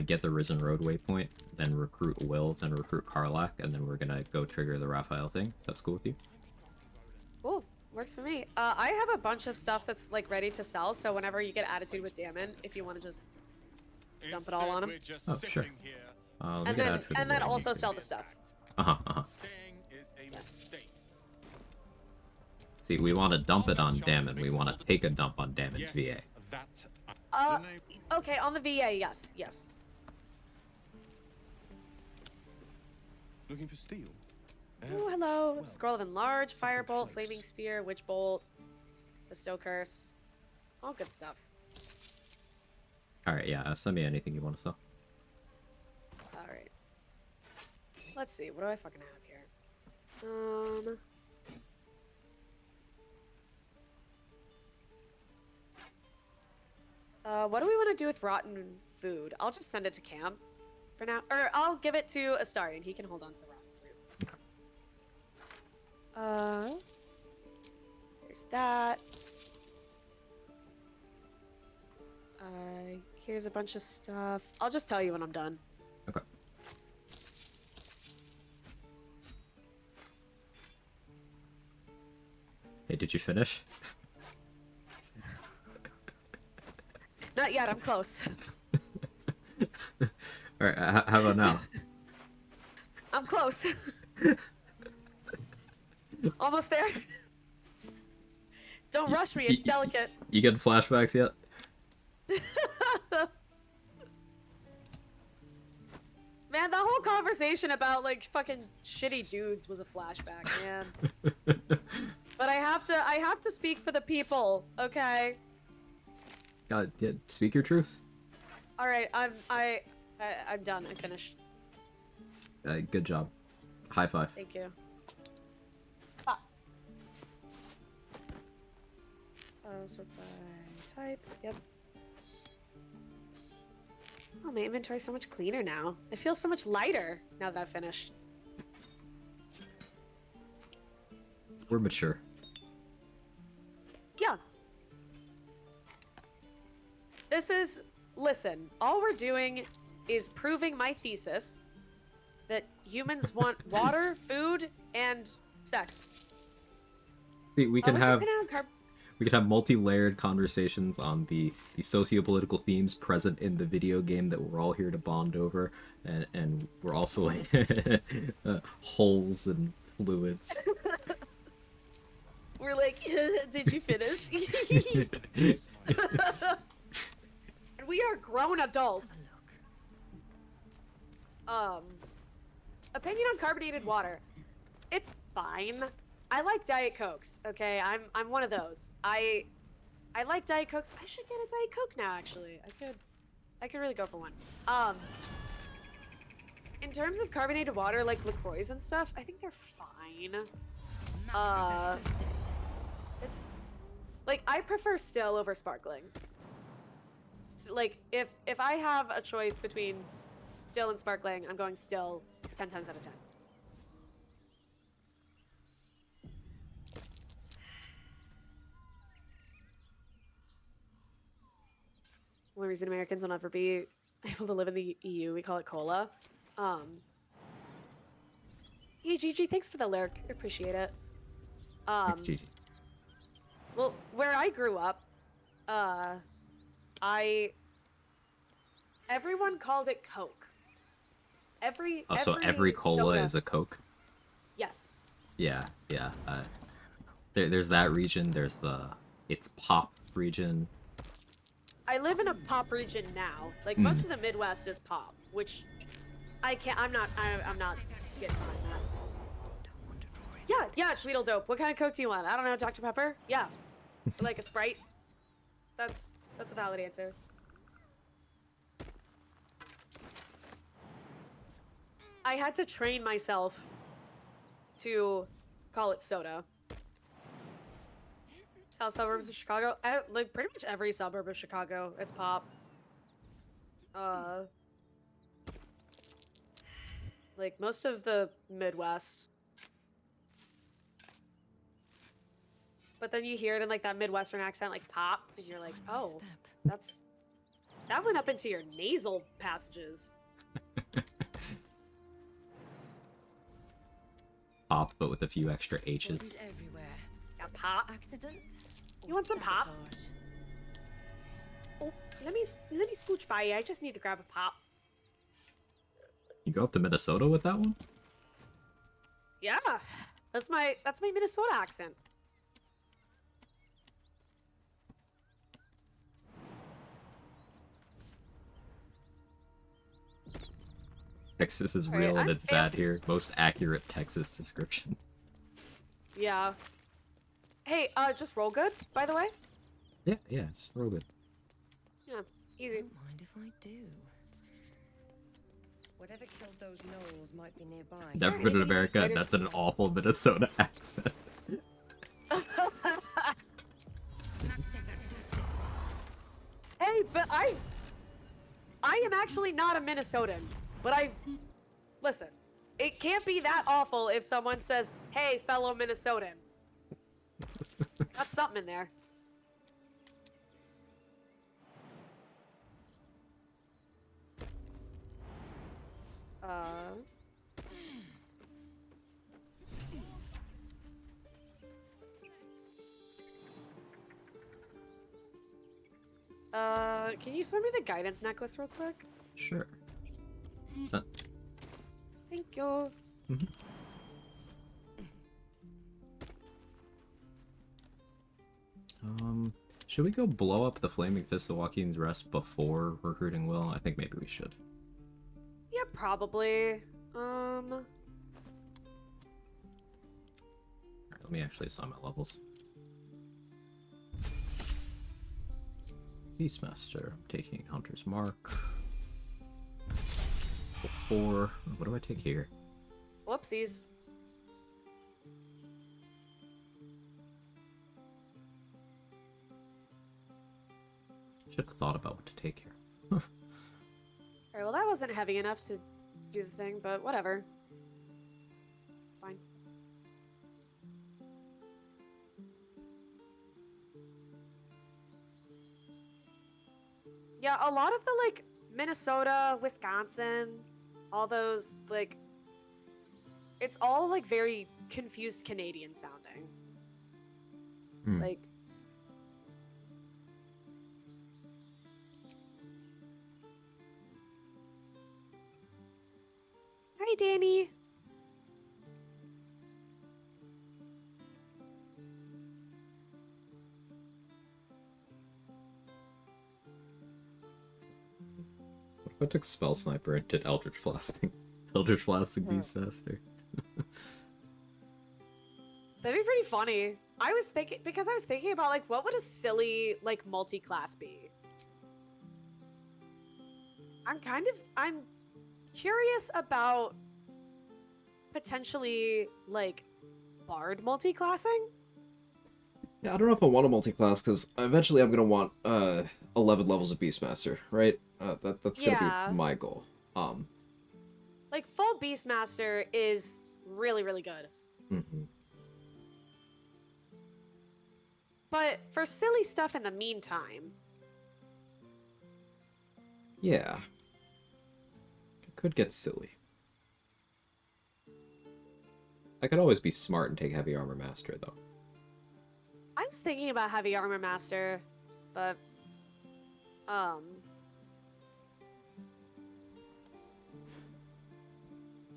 get the Risen Road waypoint, then recruit Will, then recruit Karlak, and then we're gonna go trigger the Raphael thing. If that's cool with you? Cool, works for me. I have a bunch of stuff that's like ready to sell, so whenever you get Attitude with Damon, if you want to just dump it all on him. Oh, sure. And then also sell the stuff. See, we want to dump it on Damon. We want to take a dump on Damon's VA. Okay, on the VA, yes, yes. Looking for steel? Oh, hello. Scroll of Enlarge, Firebolt, Flaming Spear, Witch Bolt, Bestow Curse. All good stuff. Alright, yeah, send me anything you want to sell. Alright. Let's see, what do I fucking have here? What do we want to do with rotten food? I'll just send it to Cam for now. Or I'll give it to Astarion. He can hold on to the rotten fruit. There's that. Here's a bunch of stuff. I'll just tell you when I'm done. Okay. Hey, did you finish? Not yet, I'm close. Alright, how about now? I'm close. Almost there. Don't rush me, it's delicate. You getting flashbacks yet? Man, the whole conversation about like fucking shitty dudes was a flashback, man. But I have to speak for the people, okay? Yeah, speak your truth. All right, I'm done. I finished. Good job. High five. Thank you. Sort by type. Yep. Oh, my inventory's so much cleaner now. It feels so much lighter now that I've finished. We're mature. Yeah. This is... Listen, all we're doing is proving my thesis that humans want water, food, and sex. See, we can have multi-layered conversations on the socio-political themes present in the video game that we're all here to bond over, and we're also holes and fluids. We're like, did you finish? And we are grown adults. Opinion on carbonated water. It's fine. I like Diet Cokes. Okay, I'm one of those. I like Diet Cokes. I should get a Diet Coke now. Actually, I could really go for one. In terms of carbonated water, like LaCroix and stuff, I think they're fine. It's like I prefer still over sparkling. So, like if I have a choice between still and sparkling, I'm going still 10 times out of 10. One reason Americans will never be able to live in the EU, we call it cola. Hey Gigi, thanks for the lyric. I appreciate it. Thanks, Gigi. Well, where I grew up, everyone called it Coke. So every cola soda. is a Coke? Yes. Yeah. There's that region, there's it's pop region. I live in a pop region now. Like, most of the Midwest is pop, which I'm not getting behind that. Yeah, Tweedledope. What kind of Coke do you want? I don't know, Dr. Pepper? Yeah. Like a Sprite? That's a valid answer. I had to train myself to call it soda. South suburbs of Chicago. Like pretty much every suburb of Chicago, it's pop. Like most of the Midwest. But then you hear it in like that Midwestern accent, like pop, and you're like, oh, that went up into your nasal passages. Pop, but with a few extra H's. Yeah, pop. Accident? You want some pop? Oh, let me scooch by you. I just need to grab a pop. You go up to Minnesota with that one? Yeah, that's my Minnesota accent. Texas is All right, real and I'm it's bad here. Most accurate Texas description. Yeah. Hey, just roll good, by the way. Yeah, just real good. Yeah, easy. Don't mind if I do. Whatever killed those gnolls might be nearby. Never been in America, that's an awful Minnesota accent. Hey, but I am actually not a Minnesotan, but listen, it can't be that awful if someone says, hey, fellow Minnesotan. That's something in there. Can you send me the guidance necklace real quick? Sure. So, Thank you. should we go blow up the Flaming Fist of Joaquin's Rest before recruiting Will? I think maybe we should. Yeah, probably. Alright, let me actually assign my levels. Beastmaster, I'm taking Hunter's Mark. 4. What do I take here? Whoopsies. Should have thought about what to take here. Alright, well that wasn't heavy enough to do the thing, but whatever. It's fine. Yeah, a lot of the, like, Minnesota, Wisconsin, all those, like, it's all, like, very confused Canadian sounding. Like, hi, Danny. What if I took Spell Sniper and did Eldritch Blasting? Eldritch Blasting Beastmaster. pretty funny. I was thinking about like what would a silly like multi-class be? I'm curious about potentially like bard multi-classing. Yeah, I don't know if I want a multi-class because eventually I'm gonna want 11 levels of Beastmaster, right? That's gonna be my goal. Like full Beastmaster is really, really good. Mm-hmm. But for silly stuff in the meantime. Yeah. It could get silly. I could always be smart and take Heavy Armor Master, though. I was thinking about Heavy Armor Master, but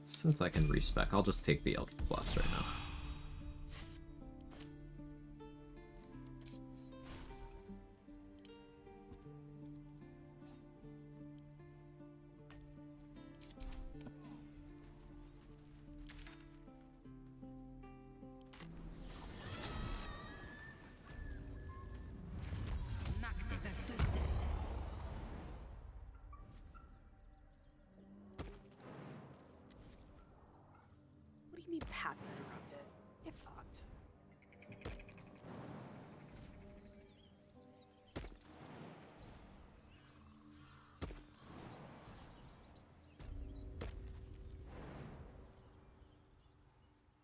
Since I can respec, I'll just take the Eldritch Blast right now. What do you mean path is interrupted? Get fucked.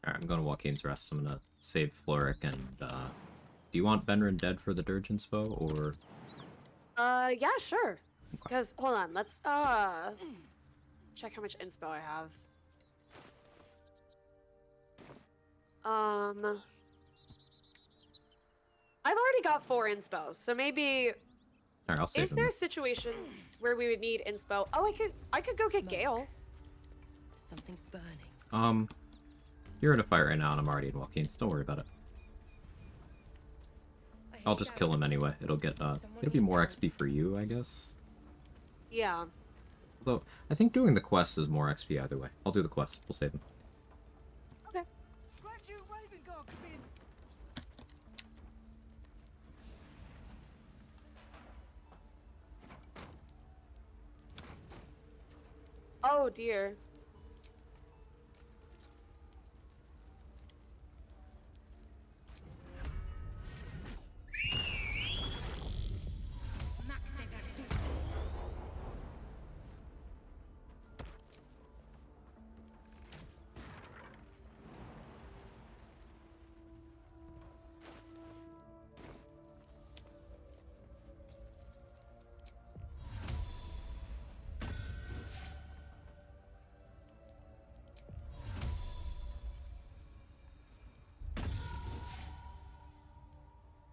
Alright, I'm going to Joaquin's Rest. I'm gonna save Floric and, do you want Benrin dead for the Dirge inspo, or...? Yeah, sure. Because, hold on, let's, check how much inspo I have. I've already got 4 inspo, so maybe... Alright, I'll save Is there a situation where we would need inspo? Oh, I could go get Gale. Something's burning. You're in a fight right now, and I'm already in Joaquin's. Don't worry about it. I'll just kill him anyway. It'll get, it'll be more XP for you, I guess. Yeah. Although, I think doing the quest is more XP either way. I'll do the quest. We'll save him. Okay. Oh, dear.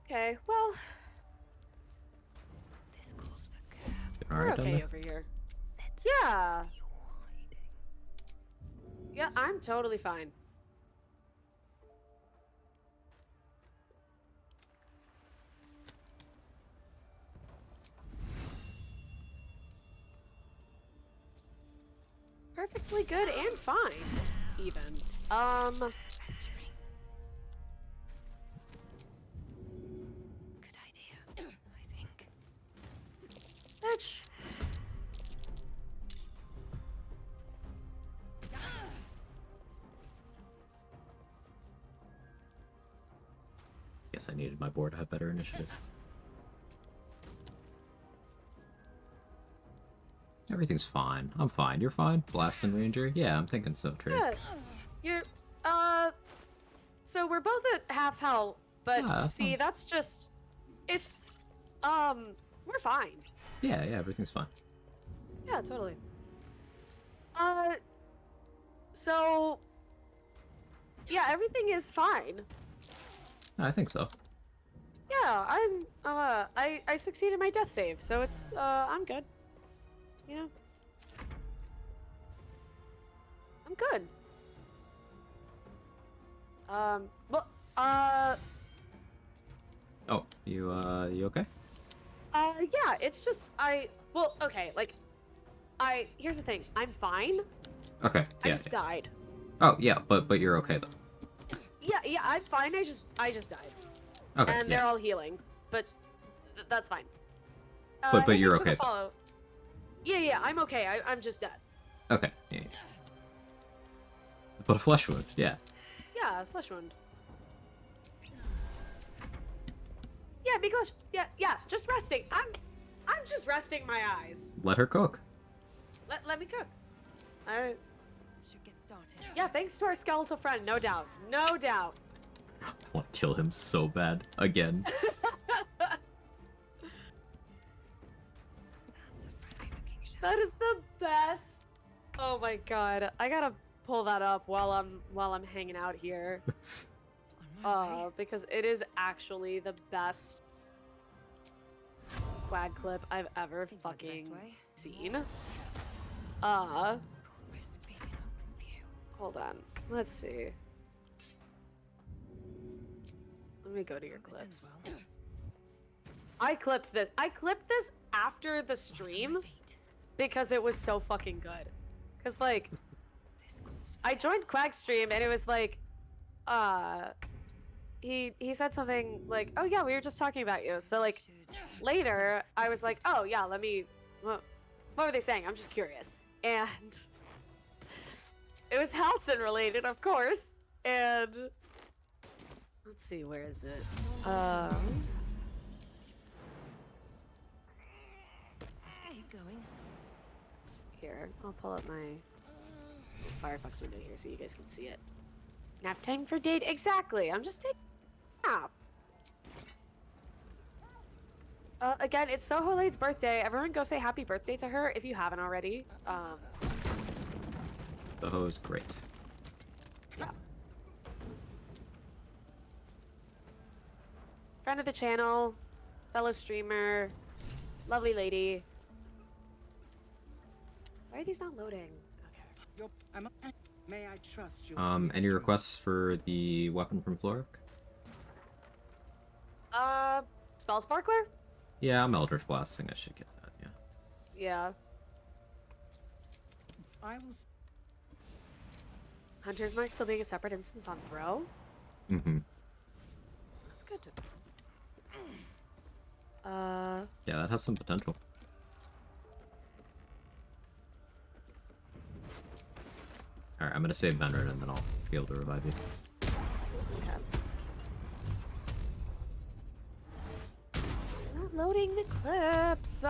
Okay, well... This calls for careful. We're Alright, okay over here. Yeah! Yeah, I'm totally fine. Perfectly good and fine, even. Good idea, I think. Bitch. Guess I needed my board to have better initiative. Everything's fine. I'm fine. You're fine? Blast and Ranger? Yeah, I'm thinking so, Trey. Yeah. You're, so we're both at half health, but see, that's just, it's, we're fine. Yeah, everything's fine. Yeah, totally. So, yeah, everything is fine. I think so. Yeah, I succeeded my death save, so it's, I'm good. You know? I'm good. Well, Oh, you okay? yeah, it's just, well, okay, like, here's the thing, I'm fine. Okay, I just died. Oh, yeah, but you're okay, though. Yeah, I'm fine. I just died. Okay, And they're all healing, but that's fine. But hey, you're thanks for the okay. follow. Yeah, I'm okay. I'm just dead. Okay. Yeah. But a flesh wound, yeah. Yeah, flesh wound. Yeah, because yeah, just resting. I'm just resting my eyes. Let her cook. Let me cook. I Should get started. Yeah, thanks to our skeletal friend, no doubt. No doubt. I want to kill him so bad. Again. That is the best. Oh my god. I gotta pull that up while I'm hanging out here. Because it is actually the best Quag clip I've ever fucking seen. Hold on. Let's see. Let me go to your clips. I clipped this. I clipped this after the stream because it was so fucking good. Cause like, I joined Quag's stream and it was like, he said something like, oh yeah, we were just talking about you. So like, later I was like, oh yeah, let me. What were they saying? I'm just curious. And it was Halcyon related, of course. And let's see, where is it? Keep going. Here, I'll pull up my Firefox window here so you guys can see it. Nap time for date, exactly. I'm just taking a nap. Again, it's Soho Lade's birthday. Everyone go say happy birthday to her if you haven't already. Soho is great. Yeah. Friend of the channel, fellow streamer, lovely lady. Why are these not loading? Okay. May I trust you? Any requests for the weapon from Floric? Spell Sparkler? Yeah, I'm Eldritch Blasting. I should get that, yeah. Yeah. I will. Hunter's Mark still being a separate instance on Throw? Mm-hmm. That's good to Yeah, that has some potential. Alright, I'm gonna save Benred and then I'll be able to revive you. Okay. Not loading the clips.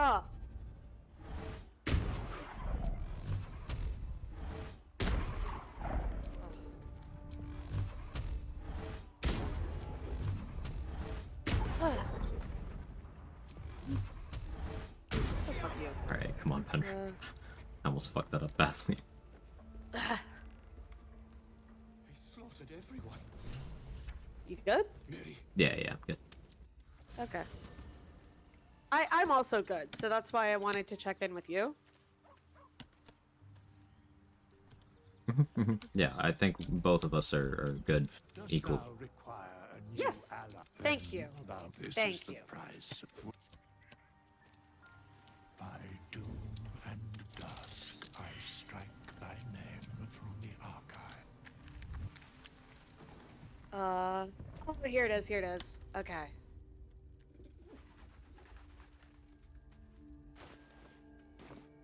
Alright, come on, Benred. I almost fucked that up badly. They slaughtered everyone. You good? Mary. Yeah, good. Okay. I'm also good, so that's why I wanted to check in with you. Yeah, I think both of us are good equally. Yes. Thank you. Thank you. By doom and dusk, I strike thy name from the archive. Oh, here it is. Here it is. Okay.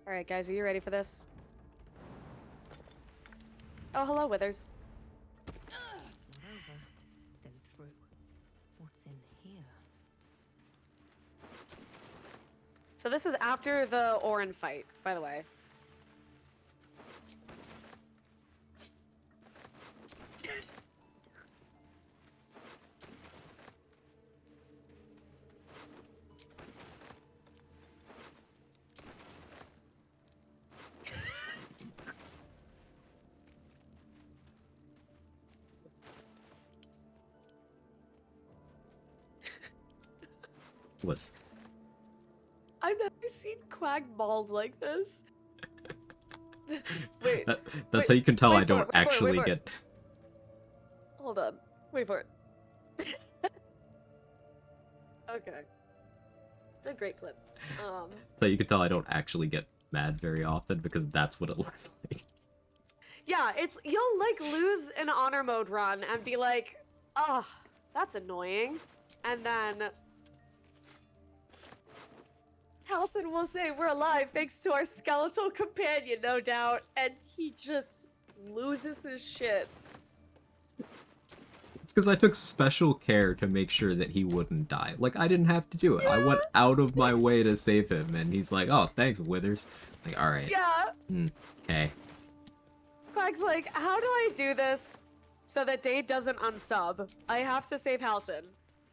All right, guys, are you ready for this? Oh, hello, Withers. Not over, then through. What's in here? So this is after the Orin fight, by the way. What's... I've never seen Quag bald like this. Wait. That's how you can tell I don't wait actually for it. get... Hold on. Wait for it. Okay. It's a great clip. So you can tell I don't actually get mad very often because that's what it looks like. Yeah, it's you'll like lose an honor mode run and be like, Oh, that's annoying. And then Halcyon will say we're alive thanks to our skeletal companion, no doubt. And he just loses his shit. It's because I took special care to make sure that he wouldn't die. Like, I didn't have to do it. I went out of my way to save him, and he's like, oh, thanks, Withers. Like, alright. Yeah. Okay. Quag's like, how do I do this so that Dade doesn't unsub? I have to save Halcyon.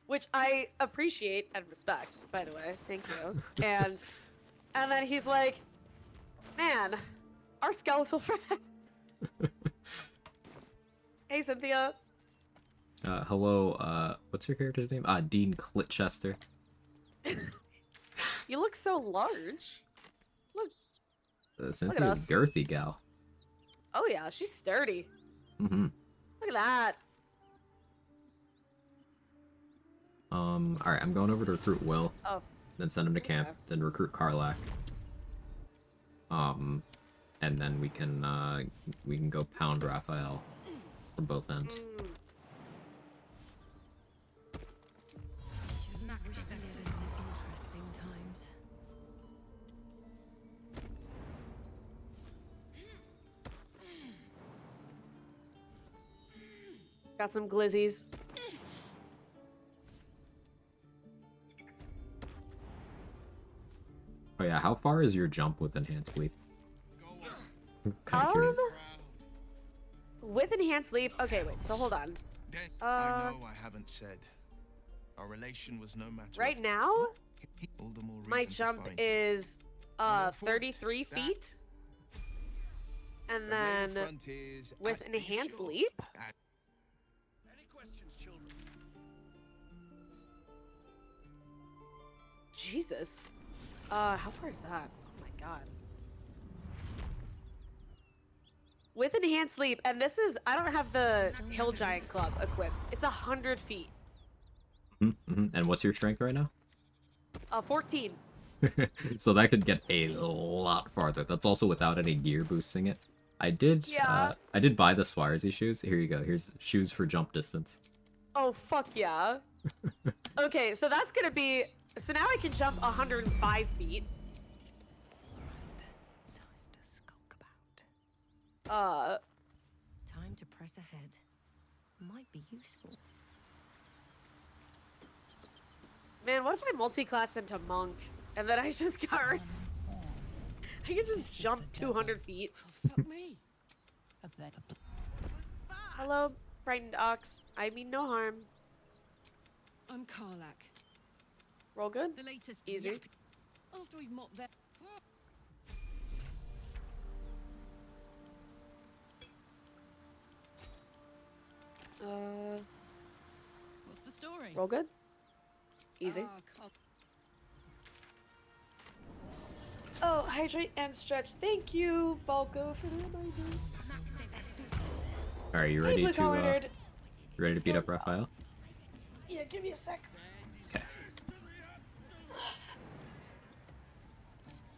Which I appreciate and respect, by the way. Thank you. And then he's like, man, our skeletal friend. Hey, Cynthia. Hello, what's your character's name? Dean Clitchester. You look so large. Look. Cynthia's girthy gal. Oh yeah, she's sturdy. Mm-hmm. Look at that. Alright, I'm going over to recruit Will. Oh. Then send him to camp, then recruit Karlak. And then we can go pound Raphael from both ends. Interesting times. Got some glizzies. Oh yeah, how far is your jump with enhanced leap? Kinda curious. With enhanced leap. Okay, wait. So hold on. I know I haven't said. Our relation was no matter. Right now, All the more my reason to jump find you. is 33 feet, and then with enhanced leap. Any questions, children? Jesus. How far is that? Oh my god. With enhanced leap, and this is, I don't have the Hill Giant Club equipped. It's 100 feet. And what's your strength right now? 14. So that could get a lot farther. That's also without any gear boosting it. I did buy the Swarzy shoes. Here you go. Here's shoes for jump distance. Oh, fuck yeah. Okay, so that's gonna be, so now I can jump 105 feet. Time to press ahead. Might be useful. Man, what if I multi-class into monk and then I just got I could just jump 200 feet. Fuck me. Hello, frightened ox. I mean no harm. I'm Karlak. Roll good. The latest Easy. yap. After we've mopped that. What's the story? Roll good. Easy. Oh, hydrate and stretch. Thank you, Balco, for the reminders. Alright, you ready to beat up Raphael? Yeah, give me a sec. Okay.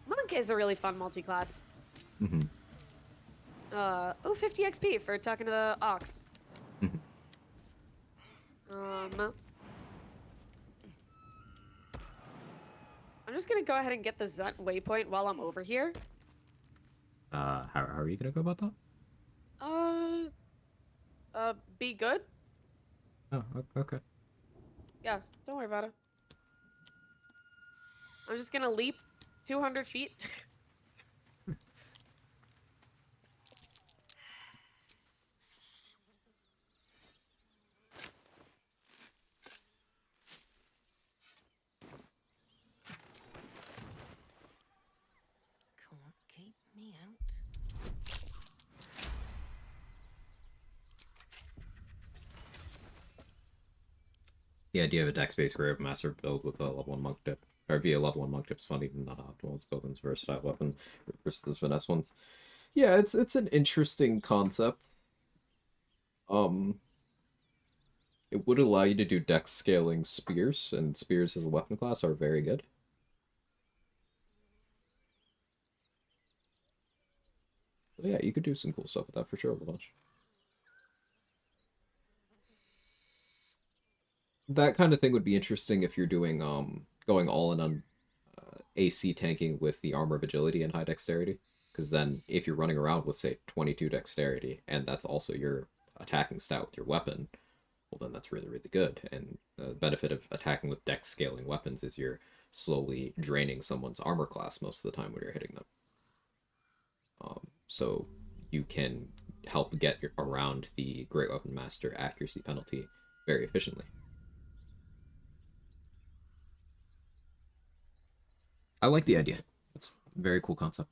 Monk is a really fun multi-class. Mm-hmm. Oh, 50 XP for talking to the ox. I'm just gonna go ahead and get the Zut waypoint while I'm over here. How are you gonna go about that? Be good? Oh, okay. Yeah, don't worry about it. I'm just gonna leap 200 feet. Can't keep me out. The idea of a deck-based grave master build with a level 1 monk tip, or via level 1 monk tip's fun, even not optimal. It's built into versatile weapon versus the finesse ones. Yeah, it's an interesting concept. It would allow you to do dex scaling spears, and spears as a weapon class are very good. So yeah, you could do some cool stuff with that for sure, a bunch. that kind of thing would be interesting if you're doing going all in on AC tanking with the armor of agility and high dexterity. Because then if you're running around with say 22 dexterity and that's also your attacking stat with your weapon, well then that's really really good. And the benefit of attacking with dex scaling weapons is you're slowly draining someone's armor class most of the time when you're hitting them. So you can help get around the Great Weapon Master accuracy penalty very efficiently. I like the idea. It's a very cool concept.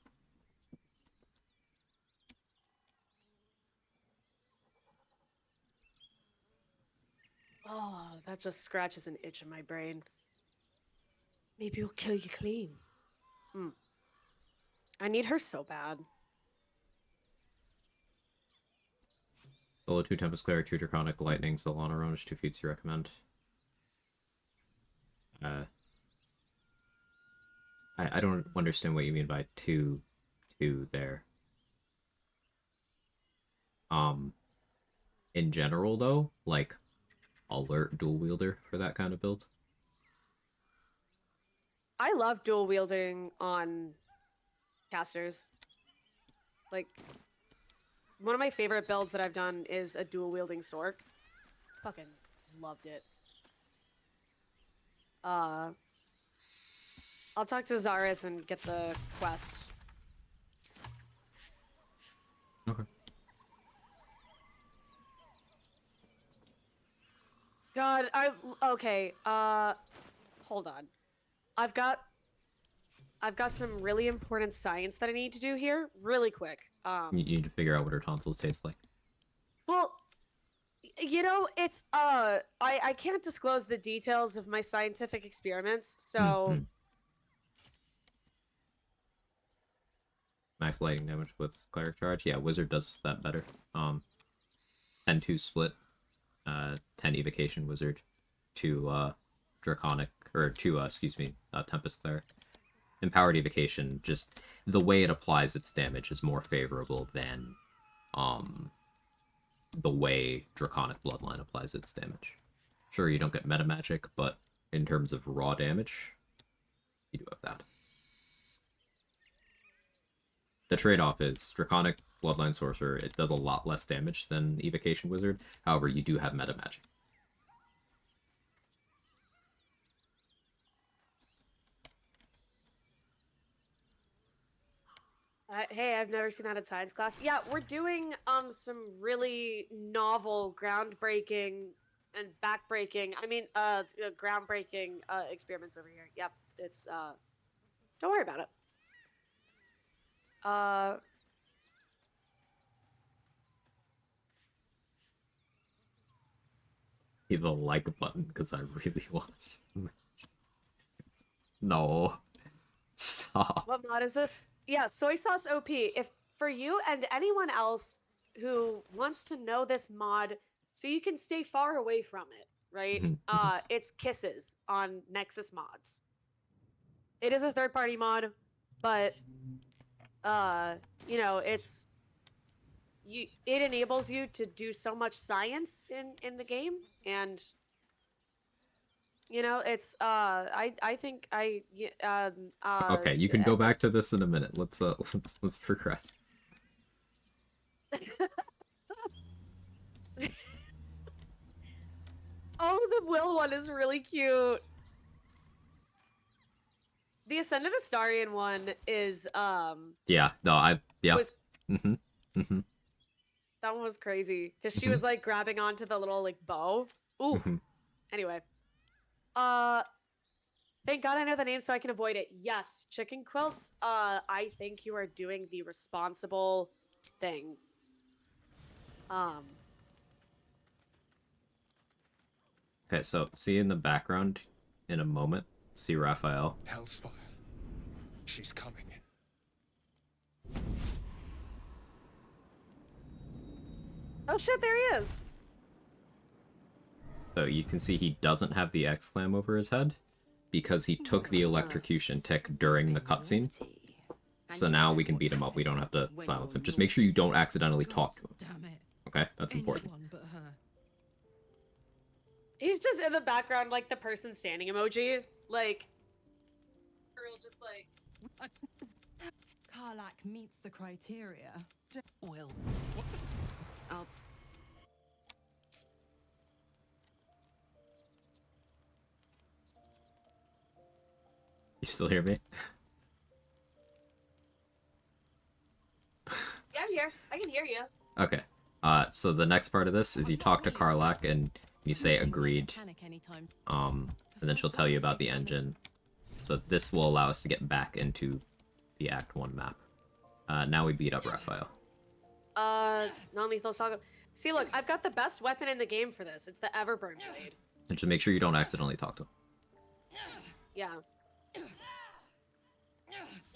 Oh, that just scratches an itch in my brain. Maybe we'll kill you clean. I need her so bad. Solo 2 Tempest Cleric, 2 Draconic Lightning, Solana Ronish, 2 feats you recommend. I don't understand what you mean by two there. In general though, like alert dual wielder for that kind of build. I love dual wielding on casters. Like, one of my favorite builds that I've done is a dual wielding Sork. Fucking loved it. I'll talk to Zaris and get the quest. Okay. God, okay. Hold on. I've got some really important science that I need to do here, really quick. You need to figure out what her tonsils taste like. Well, you know, it's I can't disclose the details of my scientific experiments, so Max lightning damage with cleric charge. Yeah, wizard does that better. 10-2 split. 10 evocation wizard, 2 draconic, or 2 tempest cleric. Empowered evocation, just the way it applies its damage is more favorable than the way draconic bloodline applies its damage. Sure, you don't get meta magic, but in terms of raw damage, you do have that. The trade-off is draconic bloodline sorcerer, it does a lot less damage than evocation wizard. However, you do have meta magic. Hey, I've never seen that in science class. Yeah, we're doing some really novel, groundbreaking, and backbreaking. I mean, groundbreaking experiments over here. Yep, it's don't worry about it. Hit the like button because I really want to. No. Stop. What mod is this? Yeah, soy sauce OP. If for you and anyone else who wants to know this mod so you can stay far away from it, right? It's Kisses on Nexus Mods. It is a third-party mod, but you know, it enables you to do so much science in the game, and you know, it's I think okay, you can go back to this in a minute. Let's progress. Oh, the Will one is really cute. The Ascended Astarion one is yeah, no, yeah. That one was crazy because she was like grabbing onto the little like bow. Ooh. Anyway. Thank God I know the name so I can avoid it. Yes, chicken quilts. I think you are doing the responsible thing. Okay, so see in the background in a moment, see Raphael. Hellfire. She's coming. Oh shit, there he is. So you can see he doesn't have the exclam over his head because he took the electrocution tick during the cutscene. So now we can beat him up. We don't have to silence him. Just make sure you don't accidentally talk to him. Okay? That's important. He's just in the background, like the person standing emoji. Like, girl just like. Karlak meets the criteria. Will. Oh. You still hear me? Yeah, I'm here. I can hear you. Okay. So the next part of this is you talk to Karlak and you say agreed. And then she'll tell you about the engine. So this will allow us to get back into the Act 1 map. Now we beat up Raphael. Non-lethal saga. See, look, I've got the best weapon in the game for this. It's the Everburn blade. And just make sure you don't accidentally talk to him. Yeah.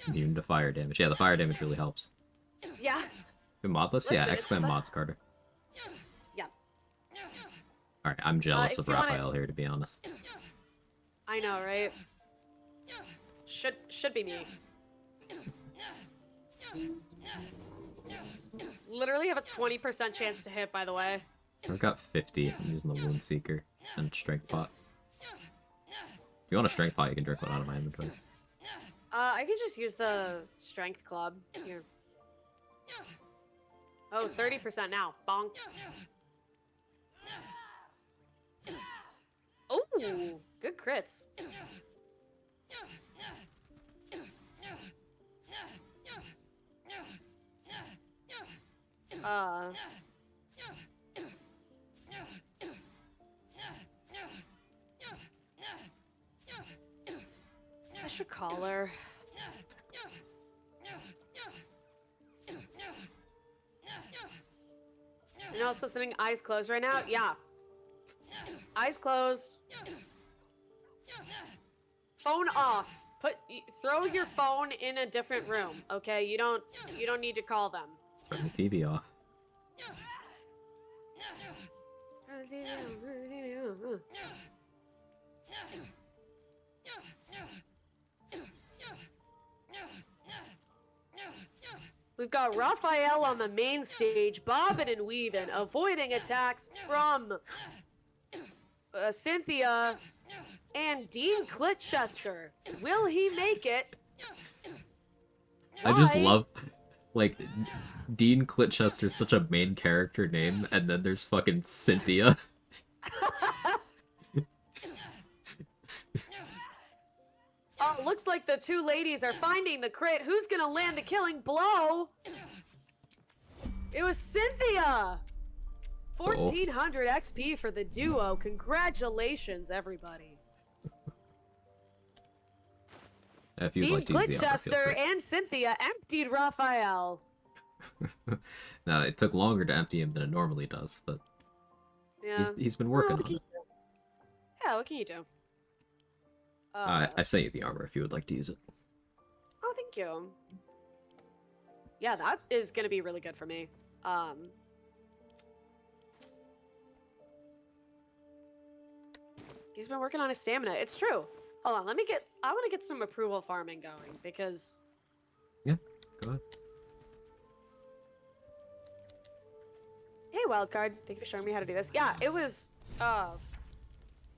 Immune to fire damage. Yeah, the fire damage really helps. Yeah. Modless? Listen, Yeah, it's expand the- mods, Carter. Yeah. Alright, I'm jealous if of you wanna- Raphael here, to be honest. I know, right? Should be me. Literally have a 20% chance to hit, by the way. I've got 50. I'm using the Wound Seeker and Strength Pot. If you want a Strength Pot, you can drink one out of my inventory. I can just use the Strength Club. Here. Oh, 30% now. Bonk. Oh, good crits. I should call her. You know what's listening? Eyes closed right now? Yeah. Eyes closed. Phone off. Throw your phone in a different room, okay? You don't need to call them. Turn the TV off. We've got Raphael on the main stage, bobbing and weaving, avoiding attacks from Cynthia and Dean Clitchester. Will he make it? I just Why? love, like, Dean Clitchester's such a main character name, and then there's fucking Cynthia. Looks like the two ladies are finding the crit. Who's gonna land the killing blow? It was Cynthia! 1400 XP for the duo. Congratulations, everybody. If you'd Dean like to use the armor, feel Clitchester free. and Cynthia emptied Raphael. Now, it took longer to empty him than it normally does, but Yeah. he's been working What on it. Yeah, what can you do? I sent you the armor if you would like to use it. Oh, thank you. Yeah, that is gonna be really good for me. He's been working on his stamina. It's true. Hold on, I want to get some approval farming going because. Yeah, go ahead. Hey, Wildcard. Thank you for showing me how to do this. Yeah, it was.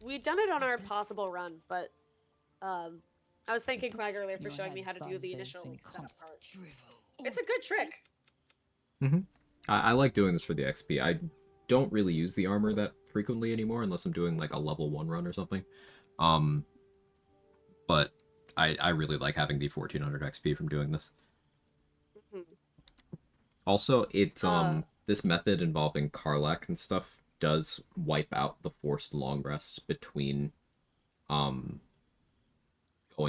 We'd done it on our possible run, but I was thanking Quag earlier for showing me how to do the initial setup part. It's a good trick. I like doing this for the XP. I don't really use the armor that frequently anymore unless I'm doing like a level 1 run or something. But I really like having the 1400 XP from doing this. Also, it this method involving Karlak and stuff does wipe out the forced long rest between going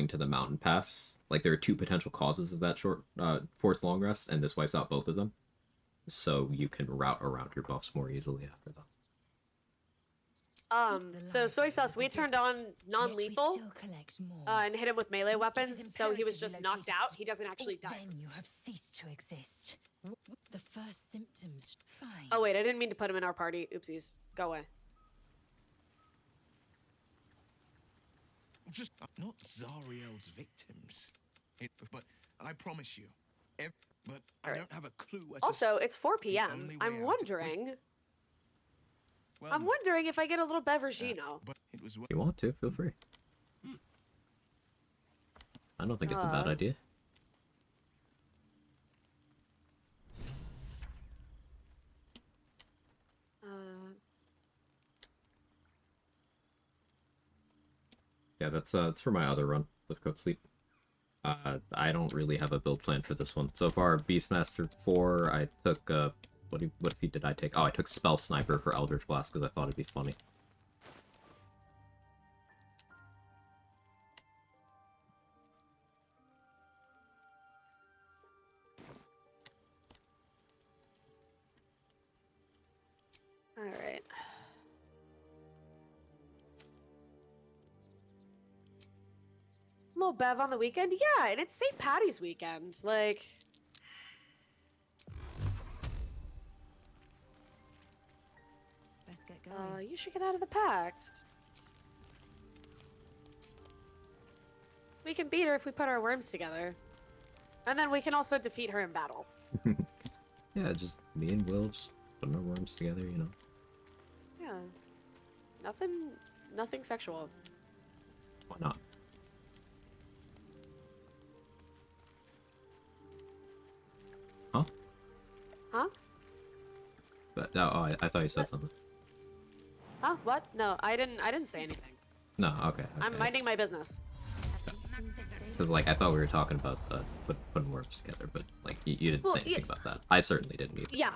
to the mountain pass. Like, there are 2 potential causes of that short forced long rest, and this wipes out both of them. So you can route around your buffs more easily after that. So Soy Sauce, we turned on non-lethal and hit him with melee weapons, so he was just knocked out. He doesn't actually die. Then you have ceased to exist. The first symptoms. Fine. Oh wait, I didn't mean to put him in our party. Oopsies. Go away. Just not Zariel's victims. But I promise you. But I don't have a clue where to Also, it's 4 The p.m. only way I'm out- wondering. Well, I'm wondering if I get a little beveragino. but it was If you want to, feel free. I don't think it's a bad idea. Yeah, that's for my other run, Lift Coat Sleep. I don't really have a build plan for this one. So far, Beastmaster 4, I took, what if did I take? Oh, I took Spell Sniper for Eldritch Blast because I thought it'd be funny. Alright. Little Bev on the weekend? Yeah, and it's St. Patty's weekend. Like... Let's get going. You should get out of the pact. We can beat her if we put our worms together. And then we can also defeat her in battle. Yeah, just me and Will just putting our worms together, you know. Yeah. Nothing sexual. Why not? Huh? Huh? But no, oh, I thought you said something. Huh? What? No, I didn't say anything. No, okay. I'm minding my business. Because, like, I thought we were talking about putting worms together, but, like, you didn't say anything about that. I certainly didn't either. Yeah.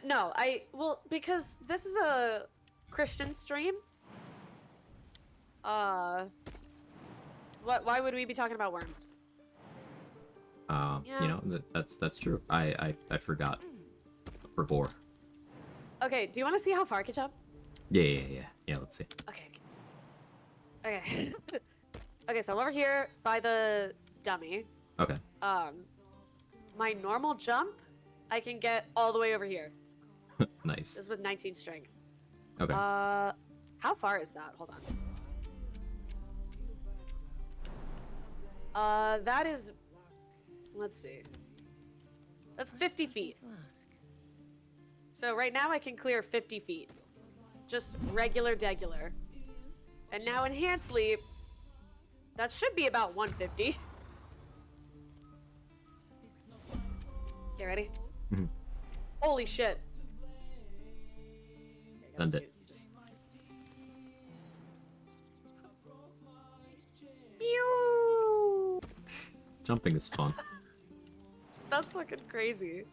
No, well, because this is a Christian stream. Why would we be talking about worms? Yeah. You know, that's true. I forgot. For bore. Okay, do you want to see how far I can jump? Yeah, let's see. Okay. Okay, so I'm over here by the dummy. Okay. My normal jump, I can get all the way over here. Nice. This is with 19 strength. Okay. How far is that? Hold on. That is... Let's see. That's 50 feet. So right now I can clear 50 feet. Just regular degular. And now enhanced leap. That should be about 150. Okay, ready? Mhm. Holy shit. Okay, Send it. Pew! Jumping is fun. That's fucking crazy.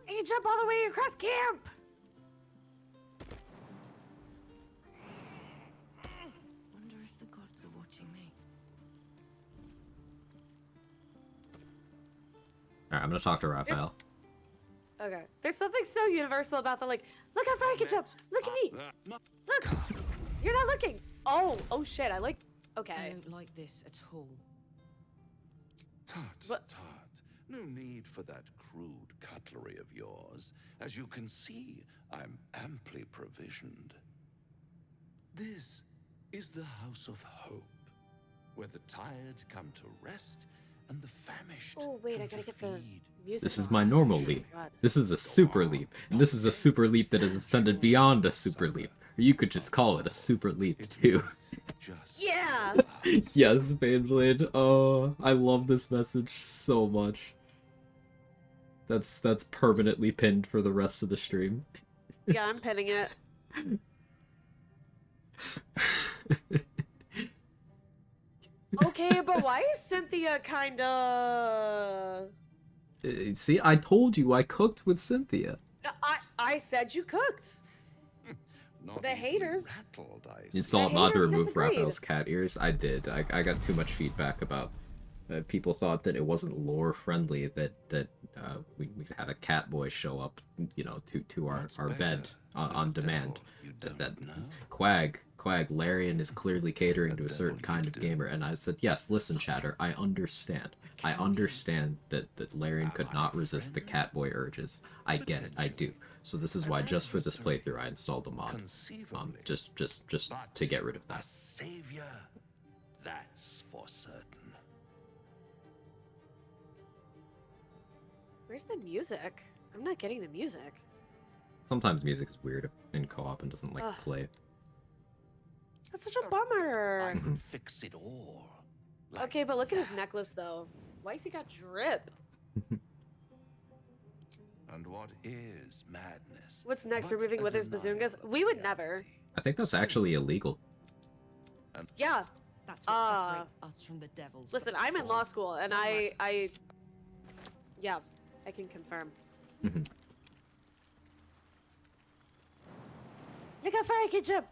I can jump all the way across camp! Wonder if the gods are watching me. Alright, I'm gonna talk to Raphael. Okay. There's something so universal about the, like, look how far I can jump! Look at me! Look! You're not looking! Oh shit, I like... Okay. I don't like this at all. Tut, What? tut. No need for that crude cutlery of yours. As you can see, I'm amply provisioned. This is the House of Hope, where the tired come to rest and the famished Oh wait, come I gotta to get the feed. music. This is on. my normal leap. God. This is a super leap. And this is a super leap that has ascended beyond a super leap. Or you could just call it a super leap, too. Yeah! Yes, Beyblade. Oh, I love this message so much. That's permanently pinned for the rest of the stream. Yeah, I'm pinning it. Okay, but why is Cynthia kinda... See, I told you I cooked with Cynthia. I said you cooked. Not The easily haters. rattled, I You see. saw The mod to haters remove disagreed. Raphael's cat ears? I did. I got too much feedback about people thought that it wasn't lore friendly that we could have a cat boy show up, you know, to our bed on demand. That Quag, Larian is clearly catering to a certain kind of gamer, and I said, yes, listen, chatter, I understand. I understand that Larian could not resist the catboy urges. I get it, I do. So this is why just for this playthrough I installed a mod. Just to get rid of A that. savior, that's for certain. Where's the music? I'm not getting the music. Sometimes music is weird in co-op and doesn't like play. That's such a bummer. I could fix it all. Like okay, but look at his necklace though. Why has he got drip? And what is madness? What's next? Removing Wither's bazungas? We would never. I think that's actually illegal. Yeah. That's what separates us from the devils. Listen, I'm in law school, and yeah, I can confirm. Look how far I can jump.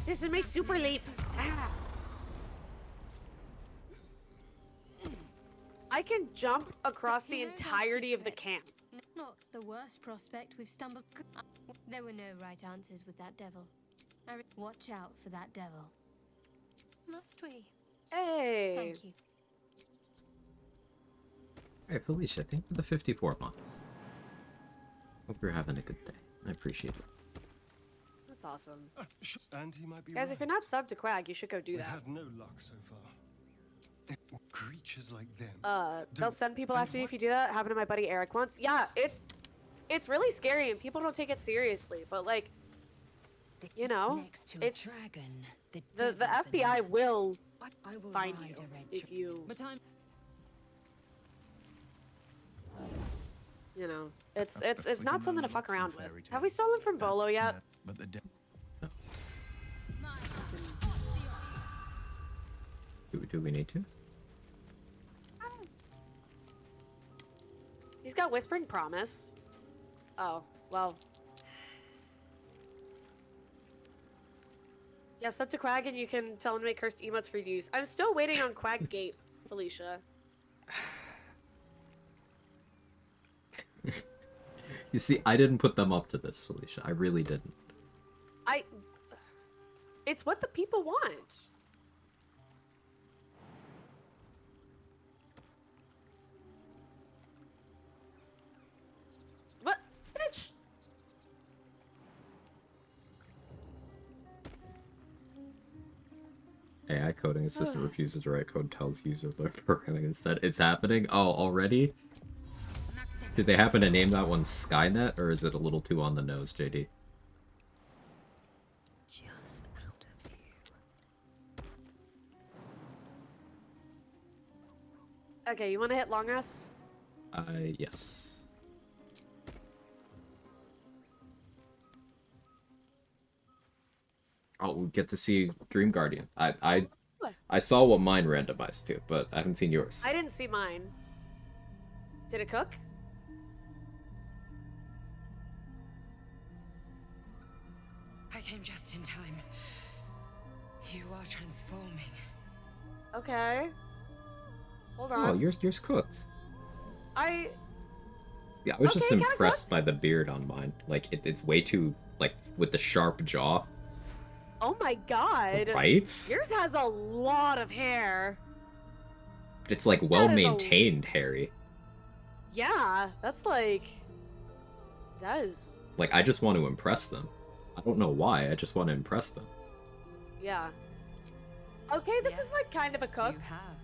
This is my super leap. Ah. I can jump across the entirety of the camp. Not the worst prospect we've stumbled. There were no right answers with that devil. Watch out for that devil. Must we? Hey. Thank you. Hey, Felicia, thank you for the 54 months. Hope you're having a good day. I appreciate it. That's awesome. And he might be Guys, right. if you're not subbed to Quag, you should go do We've that. had no luck so far. Creatures like them. They'll send people after you if you do that. Happened to my buddy Eric once. Yeah, it's really scary and people don't take it seriously. But like, you know, it's the FBI will find you if you. You know, it's not something to fuck around with. Have we stolen from Bolo yet? But the Do we need to? He's got Whispering Promise. Oh, well. Yeah, sub to Quag and you can tell him to make cursed emotes for you to use. I'm still waiting on Quag Gate, Felicia. You see, I didn't put them up to this, Felicia. I really didn't. It's what the people want. What? Bitch! AI coding assistant refuses to write code, tells user to learn programming instead. It's happening? Oh, already? Did they happen to name that one Skynet, or is it a little too on the nose, JD? Just out of view. Okay, you want to hit long rest? Yes. Oh, we get to see Dream Guardian. I saw what mine randomized to, but I haven't seen yours. I didn't see mine. Did it cook? I came just in time. You are transforming. Okay. Hold on. Oh, yours cooked. I was just kinda impressed cooked. by the beard on mine. Like, it's way too, like, with the sharp jaw. Oh my god. Right? Yours has a lot of hair. It's, like, well-maintained, Harry. Yeah, that's like... That is... Like, I just want to impress them. I don't know why, I just want to impress them. Yeah. Okay, this is like kind of a cook. You have.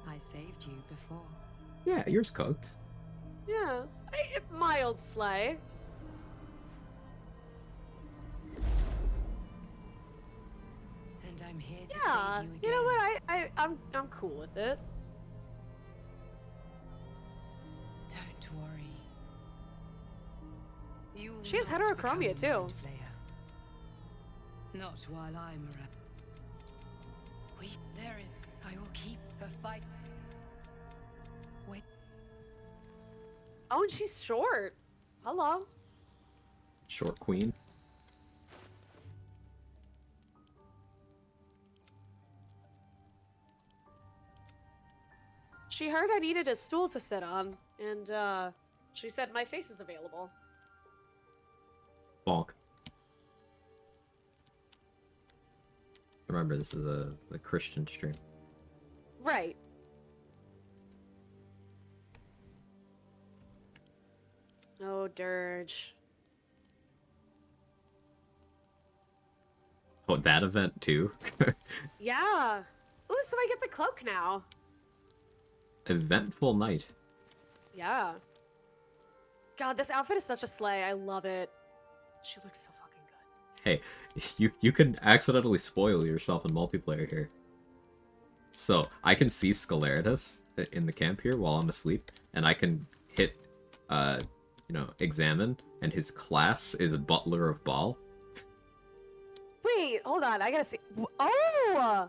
I saved you before. Yeah, yours cooked. Yeah. Mild slay. And I'm here to Yeah, save you again. you know what? I'm cool with it. Don't worry. You will She has not heterochromia, become a too. mind flayer. Not while I'm around. There is. I will keep the fight. Wait. Oh, and she's short. Hello. Short queen. She heard I needed a stool to sit on, and she said my face is available. Bonk. Remember, this is a Christian stream. Right. Oh, dirge. Oh, that event too? Yeah. Ooh, so I get the cloak now. Eventful night. Yeah. God, this outfit is such a slay. I love it. She looks so fucking good. Hey, you can accidentally spoil yourself in multiplayer here. So, I can see Scaleritas in the camp here while I'm asleep, and I can hit, examine, and his class is Butler of Baal. Wait, hold on. I gotta see. Oh!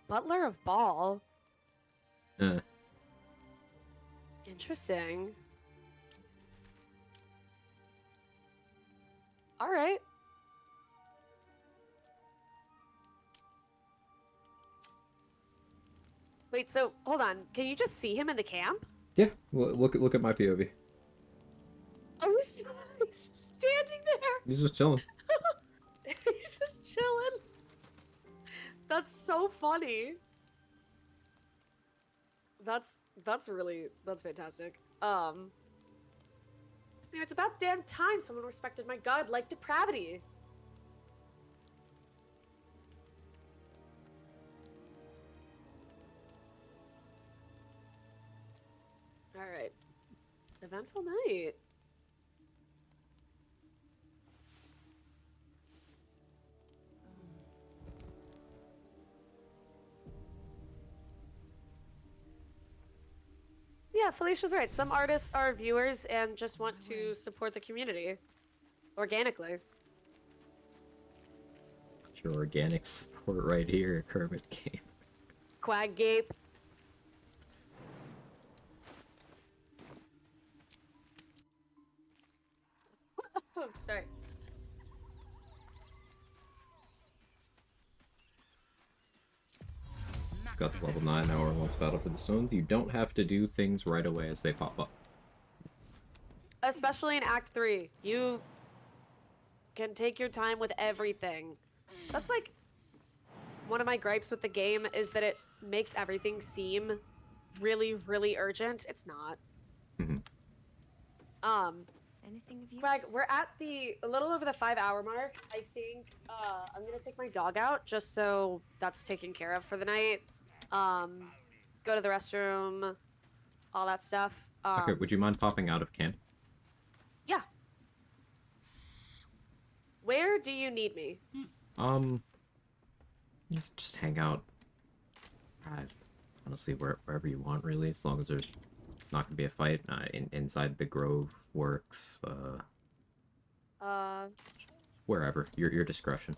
Butler of Baal. Interesting. All right. Wait, so hold on. Can you just see him in the camp? Yeah, look at my POV. Oh, he's just standing there. He's just chilling. He's just chilling. That's so funny. That's fantastic. It's about damn time someone respected my godlike depravity. All right. Eventful night. Yeah, Felicia's right. Some artists are viewers and just want to support the community organically. Your organic support right here, Kermit Game. Quag Gape. Oh, sorry. Got to level 9 now or once battle for the stones. You don't have to do things right away as they pop up. Especially in Act 3. You can take your time with everything. That's like one of my gripes with the game is that it makes everything seem really, really urgent. It's not. Anything of you? Quag, we're at a little over the 5-hour mark. I think I'm gonna take my dog out just so that's taken care of for the night. Go to the restroom, all that stuff. Okay, would you mind popping out of camp? Yeah. Where do you need me? You just hang out. Honestly, wherever you want, really, as long as there's not gonna be a fight. Inside the grove works. Wherever. Your discretion.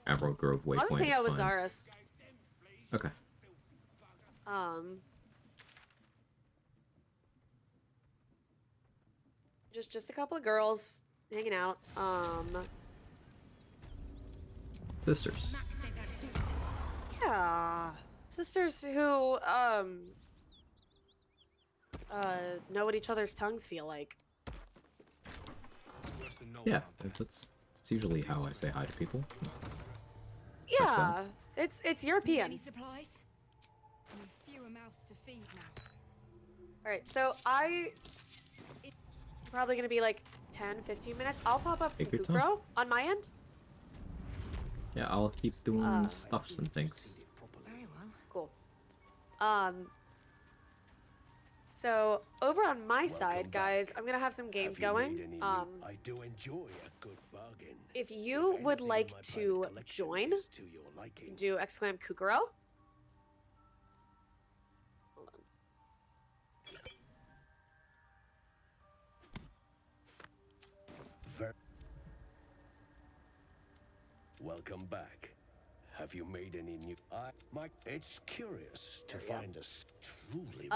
Emerald Grove Waypoint. I'll just hang out with fine. Zaris. Okay. Just a couple of girls hanging out. Sisters. Yeah. Sisters who, know what each other's tongues feel like. Yeah, that's usually how I say hi to people. Yeah, it's European. Any supplies? With fewer mouths to feed now. Alright, so probably gonna be like 10-15 minutes. I'll pop up some Take your time. Kukro on my end. Yeah, I'll keep doing stuffs and things. Very well. Cool. So over on my side, guys, I'm gonna have some games going. I do enjoy a good bargain. If you would like to join, do exclaim Kukuro. Hold on. Welcome back. Have you made any new? It's curious to find us truly.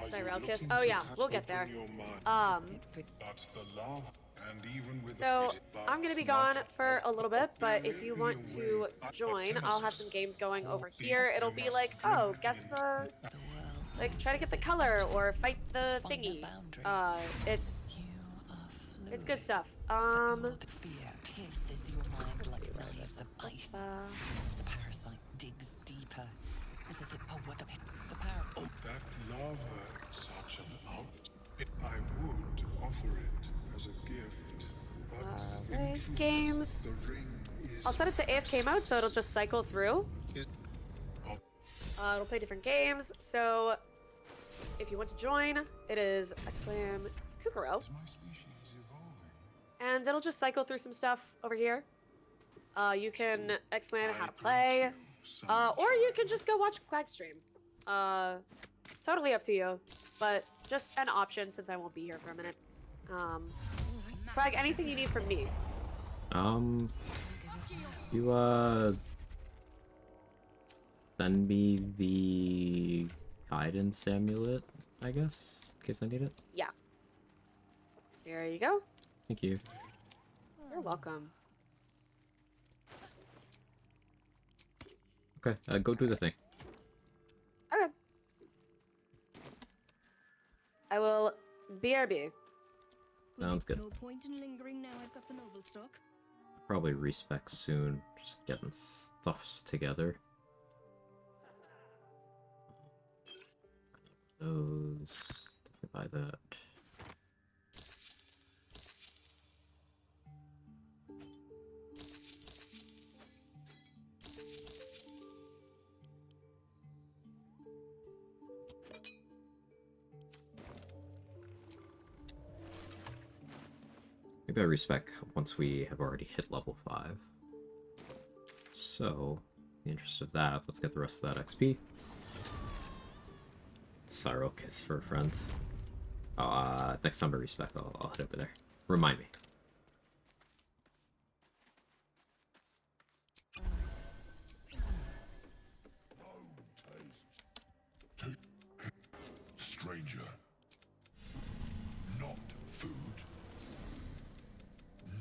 Cyrell kiss. Oh yeah, we'll get there. That's the love. And even with So I'm gonna be gone for a little bit, but if you want to join, I'll have some games going over here. It'll be like, oh, guess the, like, try to get the color or fight the thingy. It's good stuff. Fear pierces your mind like knives of ice. The parasite digs deeper, as if it. Oh, what the parasite. that lava, such an out. I would offer it as a gift, but in truth, games. the ring is I'll set it to AFK mode so it'll just cycle through. It'll play different games. So if you want to join, it is exclaim Kukuro. And it'll just cycle through some stuff over here. You can exclaim how to play, or you can just go watch Quag stream. Totally up to you, but just an option since I won't be here for a minute. Quag, anything you need from me? You send me the guidance amulet, I guess, in case I need it. Yeah. There you go. Thank you. You're welcome. Okay, go do the thing. Okay. I will BRB. Sounds good. No point in lingering now I've got the noble stock. Probably respec soon. Just getting stuffs together. Those. Buy that. Maybe I respec once we have already hit level 5. So, in the interest of that, let's get the rest of that XP. Sorrow kiss for a friend. Next time I respec, I'll head over there. Remind me. Stranger. Not food.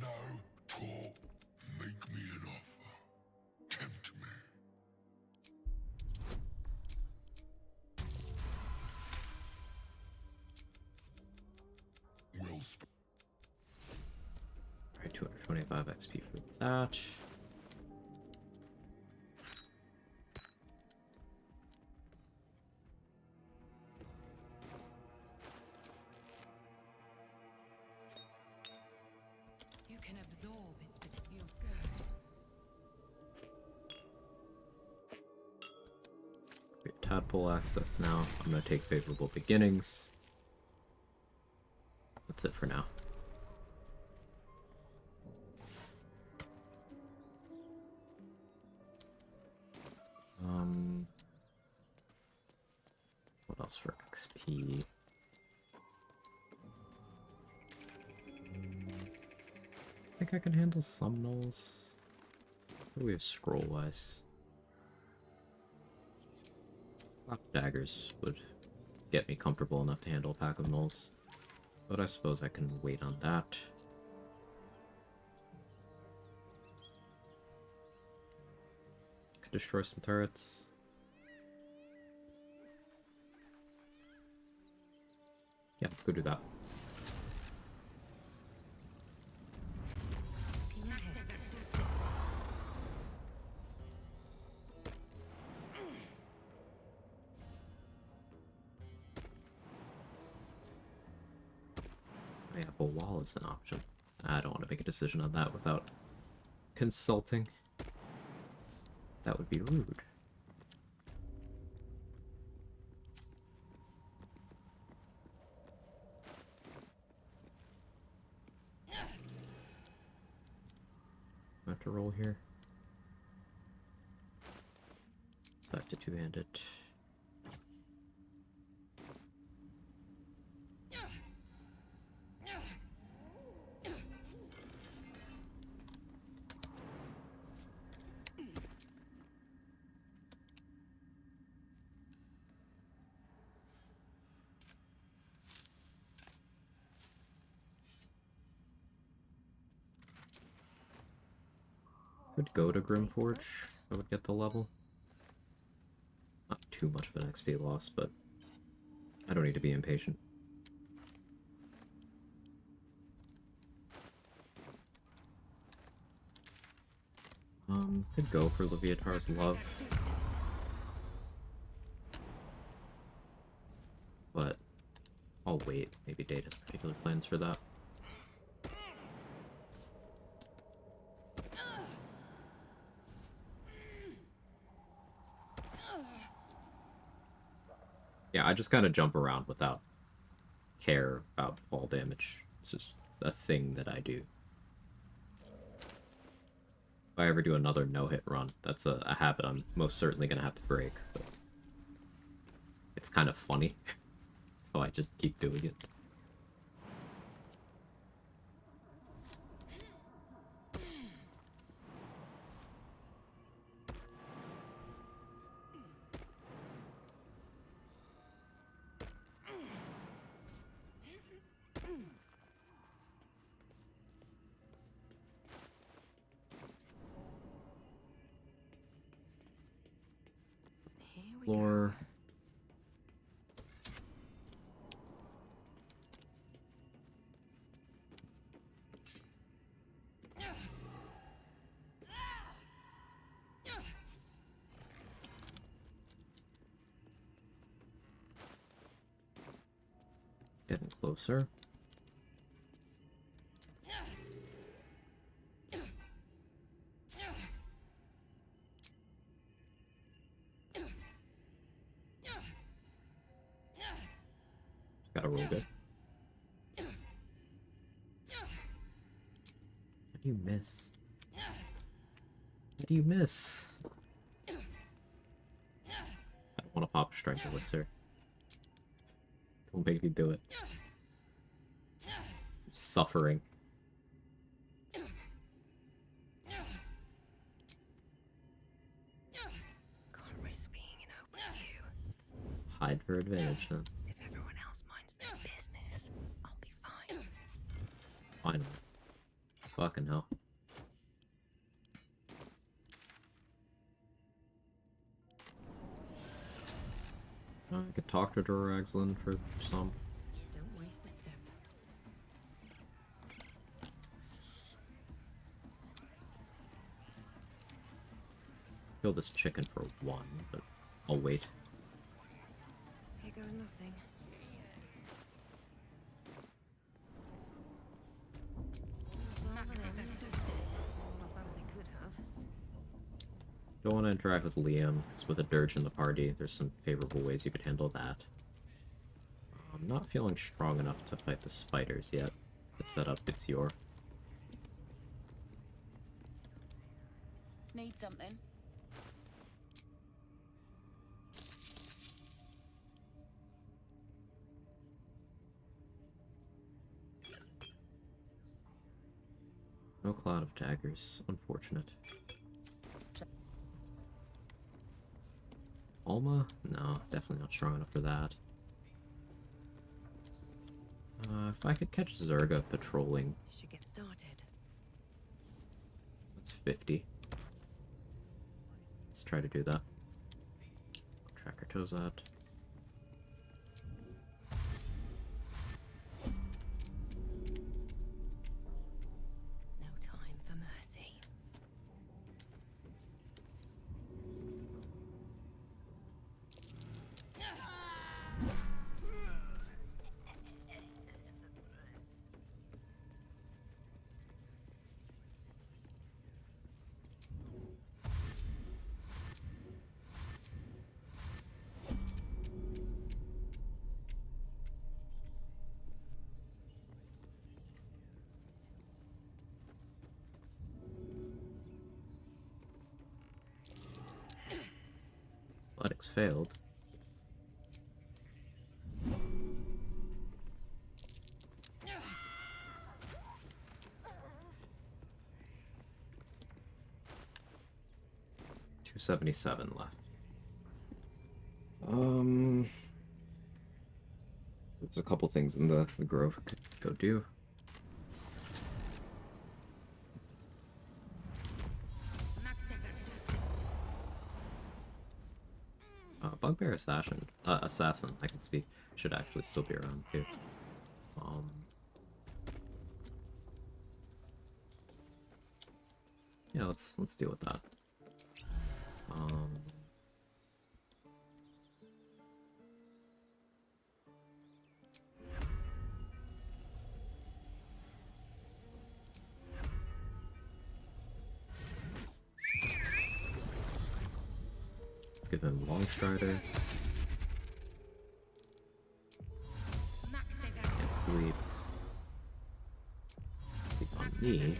No talk. Make me an offer. Tempt me. Will sp- Alright, 225 XP for that. You can absorb its particular good. Great tadpole access now. I'm gonna take favorable beginnings. That's it for now. What else for XP? I think I can handle some gnolls. What do we have scroll-wise? Black daggers would get me comfortable enough to handle a pack of gnolls. But I suppose I can wait on that. Could destroy some turrets. Yeah, let's go do that. Yeah, but wall is an option. I don't want to make a decision on that without consulting. That would be rude. I have to roll here. So I have to two-hand it. Could go to Grimforge. I would get the level. Not too much of an XP loss, but I don't need to be impatient. Could go for Leviatar's Love. But I'll wait. Maybe Date has particular plans for that. Yeah, I just kind of jump around without care about fall damage. It's just a thing that I do. If I ever do another no-hit run, that's a habit I'm most certainly going to have to break. But it's kind of funny, so I just keep doing it. Floor. Getting closer. Gotta roll good. How do you miss? How do you miss? I don't want to pop a strength elixir. Don't make me do it. I'm suffering. Can't risk being an open view. Hide for advantage, huh? If everyone else minds their business, I'll be fine. Finally. Fucking hell. I could talk to Doraxlin for some. Don't waste a step. Kill this chicken for one, but I'll wait. Here goes nothing. Not as bad as it could have. Don't want to interact with Liam, because with a dirge in the party, there's some favorable ways you could handle that. I'm not feeling strong enough to fight the spiders yet. The setup, it's your. Need something? No cloud of daggers. Unfortunate. Alma? No, definitely not strong enough for that. If I could catch Zerga patrolling... Should get started. That's 50. Let's try to do that. Track her toes out. No time for mercy. Athletics failed. $277 left. There's a couple things in the grove could go do. Bugbear assassin, I can speak, should actually still be around too. Yeah, let's deal with that. Let's give him Longstrider. sleep. Sleep on me.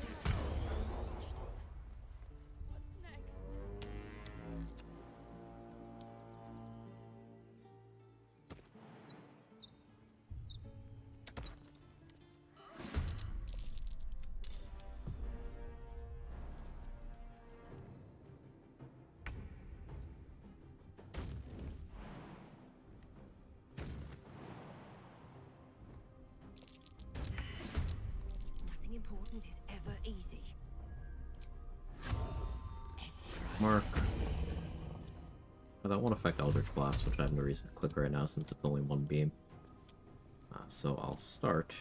Nothing important is ever easy. Mark. Oh, that won't affect Eldritch Blast, which I have no reason to click right now since it's only one beam. So I'll start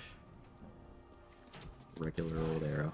regular old arrow.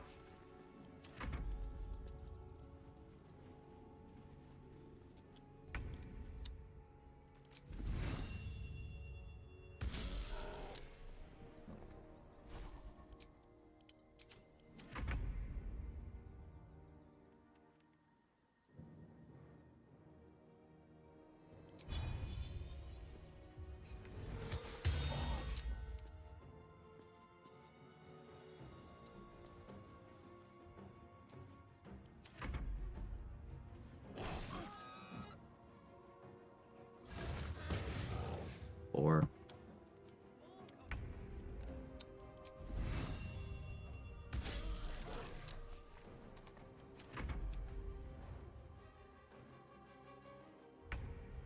Or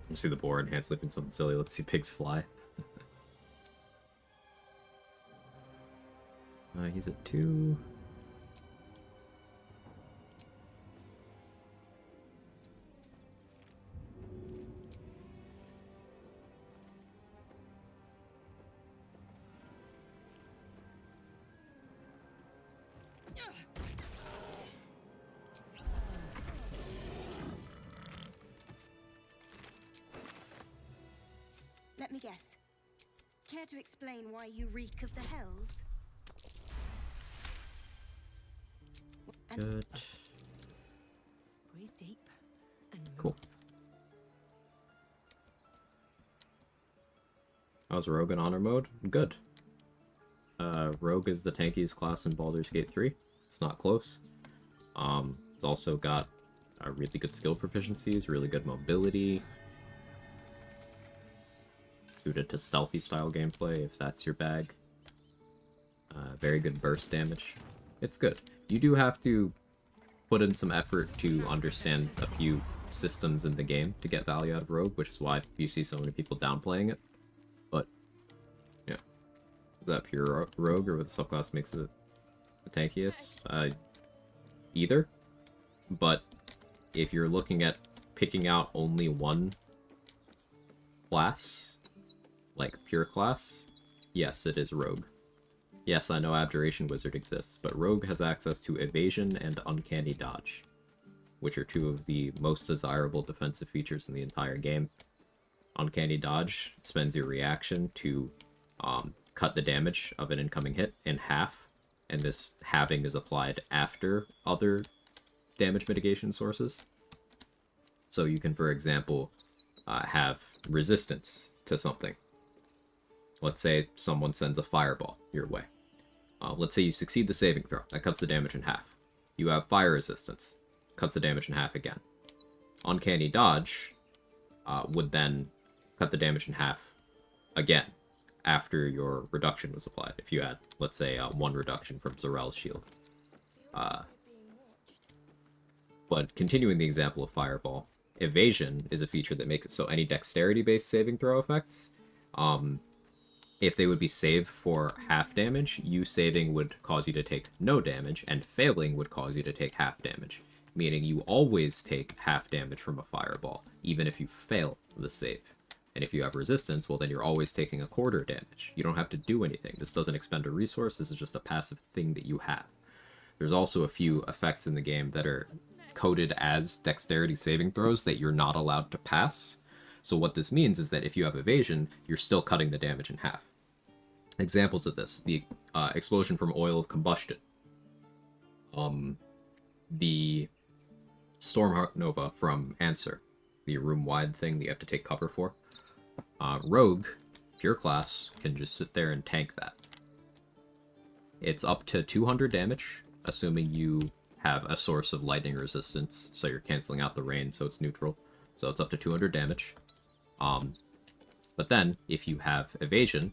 you see the boar enhanced sleeping something silly. Let's see pigs fly. He's at 2. Let me guess. Care to explain why you reek of the hells? Good. Breathe deep and move. Cool. How's Rogue in honor mode? Good. Rogue is the tankiest class in Baldur's Gate 3. It's not close. It's also got really good skill proficiencies, really good mobility. Suited to stealthy style gameplay, if that's your bag. Very good burst damage. It's good. You do have to put in some effort to understand a few systems in the game to get value out of Rogue, which is why you see so many people downplaying it. But, yeah. Is that pure Rogue, or what the subclass makes it the tankiest? Either. But, if you're looking at picking out only one class, like pure class, yes, it is Rogue. Yes, I know Abjuration Wizard exists, but Rogue has access to Evasion and Uncanny Dodge, which are 2 of the most desirable defensive features in the entire game. Uncanny Dodge spends your reaction to cut the damage of an incoming hit in half, and this halving is applied after other damage mitigation sources. So you can, for example, have resistance to something. Let's say someone sends a fireball your way. Let's say you succeed the saving throw. That cuts the damage in half. You have fire resistance. Cuts the damage in half again. Uncanny Dodge would then cut the damage in half again after your reduction was applied. If you had, let's say, 1 reduction from Zarel's shield. But continuing the example of Fireball, Evasion is a feature that makes it so any dexterity-based saving throw effects, if they would be saved for half damage, you saving would cause you to take no damage, and failing would cause you to take half damage. Meaning you always take half damage from a fireball, even if you fail the save. And if you have resistance, well then you're always taking a quarter damage. You don't have to do anything. This doesn't expend a resource, this is just a passive thing that you have. There's also a few effects in the game that are coded as dexterity saving throws that you're not allowed to pass. So what this means is that if you have evasion, you're still cutting the damage in half. Examples of this: the explosion from oil of combustion, the Stormheart Nova from Answer, the room-wide thing that you have to take cover for. Rogue, pure class, can just sit there and tank that. It's up to 200 damage, assuming you have a source of lightning resistance, so you're canceling out the rain, so it's neutral. So it's up to 200 damage. But then, if you have evasion,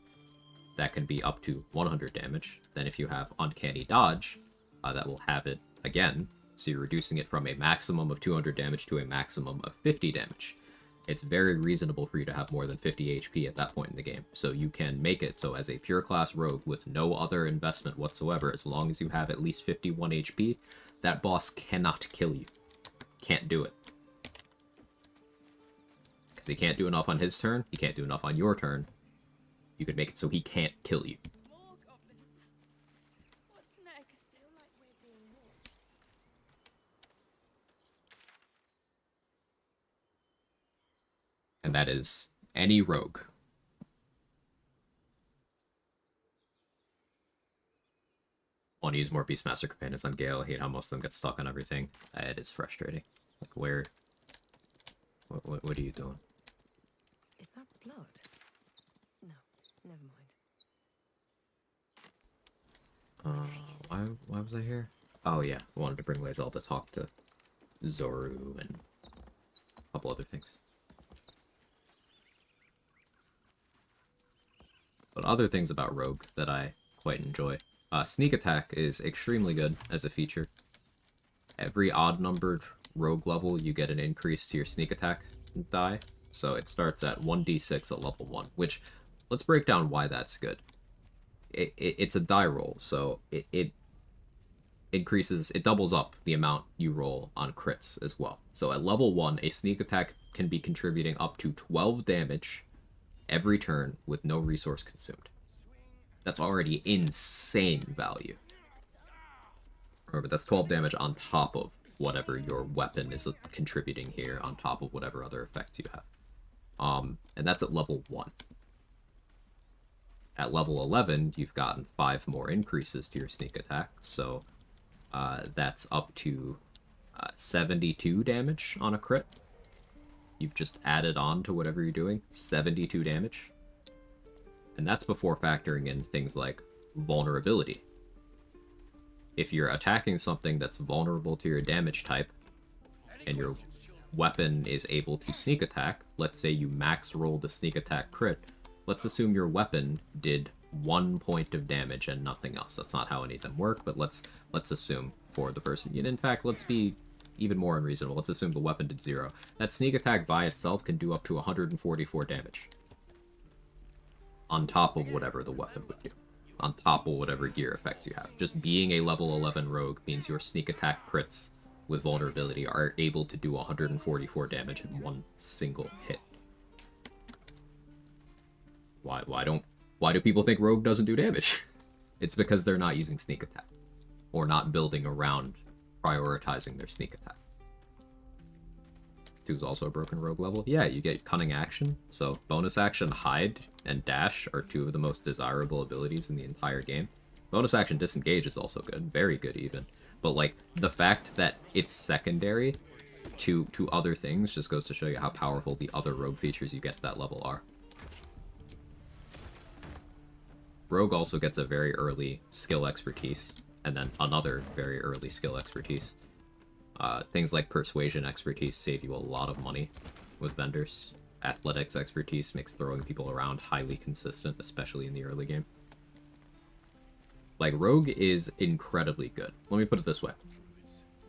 that can be up to 100 damage. Then if you have uncanny dodge, that will have it again. So you're reducing it from a maximum of 200 damage to a maximum of 50 damage. It's very reasonable for you to have more than 50 HP at that point in the game. So you can make it so as a pure class rogue with no other investment whatsoever, as long as you have at least 51 HP, that boss cannot kill you. Can't do it. Because he can't do enough on his turn, he can't do enough on your turn. You could make it so he can't kill you. And that is any rogue. Want to use more Beastmaster companions on Gale. I hate how most of them get stuck on everything. It is frustrating. Like, where... What are you doing? Is that blood? No, never mind. Why was I here? Oh yeah, I wanted to bring Lae'zel to talk to Zoru and a couple other things. But other things about Rogue that I quite enjoy. Sneak attack is extremely good as a feature. Every odd-numbered Rogue level, you get an increase to your sneak attack die. So it starts at 1d6 at level 1, which, let's break down why that's good. It's a die roll, so it increases, it doubles up the amount you roll on crits as well. So at level 1, a sneak attack can be contributing up to 12 damage every turn with no resource consumed. That's already insane value. Remember, that's 12 damage on top of whatever your weapon is contributing here, on top of whatever other effects you have. And that's at level 1. At level 11, you've gotten 5 more increases to your sneak attack, so that's up to 72 damage on a crit. You've just added on to whatever you're doing, 72 damage. And that's before factoring in things like vulnerability. If you're attacking something that's vulnerable to your damage type, and your weapon is able to sneak attack, let's say you max roll the sneak attack crit, let's assume your weapon did 1 point of damage and nothing else. That's not how any of them work, but let's assume for the person. And in fact, let's be even more unreasonable. Let's assume the weapon did 0. That sneak attack by itself can do up to 144 damage. On top of whatever the weapon would do. On top of whatever gear effects you have. Just being a level 11 rogue means your sneak attack crits with vulnerability are able to do 144 damage in one single hit. Why do people think rogue doesn't do damage? It's because they're not using sneak attack. Or not building around prioritizing their sneak attack. 2 is also a broken rogue level. Yeah, you get cunning action. So bonus action hide and dash are 2 of the most desirable abilities in the entire game. Bonus action disengage is also good, very good even. But like the fact that it's secondary to other things just goes to show you how powerful the other rogue features you get at that level are. Rogue also gets a very early skill expertise, and then another very early skill expertise. Things like persuasion expertise save you a lot of money with vendors. Athletics expertise makes throwing people around highly consistent, especially in the early game. Like, Rogue is incredibly good. Let me put it this way.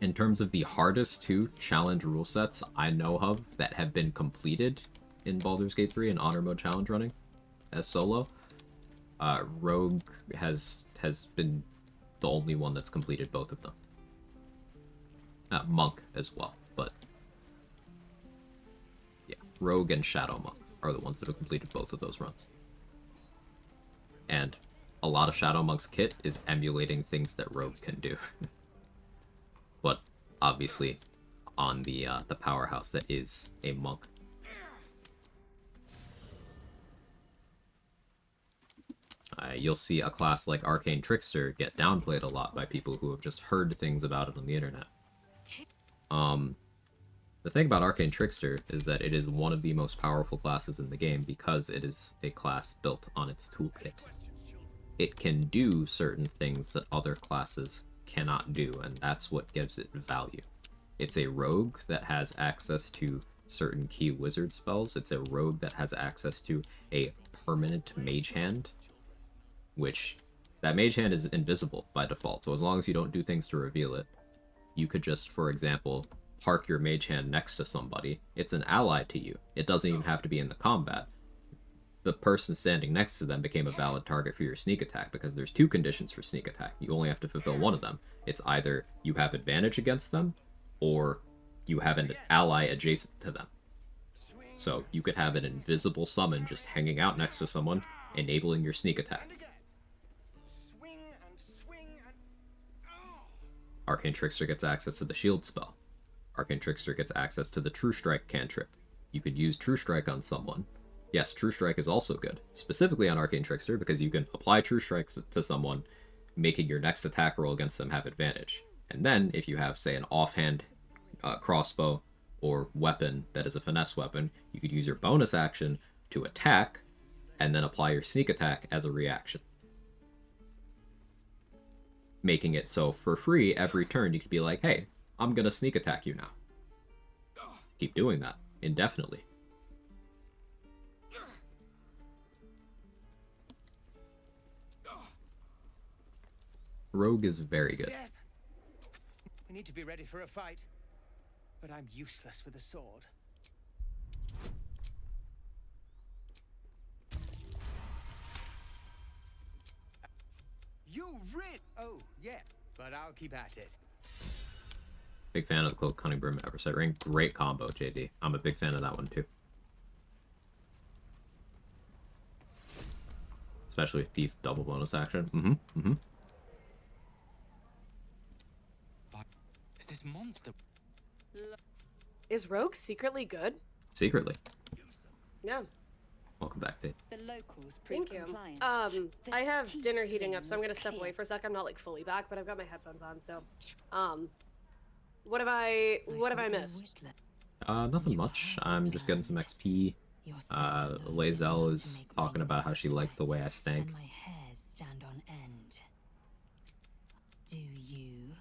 In terms of the hardest 2 challenge rule sets I know of that have been completed in Baldur's Gate 3 and Honor Mode challenge running as solo, Rogue has been the only one that's completed both of them. Monk as well, but yeah, Rogue and Shadow Monk are the ones that have completed both of those runs. And a lot of Shadow Monk's kit is emulating things that Rogue can do. But obviously on the powerhouse that is a monk. You'll see a class like Arcane Trickster get downplayed a lot by people who have just heard things about it on the internet. The thing about Arcane Trickster is that it is one of the most powerful classes in the game because it is a class built on its toolkit. it can do certain things that other classes cannot do, and that's what gives it value. It's a rogue that has access to certain key wizard spells. It's a rogue that has access to a permanent mage hand, which that mage hand is invisible by default. So as long as you don't do things to reveal it, you could just, for example, park your mage hand next to somebody. It's an ally to you. It doesn't even have to be in the combat. The person standing next to them became a valid target for your sneak attack because there's 2 conditions for sneak attack. You only have to fulfill one of them. It's either you have advantage against them or you have an ally adjacent to them. So you could have an invisible summon just hanging out next to someone, enabling your sneak attack. Arcane Trickster gets access to the shield spell. Arcane Trickster gets access to the True Strike cantrip. You could use True Strike on someone. Yes, True Strike is also good, specifically on Arcane Trickster, because you can apply True Strikes to someone, making your next attack roll against them have advantage. And then, if you have, say, an offhand crossbow or weapon that is a finesse weapon, you could use your bonus action to attack, and then apply your sneak attack as a reaction. Making it so, for free, every turn you could be like, hey, I'm gonna sneak attack you now. Keep doing that, indefinitely. Rogue is very good. We need to be ready for a fight, but I'm useless with a sword. You read? Oh, yeah, but I'll keep at it. Big fan of the Cloak, Cunning Brim, Eversight Ring. Great combo, JD. I'm a big fan of that one, too. Especially Thief double bonus action. Is this monster? Is Rogue secretly good? Secretly. Yeah. Welcome back, Dave. The locals Thank you. I have dinner heating up, so I'm gonna step away for a sec. I'm not like fully back, but I've got my headphones on, so what have I missed? Nothing much. I'm just getting some XP. Lae'zel is talking about how she likes the way I stank. My hairs stand on end. Do you?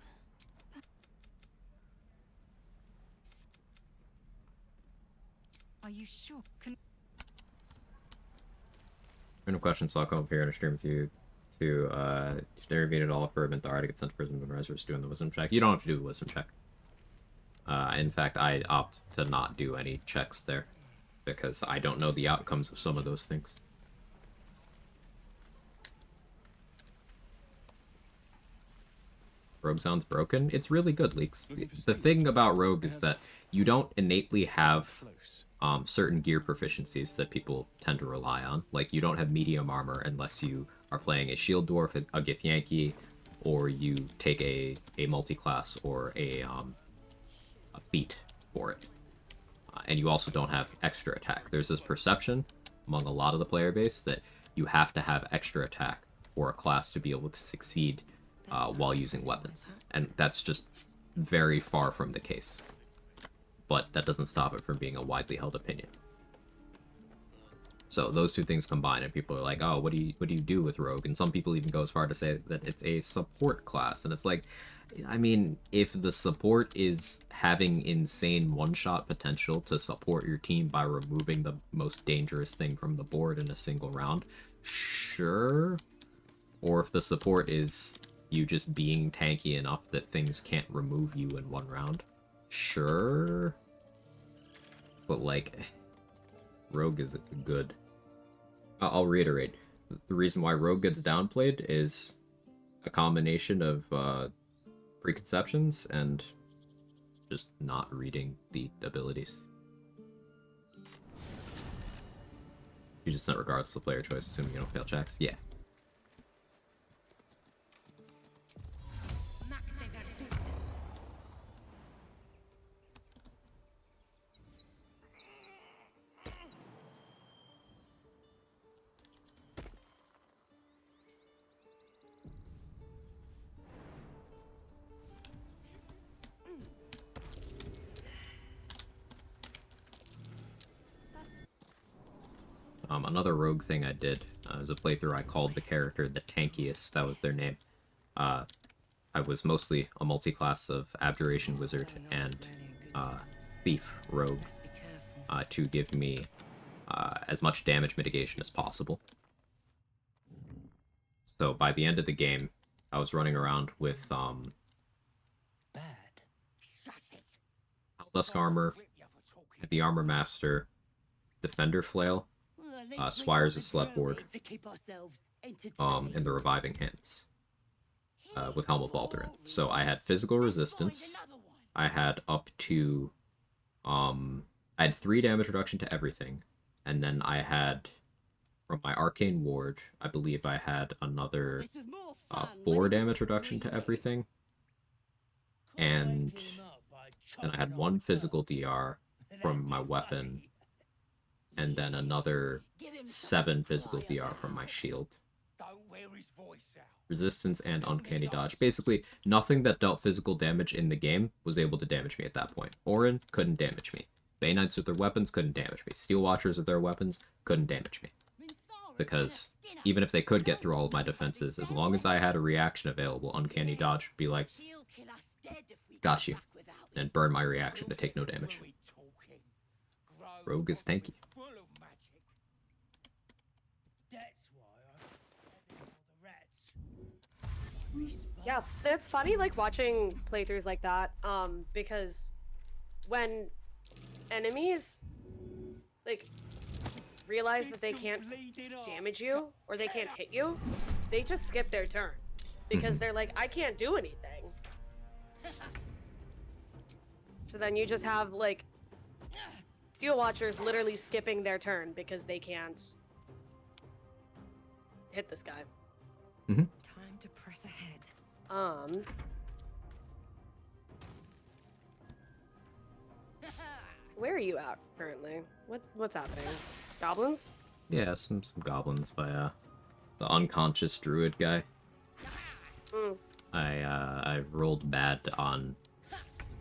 Are you sure? No questions, so I'll come up here and stream with you to intervene at all for Minthara to get sent to prison when Rezer's doing the wisdom check. You don't have to do the wisdom check. In fact, I opt to not do any checks there because I don't know the outcomes of some of those things. Rogue sounds broken. It's really good, Leaks. The thing about Rogue is that you don't innately have certain gear proficiencies that people tend to rely on. Like, you don't have medium armor unless you are playing a shield dwarf, a Githyanki, or you take a multi-class or a feat for it. And you also don't have extra attack. There's this perception among a lot of the player base that you have to have extra attack for a class to be able to succeed while using weapons. And that's just very far from the case. But that doesn't stop it from being a widely held opinion. So those two things combine, and people are like, "Oh, what do you do with Rogue?" And some people even go as far to say that it's a support class, and it's like, I mean, if the support is having insane one-shot potential to support your team by removing the most dangerous thing from the board in a single round, sure. Or if the support is you just being tanky enough that things can't remove you in one round, sure. But, like, Rogue is good. I'll reiterate. The reason why Rogue gets downplayed is a combination of preconceptions and just not reading the abilities. You just sent regardless of player choice, assuming you don't fail checks? Yeah. Another rogue thing I did As a playthrough, I called the character the tankiest. That was their name. I was mostly a multi-class of Abjuration Wizard and Thief Rogue to give me as much damage mitigation as possible. So by the end of the game, I was running around with Dusk Armor, Heavy Armor Master, Defender Flail, Squires of Sledboard, and the Reviving Hands, with Helm of Baldurin. So I had physical resistance. I had up to, I had 3 damage reduction to everything, and then I had, from my Arcane Ward, I believe I had another 4 damage reduction to everything, and then I had 1 physical DR from my weapon, and then another 7 physical DR from my shield. Resistance and Uncanny Dodge. Basically, nothing that dealt physical damage in the game was able to damage me at that point. Orin couldn't damage me. Bay Knights with their weapons couldn't damage me. Steel Watchers with their weapons couldn't damage me. Because even if they could get through all of my defenses, as long as I had a reaction available, Uncanny Dodge would be like, got you, and burn my reaction to take no damage. Rogue is tanky. Yeah, it's funny, like, watching playthroughs like that, because when enemies, like, realize that they can't damage you, or they can't hit you, they just skip their turn. Because they're like, I can't do anything. So then you just have, like, Steel Watchers literally skipping their turn because they can't hit this guy. Time to press ahead. Where are you at currently? What's happening? Goblins? Yeah, some goblins by the unconscious druid guy. I rolled bad on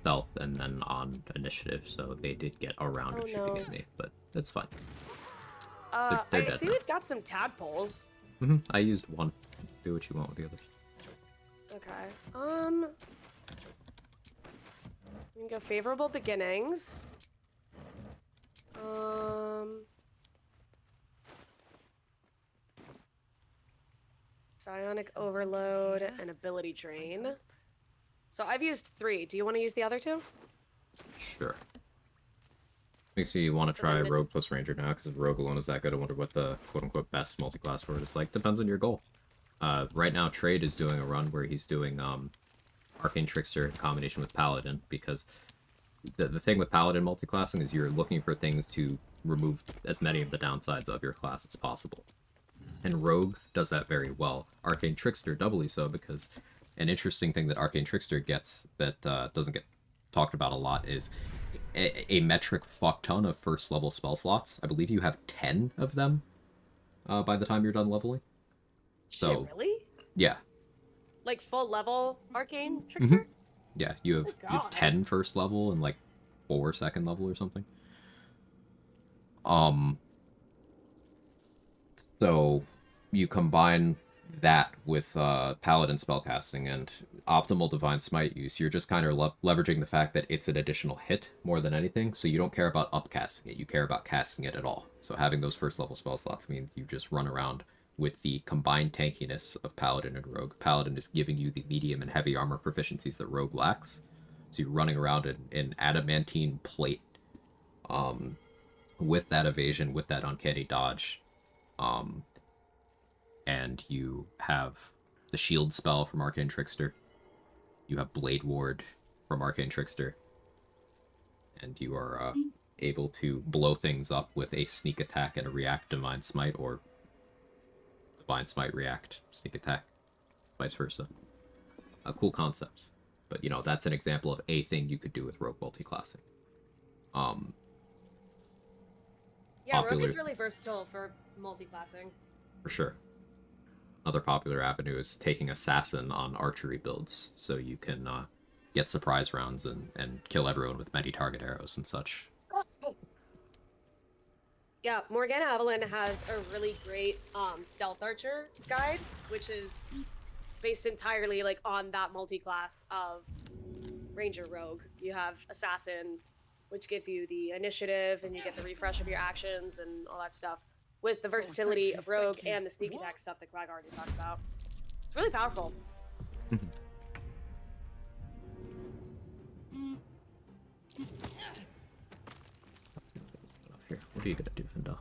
stealth and then on initiative, so they did get around to shooting at me, but it's fine. They're I dead see now. we've got some tadpoles. I used 1. Do what you want with the others. Okay. We can go favorable beginnings. Psionic overload and ability drain. So I've used 3. Do you want to use the other 2? Sure. Makes me want to try Rogue plus Ranger now, because if Rogue alone is that good, I wonder what the quote-unquote best multi-class for it is like. Depends on your goal. Right now, Trade is doing a run where he's doing Arcane Trickster in combination with Paladin, because the thing with Paladin multiclassing is you're looking for things to remove as many of the downsides of your class as possible. And Rogue does that very well. Arcane Trickster doubly so, because an interesting thing that Arcane Trickster gets that doesn't get talked about a lot is a metric fuck ton of first level spell slots. I believe you have 10 of them by the time you're done leveling. So, shit, really? Yeah. Like full level Arcane Trickster? Yeah, you have 10 first level and like 4 second level or something. So you combine that with Paladin spellcasting and optimal Divine Smite use. You're just kind of leveraging the fact that it's an additional hit more than anything, so you don't care about upcasting it, you care about casting it at all. So having those first level spell slots means you just run around with the combined tankiness of Paladin and Rogue. Paladin is giving you the medium and heavy armor proficiencies that Rogue lacks. So you're running around in adamantine plate with that evasion, with that uncanny dodge. And you have the shield spell from Arcane Trickster. You have Blade Ward from Arcane Trickster. And you are able to blow things up with a sneak attack and a react Divine Smite, or Divine Smite react sneak attack, vice versa. A cool concept. But, you know, that's an example of a thing you could do with Rogue multi-classing. Yeah, Rogue is really versatile for multi-classing. For sure. Another popular avenue is taking Assassin on archery builds, so you can get surprise rounds and kill everyone with many target arrows and such. Yeah, Morgana Evelyn has a really great stealth archer guide, which is based entirely like on that multi-class of Ranger Rogue. You have Assassin, which gives you the initiative and you get the refresh of your actions and all that stuff, with the versatility of Rogue and the sneak attack stuff that Quag already talked about. It's really powerful. Here, what are you gonna do, Findel?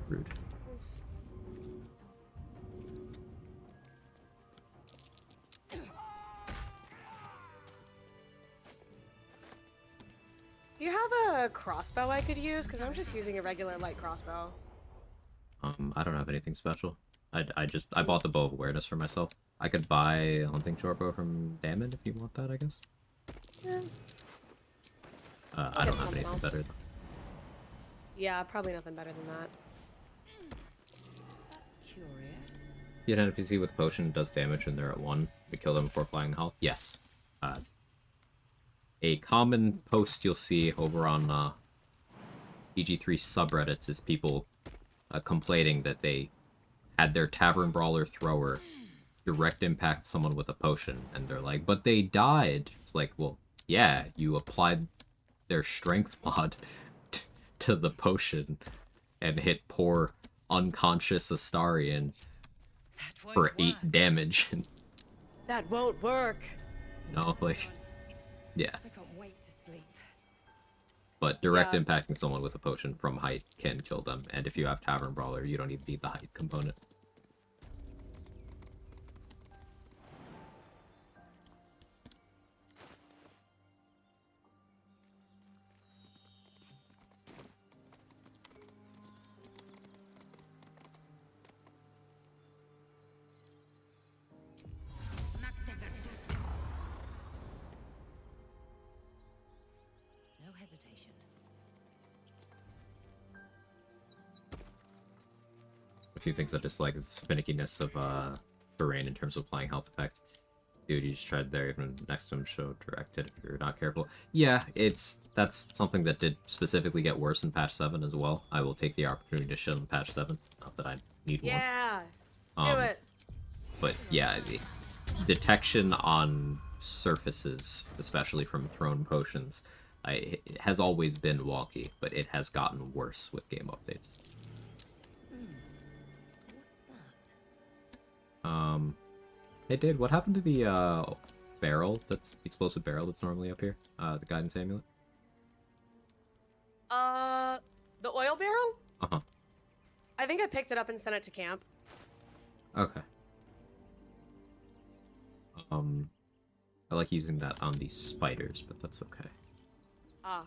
Rude. Do you have a crossbow I could use? Because I'm just using a regular light crossbow. I don't have anything special. I bought the Bow of Awareness for myself. I could buy a hunting shortbow from Damon if you want that, I guess. Yeah. I don't have anything better than... Yeah, probably nothing better than that. That's curious. You hit an NPC with a potion and does damage when they're at 1. We kill them before flying health? Yes. A common post you'll see over on EG3 subreddits is people complaining that they had their Tavern Brawler thrower direct impact someone with a potion, and they're like, but they died. It's like, well, yeah, you applied their strength mod to the potion and hit poor unconscious Astarion for 8 damage. That won't work. No, like, yeah. I can't wait to sleep. But direct impacting someone with a potion from height can kill them, and if you have Tavern Brawler, you don't even need the height component. No hesitation. A few things I dislike is the finickiness of terrain in terms of applying health effects. Dude, you just tried there, even next to him show direct hit if you're not careful. Yeah, that's something that did specifically get worse in patch 7 as well. I will take the opportunity to show them patch 7. Not that I need one. Yeah, do it. But yeah, the detection on surfaces, especially from thrown potions, it has always been wonky, but it has gotten worse with game updates. What's that? Hey, Dade, what happened to the barrel? That's the explosive barrel that's normally up here. The guidance amulet. The oil barrel? Uh-huh. I think I picked it up and sent it to camp. Okay. I like using that on these spiders, but that's okay. Ah.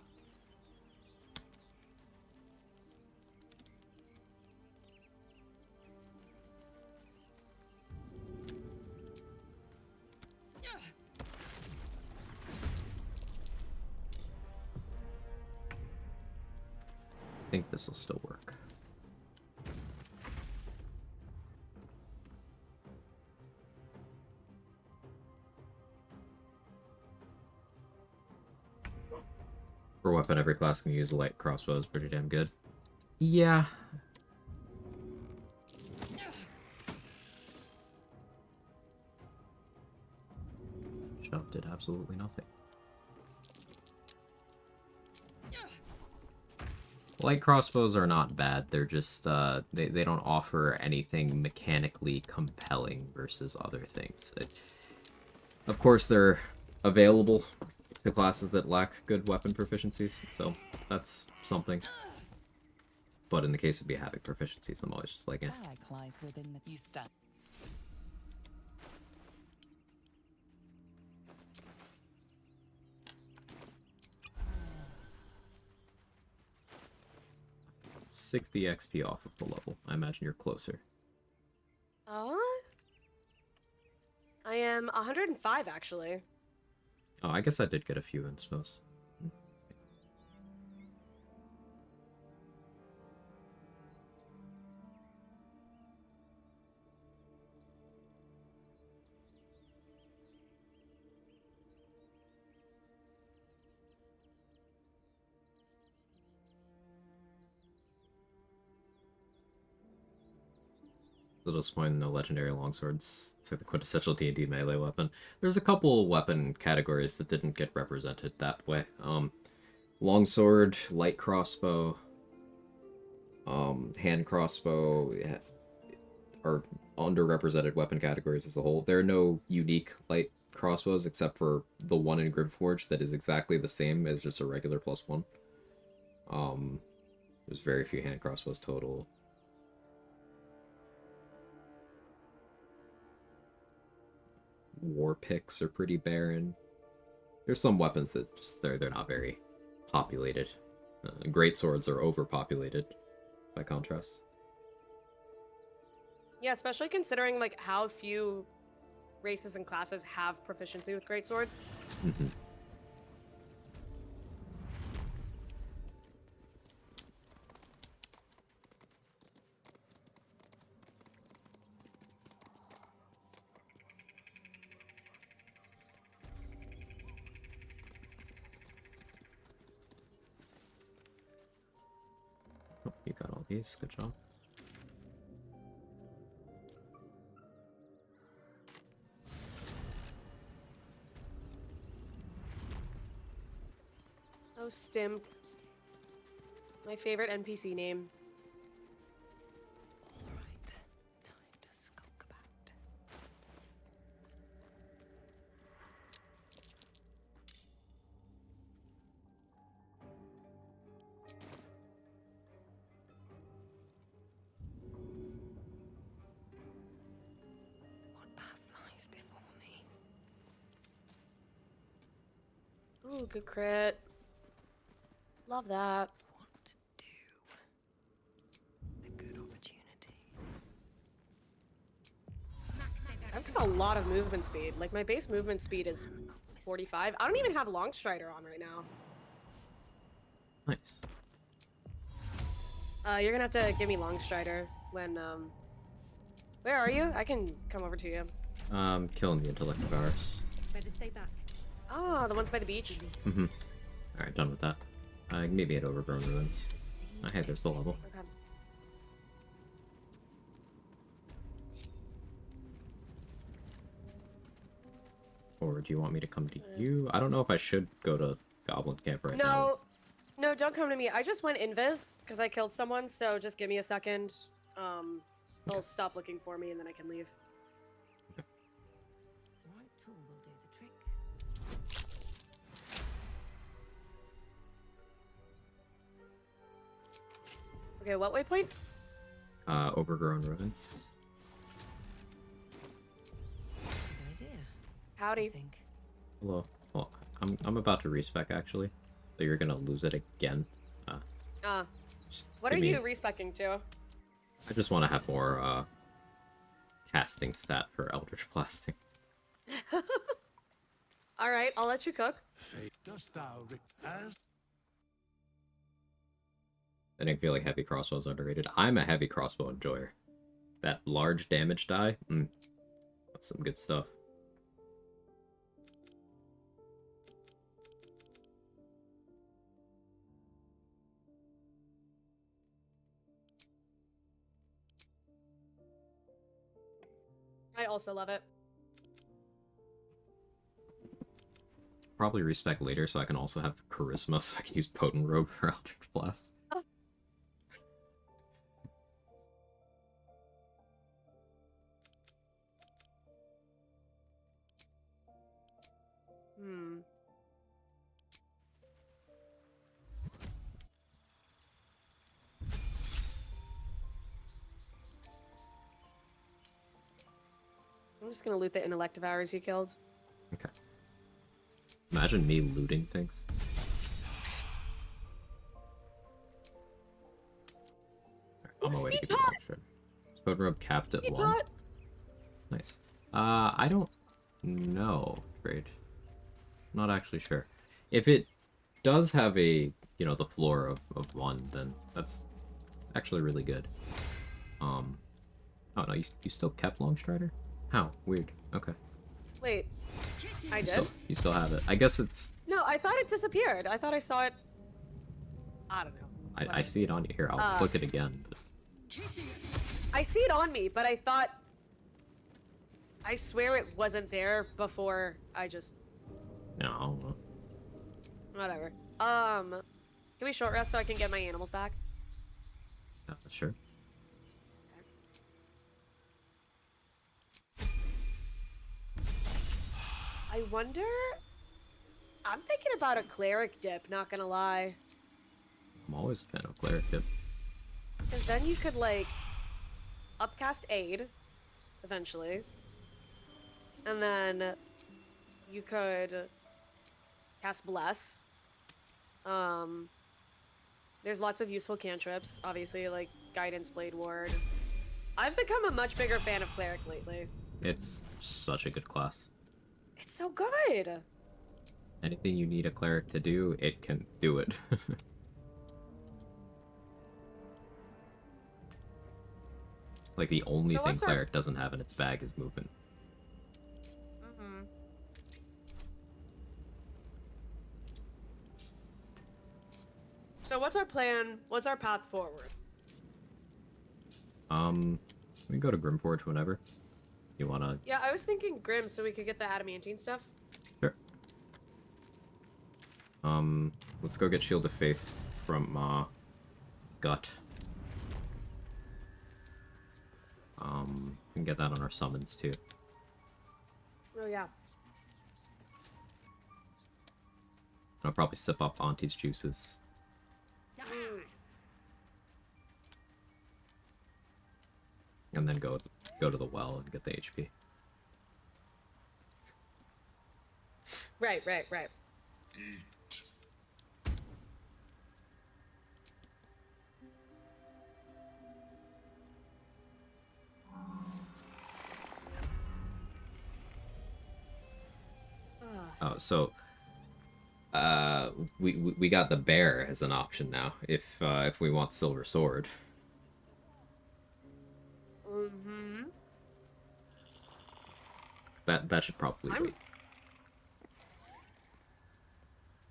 I think this will still work. For a weapon, every class can use a light crossbow is pretty damn good. Yeah. Shove did absolutely nothing. Light crossbows are not bad. They're just, they don't offer anything mechanically compelling versus other things. Of course, they're available to classes that lack good weapon proficiencies, so that's something. But in the case of me having proficiencies, I'm always just like, eh. Quag lies within the... You stand. It's 60 XP off of the level. I imagine you're closer. I am 105, actually. Oh, I guess I did get a few in, suppose. little disappointing, no legendary longswords. It's like the quintessential D&D melee weapon. There's a couple weapon categories that didn't get represented that way. Longsword, light crossbow, hand crossbow are underrepresented weapon categories as a whole. There are no unique light crossbows except for the one in Grimforge that is exactly the same as just a regular +1. There's very few hand crossbows total. War picks are pretty barren. There's some weapons that just they're not very populated. Great swords are overpopulated by contrast. Yeah, especially considering like how few races and classes have proficiency with greatswords. Mm-hmm. Oh, you got all these. Good job. Oh, Stimp. My favorite NPC name. Alright, time to skulk about. What path lies before me? Ooh, good crit. Love that. What to do? A good opportunity. I've got a lot of movement speed. Like, my base movement speed is 45. I don't even have Longstrider on right now. Nice. You're gonna have to give me Longstrider when, Where are you? I can come over to you. Killing the intellect virus. Better stay back. Ah, the ones by the beach. Mm-hmm. Alright, done with that. Meet me at Overgrown Ruins. Oh, hey, there's the level. Okay. Or do you want me to come to you? I don't know if I should go to Goblin Camp right now. No, don't come to me. I just went invis because I killed someone, so just give me a second. They'll stop looking for me and then I can leave. Right tool will do the trick. Okay, what waypoint? Overgrown Ruins. Good idea. Howdy. Hello. Well, I'm about to respec actually, so you're gonna lose it again. What are you respecing to? I just want to have more casting stat for Eldritch Blasting. All right, I'll let you cook. Dost thou as I didn't feel like heavy crossbows underrated. I'm a heavy crossbow enjoyer. That large damage die, that's some good stuff. I also love it. Probably respec later so I can also have charisma so I can use Potent Robe for Eldritch Blast. I'm just gonna loot the intellect hours you killed. Okay. Imagine me looting things. On my way to give you extra. Spud Robe capped at 1. Nice. I don't know, afraid. Not actually sure. If it does have a, the floor of 1, then that's actually really good. Oh no, you still kept Longstrider? How? Weird. Okay. Wait, I did? You still have it. I guess it's... No, I thought it disappeared. I thought I saw it... I don't know. I see it on you here. I'll click it again. But... I see it on me, but I thought... I swear it wasn't there before I just... No. Whatever. Can we short rest so I can get my animals back? Sure. I wonder... I'm thinking about a cleric dip, not gonna lie. I'm always a fan of cleric dip. Because then you could, like, upcast aid, eventually. And then you could cast bless. There's lots of useful cantrips, obviously, like guidance, blade ward. I've become a much bigger fan of cleric lately. It's such a good class. It's so good. Anything you need a cleric to do, it can do it. Like, the only thing cleric doesn't have in its bag is movement. So what's our plan? What's our path forward? We can go to Grimforge whenever. You wanna... Yeah, I was thinking Grim so we could get the adamantine stuff. Sure. Let's go get Shield of Faith from, Gut. We can get that on our summons, too. Oh, yeah. I'll probably sip up Auntie's juices. And then go to the well and get the HP. Right. Oh, so we got the bear as an option now if we want Silver Sword. That should probably wait.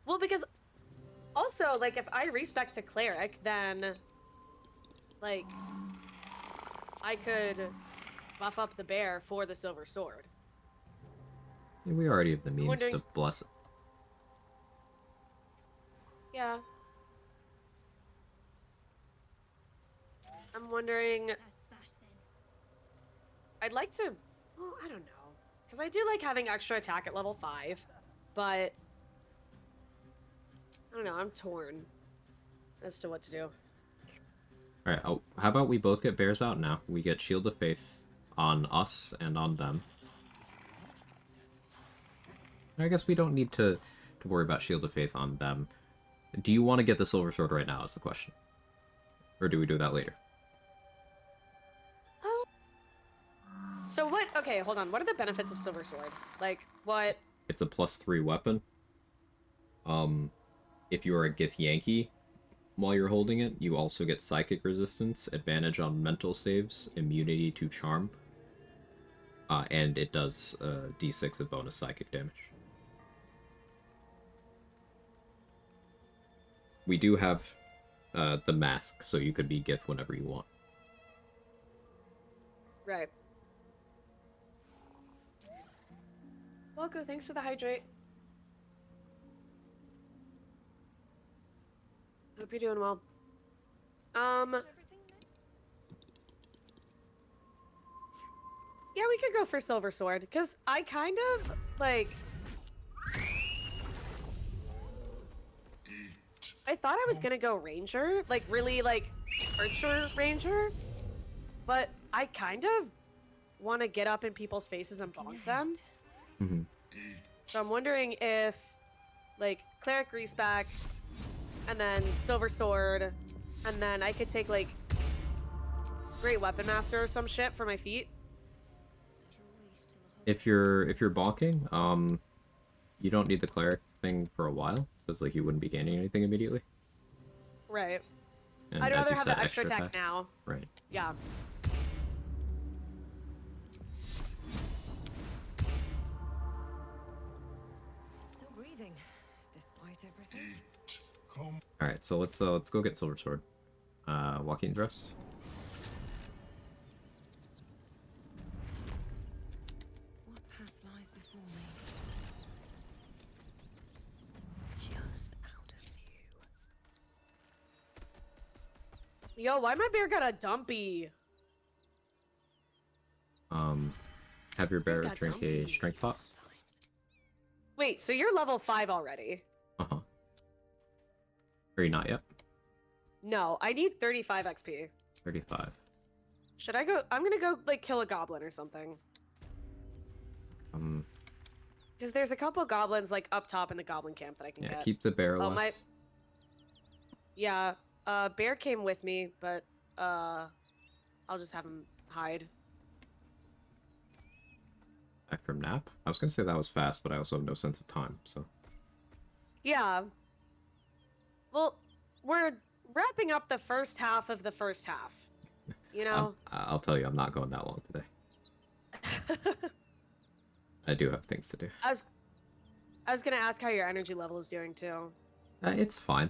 Well, because also, like, if I respec to cleric, then like I could buff up the bear for the silver sword. Yeah, we already have the means to bless it. Yeah. I'm wondering... I'd like to... Well, I don't know. Because I do like having extra attack at level 5, but... I don't know, I'm torn as to what to do. Alright, how about we both get bears out now? We get Shield of Faith on us and on them. I guess we don't need to worry about Shield of Faith on them. Do you want to get the Silver Sword right now is the question. Or do we do that later? So what... Okay, hold on. What are the benefits of Silver Sword? Like, what... It's a +3 weapon. If you are a Githyanki while you're holding it, you also get Psychic Resistance, advantage on mental saves, immunity to Charm. And it does D6 of bonus psychic damage. We do have the mask, so you could be Gith whenever you want. Right. Welcome, thanks for the hydrate. Hope you're doing well. Yeah, we could go for Silver Sword, because I kind of, like... I thought I was gonna go Ranger, like, really, like, Archer Ranger, but I kind of want to get up in people's faces and bonk them. Mm-hmm. So I'm wondering if, like, Cleric Greaseback, and then Silver Sword, and then I could take, like, Great Weapon Master or some shit for my feet. If you're bonking, you don't need the cleric thing for a while, because like you wouldn't be gaining anything immediately. Right. And I'd as rather you have said, the extra attack now. Right. Yeah. Still breathing, despite everything. All right, so let's go get Silver Sword. Joaquin's rest. Yo, why my bear got a dumpy? Have your bear got drink a strength pot. Wait, so you're level 5 already? Uh-huh. Are you not yet? No, I need 35 XP. 35. Should I go? I'm gonna go, like, kill a goblin or something. Because there's a couple goblins, like, up top in the goblin camp that I can get. Keep the bear alive. Oh, my... Yeah, bear came with me, but, I'll just have him hide. Back from nap? I was gonna say that was fast, but I also have no sense of time, so... Yeah. Well, we're wrapping up the first half of the first half. You know? I'll tell you, I'm not going that long today. I do have things to do. I was gonna ask how your energy level is doing, too. It's fine.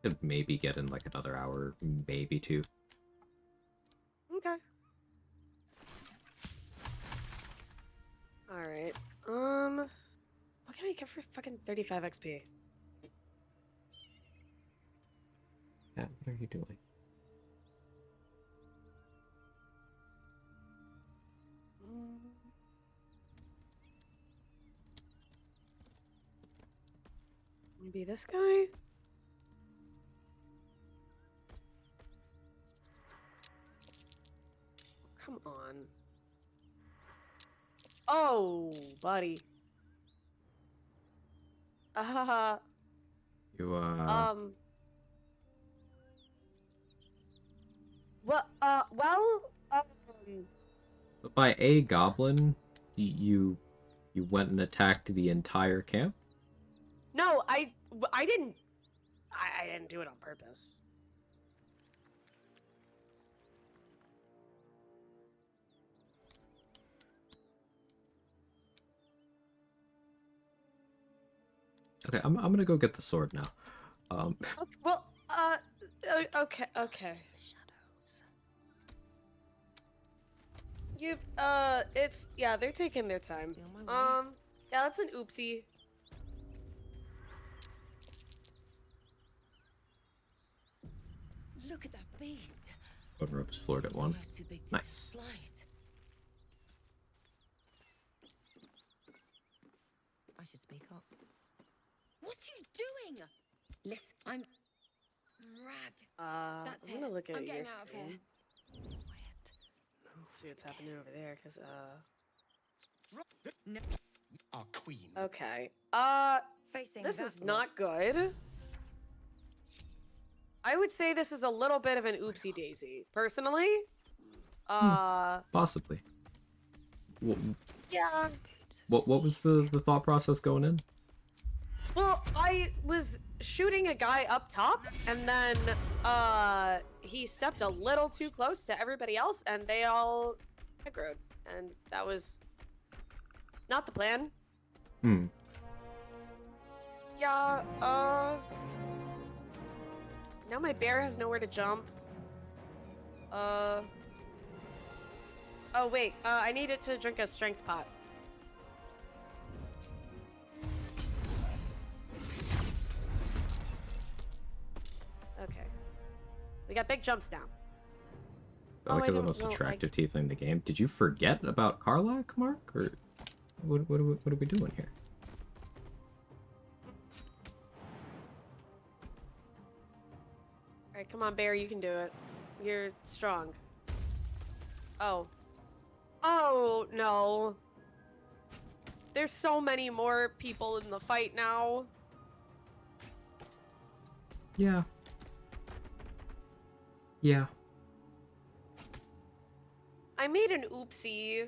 Could maybe get in, like, another hour, maybe 2. Okay. Alright. What can I get for fucking 35 XP? Yeah, what are you doing? Maybe this guy? Come on. Oh, buddy. You, By a goblin, you went and attacked the entire camp? No, I didn't do it on purpose. Okay, I'm gonna go get the sword now. Okay, well, okay. You, yeah, they're taking their time. Yeah, that's an oopsie. Look at that beast. One rope is floored at one. Nice. I should speak up. What are you doing? Listen, I'm... Rag. That's I'm gonna look at I'm your getting out of screen. here. See what's happening over there, because, No. Our queen. Okay. Facing This that is block. not good. I would say this is a little bit of an oopsie daisy, personally. Possibly. Yeah. What was the thought process going in? Well, I was shooting a guy up top, and then, he stepped a little too close to everybody else, and they all aggroed. And that was not the plan. Yeah, now my bear has nowhere to jump. Oh, wait, I need it to drink a strength pot. Okay. We got big jumps now. I feel like the most attractive tiefling in the game. Did you forget about Karlach, Mark? Or what are we doing here? Alright, come on, bear, you can do it. You're strong. Oh. Oh, no. There's so many more people in the fight now. Yeah. Yeah. I made an oopsie.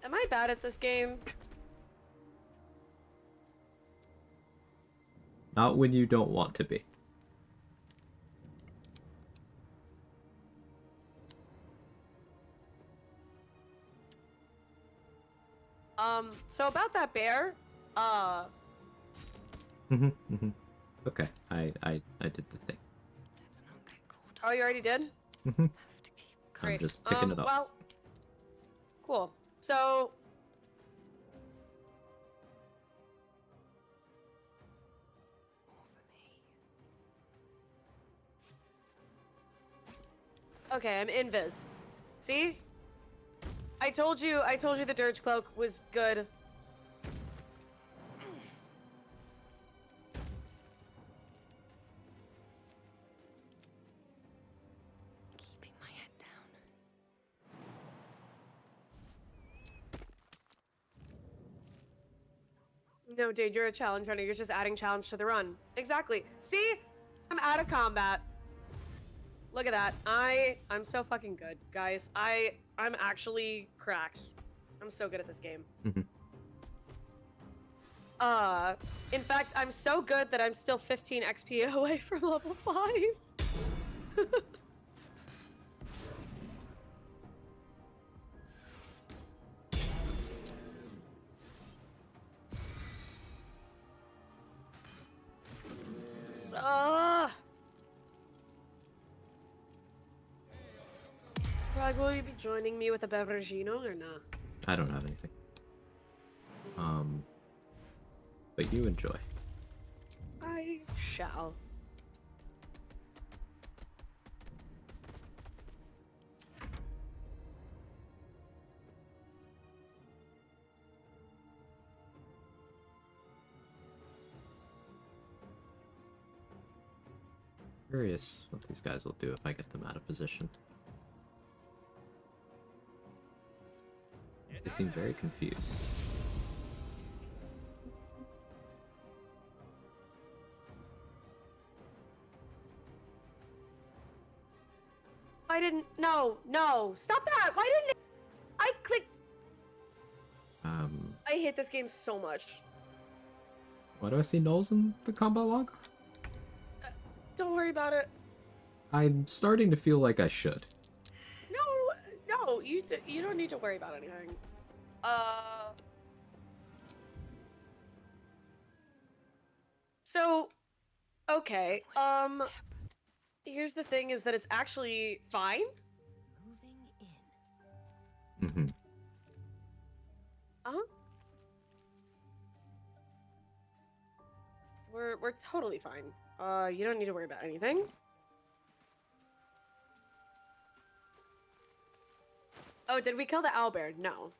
Am I bad at this game? Not when you don't want to be. So about that bear, Okay, I did the thing. Oh, you already did? I'm Great. just picking it up. Well, cool. So, Okay, I'm invis. See? I told you the Dirge Cloak was good. Keeping my head down. No, dude, you're a challenge runner. You're just adding challenge to the run. Exactly. See? I'm out of combat. Look at that. I'm so fucking good, guys. I'm actually cracked. I'm so good at this game. In fact, I'm so good that I'm still 15 XP away from level 5. Quag, will you be joining me with a beveragino or not? I don't have anything. But you enjoy. I shall. Curious what these guys will do if I get them out of position. They seem very confused. I didn't. No. Stop that. Why didn't I click? I hate this game so much. Why do I see nulls in the combat log? Don't worry about it. I'm starting to feel like I should. No, you don't need to worry about anything. So, okay, here's the thing is that it's actually fine. Mm-hmm. Uh-huh. We're totally fine. You don't need to worry about anything. Oh, did we kill the owlbear? No.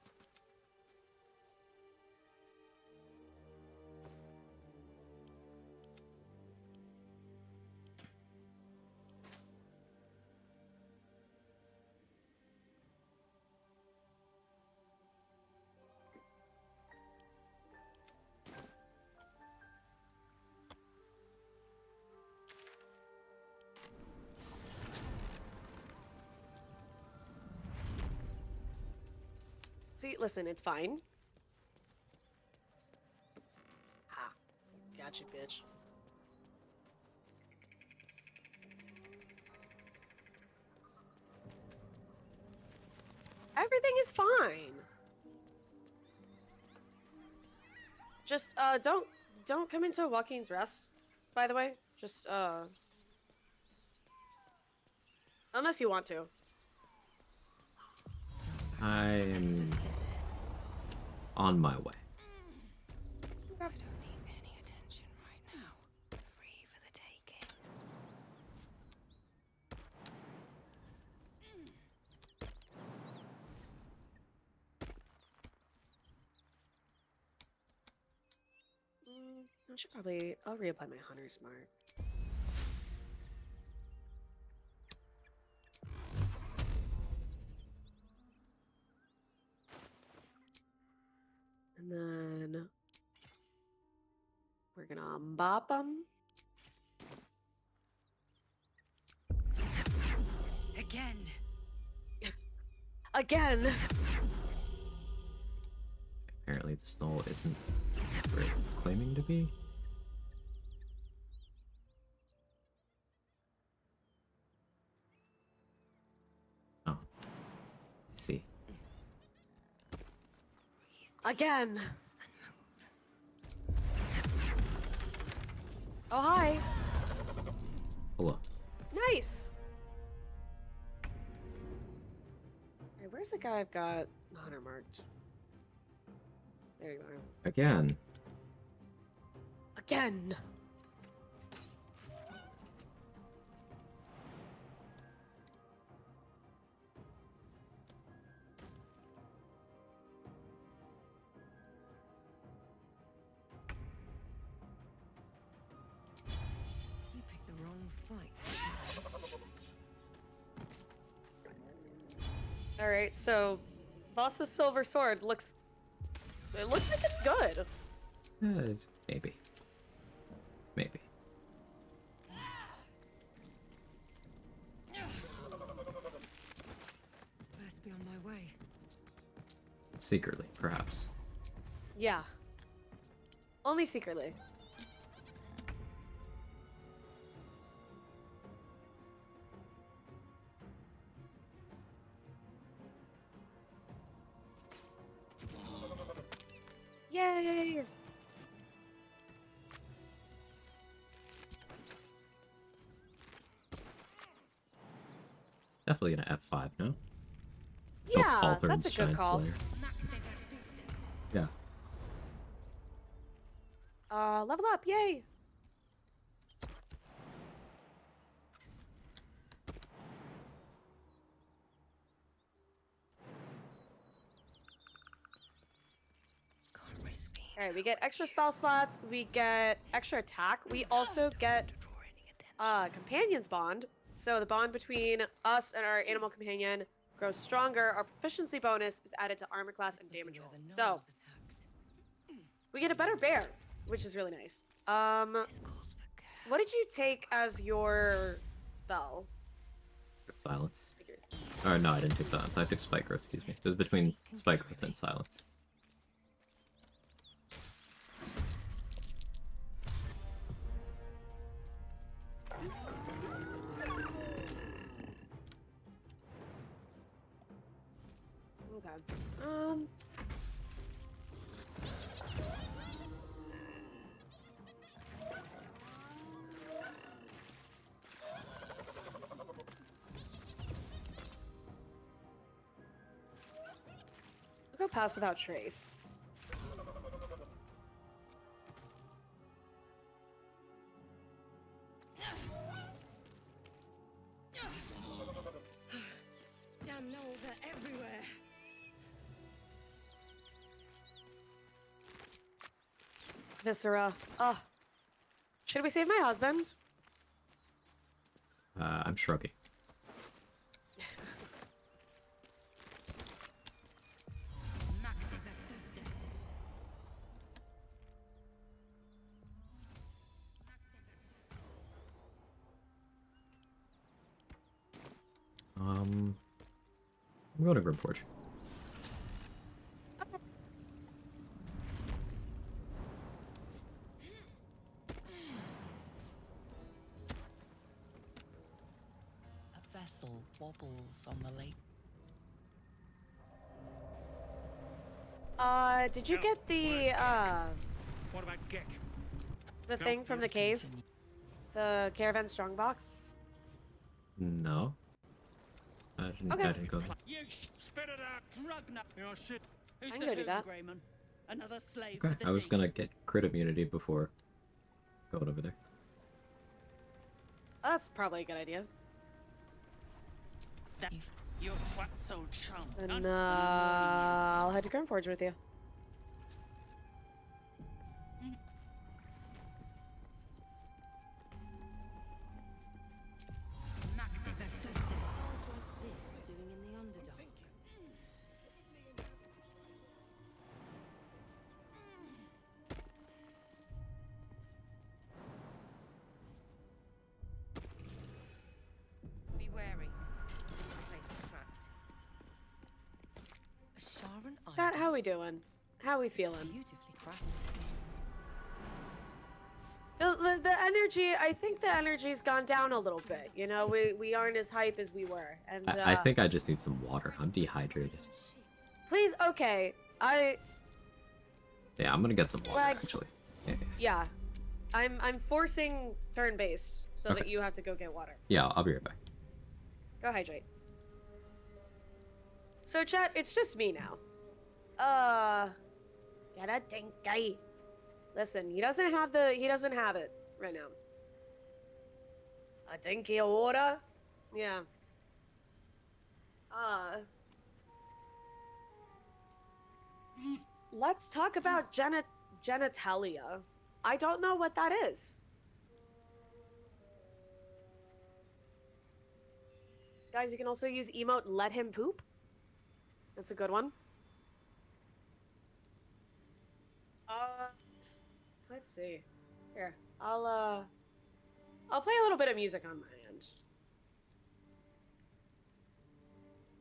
See, listen, it's fine. Ha. Gotcha, bitch. Everything is fine. Just, don't come into Joaquin's Rest, by the way. Just, unless you want to. I am on my way. I don't need any attention right now. Free for the taking. I should probably, I'll reapply my Hunter's Mark. And then we're gonna bop them. Again. Again. Apparently the snow isn't where it's claiming to be. Oh. I see. Again. Oh, hi. Hello. Nice. Alright, where's the guy I've got Hunter marked? There you are. Again. Again. All right, so Voss's silver sword looks. It looks like it's good. Maybe. Maybe. Best be on my way. Secretly, perhaps. Yeah. Only secretly. Yay! Definitely gonna F5, no? Yeah, that's a good call. Slayer. Yeah. Level up, yay! Alright, we get extra spell slots, we get extra attack, we also get Companion's Bond. So the bond between us and our animal companion grows stronger. Our proficiency bonus is added to armor class and damage rolls. So we get a better bear, which is really nice. What did you take as your spell? Silence. Oh no, I didn't take silence. I took spike growth, excuse me. It was between spike growth and silence. Okay. I'll go pass without trace. Damn gnolls are everywhere. Viscera. Oh. Should we save my husband? I'm shrugging. I'm going to Grimforge. A vessel wobbles on the lake. Did you get the, What about Gek? the thing from the cave? The caravan strongbox? No. I didn't go there. You spit it out, drug nut. Oh shit. Who's I can the go do who, that. Greyman? Another slave Okay, for the I was deep. gonna get crit immunity before going over there. Oh, that's probably a good idea. That, your twat soul chum. And, I'll head to Grimforge with you. Doing in the Underdark. Be wary. This place is trapped. A Sharon Pat, how we doing? How we feeling? beautifully crafted. The energy, I think the energy's gone down a little bit. You know, we aren't as hype as we were. And I think I just need some water. I'm dehydrated. Please, okay. Yeah, I'm gonna get some water, Like- actually. Yeah. I'm forcing turn-based so that Okay. you have to go get water. Yeah, I'll be right back. Go hydrate. So chat, it's just me now. Get a dinky. Listen, he doesn't have it right now. A dinky of water? Yeah. Let's talk about genitalia. I don't know what that is. Guys, you can also use emote let him poop. That's a good one. Let's see. Here, I'll play a little bit of music on my end.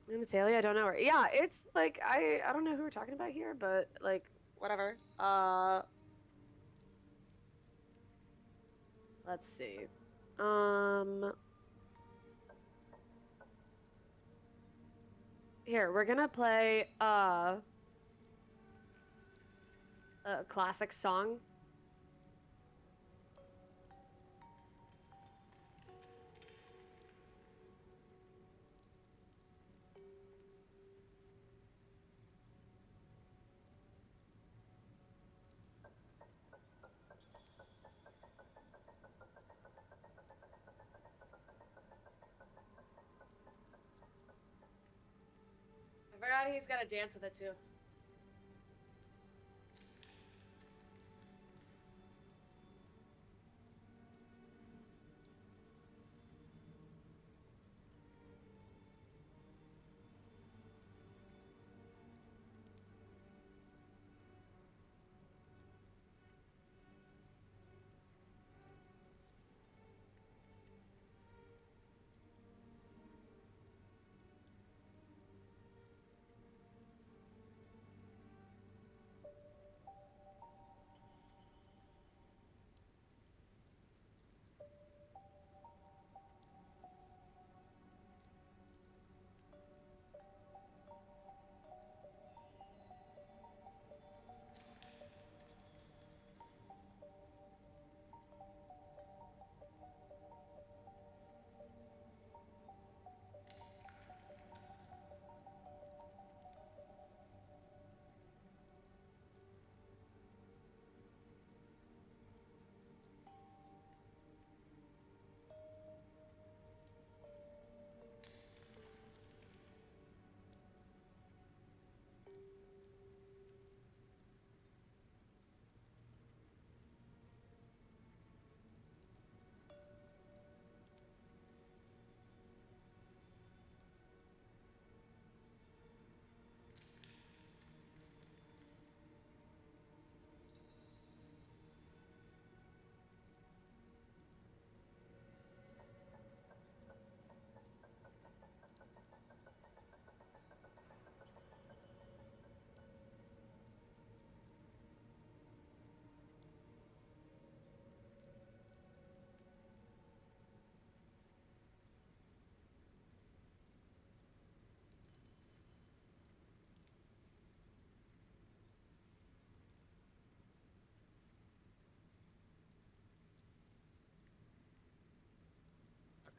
Natalia, I don't know her. Yeah, it's like I don't know who we're talking about here, but like whatever. Let's see. Here, we're gonna play a classic song. I forgot he's gotta dance with it too.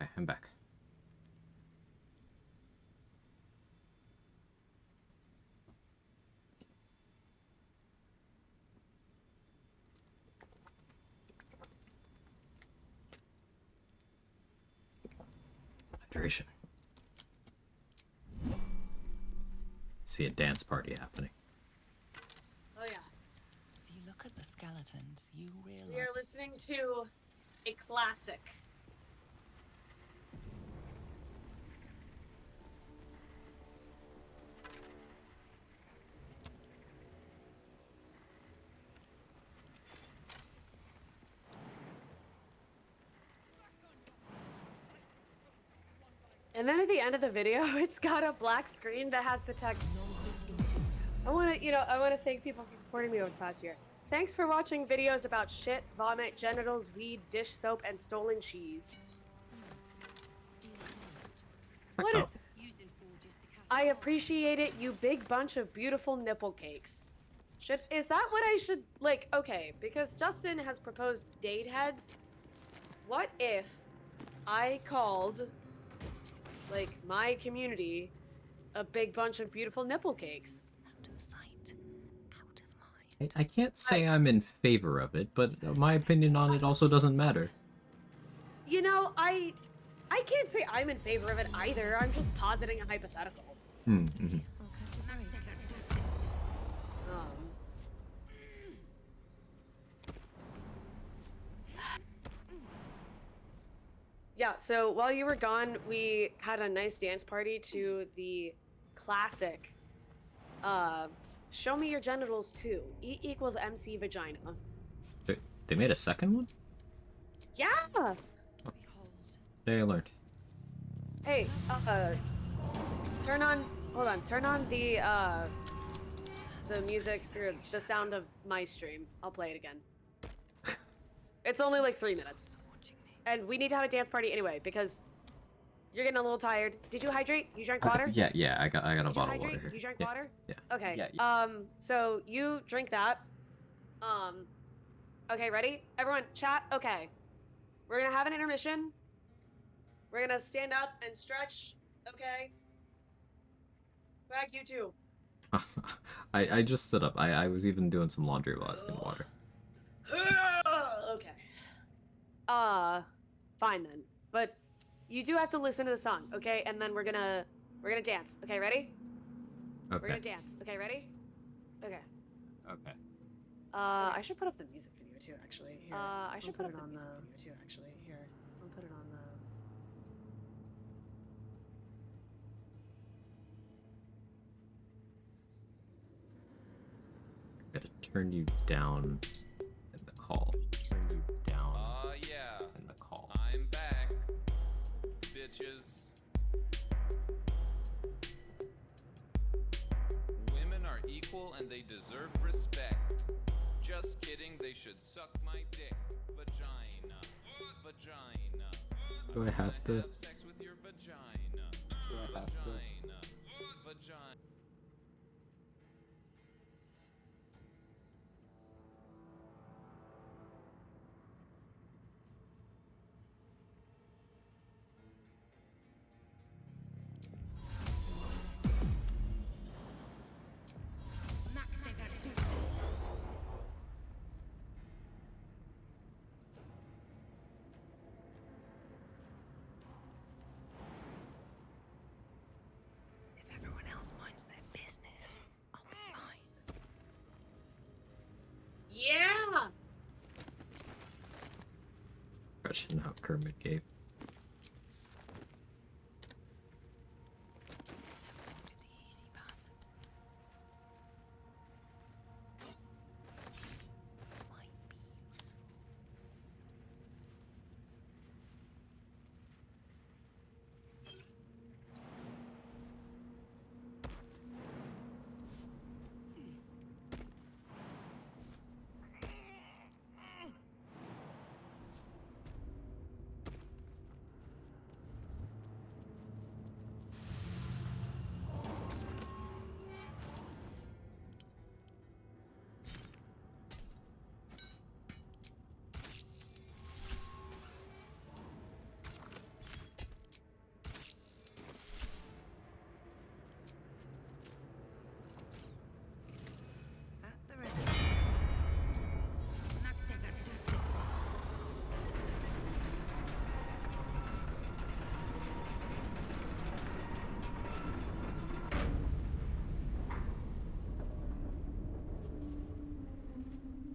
Okay, I'm back. Hydration. See a dance party happening. Oh yeah. As you look at the skeletons, you realize We are listening to a classic. And then at the end of the video, it's got a black screen that has the text. I want to thank people for supporting me over the past year. Thanks for watching videos about shit, vomit, genitals, weed, dish soap, and stolen cheese. What? I appreciate it, you big bunch of beautiful nipple cakes. Is that what I should, like, okay, because Justin has proposed date heads. What if I called, like, my community a big bunch of beautiful nipple cakes? Out of sight, out of mind. I can't say I'm in favor of it, but my opinion on it also doesn't matter. You know, I can't say I'm in favor of it either. I'm just positing a hypothetical. Mm-hmm. Yeah, so while you were gone, we had a nice dance party to the classic Show me your genitals too. E equals MC vagina. They made a second one? Yeah! They learned. Hey, turn on, hold on, turn on the music, or the sound of my stream. I'll play it again. It's only like 3 minutes. And we need to have a dance party anyway, because you're getting a little tired. Did you hydrate? You drank water? Yeah, I got a Did bottle you of water hydrate? here. You drank Yeah, water? Yeah. Okay. So you drink that. Okay, ready? Everyone, chat. Okay. We're gonna have an intermission. We're gonna stand up and stretch. Okay. Back, you too. I just stood up. I was even doing some laundry while I was getting water. Okay. Fine then. But you do have to listen to the song, okay? And then we're gonna dance. Okay, ready? Okay. We're gonna dance. Okay, ready? Okay. Okay. I should put up the music video too, actually. Here. I should put up the music video too, actually. Here. I'll put it on the. Gotta turn you down in the call. Turn you down. Yeah. In the call. I'm back, bitches. Women are equal and they deserve respect. Just kidding, they should suck my dick. Vagina. Vagina. Do I have to? Have sex with your vagina. Do I have to? Vagina. Vagina. If everyone else minds their business, I'll be fine. Yeah! Stretching out Kermit gave.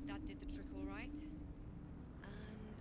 That did the trick all right. And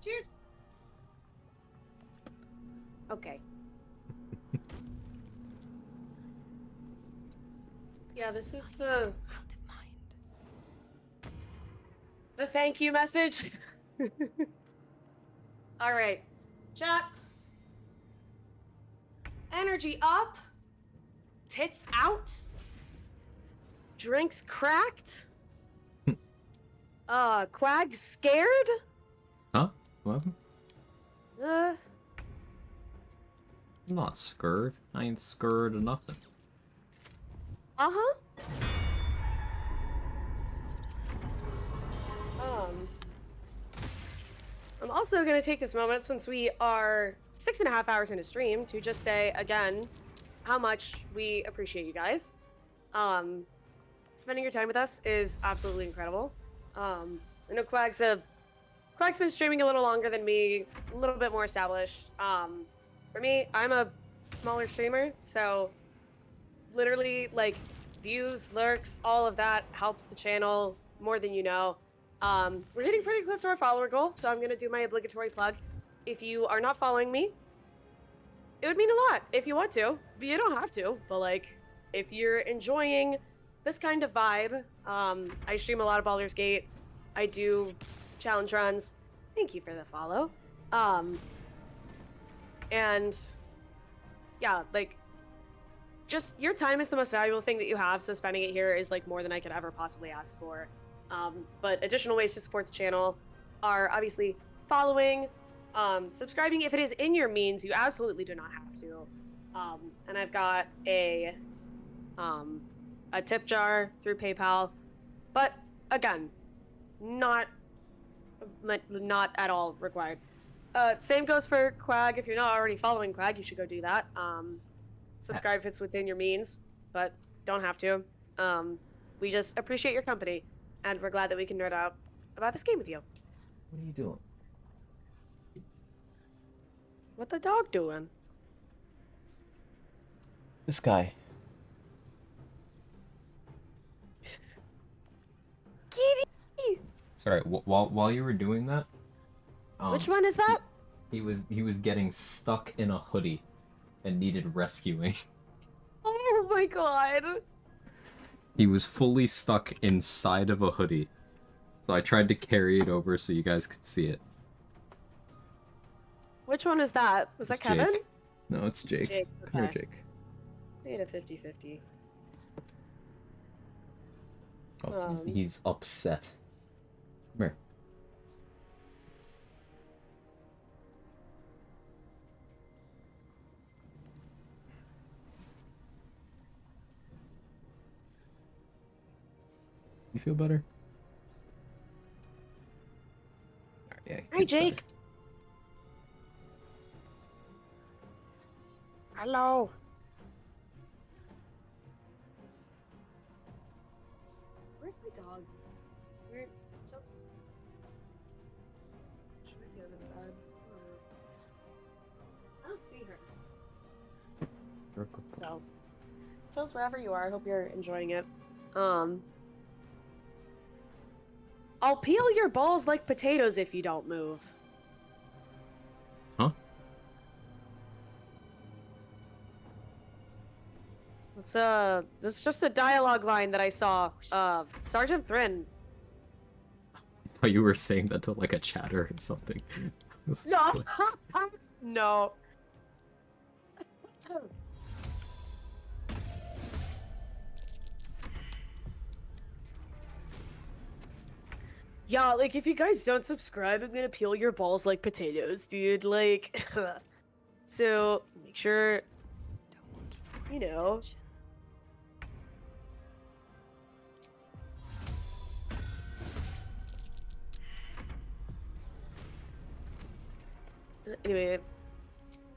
Cheers! Okay. Yeah, this is the thank you message. All right, chat. Energy up. Tits out. Drinks cracked. Quag scared. Huh? What? Uh. I'm not scared. I ain't scared of nothing. Uh-huh. I'm also going to take this moment, since we are 6.5 hours into stream, to just say, again, how much we appreciate you guys. Spending your time with us is absolutely incredible. I know Quag's been streaming a little longer than me, a little bit more established. For me, I'm a smaller streamer, so literally, like, views, lurks, all of that helps the channel more than you know. We're getting pretty close to our follower goal, so I'm going to do my obligatory plug. If you are not following me, it would mean a lot if you want to, but you don't have to. But, like, if you're enjoying this kind of vibe, I stream a lot of Baldur's Gate. I do challenge runs. Thank you for the follow. And, yeah, like, just your time is the most valuable thing that you have, so spending it here is, like, more than I could ever possibly ask for. But additional ways to support the channel are obviously following, subscribing if it is in your means. You absolutely do not have to. And I've got a tip jar through PayPal, but again, not at all required. Same goes for Quag. If you're not already following Quag, you should go do that. Subscribe if it's within your means, but don't have to. We just appreciate your company, and we're glad that we can nerd out about this game with you. What are you doing? What the dog doing? This guy. Kitty! Sorry, while you were doing that, Which one is that? He was getting stuck in a hoodie and needed rescuing. Oh my god. He was fully stuck inside of a hoodie. So I tried to carry it over so you guys could see it. Which one is that? Was that Kevin? Jake. No, it's Jake. Jake, Come here, okay. Jake. They had a 50-50. Oh, he's upset. Come here. You feel better? Yeah, Hi, Jake. Hello. Where's my dog? Where? She might be under the bed. I don't see her. So, tell us wherever you are. I hope you're enjoying it. I'll peel your balls like potatoes if you don't move. Huh? This is just a dialogue line that I saw. Sergeant Thrin. I thought you were saying that to like a chatter or something. No. No. Yeah, like, if you guys don't subscribe, I'm gonna peel your balls like potatoes, dude. Like, so, make sure, you know. Anyway.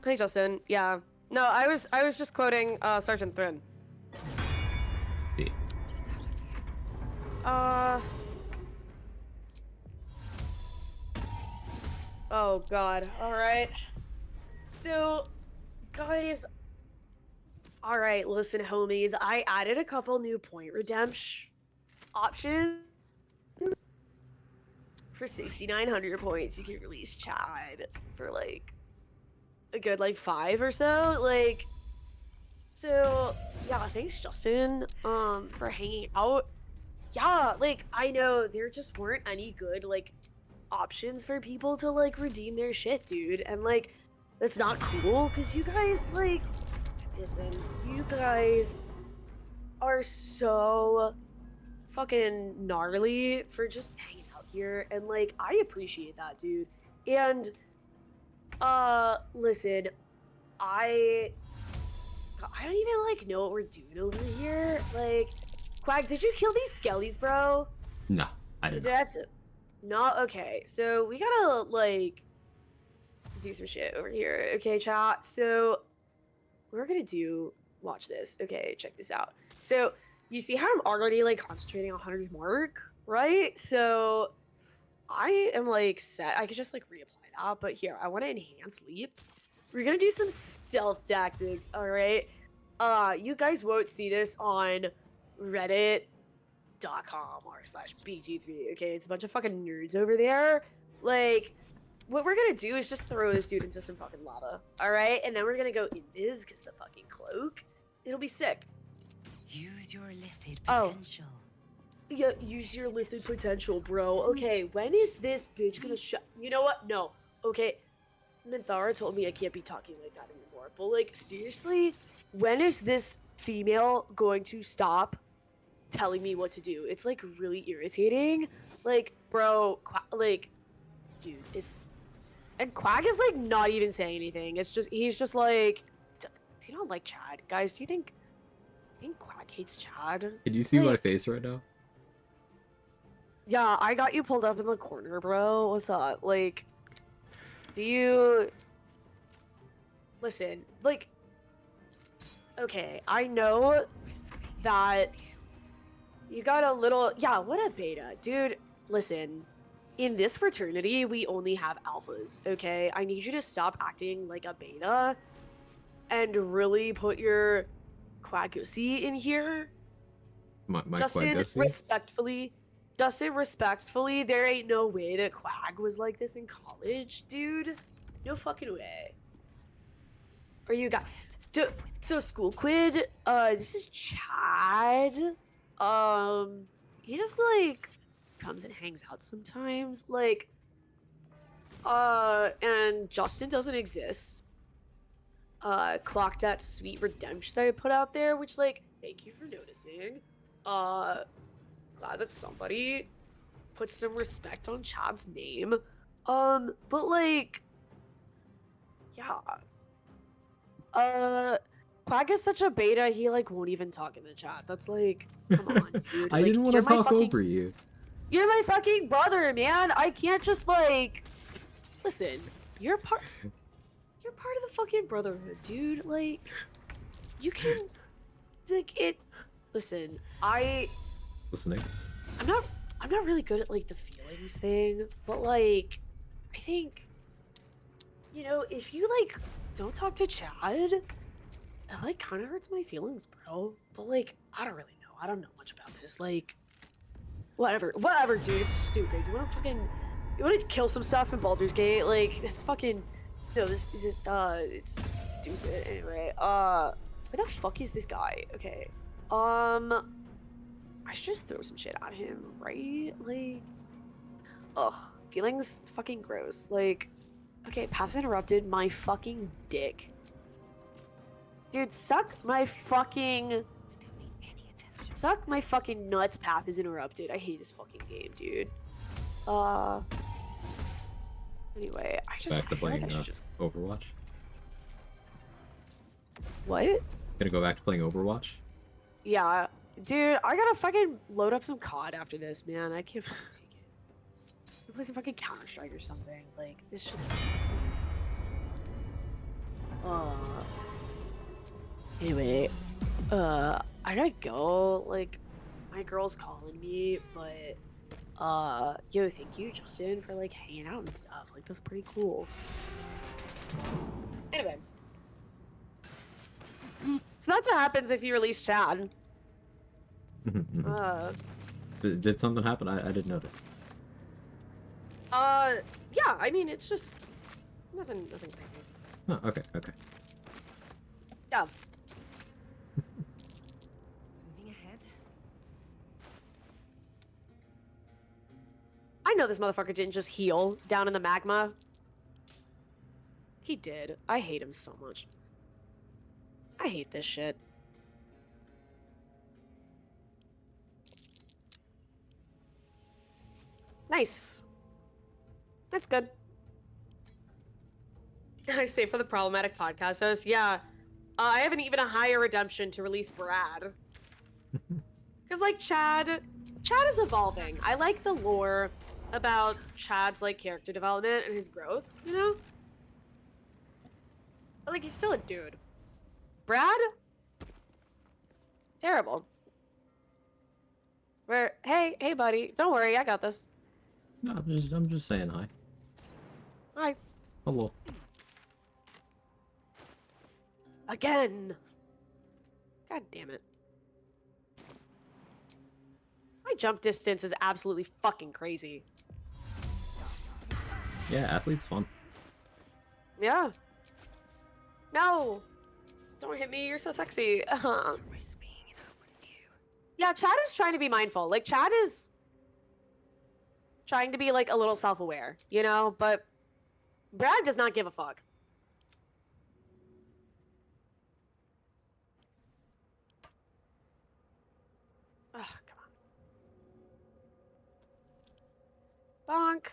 Hey, Justin. Yeah. No, I was just quoting, Sergeant Thrin. See. Oh god, alright. So, guys... Alright, listen, homies. I added a couple new point redemption options. For 6,900 points, you can release Chad for, like, a good, like, 5 or so. Like, so, yeah, thanks, Justin, for hanging out. Yeah, like, I know there just weren't any good, like, options for people to, like, redeem their shit, dude. And, like, that's not cool, because you guys, like, listen, you guys are so fucking gnarly for just hanging out here, and, like, I appreciate that, dude. And, listen, I don't even like know what we're doing over here. Like, Quag, did you kill these skellies, bro? No, I didn't. Did I have to? No. Okay, so we gotta like do some shit over here. Okay, chat. So we're gonna do. Watch this. Okay, check this out. So you see how I'm already like concentrating on Hunter's mark, right? So I am like set. I could just like reapply that, but here I want to enhance leap. We're gonna do some stealth tactics. All right. You guys won't see this on reddit.com/bg3. Okay, it's a bunch of fucking nerds over there. Like, what we're gonna do is just throw this dude into some fucking lava. All right, and then we're gonna go invis because the fucking cloak. It'll be sick. Use your lithid Oh. potential. Yeah, use your lithid potential, bro. Okay, when is this bitch gonna shut? You know what? No. Okay, Minthara told me I can't be talking like that anymore. But like, seriously, when is this female going to stop telling me what to do? It's like really irritating. Like, bro, like, dude, it's and Quag is like not even saying anything. It's just he's just like, do you not like Chad, guys? Do you think Quag hates Chad? Can you see my Like, face right now? yeah, I got you pulled up in the corner, bro. What's up? Like, do you... Listen, like... Okay, I know that you got a little... Yeah, what a beta. Dude, listen. In this fraternity, we only have alphas, okay? I need you to stop acting like a beta and really put your Quagussy in here. My Justin, Quagussy? respectfully, there ain't no way that Quag was like this in college, dude. No fucking way. Or you got... So school quid, this is Chad. He just, like, comes and hangs out sometimes. Like, and Justin doesn't exist. Clocked that sweet redemption that I put out there, which, like, thank you for noticing. Glad that somebody put some respect on Chad's name. But like, yeah. Quag is such a beta, he like won't even talk in the chat. That's like, come on, dude. I Like, didn't want to you're my talk fucking- over you. You're my fucking brother, man. I can't just like, listen. You're part of the fucking brotherhood, dude. Like, you can, like it. Listen, Listening. I'm not really good at like the feelings thing, but like I think, you know, if you like don't talk to Chad, it like kind of hurts my feelings, bro. But like I don't really know. I don't know much about this. Like whatever, dude. It's stupid. You want to kill some stuff in Baldur's Gate? Like this fucking no. This is it's stupid. Anyway, where the fuck is this guy? Okay, I should just throw some shit at him, right? Like, ugh, feelings fucking gross. Like, okay, paths interrupted, my fucking dick. Dude, suck my fucking nuts, path is interrupted. I hate this fucking game, dude. Anyway, I Back to feel like playing I should just... Overwatch. What? Gonna go back to playing Overwatch? Yeah. Dude, I gotta fucking load up some COD after this, man. I can't fucking take it. I'll play some fucking Counter-Strike or something. Like, this shit's so anyway, I gotta go. Like, my girl's calling me, but, yo, thank you, Justin, for, like, hanging out and stuff. Like, that's pretty cool. Anyway. So that's what happens if you release Chad. Did something happen? I didn't notice. Yeah, I mean, it's just nothing crazy. Oh, okay. Yeah. Moving ahead. I know this motherfucker didn't just heal down in the magma. He did. I hate him so much. I hate this shit. Nice. That's good. I say for the problematic podcast host, yeah. I have an even a higher redemption to release Brad. Because, like, Chad is evolving. I like the lore about Chad's, like, character development and his growth, you know? But, like, he's still a dude. Brad? Terrible. Hey, buddy. Don't worry, I got this. No, I'm just saying hi. Hi. Hello. Again. God damn it. My jump distance is absolutely fucking crazy. Yeah, athlete's fun. Yeah. No. Don't hit me, you're so sexy. Yeah, Chad is trying to be mindful. Like, Chad is trying to be, like, a little self-aware, you know? But Brad does not give a fuck. Ugh, come on. Bonk.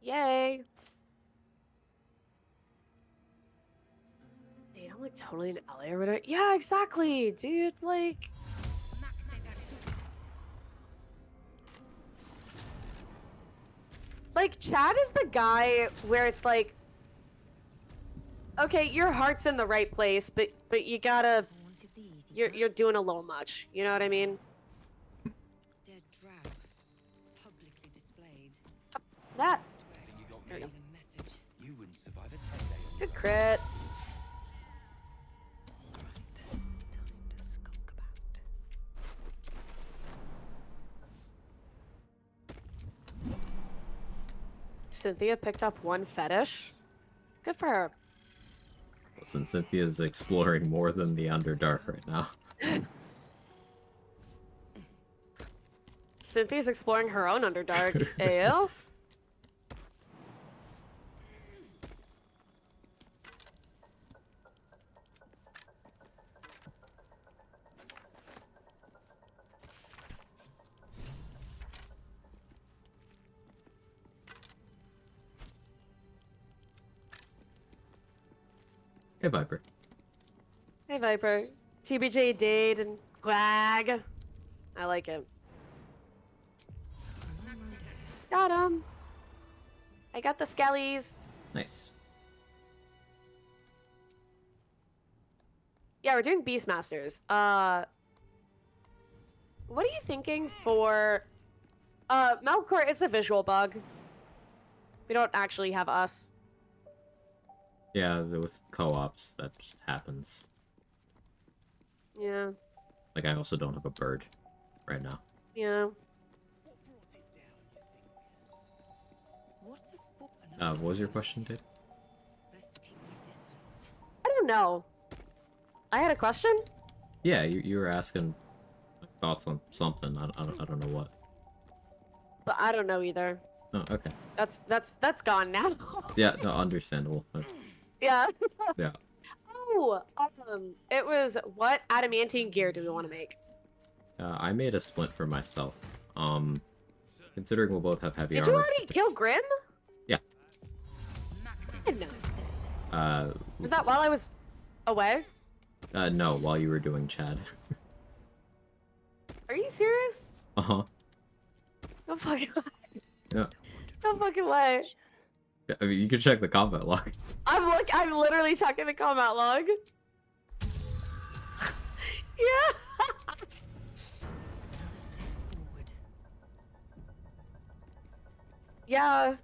Yay. Dude, I'm like totally in LA or whatever. Yeah, exactly, dude. Like, Chad is the guy where it's like, okay, your heart's in the right place, but you gotta, you're doing a little much. You know what I mean? Dead drow, publicly displayed. That. There you go. You wouldn't survive a 10-day. Good crit. Cynthia picked up one fetish. Good for her. Listen, Cynthia's exploring more than the Underdark right now. Cynthia's exploring her own Underdark. Ayo. Hey, Viper. Hey, Viper. TBJ Dade and Quag. I like it. Got him. I got the skellies. Nice. Yeah, we're doing Beastmasters. What are you thinking for... Melkor, it's a visual bug. We don't actually have us. Yeah, with co-ops, that just happens. Yeah. Like, I also don't have a bird right now. Yeah. What was your question, Dave? I don't know. I had a question? Yeah, you were asking thoughts on something. I don't know what. But I don't know either. Oh, okay. That's gone now. Yeah, no, understandable. Yeah. Yeah. Oh, it was what adamantine gear do we want to make? I made a splint for myself. Considering we'll both have heavy Did armor. you already kill Grim? Yeah. I didn't know. Was that while I was away? No, while you were doing Chad. Are you serious? Uh-huh. No fucking way. Yeah. No fucking way. I mean, you can check the combat log. I'm literally checking the combat log. Yeah. Yeah.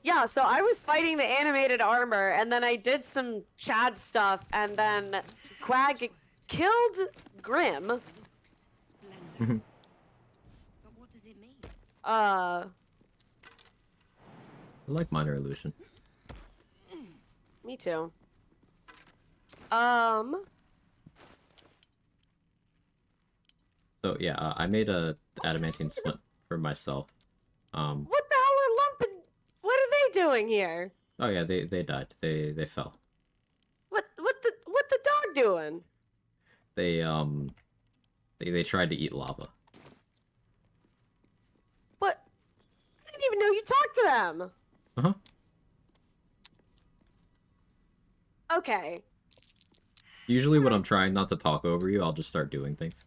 Yeah, so I was fighting the animated armor, and then I did some Chad stuff, and then Quag killed Grim. I like minor illusion. Me too. So yeah, I made a adamantine splint for myself. What the hell are Lumpin? What are they doing here? Oh yeah, they died. They fell. What the dog doing? They tried to eat lava. didn't even know you talked to them. Uh-huh. Okay. Usually when I'm trying not to talk over you, I'll just start doing things.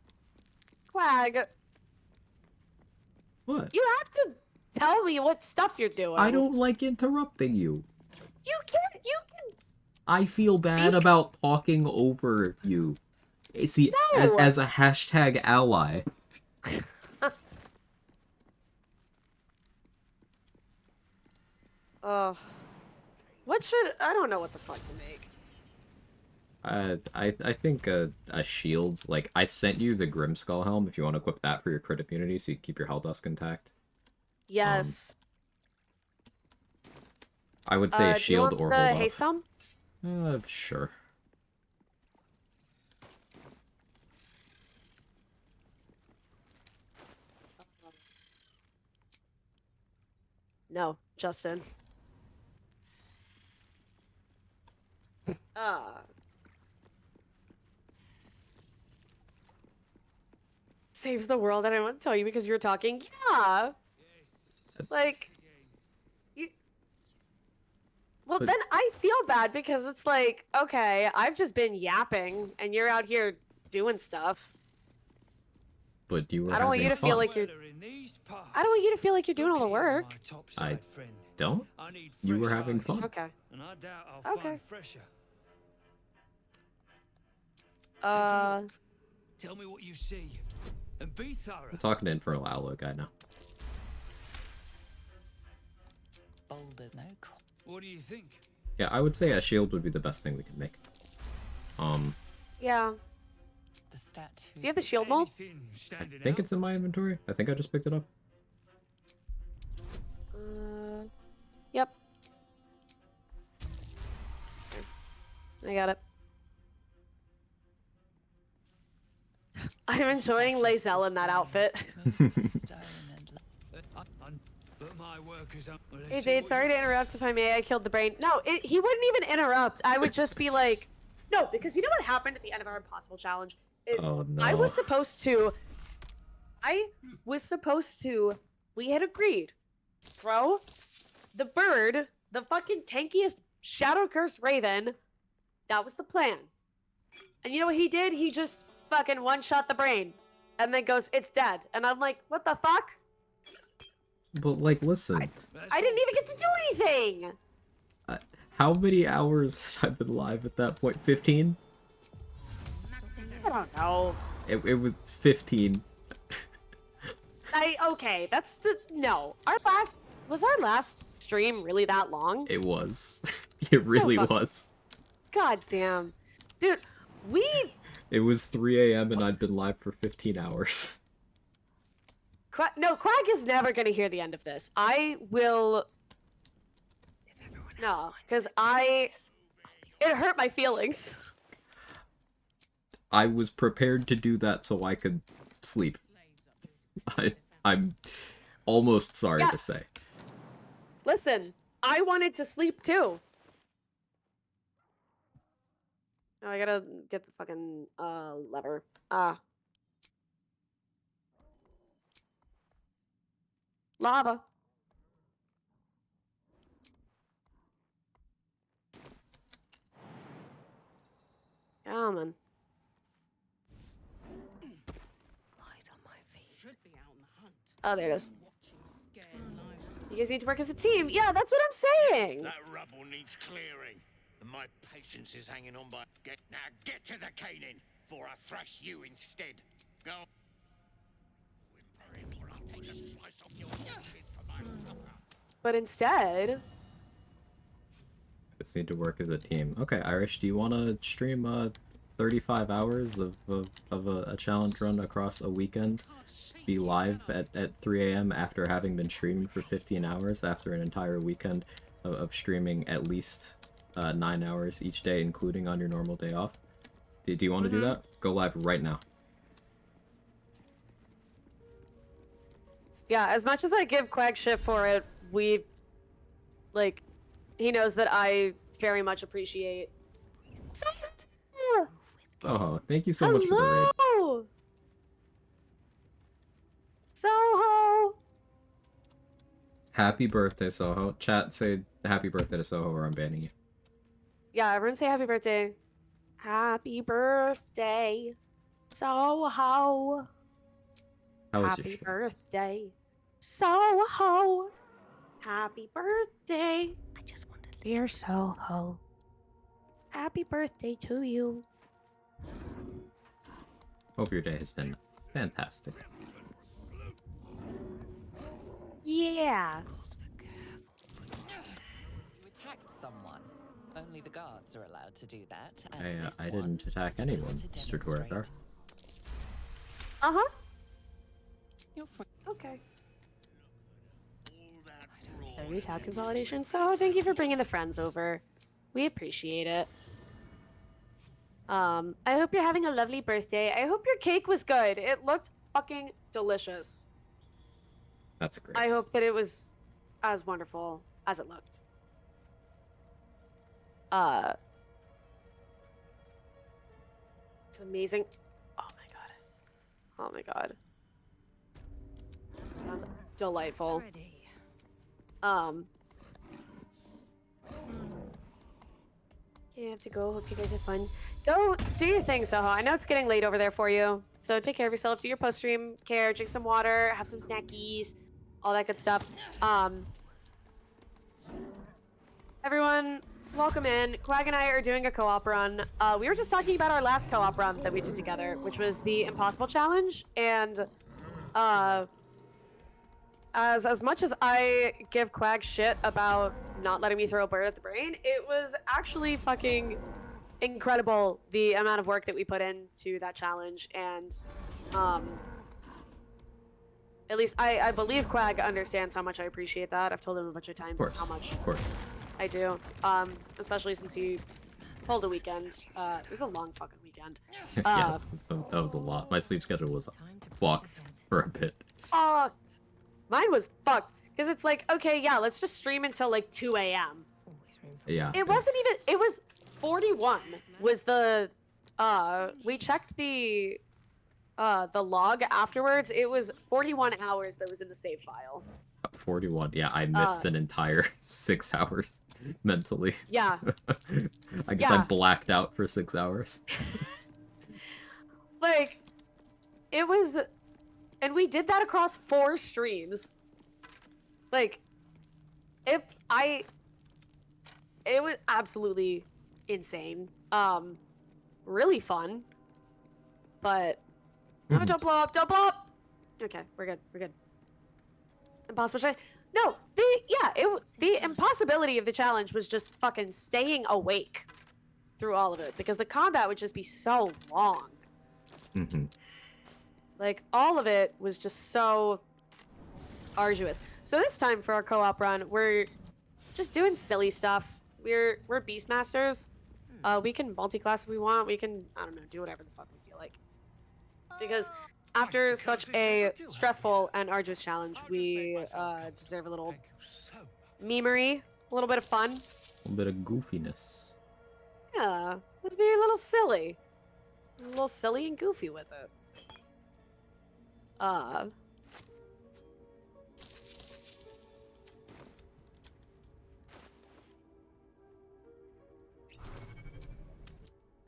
Quag. What? You have to tell me what stuff you're doing. I don't like interrupting you. You can I feel bad about talking over you. See, No. as a hashtag ally. What should I don't know what the fuck to make. I think a shield, like, I sent you the Grimskull helm if you want to equip that for your crit immunity so you keep your Helldusk intact. Yes. I would say a shield or hold the up. haste helm? Sure. No, Justin. Saves the world. I didn't want to tell you because you were talking. Yeah. Like, you. Well, But- then I feel bad because it's like, okay, I've just been yapping and you're out here doing stuff. But you were I don't want you to having feel fun. like you're. I don't want you to feel like you're doing all the work. I don't? You were having fun. Okay. And I doubt I'll Okay. find fresher. Tell me what you see, and be thorough. I'm talking to Infernal Outlook guy now. Boulder, no. What do you think? Yeah, I would say a shield would be the best thing we could make. Yeah. The statue. Do you have the shield mold? I think it's in my inventory. I think I just picked it up. Yep. I got it. I'm enjoying Lazelle in that outfit. Hey Jade, sorry to interrupt if I may. I killed the brain. No, he wouldn't even interrupt. I would just be like, no, because you know what happened at the end of our Impossible Challenge? Is Oh, no. I was supposed to, we had agreed, bro, the bird, the fucking tankiest shadow cursed raven, that was the plan. And you know what he did? He just fucking one-shot the brain and then goes, it's dead. And I'm like, what the fuck? But, like, listen. I didn't even get to do anything! How many hours had I been live at that point? 15? I don't know. It was 15. Okay, that's the, no. Was our last stream really that long? It was. It really was. God damn. Dude, It was 3 a.m. and I'd been live for 15 hours. No, Quag is never gonna hear the end of this. I will... No, because it hurt my feelings. I was prepared to do that so I could sleep. I'm almost sorry to say. Listen, I wanted to sleep too. Oh, I gotta get the fucking lever. Lava. Come on. Oh, there it is. You guys need to work as a team. Yeah, that's what I'm saying. That rubble needs clearing, and my patience is hanging on by. Now get to the caning, before I thrash you instead. Go. Whimpering, or I'll take a slice off your face for my supper. But instead, Just need to work as a team. Okay, Irish, do you want to stream 35 hours of a challenge run across a weekend? Be live at 3 a.m. after having been streaming for 15 hours after an entire weekend of streaming at least 9 hours each day, including on your normal day off? Do you want to do that? Go live right now. yeah, as much as I give Quag shit for it, he knows that I very much appreciate. Oh, thank you so much for the raid. Hello! Soho! Happy birthday, Soho. Chat, say happy birthday to Soho or I'm banning you. Yeah, everyone say happy birthday. Happy birthday, Soho. How was your Happy stream? birthday, Soho. Happy birthday. I just wanted to dear Soho. Happy birthday to you. Hope your day has been fantastic. Yeah. You attacked someone. Only the guards are allowed to do that. I didn't attack anyone, Mr. Twerker. Uh-huh. Okay. 30 tab consolidation. So thank you for bringing the friends over. We appreciate it. I hope you're having a lovely birthday. I hope your cake was good. It looked fucking delicious. That's great. I hope that it was as wonderful as it looked. It's amazing. Oh my god. Oh my god. Sounds delightful. You have to go. Hope you guys have fun. Go do your thing, Soho. I know it's getting late over there for you. So take care of yourself. Do your post-stream care. Drink some water. Have some snackies. All that good stuff. Everyone, welcome in. Quag and I are doing a co-op run. We were just talking about our last co-op run that we did together, which was the Impossible Challenge. And as much as I give Quag shit about not letting me throw a bird at the brain, it was actually fucking incredible the amount of work that we put into that challenge. And at least I believe Quag understands how much I appreciate that. I've told him a bunch of times how much I do, especially since he pulled a weekend. It was a long fucking weekend. Yeah, that was a lot. My sleep schedule was fucked for a bit. Fucked. Mine was fucked because it's like, okay, yeah, let's just stream until like 2 a.m. Yeah. It wasn't even. It was 41. Was the we checked the log afterwards. It was 41 hours that was in the save file. 41. Yeah, I missed an entire 6 hours mentally. Yeah. I guess I blacked out for 6 hours. Like, it was, and we did that across 4 streams. Like, it was absolutely insane. Really fun. But no, don't blow up, don't blow up. Okay, we're good, we're good. Impossible challenge. No, the impossibility of the challenge was just fucking staying awake through all of it because the combat would just be so long. Like all of it was just so arduous. So this time for our co-op run, we're just doing silly stuff. We're Beastmasters. We can multi-class if we want. We can, I don't know, do whatever the fuck we feel like. Because after such a stressful and arduous challenge, we deserve a little memery, a little bit of fun. A little bit of goofiness. Yeah, let's be a little silly. A little silly and goofy with it.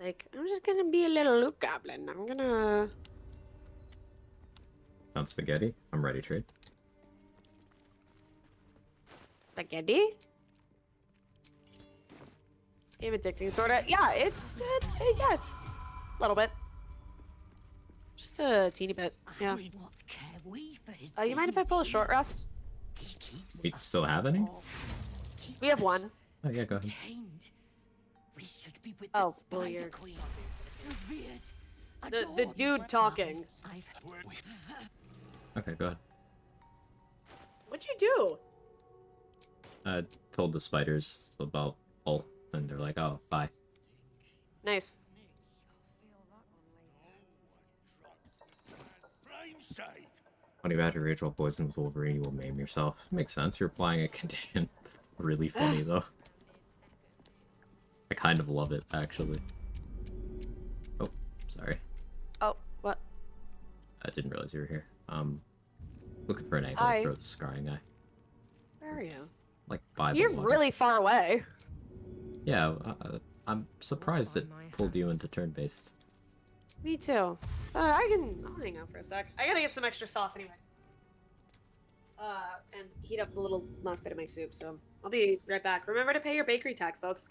Like, I'm just gonna be a little Luke Goblin. I'm gonna... Found spaghetti. I'm ready, trade. Spaghetti? Game addicting, sorta. Yeah, it's a little bit. Just a teeny bit, yeah. You mind if I pull a short rest? We still have any? We have one. Oh yeah, go ahead. Oh, well, you're... The dude talking. Okay, go ahead. What'd you do? I told the spiders about Ult, and they're like, oh, bye. Nice. When you have your ritual poison with Wolverine, you will maim yourself. Makes sense. You're applying a condition. That's really funny, though. I kind of love it, actually. Oh, sorry. Oh, what? I didn't realize you were here. Looking for an angle to throw the scrying eye. Where are you? Like by the You're water. really far away. Yeah, I'm surprised it pulled you into turn-based. Me too. But I'll hang out for a sec. I gotta get some extra sauce anyway. And heat up the little last bit of my soup, so I'll be right back. Remember to pay your bakery tax, folks.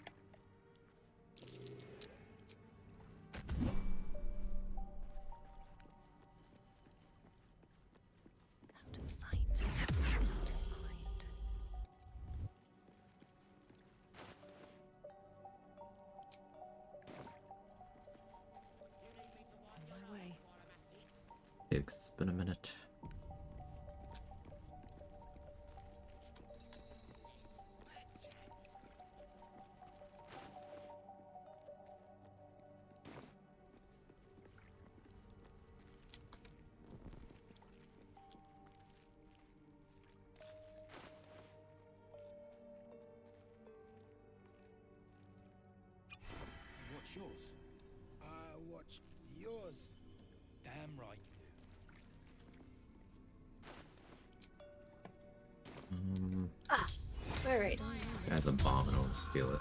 Out of sight, out of mind. On my way. It's been a minute. What's yours? I watch yours. Damn right you do. Alright. Guy's a bomb and I want to steal it.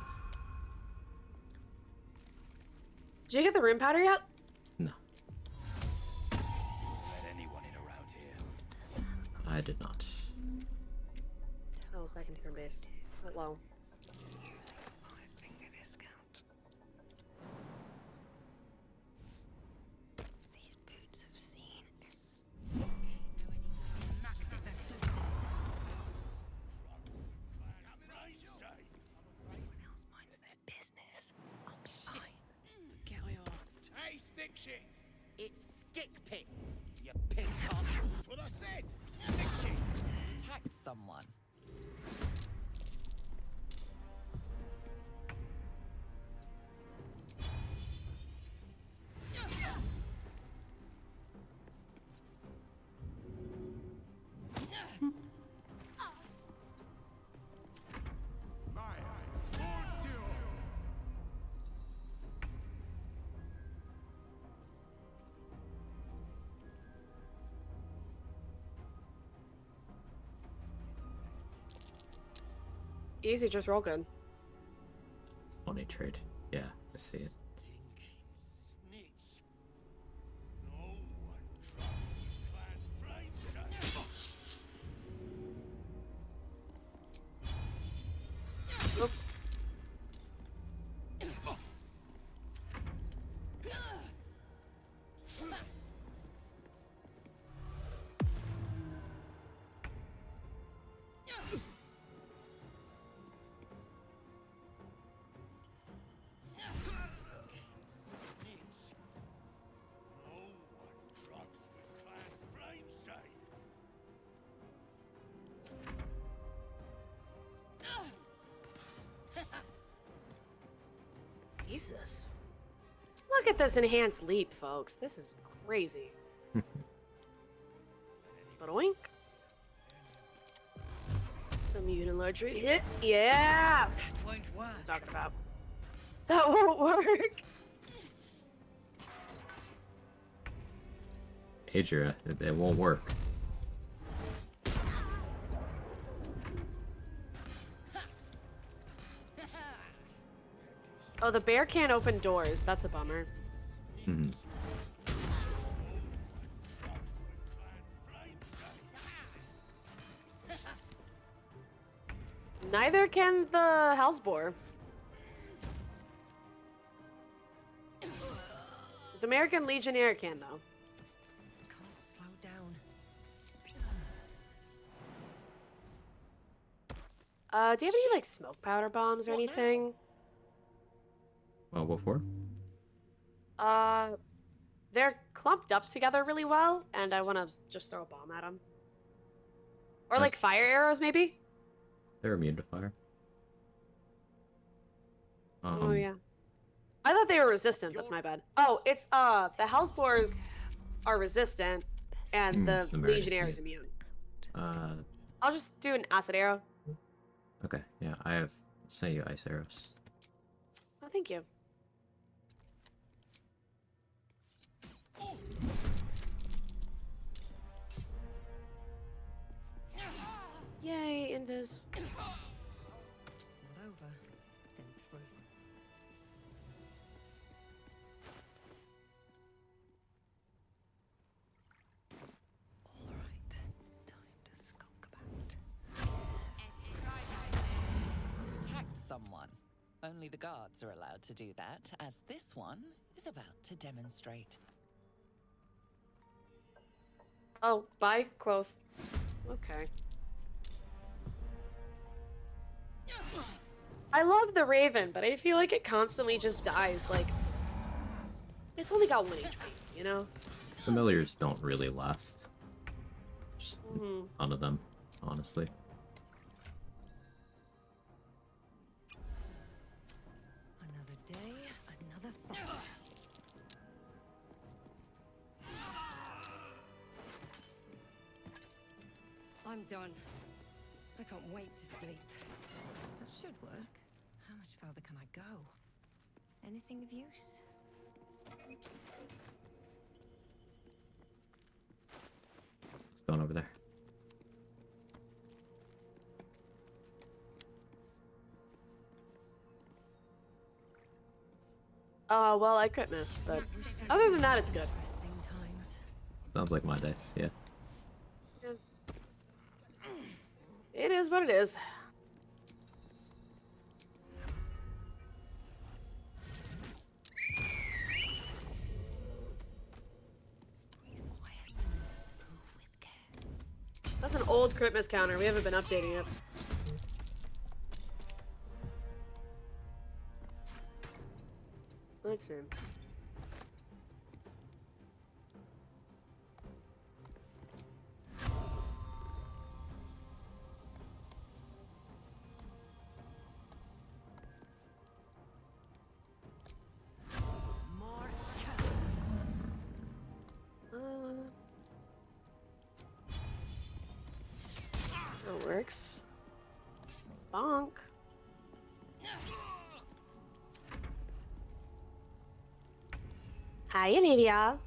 Did you get the room powder yet? No, Let anyone in around here. I did not. Oh, back in turn based. Quite low. These boots have seen. Everyone else minds their business. I'll be fine. Forget I asked. Hey, stick shit! It's Skick Pit, you piss pop. That's what I said! Stick shit! Attacked someone. Easy, just roll good. It's a funny trade. Yeah, I see it. Nope. Jesus. Look at this enhanced leap, folks. This is crazy. But oink. Some large rate hit. Yeah! That won't work. What I'm talking about. That won't work. Adria, it won't work. Oh, the bear can't open doors. That's a bummer. Mm-hmm. Neither can the houseboar. The American Legionnaire can, though. Can't slow down. Do you have any, like, smoke powder bombs or anything? Well, what for? They're clumped up together really well, and I want to just throw a bomb at them. Or, like, fire arrows, maybe? They're immune to fire. Oh, yeah. I thought they were resistant. That's my bad. Oh, it's, the houseboars are resistant, and the Legionnaire is immune. I'll just do an acid arrow. Okay, yeah, I have sent you ice arrows. Oh, thank you. Yay, invis. Not over, then through. All right, time to skulk about. Attacked someone. Only the guards are allowed to do that, as this one is about to demonstrate. Oh, bye, Quoth. Okay. I love the Raven, but I feel like it constantly just dies. Like, it's only got 1 HP, you know? Familiars don't really last. Just none of them, honestly. Another day, another fight. I'm done. I can't wait to sleep. That should work. How much further can I go? Anything of use? What's going over there? Well, I crit miss, but other than that, it's good. Sounds like my dice, yeah. It is what it is. That's an old crit miss counter. We haven't been updating it. Next room. That works. Bonk. Hi, Olivia.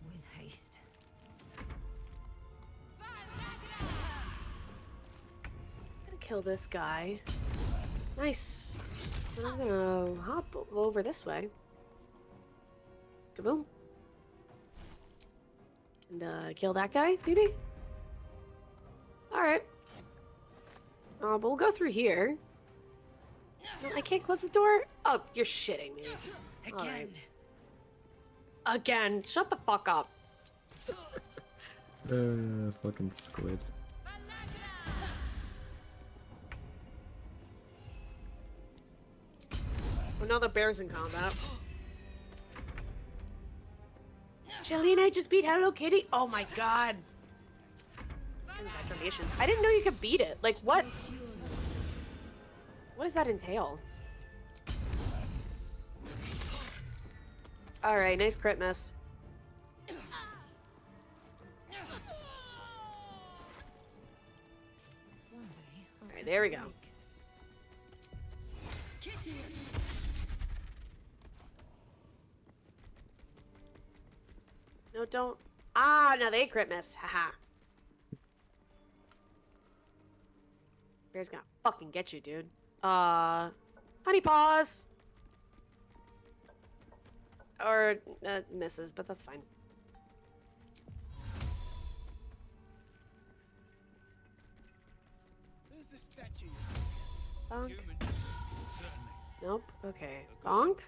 With haste. Gonna kill this guy. Nice. I'm gonna hop over this way. Kaboom. And kill that guy, maybe? Alright. But we'll go through here. No, I can't close the door? Oh, you're shitting me. Alright. Again. Shut the fuck up. Fucking squid. Well, now the bear's in combat. Jillian, I just beat Hello Kitty. Oh my god. I didn't know you could beat it. Like, what? What does that entail? Alright, nice crit miss. Alright, there we go. No, don't. Ah, no, they crit miss. Haha. Bear's gonna fucking get you, dude. Honey paws. Or misses, but that's fine. Who's the statue? Bonk. Nope. Okay. Bonk.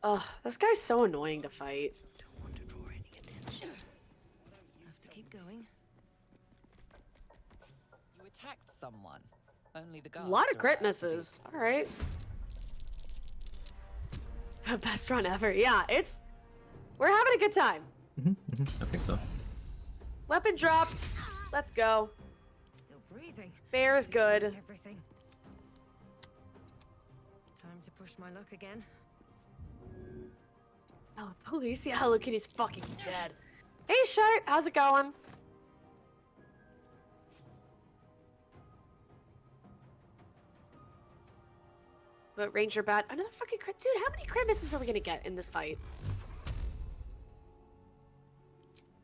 Ugh, this guy's so annoying to fight. Don't want to draw any attention. Have to keep going. You attacked someone. Only the A guards. lot of are crit allowed to do misses. Alright. Best run ever. Yeah, it's... We're having a good time. I think so. Weapon dropped. Let's go. Still breathing. Bear is good. Everything. Time to push my luck again. Oh, police. Yeah, Hello Kitty's fucking dead. Hey, Shart, how's it going? But Ranger Bat, another fucking crit. Dude, how many crit misses are we gonna get in this fight?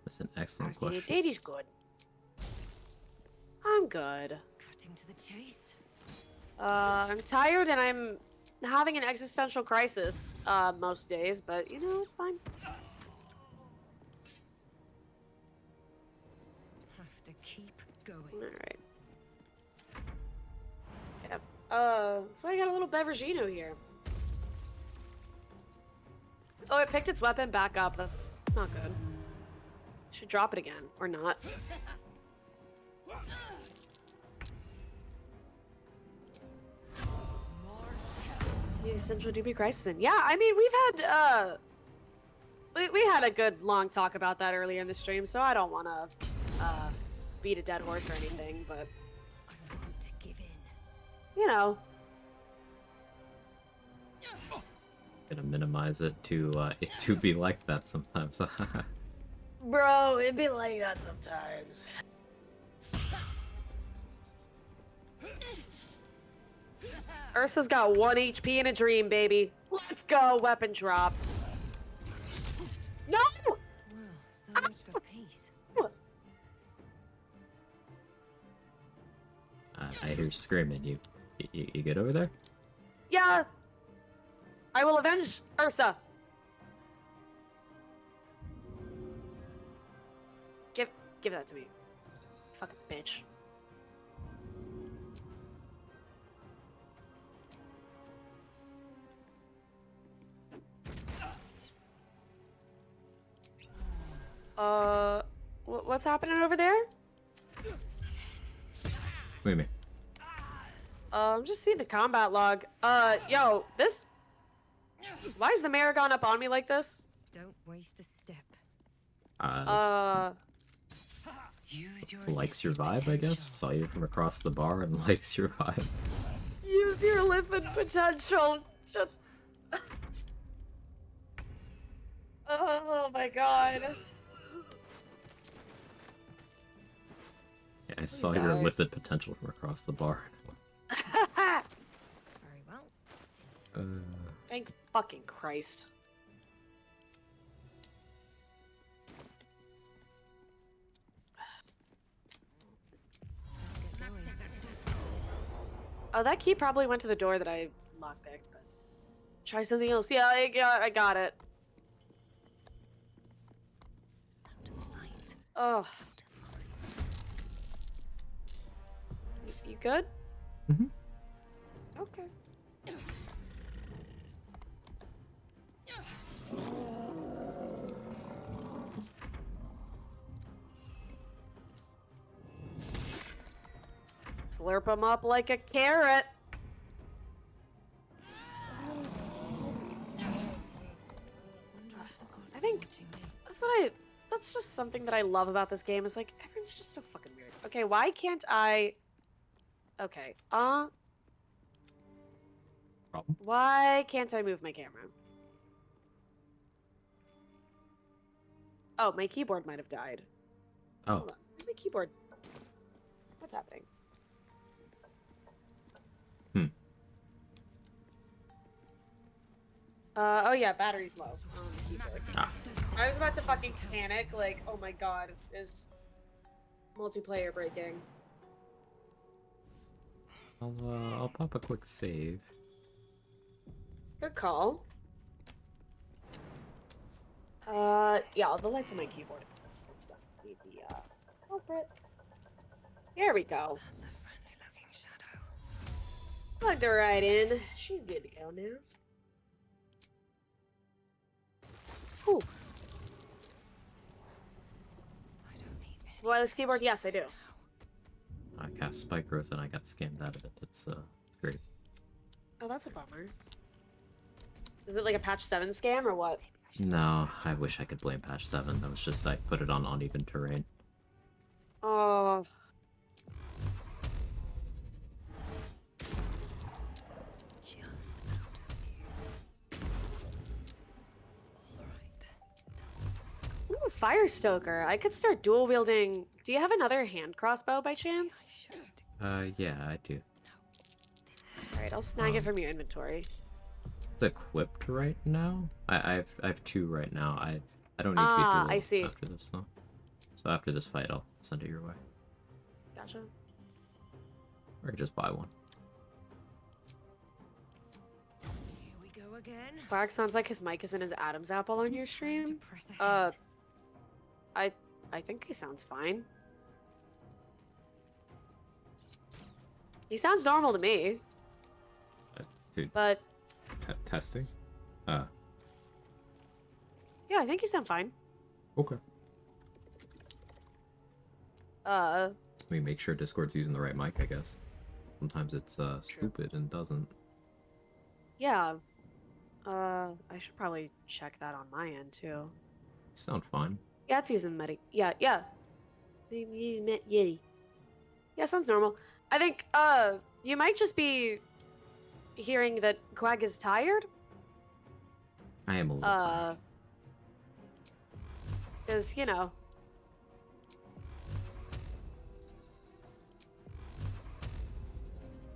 That's an excellent question. Daddy's good. I'm good. Cutting to the chase. I'm tired and I'm having an existential crisis most days, but you know, it's fine. Have to keep going. Alright. Yep. That's why I got a little Beveragino here. Oh, it picked its weapon back up. That's not good. Should drop it again, or not. The essential DB crisis. Yeah, I mean, we've had we had a good long talk about that earlier in the stream, so I don't want to beat a dead horse or anything, but I won't give in. you know. Gonna minimize it to be like that sometimes. Bro, it'd be like that sometimes. Ursa's got 1 HP in a dream, baby. Let's go. Weapon dropped. No! Well, so much for peace. I hear you screaming. You good over there? Yeah. I will avenge Ursa. Give that to me. Fucking bitch. What's happening over there? What do you mean? I'm just seeing the combat log. Yo, this... Why is the Maragon up on me like this? Don't waste a step. Likes your vibe, I guess? Saw you from across the bar and likes your vibe. Use your lipid potential. Shut... Oh my god. Yeah, I saw your lipid potential from across the bar. Very well. Thank fucking Christ. Oh, that key probably went to the door that I lockpicked, but try something else. Yeah, I got it. Oh. You good? Mm-hmm. Okay. Slurp him up like a carrot. I think that's just something that I love about this game is like everyone's just so fucking weird. Okay, why can't I? Okay, why can't I move my camera? Oh, my keyboard might have died. Oh. Hold on. Where's my keyboard? What's happening? Oh yeah, battery's low on the keyboard. I was about to fucking panic, like, oh my god, is multiplayer breaking? I'll pop a quick save. Good call. Yeah, the lights on my keyboard. That's good stuff. Need the culprit. There we go. That's a friendly looking shadow. Plugged her right in. She's good to go now. Whew. I don't need any. Wireless keyboard? Yes, I do. I cast Spike Growth and I got scammed out of it. It's great. Oh, that's a bummer. Is it like a patch 7 scam or what? No, I wish I could blame patch 7. That was just I put it on uneven terrain. Oh. Just out of here. All right. Ooh, Fire Stoker. I could start dual wielding. Do you have another hand crossbow by chance? Yeah, I do. Alright, I'll snag it from your inventory. It's equipped right now? I have 2 right now. I don't need to be dual I see. after this though. So after this fight, I'll send it your way. Gotcha. Or just buy one. Here we go again. Quag sounds like his mic is in his Adam's apple on your stream. I think he sounds fine. He sounds normal to me. Dude. But Testing? yeah, I think you sound fine. Okay. Uh, We make sure Discord's using the right mic, I guess. Sometimes it's stupid and doesn't. yeah. I should probably check that on my end too. You sound fine. Yeah, it's using the medic. Yeah. Yeah, sounds normal. I think, you might just be hearing that Quag is tired. I am a little tired. Because, you know.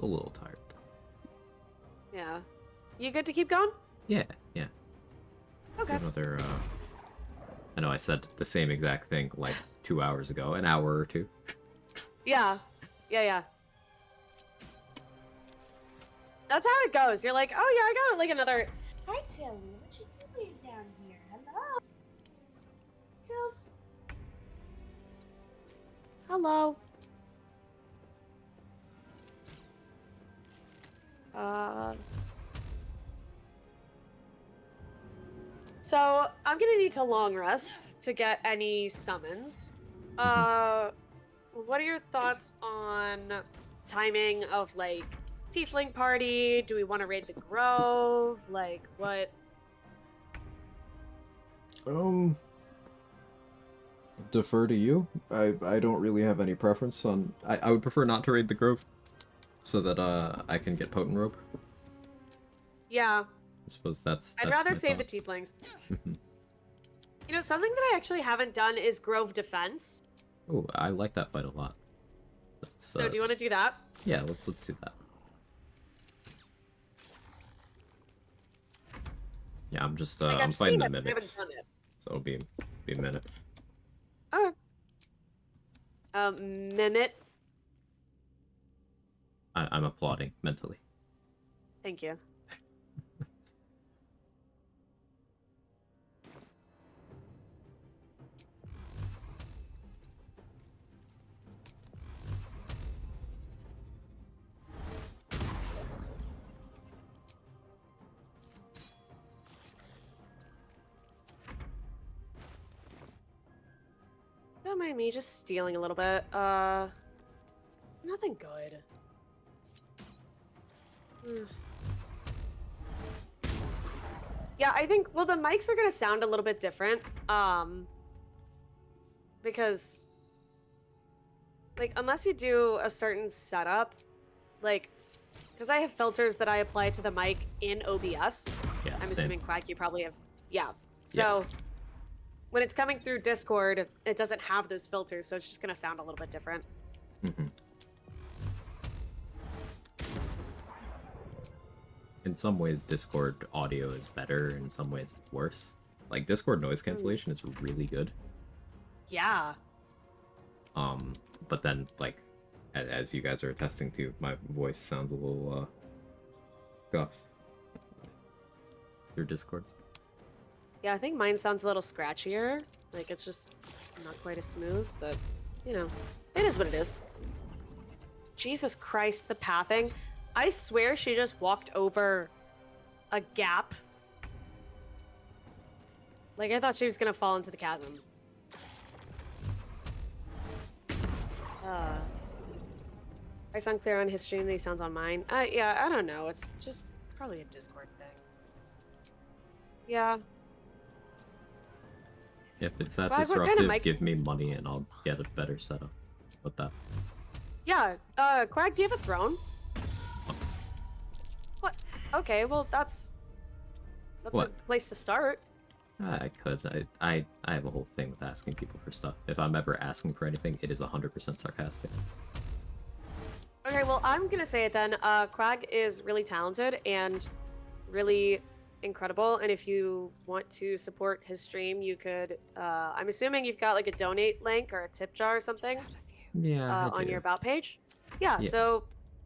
A little tired. Yeah. You good to keep going? Yeah. Okay. Another, I know I said the same exact thing like 2 hours ago, an hour or 2. Yeah. That's how it goes. You're like, oh yeah, I got like another. Hi, Tilly. What you doing down here? Hello. Tills. Hello. So I'm gonna need to long rest to get any summons. What are your thoughts on timing of like tiefling party? Do we want to raid the grove? Like what? Defer to you. I don't really have any preference on. I would prefer not to raid the grove, so that I can get potent rope. Yeah. I suppose that's. I'd rather save the tieflings. You know, something that I actually haven't done is grove defense. Oh, I like that fight a lot. So do you want to do that? Yeah, let's do that. Yeah, I'm just I'm fighting the mimics, so it'll be a minute. Okay. Mimit. I'm applauding mentally. Thank you. Don't mind me just stealing a little bit. Nothing good. Yeah, I think, well, the mics are gonna sound a little bit different. Because, like, unless you do a certain setup, like, because I have filters that I apply to the mic in OBS. Yeah, I'm same. assuming Quack, you probably have. Yeah. So, when it's coming through Discord, it doesn't have those filters, so it's just gonna sound a little bit different. In some ways, Discord audio is better. In some ways, it's worse. Like, Discord noise cancellation is really good. Yeah. But then, like, as you guys are attesting to, my voice sounds a little, scuffed through Discord. Yeah, I think mine sounds a little scratchier. Like, it's just not quite as smooth, but, you know, it is what it is. Jesus Christ, the pathing. I swear she just walked over a gap. Like, I thought she was gonna fall into the chasm. I sound clear on his stream that he sounds on mine. Yeah, I don't know. It's just probably a Discord thing. Yeah. If it's that Quag, what kind of disruptive, mic- give me money and I'll get a better setup. What that? Yeah, Quag, do you have a throne? What? Okay, well, that's What? a place to start. I could. I have a whole thing with asking people for stuff. If I'm ever asking for anything, it is 100% sarcastic. Okay, well, I'm gonna say it then. Quag is really talented and really incredible, and if you want to support his stream, you could, I'm assuming you've got like a donate link or a tip jar or something Yeah, I on do. your about page. Yeah, Yeah. so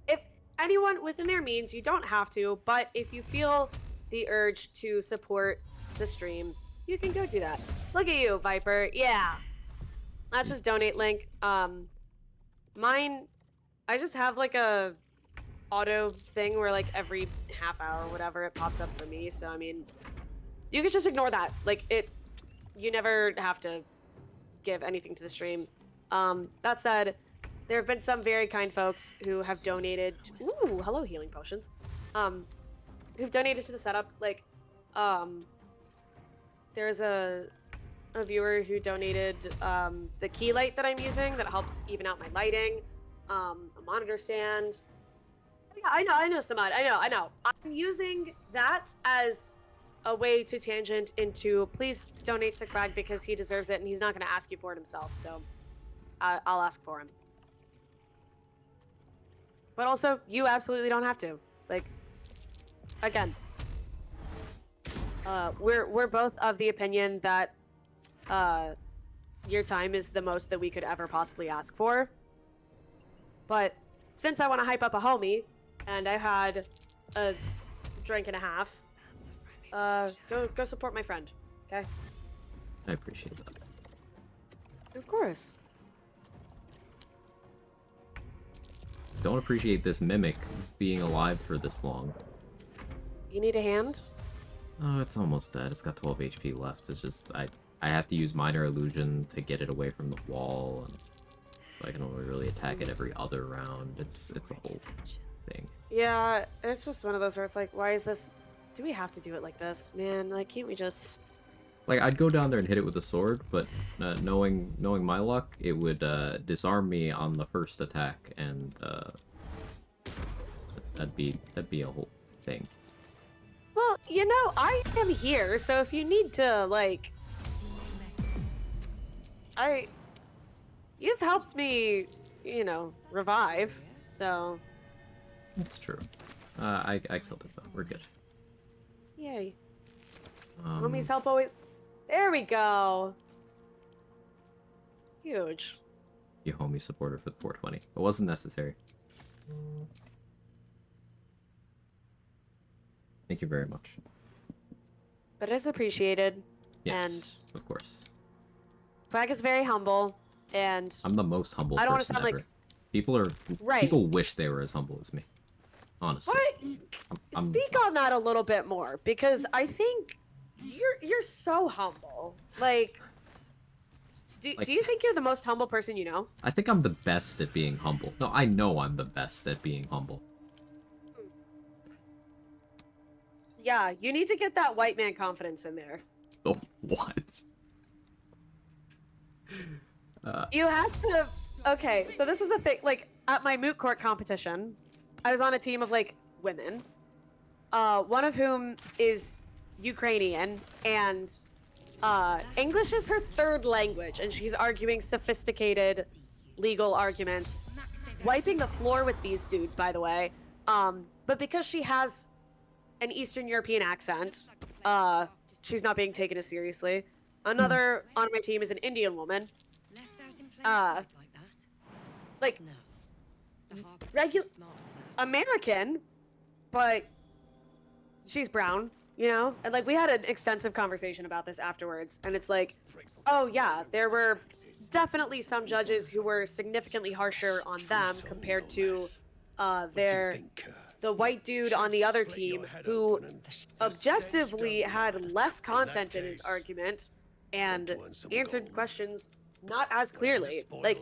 if anyone within their means, you don't have to, but if you feel the urge to support the stream, you can go do that. Look at you, Viper. Yeah. That's his donate link. Mine, I just have like a auto thing where like every half hour or whatever it pops up for me. So I mean, you could just ignore that. Like you never have to give anything to the stream. That said, there have been some very kind folks who have donated. Ooh, hello healing potions. Who've donated to the setup. Like, there's a viewer who donated the key light that I'm using that helps even out my lighting. A monitor stand. Yeah, I know, Samad. I know. I'm using that as a way to tangent into please donate to Quag because he deserves it and he's not going to ask you for it himself. So I'll ask for him. But also, you absolutely don't have to. Like, again, we're both of the opinion that your time is the most that we could ever possibly ask for. But since I want to hype up a homie, and I had a drink and a half, go support my friend, okay? I appreciate that. Of course. Don't appreciate this mimic being alive for this long. You need a hand? Oh, it's almost dead. It's got 12 HP left. It's just I have to use minor illusion to get it away from the wall, and I can only really attack it every other round. It's a whole thing. Yeah, it's just one of those where it's like, why is this? Do we have to do it like this, man? Like, can't we just? Like, I'd go down there and hit it with a sword, but knowing my luck, it would disarm me on the first attack, and that'd be a whole thing. Well, you know, I am here, so if you need to, like, you've helped me, you know, revive, so. It's true. I killed it though. We're good. Yay. Homies help always. There we go. Huge. You homie supporter for the 420. It wasn't necessary. Thank you very much. But it is appreciated. Yes, and of course. Quag is very humble, and I'm the most humble I don't person want to sound ever. People are Right. People wish they were as humble as me. Honestly. What? Speak on that a little bit more, because I think you're so humble. Like, do you think you're the most humble person you know? I think I'm the best at being humble. No, I know I'm the best at being humble. Yeah, you need to get that white man confidence in there. Oh, what? You have to. Okay, so this is a thing. Like, at my moot court competition, I was on a team of, like, women. One of whom is Ukrainian, and English is her third language, and she's arguing sophisticated legal arguments. Wiping the floor with these dudes, by the way. But because she has an Eastern European accent, she's not being taken as seriously. Another on my team is an Indian woman. Like, regular American, but she's brown, you know? And, like, we had an extensive conversation about this afterwards, and it's like, oh, yeah, there were definitely some judges who were significantly harsher on them compared to the white dude on the other team who objectively had less content in his argument and answered questions not as clearly. Like,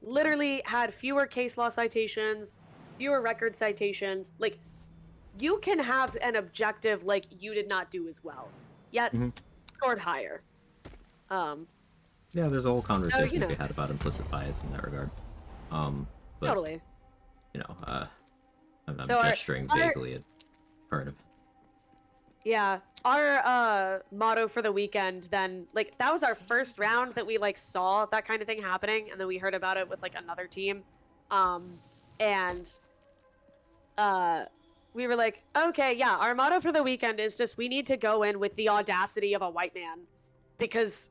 literally had fewer case law citations, fewer record citations. Like, you can have an objective, like, you did not do as well, yet scored higher. Yeah, there's a whole conversation you know. to be had about implicit bias in that regard. But, Totally. You know, I'm So gesturing vaguely at part of. Yeah, our motto for the weekend then, like, that was our first round that we like saw that kind of thing happening, and then we heard about it with like another team, and we were like, okay, yeah, our motto for the weekend is just we need to go in with the audacity of a white man, because,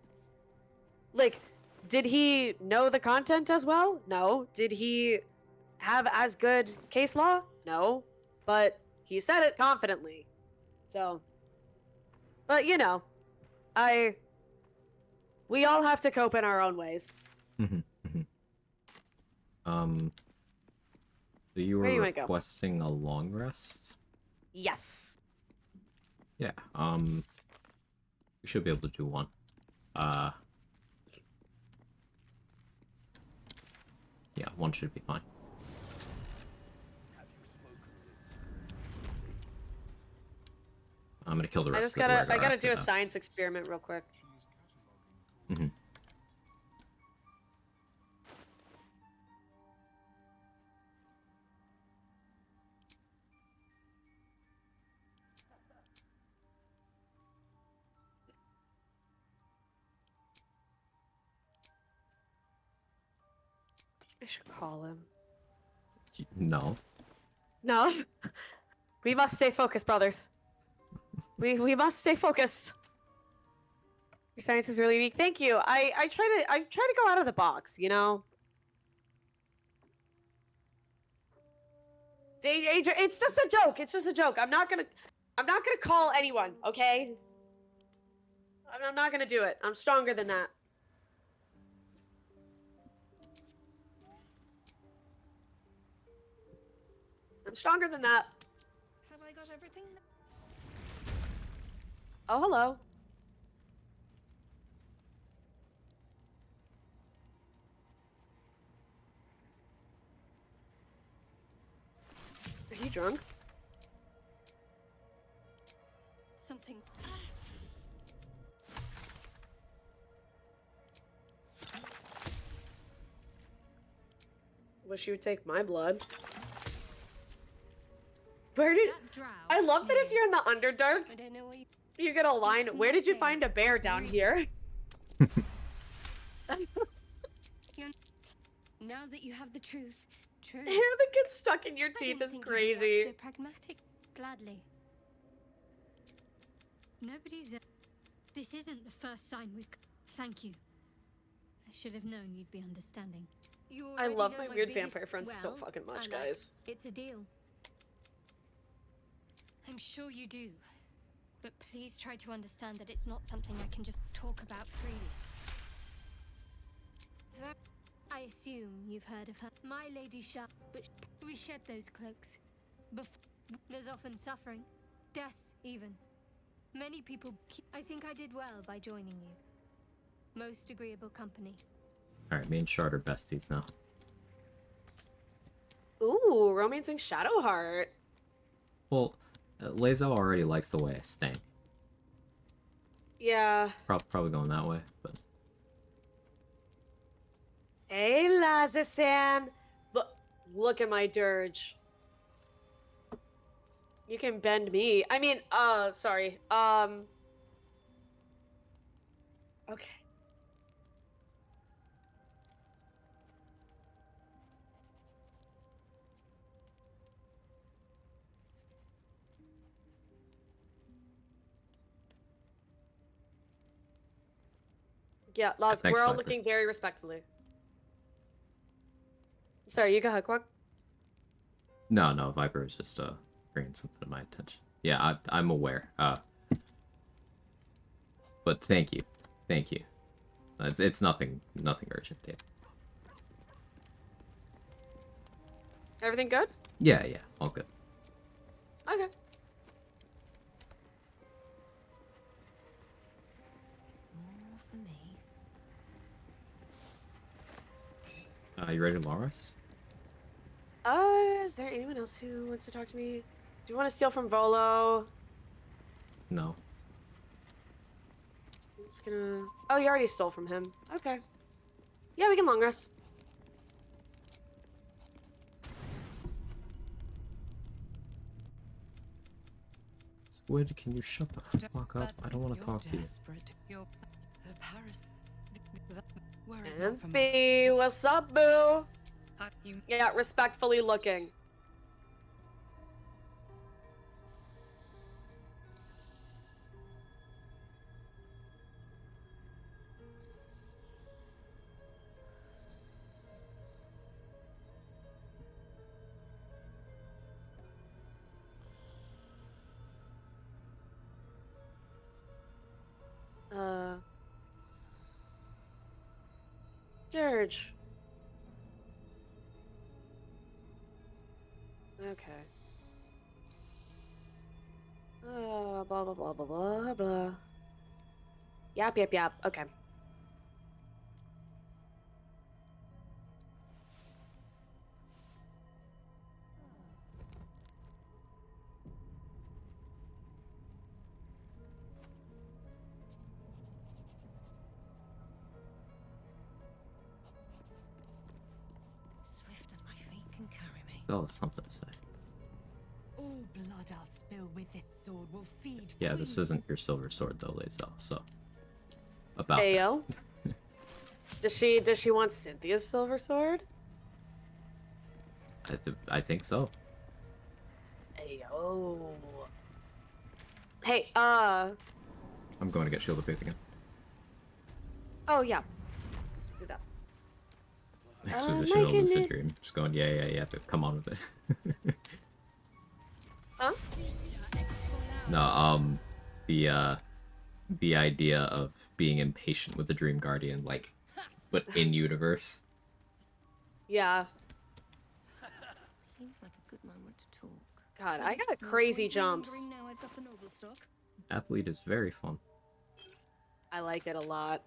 like, did he know the content as well? No. Did he have as good case law? No, but he said it confidently. So, but you know, we all have to cope in our own ways. So you Where do were you wanna go? requesting a long rest? Yes. Yeah, we should be able to do one. Yeah, one should be fine. I'm gonna kill the rest of the I gotta after do a that. science experiment real quick. I should call him. No. No. We must stay focused, brothers. We must stay focused. Your science is really unique. Thank you. I try to go out of the box, you know? It's just a joke. It's just a joke. I'm not gonna call anyone, okay? I'm not gonna do it. I'm stronger than that. I'm stronger than that. Have I got everything? Oh, hello. Are you drunk? Something. Wish you would take my blood. Where did... I love that if you're in the Underdark, I don't know what you get a line, where did you find a bear down here? Now that you have the truth, The hair that gets stuck in your I teeth didn't is think you'd react crazy. so pragmatic. Gladly. Nobody's. This isn't the first sign we've. Thank you. I should have known you'd be understanding. You I already love know my my weird biggest- vampire friends so well, fucking much, I like guys. It's a deal. I'm sure you do. But please try to understand that it's not something I can just talk about freely. I assume you've heard of her. My Lady Shah, but we shed those cloaks. There's often suffering, death even. Many people... I think I did well by joining you. Most agreeable company. Alright, me and Shard are besties now. Ooh, romancing Shadowheart. Well, Lazo already likes the way I stink. Yeah. Probably going that way, but... Hey, Lazasan. Look at my dirge. You can bend me. I mean, sorry. Okay. Yeah, Laz, thanks, we're all Viper. looking very respectfully. Sorry, you go ahead, Quag. No, Viper is just, bringing something to my attention. Yeah, I'm aware. But thank you. Thank you. It's nothing urgent, yeah. Everything good? Yeah, all good. Okay. More for me. You ready to long rest? Is there anyone else who wants to talk to me? Do you want to steal from Volo? No. I'm just gonna... Oh, you already stole from him. Okay. Yeah, we can long rest. Squid, can you shut the fuck up? I don't want to talk to you. You're Paris. Empty, what's up, boo? Yeah, respectfully looking. Dirge. Okay. Blah, blah, blah, blah, blah, blah. Yap, yap, yap. Okay. Swift as my feet can carry me. That was something to say. All blood I'll spill with this sword will feed. Yeah, this isn't your silver sword though, Lae'zel, so. About Hey, that. yo. Does she want Cynthia's silver sword? I think so. Hey, yo. Hey, I'm going to get Shield of Faith again. oh, yeah. Do that. Exposition of Lucid Dream. Just going, yeah, but come on with it. Huh? No, the idea of being impatient with the Dream Guardian, like, but in universe. Yeah. Seems like a good moment to talk. God, I got crazy jumps. Now I've got the noble stock. Athlete is very fun. I like it a lot.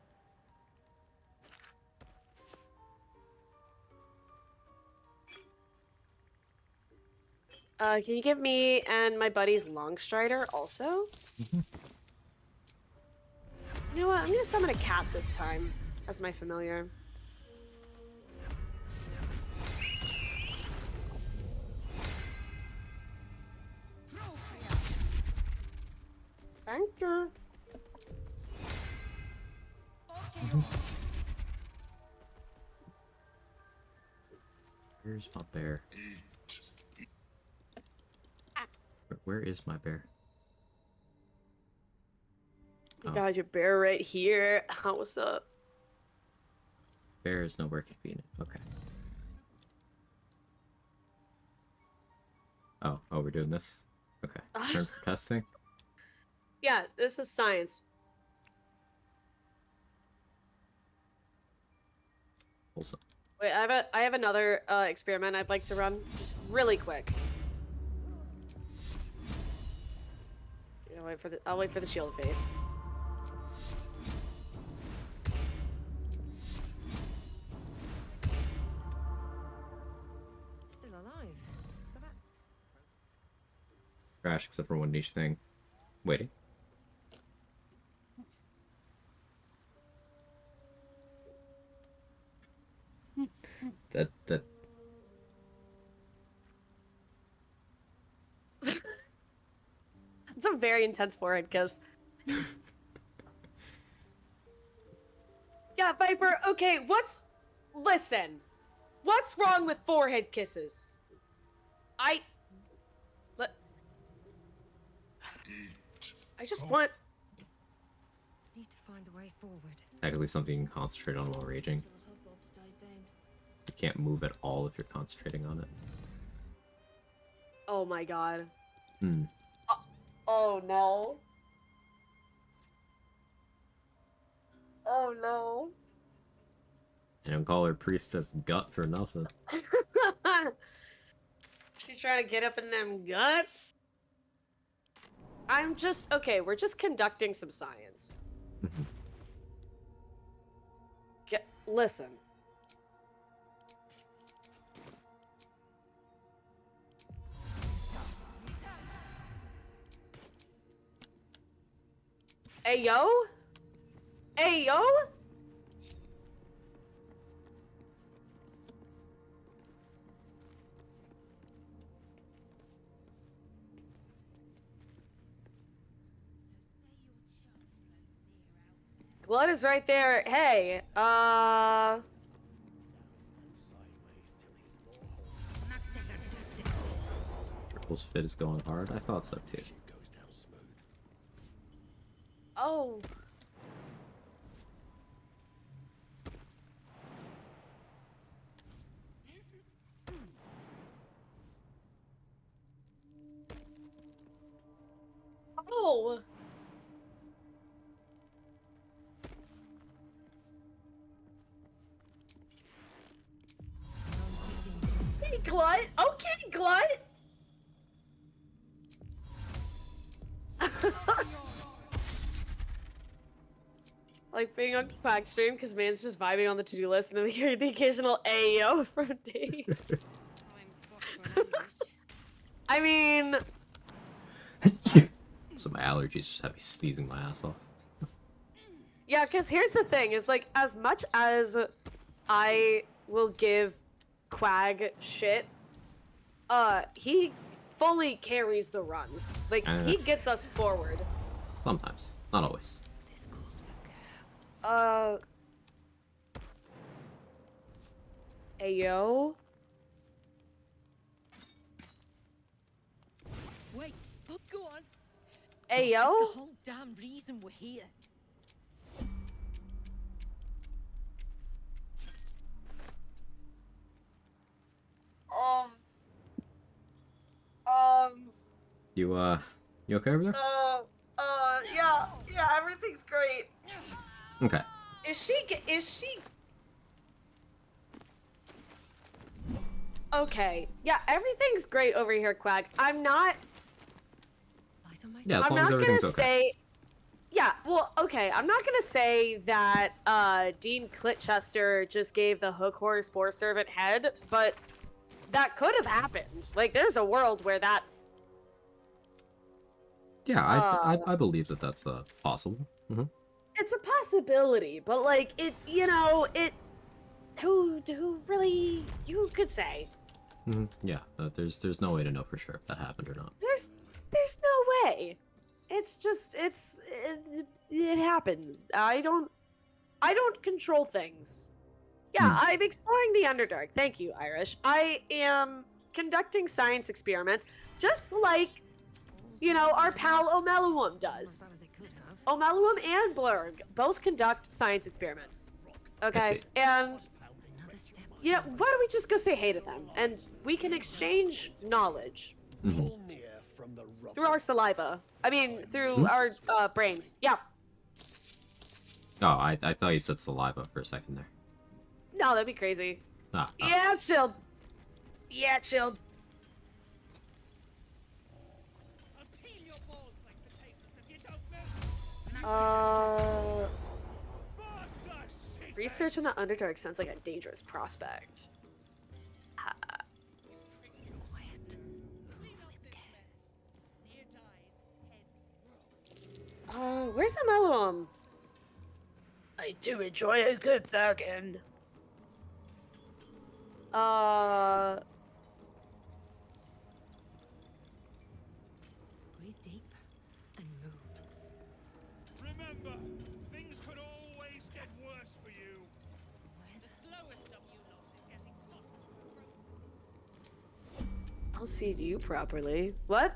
Can you give me and my buddy's Longstrider also? You know what? I'm gonna summon a cat this time as my familiar. Thank you. Where's my bear? Where is my bear? You got your bear right here. What's up? Bear is nowhere convenient. Okay. Oh, we're doing this? Okay. Turn for testing? Yeah, this is science. Awesome. Wait, I have another experiment I'd like to run, just really quick. I'll wait for the Shield of Faith. Still alive. So that's Crash, except for one niche thing. Waiting. That It's a very intense forehead kiss. Yeah, Viper, okay, listen. What's wrong with forehead kisses? I just want... need to find a way forward. technically something you can concentrate on while raging. You can't move at all if you're concentrating on it. Oh my god. Hmm. Oh no. Oh no. I don't call her priestess gut for nothing. She trying to get up in them guts? Okay, we're just conducting some science. Listen. Hey, yo? Hey, yo? blood is right there. Hey, Tripple's fit is going hard. I thought so too. Oh. Oh. Hey, Glut. Okay, Glut. Like being on Quag stream because man's just vibing on the to-do list and then we hear the occasional AO from Dave. I mean... So my allergies just have me sneezing my ass off. Yeah, because here's the thing, is like, as much as I will give Quag shit, he fully carries the runs. Like, he gets us forward. Sometimes. Not always. Ayo? Wait, go on. Ayo? That's the whole damn reason we're here. You okay over there? Yeah, everything's great. Okay. Is she... Okay, yeah, everything's great over here, Quag. I'm not... Yeah, as I'm long as not everything's gonna okay. say... Yeah, well, okay, I'm not gonna say that, Dean Clitchester just gave the hook horse boar servant head, but that could have happened. Like, there's a world where that... Yeah, I believe that that's possible. Mm-hmm. It's a possibility, but, like, it, you know, it... Who really... You could say. Mm-hmm. Yeah, there's no way to know for sure if that happened or not. There's no way. It's just, it happened. I don't control things. Yeah, I'm exploring the Underdark. Thank you, Irish. I am conducting science experiments, just like, you know, our pal Omeluum does. Omeluum and Blurg both conduct science experiments. Okay? And, you know, why don't we just go say hey to them? And we can exchange knowledge. Mm-hmm. Through our saliva. I mean, through our brains. Yeah. Oh, I thought you said saliva for a second there. No, that'd be crazy. Ah. Yeah, chilled. Yeah, chilled. Research in the Underdark sounds like a dangerous prospect. Where's the Meluum? I do enjoy a good bargain. Breathe deep and move. Remember, things could always get worse for you. The slowest of you lot is getting tossed to a I'll see you properly. What?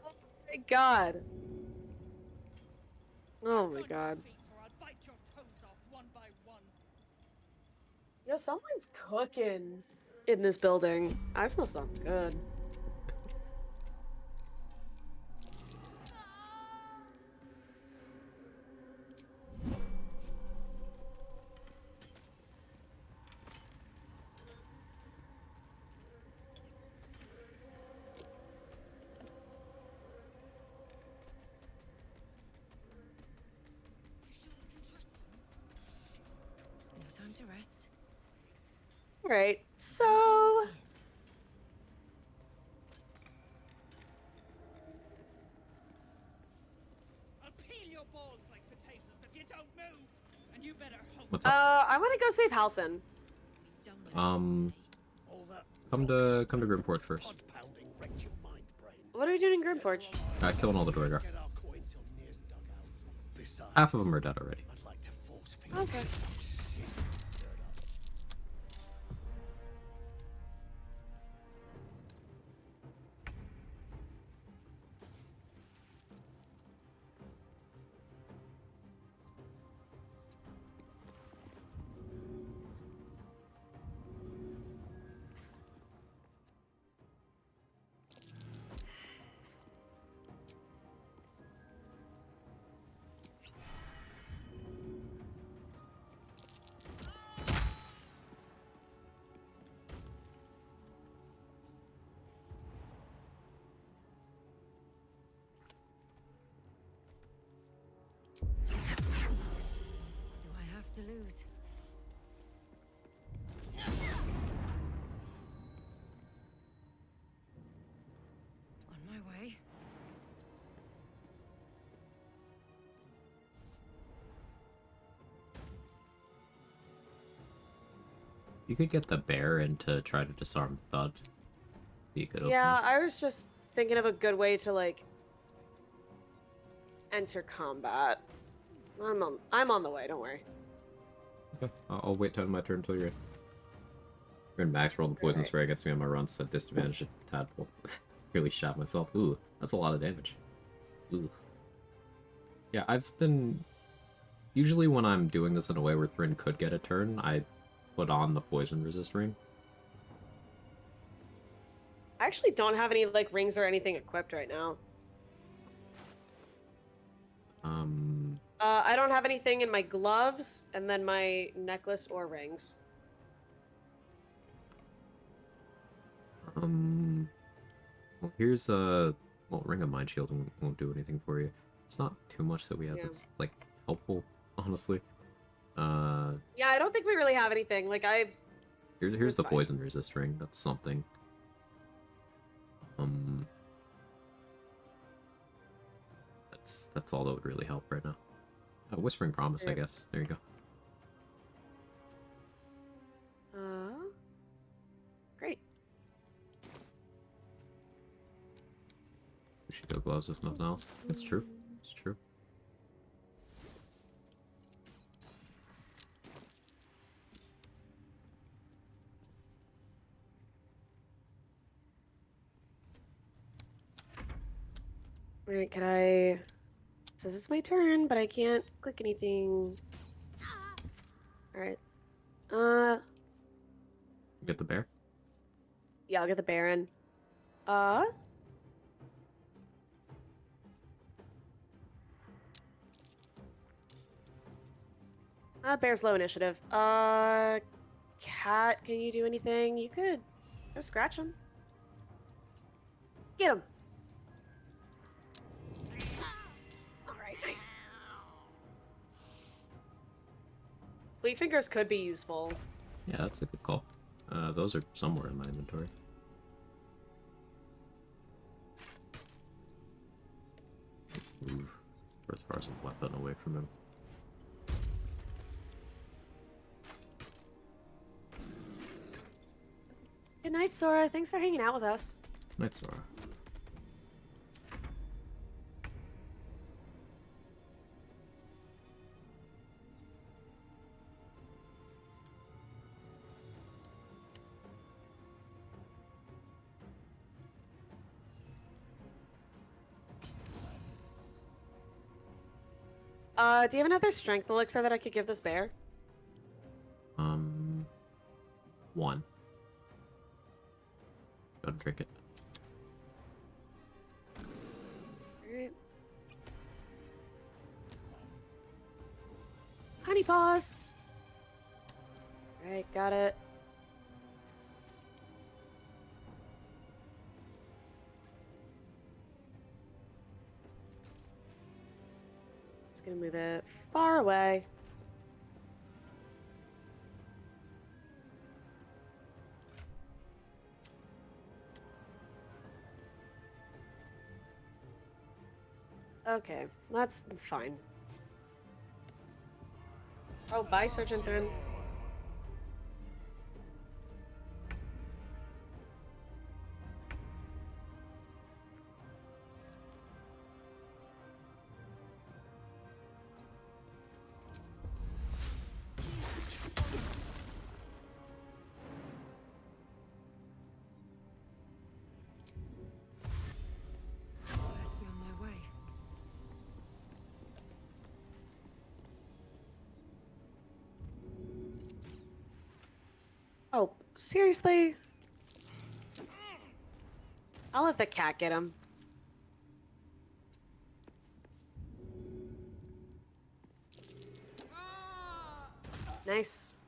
Oh my god. Oh my god. Yo, someone's cooking in this building. I smell something good. No time to rest. Alright, so... What's up? I want to go save Halson. Come to Grimforge first. What are we doing in Grimforge? Killing all the Dwargar. Half of them are dead already. Okay. To lose. On my way. You could get the bear in to try to disarm Thud. Be a good opening. Yeah, I was just thinking of a good way to like enter combat. I'm on the way. Don't worry. Okay, I'll wait till my turn until you're in. You're in max roll the poison spray against me on my runs at disadvantage. Tadpole. Really shot myself. Ooh, that's a lot of damage. Ooh. Yeah, I've been... Usually when I'm doing this in a way where Thrin could get a turn, I put on the poison resist ring. I actually don't have any like rings or anything equipped right now. I don't have anything in my gloves, and then my necklace or rings. Well, here's a... Well, Ring of Mind Shield won't do anything for you. It's not too much that we have that's, like, helpful, honestly. Yeah, I don't think we really have anything. Like, Here's the poison resist ring. That's something. That's all that would really help right now. Whispering Promise, I guess. There you go. Great. Bushido gloves if nothing else. It's true. It's true. Alright, can I... It says it's my turn, but I can't click anything. Alright. Get the bear? Yeah, I'll get the Baron. Bear's low initiative. Cat, can you do anything? You could go scratch him. Get him. Alright, nice. Fleet Fingers could be useful. Yeah, that's a good call. Those are somewhere in my inventory. Move as far as a weapon away from him. Good night, Sora. Thanks for hanging out with us. Night, Sora. Do you have another strength elixir that I could give this bear? One. Gotta drink it. Alright. Honey paws. Alright, got it. Just gonna move it far away. Okay, that's fine. Oh, bye, Sergeant Thurn. Best be on my way. Oh, seriously? I'll let the cat get him. Nice.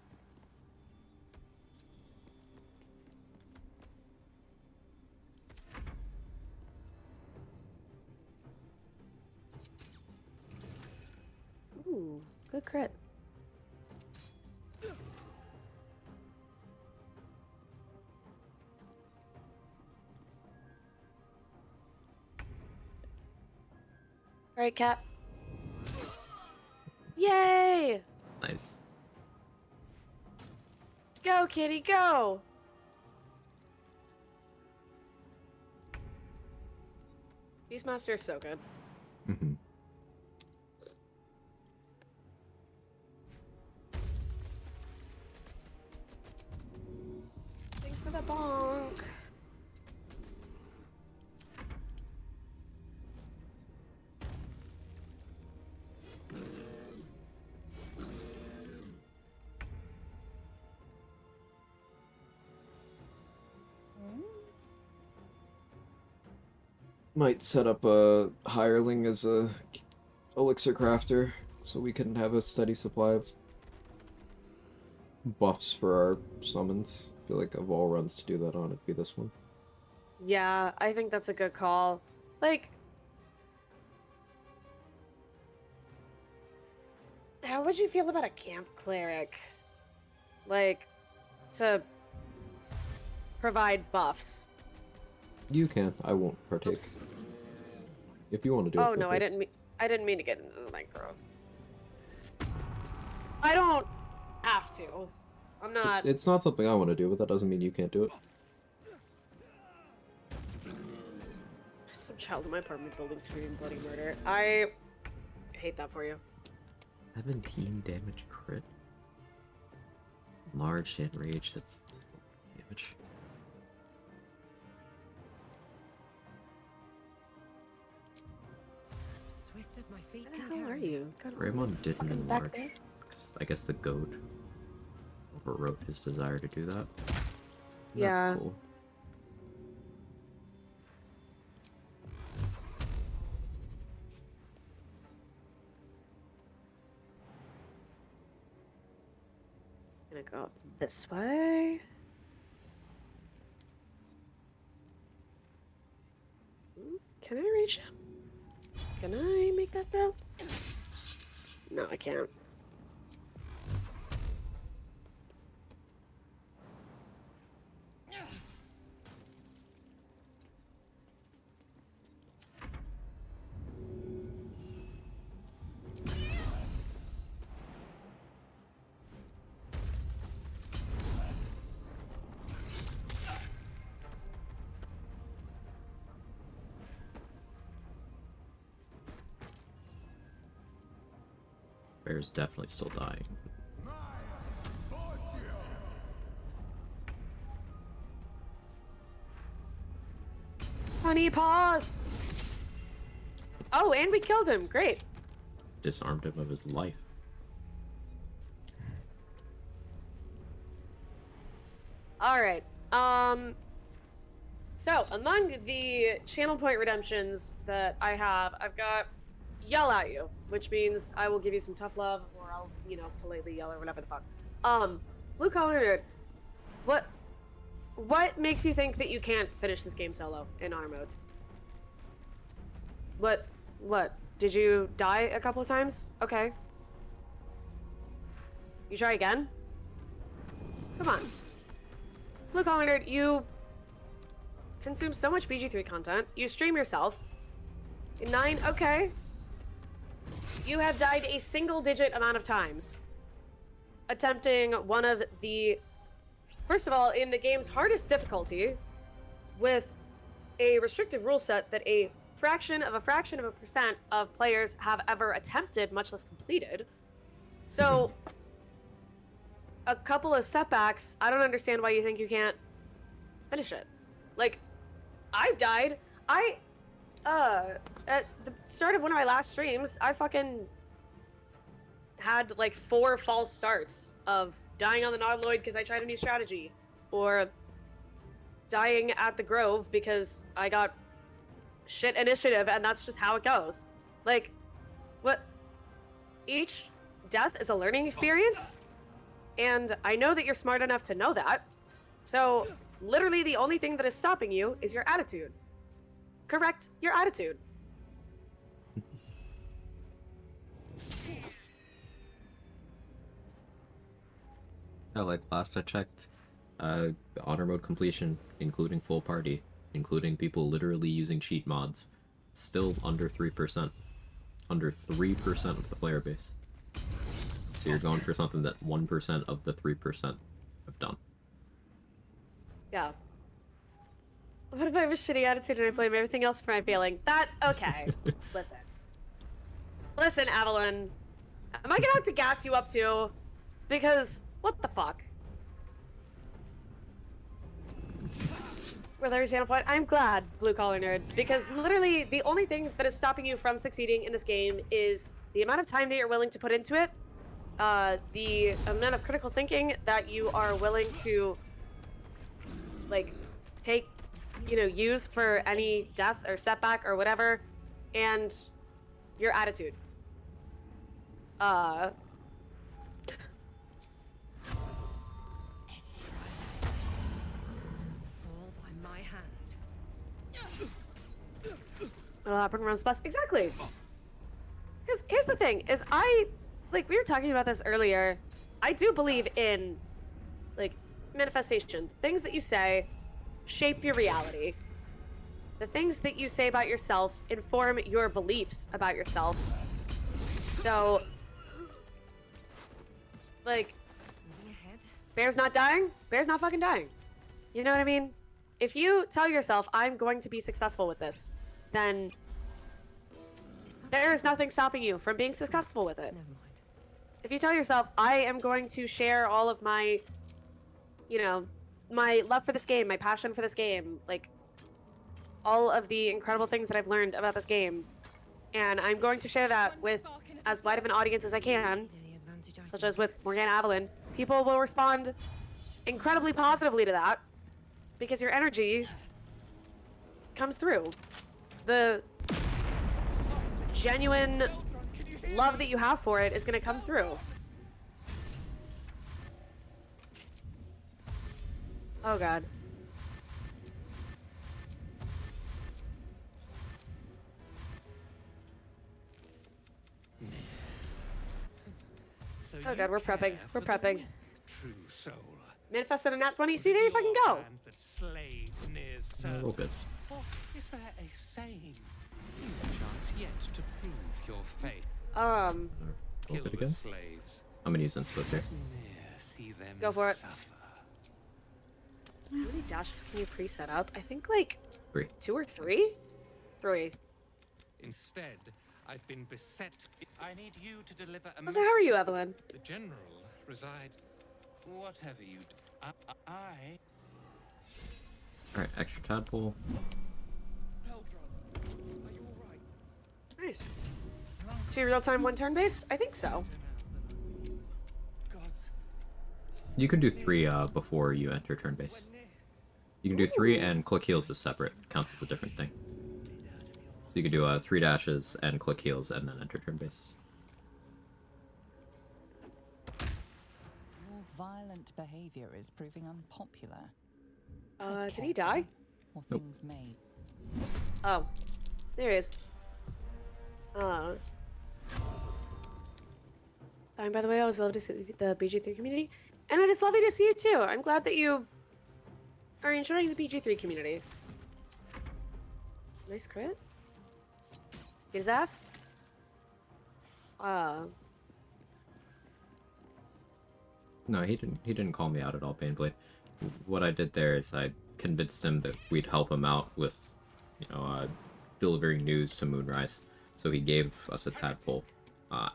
Ooh, good crit. All right, cat. Yay! Nice. Go, kitty, go! Beastmaster is so good. Mm-hmm. Thanks for the bonk. Might set up a hireling as a elixir crafter, so we can have a steady supply of buffs for our summons. I feel like of all runs to do that on, it'd be this one. Yeah, I think that's a good call. Like, how would you feel about a camp cleric? Like, to provide buffs. You can. I won't partake. Oops. If you want to do it. Oh no, I didn't mean to get into the micro. I don't have to. I'm not. It's not something I want to do, but that doesn't mean you can't do it. Some child in my apartment building screaming bloody murder. I hate that for you. 17 damage crit. Large hit rage, that's damage. Swift as my feet Where can the hell are carry. you? God, Raymond didn't fucking back enlarge. there? Because I guess the goat overwrote his desire to do that. Yeah. That's cool. Gonna go up this way. Can I reach him? Can I make that throw? No, I can't. Bear's definitely still dying. Honey paws! Oh, and we killed him. Great. Disarmed him of his life. Alright. So, among the channel point redemptions that I have, I've got yell at you, which means I will give you some tough love, or I'll, you know, politely yell or whatever the fuck. Blue collar nerd, what makes you think that you can't finish this game solo in honor mode? What? Did you die a couple of times? Okay. You try again? Come on. Blue collar nerd, you consume so much BG3 content. You stream yourself. 9, okay. You have died a single-digit amount of times. attempting one of the, first of all, in the game's hardest difficulty, with a restrictive rule set that a fraction of a percent of players have ever attempted, much less completed. So, a couple of setbacks, I don't understand why you think you can't finish it. Like, I've died. At the start of one of my last streams, I fucking had like 4 false starts of dying on the Nautiloid because I tried a new strategy, or dying at the Grove because I got shit initiative, and that's just how it goes. Like, what? Each death is a learning experience, and I know that you're smart enough to know that. So, literally the only thing that is stopping you is your attitude. Correct your attitude. Like last I checked, honor mode completion, including full party, including people literally using cheat mods, still under 3%. Under 3% of the player base. So you're going for something that 1% of the 3% have done. Yeah. What if I have a shitty attitude and I blame everything else for my failing? That, okay. Listen. Listen, Avalon. Am I gonna have to gas you up too? Because, what the fuck? With every channel point, I'm glad, Blue Collar Nerd, because literally the only thing that is stopping you from succeeding in this game is the amount of time that you're willing to put into it, the amount of critical thinking that you are willing to, like, take, you know, use for any death or setback or whatever, and your attitude. Fall by my hand. It'll happen from Bus. Exactly. Because here's the thing, is like, we were talking about this earlier, I do believe in, like, manifestation. Things that you say shape your reality. The things that you say about yourself inform your beliefs about yourself. So, like, Bear's not dying, Bear's not fucking dying. You know what I mean? If you tell yourself, I'm going to be successful with this, then there is nothing stopping you from being successful with it. If you tell yourself, I am going to share all of my, you know, my love for this game, my passion for this game, like, all of the incredible things that I've learned about this game, and I'm going to share that with as wide of an audience as I can, such as with Morgana Avalon, people will respond incredibly positively to that, because your energy comes through. The genuine love that you have for it is going to come through. Oh god. So oh god, we're prepping. We're prepping. True soul. Manifested a nat 20. See, there you fucking go. A little bit. Or is there a sane chance yet to prove your faith? A little Kill bit the again. slaves. I'm gonna use Inspos here. See them Go for it. suffer. How many dashes can you pre-set up? I think like 3. 2 or 3? 3. Instead, I've been beset. I need you to deliver a So how are you, Evelyn? The general resides. Whatever you do. Alright, extra tadpole. Nice. 2 real-time, 1 turn-based? I think so. You can do 3 before you enter turn base. You can do 3 and click heals is separate. Counts as a different thing. So you can do 3 dashes and click heals and then enter turn base. Your violent behavior is proving unpopular. Did he die? Or things may. Oh. There he is. Fine, by the way, I was lovely to see the BG3 community. And it is lovely to see you too. I'm glad that you are enjoying the BG3 community. Nice crit. Get his ass. No, he didn't call me out at all, Painblade. What I did there is I convinced him that we'd help him out with, delivering news to Moonrise. So he gave us a tadpole,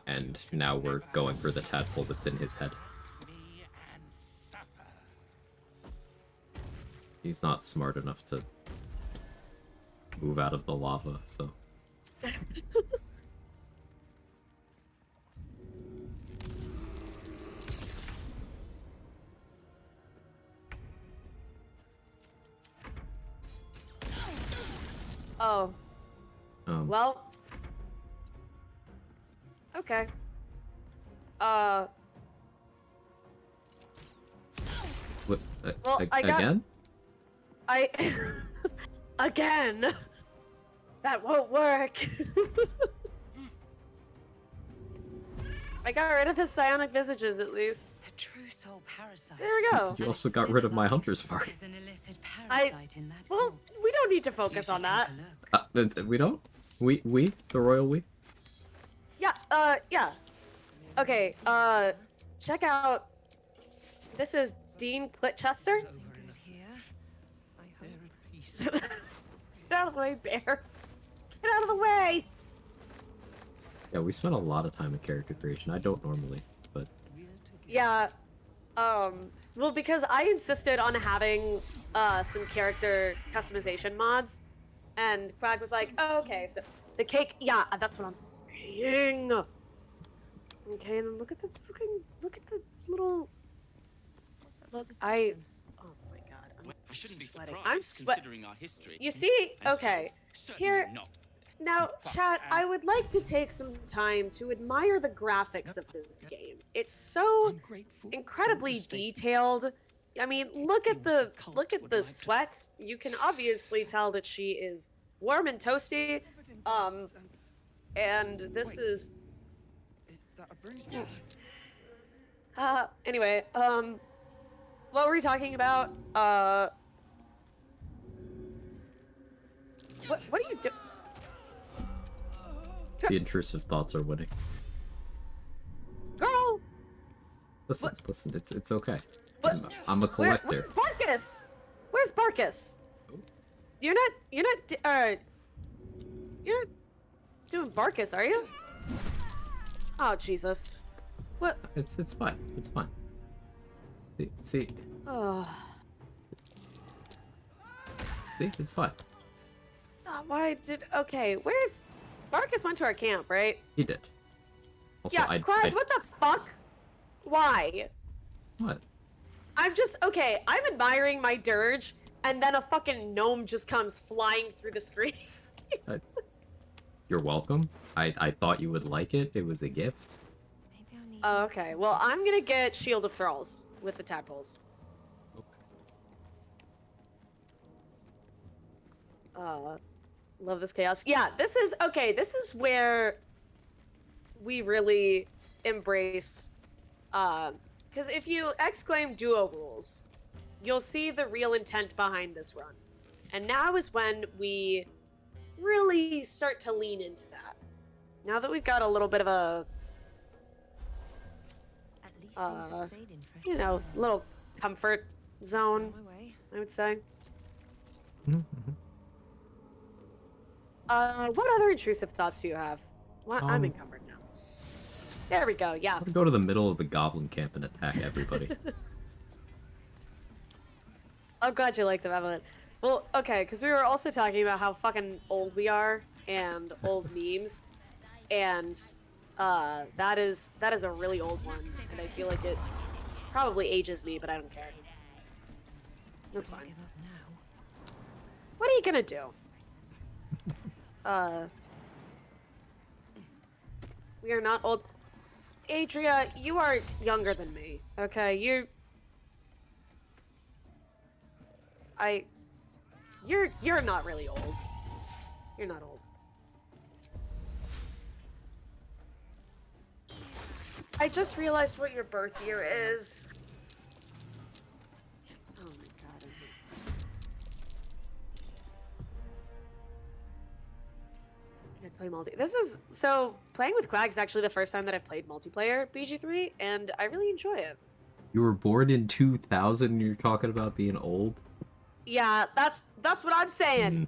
and now we're going for the tadpole that's in his head. He's not smart enough to move out of the lava, so... Oh. Well. Okay. What? Well, I got... Again? Again! That won't work! I got rid of his psionic visages, at least. A true soul parasite. There we go. You also got rid of my hunter's mark. Well, we don't need to focus on that. We don't? We? The royal we? Yeah, yeah. Okay, check out... This is Dean Clitchester. Get out of the way, Bear. Get out of the way! Yeah, we spent a lot of time in character creation. I don't normally, but... Yeah, well, because I insisted on having, some character customization mods, and Quag was like, oh, okay, so the cake, yeah, that's what I'm saying! Okay, and then look at the little... Look, oh my god, I shouldn't be sweating. surprised, I'm sweating. considering our history. You see? Okay. Here. Not. Now, chat, I would like to take some time to admire the graphics of this game. It's so incredibly detailed. I mean, look at the sweat. You can obviously tell that she is warm and toasty. And this is that a bruise? Anyway, what were we talking about? What are you doing? The intrusive thoughts are winning. Girl! Listen, it's okay. But I'm a collector. Where's Barkus? Where's Barkus? You're not doing Barkus, are you? Oh, Jesus. What? It's fine. It's fine. See. Oh. See, it's fine. Okay, where's... Barkus went to our camp, right? He did. Also, yeah, Quag, what the fuck? Why? What? I'm admiring my dirge, and then a fucking gnome just comes flying through the screen. You're welcome. I thought you would like it. It was a gift. Oh, okay, well, I'm gonna get Shield of Thralls with the tadpoles. Love this chaos. Yeah, this is where we really embrace, because if you exclaim duo rules, you'll see the real intent behind this run. And now is when we really start to lean into that. Now that we've got a little bit of a, little comfort zone, I would say. Mm-hmm. What other intrusive thoughts do you have? Well, I'm encumbered now. There we go, yeah. I'm gonna go to the middle of the goblin camp and attack everybody. I'm glad you like the Evelyn. Well, okay, because we were also talking about how fucking old we are, and old memes, and, that is a really old one, and I feel like it probably ages me, but I don't care. That's fine. What are you gonna do? We are not old. Adria, you are younger than me, okay? You're not really old. You're not old. I just realized what your birth year is. Oh my god. I play multi. Playing with Quag is actually the first time that I've played multiplayer BG3, and I really enjoy it. You were born in 2000 and you're talking about being old? Yeah, that's what I'm saying.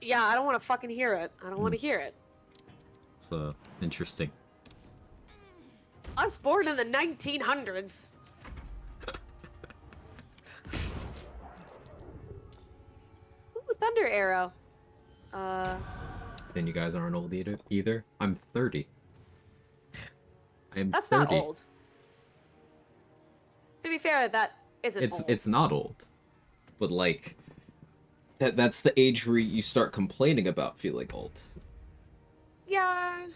Yeah, I don't want to fucking hear it. I don't want to hear it. It's interesting. I was born in the 1900s. Ooh, Thunder Arrow. Saying you guys aren't old either? I'm 30. I am That's 30. not old. To be fair, that isn't old. It's not old. But like that's the age where you start complaining about feeling old. Yeah.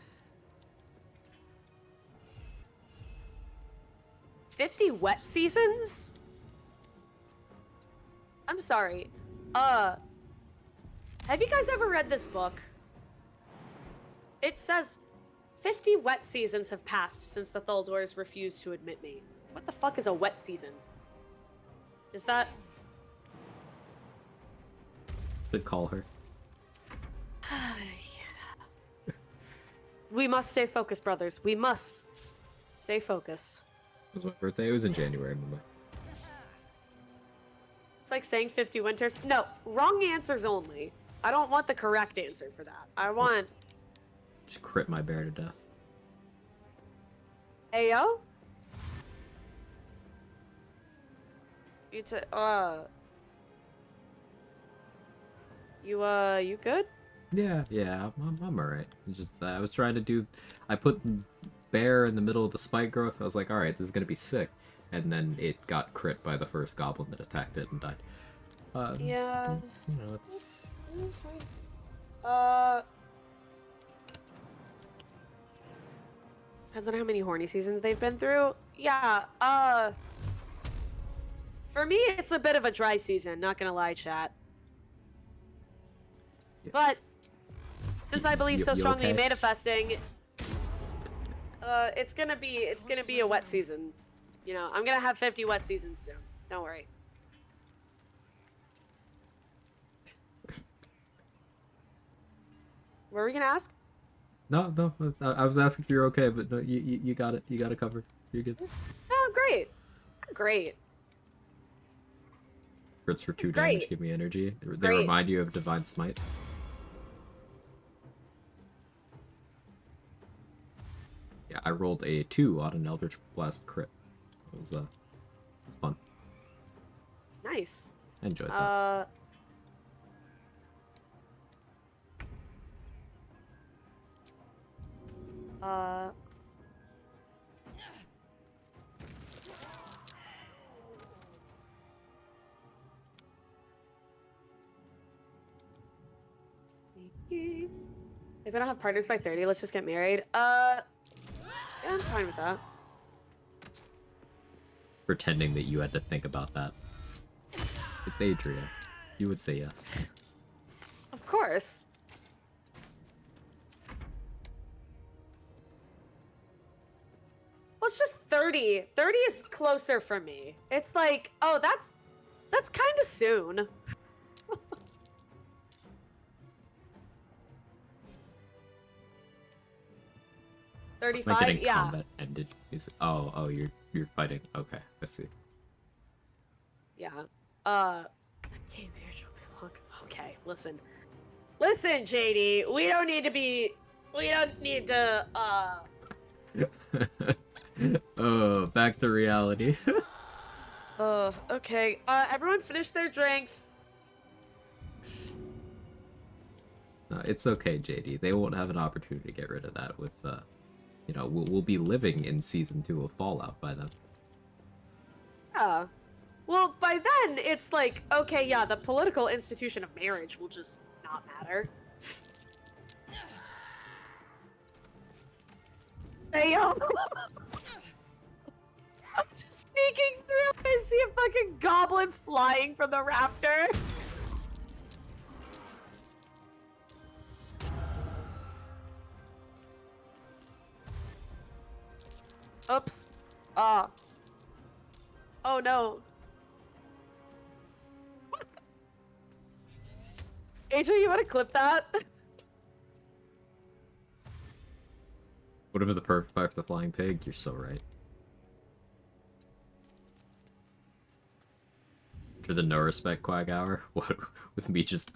50 wet seasons? I'm sorry. Have you guys ever read this book? It says 50 wet seasons have passed since the Thaldors refused to admit me. What the fuck is a wet season? Is that... Should call her. We must stay focused, brothers. We must stay focused. It was my birthday. It was in January, remember? It's like saying 50 winters. No, wrong answers only. I don't want the correct answer for that. I want... Just crit my bear to death. Ayo? You good? Yeah, I'm alright. Just I was trying to do... I put bear in the middle of the spike growth. I was like, alright, this is gonna be sick. And then it got crit by the first goblin that attacked it and died. Yeah. You know, it's... Depends on how many horny seasons they've been through. Yeah, for me, it's a bit of a dry season, not gonna lie, chat. But, since I believe so strongly in manifesting, it's gonna be a wet season. You know, I'm gonna have 50 wet seasons soon. Don't worry. What were we gonna ask? No, I was asking if you're okay, but no, you got it. You got it covered. You're good. Oh, great. Great. Crits for 2 damage give me energy. They remind you of Divine Smite. Yeah, I rolled a 2 on an Eldritch Blast crit. It was fun. Nice. I enjoyed that. If I don't have partners by 30, let's just get married. Yeah, I'm fine with that. Pretending that you had to think about that. It's Adria. You would say yes. Of course. Well, it's just 30. 30 is closer for me. It's like, oh, that's kind of soon. Am I getting combat ended? Oh, you're fighting. Okay, I see. Yeah. Game here will be long. Okay, listen, JD. We don't need to. Oh, back to reality. Okay. Everyone finish their drinks. No, it's okay, JD. They won't have an opportunity to get rid of that with, you know, we'll be living in Season 2 of Fallout by then. Yeah. Well, by then, it's like, okay, yeah, the political institution of marriage will just not matter. Hey, yo! I'm just sneaking through. I see a fucking goblin flying from the rafter. Oops. Oh no. Angel, you wanna clip that? Would have been the perfect fight for the flying pig. You're so right. For the no respect Quag hour, what with me just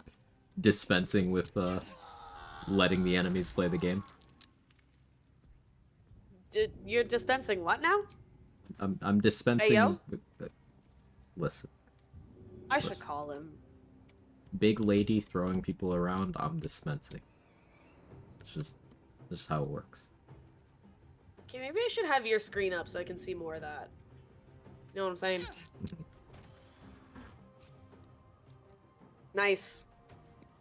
dispensing with letting the enemies play the game. You're dispensing what now? I'm dispensing. Hey, yo? Listen. I should call him. Big lady throwing people around. I'm dispensing. It's just how it works. Okay, maybe I should have your screen up so I can see more of that. You know what I'm saying? Nice.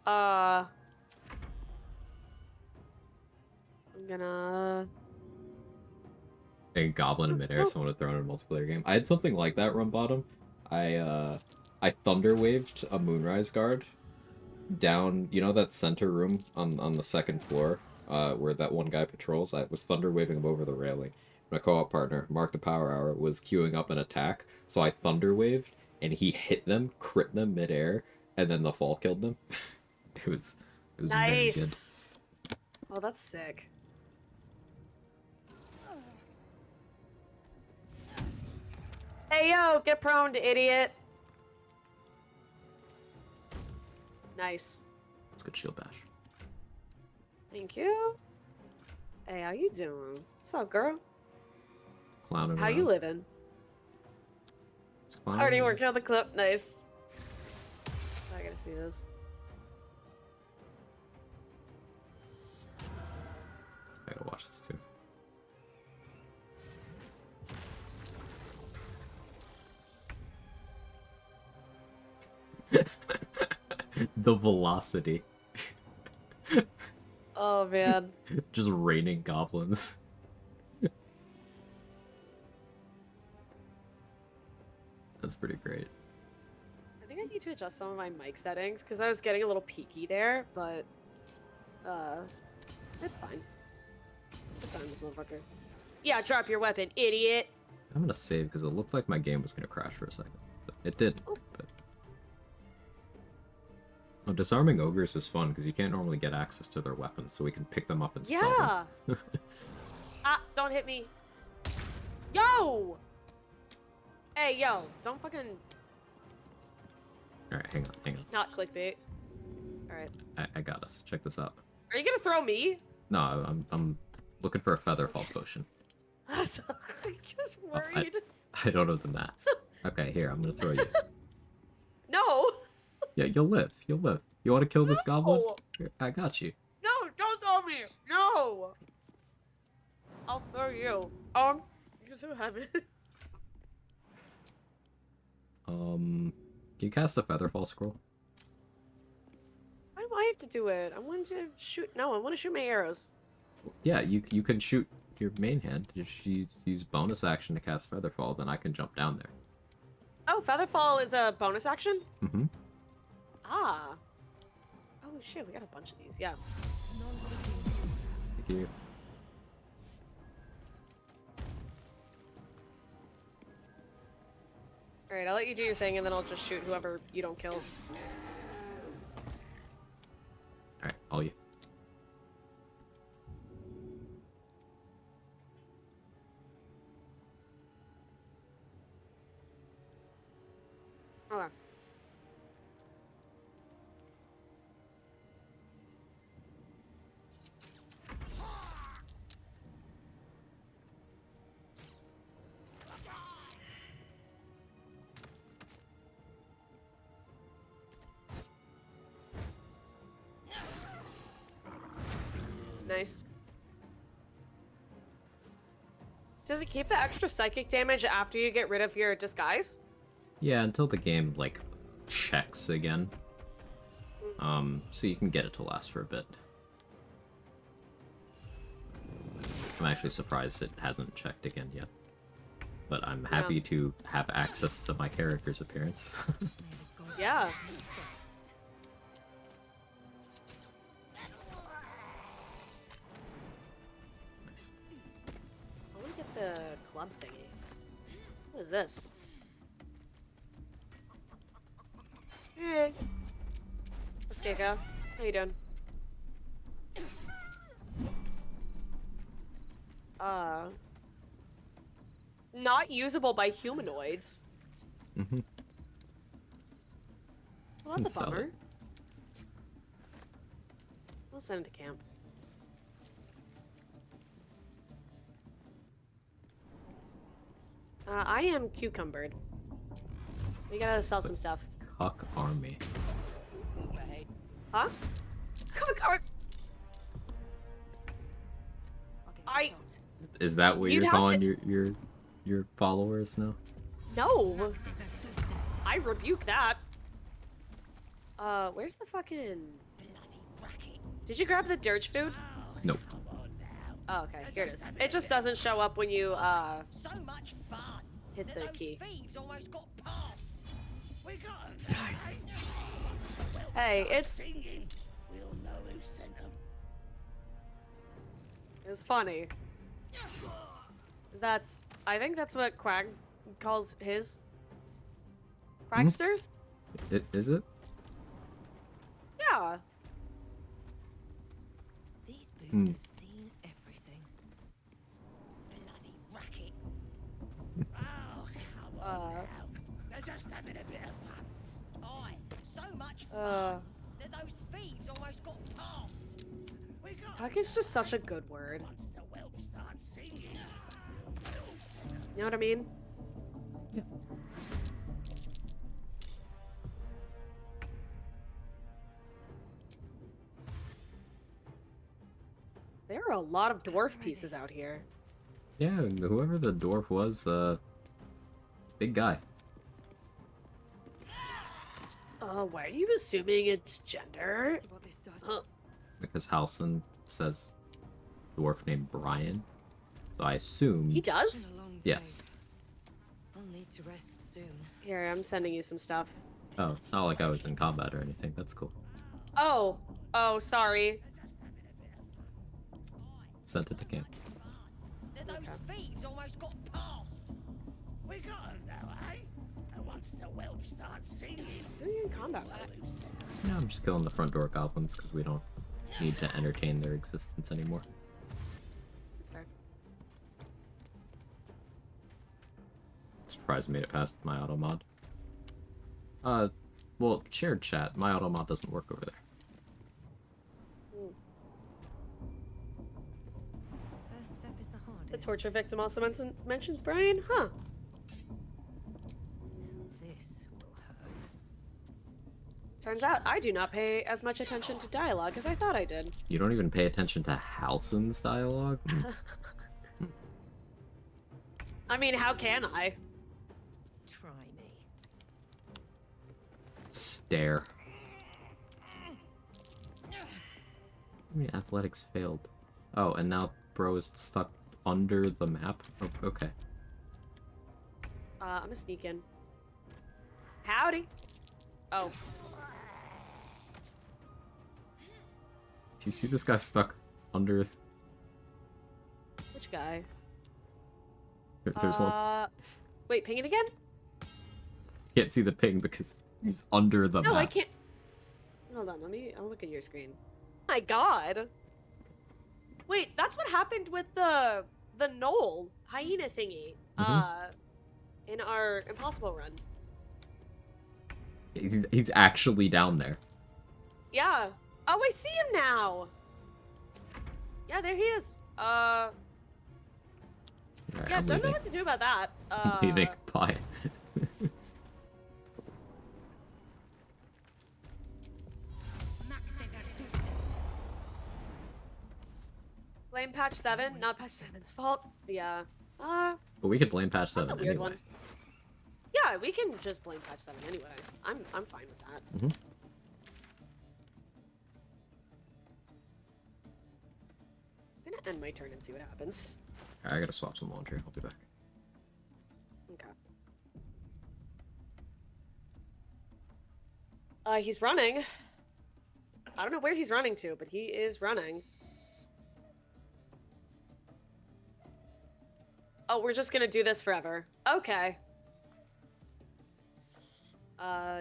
I'm gonna... A goblin in midair, someone had thrown in a multiplayer game. I had something like that run bottom. I thunder waved a moonrise guard down, you know that center room on the second floor, where that one guy patrols. I was thunder waving him over the railing. My co-op partner, Mark the Power Hour, was queuing up an attack, so I thunder waved and he hit them, crit them midair, and then the fall killed them. it was very good. Oh, that's sick. Hey, yo, get prone, idiot. Nice. That's good shield bash. Thank you. Hey, how you doing? What's up, girl? Clowning How around. you living? Already working on the clip. Nice. I gotta see this. I gotta watch this too. The velocity. Oh man. Just raining goblins. That's pretty great. I think I need to adjust some of my mic settings because I was getting a little peaky there, but it's fine. Just sign this motherfucker. Yeah, drop your weapon, idiot. I'm gonna save because it looked like my game was gonna crash for a second, but it didn't. Oh. But... Oh, disarming ogres is fun because you can't normally get access to their weapons, so we can pick them up and sell them. Ah, don't hit me. Yo! Hey, yo, don't fucking... Alright, hang on. Not clickbait. Alright. I got us. Check this out. Are you gonna throw me? No, I'm looking for a featherfall potion. I'm just worried. I don't know the math. Okay, here, I'm gonna throw you. No! Yeah, you'll live. You'll live. You want to kill this goblin? Here, I got you. No, don't throw me! No! I'll throw you. You just have it. Can you cast a featherfall scroll? Why do I have to do it? I want to shoot. No, I want to shoot my arrows. Yeah, you can shoot your main hand. Just use bonus action to cast featherfall, then I can jump down there. Oh, featherfall is a bonus action? Mm-hmm. Ah. Oh shit, we got a bunch of these. Yeah. Thank you. Alright, I'll let you do your thing and then I'll just shoot whoever you don't kill. Alright, all you. Okay. Nice. Does it keep the extra psychic damage after you get rid of your disguise? Yeah, until the game, like, checks again. So you can get it to last for a bit. I'm actually surprised it hasn't checked again yet. But I'm happy to have access to my character's appearance. Yeah. Nice. I want to get the club thingy. What is this? Hey. Let's go. How you doing? not usable by humanoids. Mm-hmm. Well, that's a Sell bummer. it. I'll send it to camp. I am cucumbered. We gotta sell some stuff. Cuck army. Huh? Cuck Is that what You'd you're have calling to- your followers now? No! I rebuke that. Where's the fucking... Did you grab the dirge food? Nope. Oh, okay, here it is. It just doesn't show up when you, So much fun. hit the key. Thieves almost got past. We got Sorry. Hey, it's... We'll know who sent them. It's funny. That's... I think that's what Quag calls his... Quagsters? Is it? Yeah. These boots Hmm. have seen everything. Bloody racket. Oh, come on now. They're just having a bit of fun. Aye, so much fun that those thieves almost got past. We got Puck is just such a good word. once the whelp starts singing. You know what I mean? Yeah. There are a lot of dwarf pieces out here. Yeah, whoever the dwarf was, big guy. Why are you assuming it's gender? Because Halson says dwarf named Brian. So I assume... He does? Yes. I'll need to rest soon. Here, I'm sending you some stuff. Oh, it's not like I was in combat or anything. That's cool. Oh! Oh, sorry. Sent it to camp. That those thieves almost got past. We got them now, eh? And once the whelp starts singing... Who are you in combat with? Yeah, I'm just killing the front door goblins because we don't need to entertain their existence anymore. That's fair. Surprised I made it past my auto mod. Well, shared chat. My auto mod doesn't work over there. First step is the hardest. The torture victim also mentions Brian? Huh. This will hurt. Turns out I do not pay as much attention to dialogue as I thought I did. You don't even pay attention to Halson's dialogue? I mean, how can I? Try me. Stare. I mean, athletics failed. Oh, and now bro is stuck under the map? Oh, okay. I'm a sneak in. Howdy. Oh. Do you see this guy stuck under... Which guy? There's one. Wait, ping it again? Can't see the ping because he's under the No, map. I can't. Hold on, I'll look at your screen. My god. Wait, that's what happened with the knoll hyena thingy. In our impossible run. He's actually down there. Yeah. Oh, I see him now. Yeah, there he is. Alright, Yeah, I'm don't know leaving. what to do about that. I'm leaving. Bye. Blame patch 7, not patch 7's fault. Yeah. But we could blame patch 7 That's a weird anyway. one. Yeah, we can just blame patch 7 anyway. I'm fine with that. Mm-hmm. I'm gonna end my turn and see what happens. Alright, I gotta swap some laundry. I'll be back. Okay. He's running. I don't know where he's running to, but he is running. Oh, we're just gonna do this forever. Okay.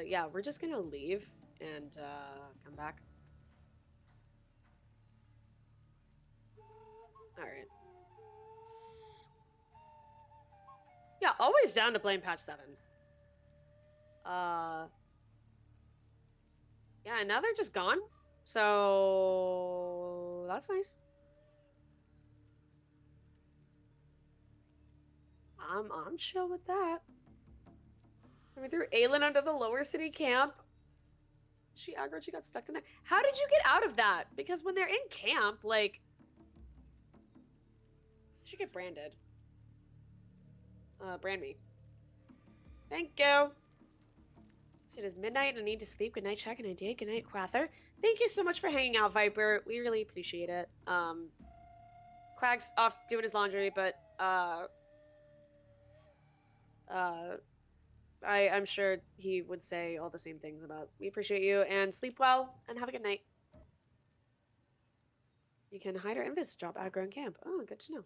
Yeah, we're just gonna leave and, come back. Alright. Yeah, always down to blame patch 7. Yeah, and now they're just gone. So that's nice. I'm chill with that. So we threw Aelin under the lower city camp. She aggroed, she got stuck in there. How did you get out of that? Because when they're in camp, like, she get branded. Brand me. Thank you. So it is midnight and I need to sleep. Good night, Check, and I did. Good night, Quather. Thank you so much for hanging out, Viper. We really appreciate it. Quag's off doing his laundry, but I'm sure he would say all the same things about we appreciate you and sleep well and have a good night. You can hide or invis drop aggro in camp. Oh, good to know.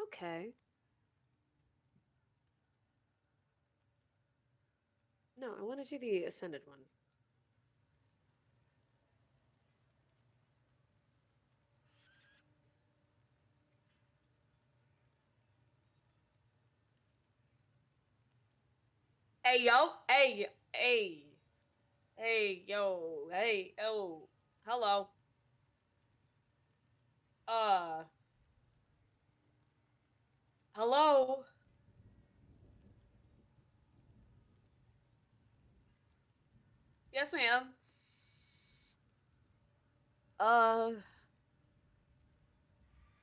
Okay. No, I want to do the ascended one. Hey, yo. Hey, hey. Hey, yo. Hey, oh. Hello. Hello? Yes, ma'am.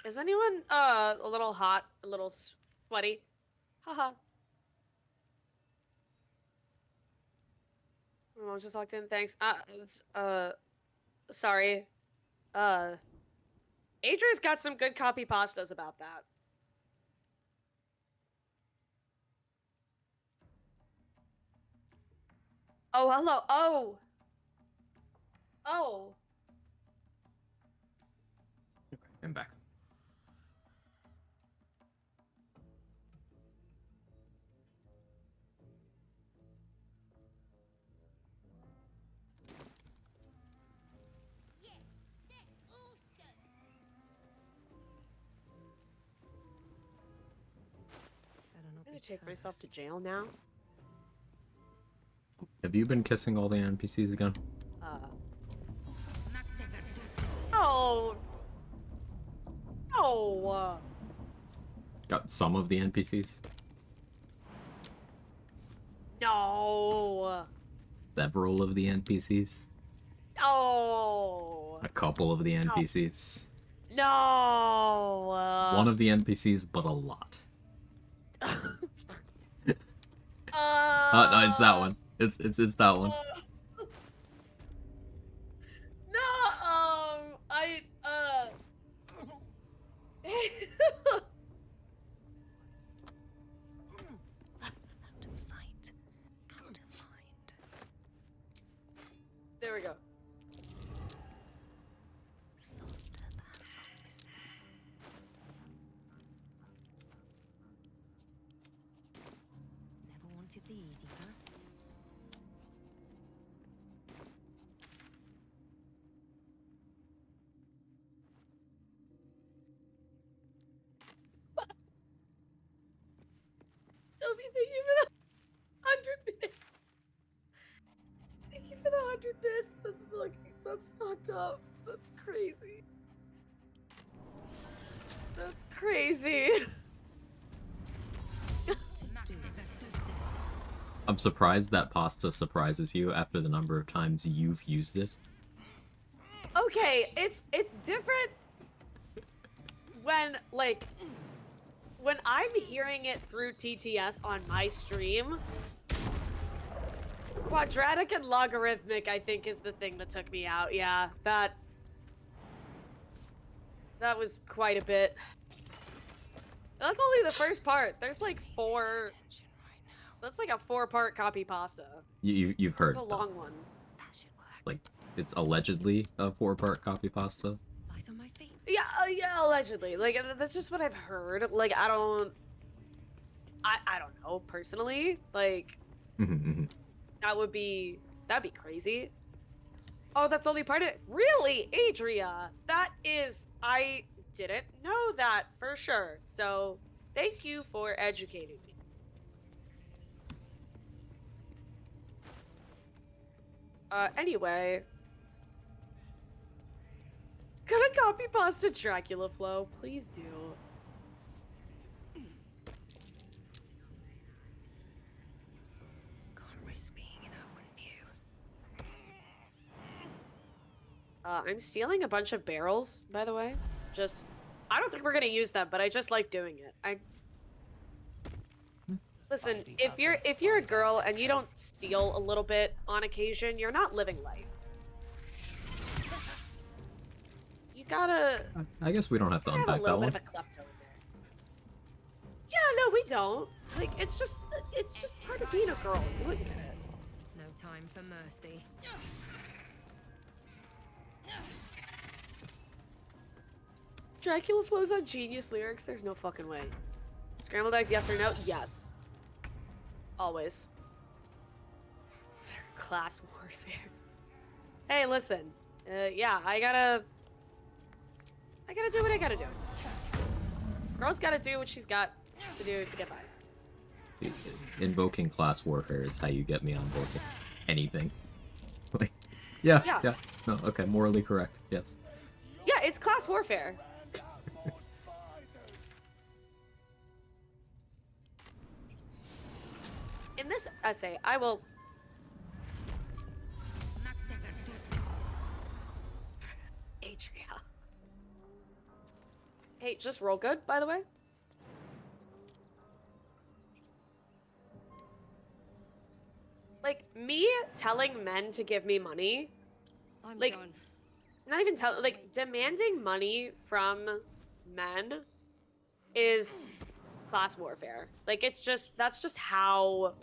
Is anyone, a little hot, a little sweaty? Haha. My mom just walked in, thanks. Sorry. Adria's got some good copy pastas about that. Oh, hello. Oh. Oh. I'm back. I'm gonna take myself to jail now. Have you been kissing all the NPCs again? Oh. No. Got some of the NPCs? No. Several of the NPCs? No. A couple of the NPCs? No. One of the NPCs, but a lot. No, it's that one. It's that one. No, Out of sight, out of mind. There we go. Never wanted the easy path. Toby, thank you for the 100 bits. Thank you for the 100 bits. That's fucked up. That's crazy. That's crazy. I'm surprised that pasta surprises you after the number of times you've used it. Okay, it's different when, like, when I'm hearing it through TTS on my stream. Quadratic and logarithmic, I think, is the thing that took me out. Yeah, that was quite a bit. That's only the first part. There's like 4. That's like a 4-part copy pasta. You've heard. It's a long one. That should work. like, it's allegedly a 4-part copy pasta. Yeah, yeah, allegedly. Like, that's just what I've heard. Like, I don't know, personally. Like, that'd be crazy. Oh, that's only part of it. Really, Adria? That is, I didn't know that for sure. So, thank you for educating me. Anyway. Could I copy pasta Dracula flow? Please do. Can't risk being in open view. I'm stealing a bunch of barrels, by the way. Just, I don't think we're gonna use them, but I just like doing it. Listen, if you're a girl and you don't steal a little bit on occasion, you're not living life. You gotta. I guess we don't have to have a unpack that little bit one. of a klepto in there. Yeah, no, we don't. Like, it's just part of being a girl. You wouldn't get it. No time for mercy. Dracula flows on genius lyrics. There's no fucking way. Scrambled eggs, yes or no? Yes. Always. Class warfare. Hey, listen. Yeah, I gotta do what I gotta do. Girl's gotta do what she's got to do to get by. Invoking class warfare is how you get me on board with anything. Like, yeah. No, okay, morally correct. Yes. Yeah, it's class warfare. In this essay, I will. Adria. Hey, just roll good, by the way. Like, me telling men to give me money, I'm like, done. not even like, demanding money from men is class warfare. Like, that's just how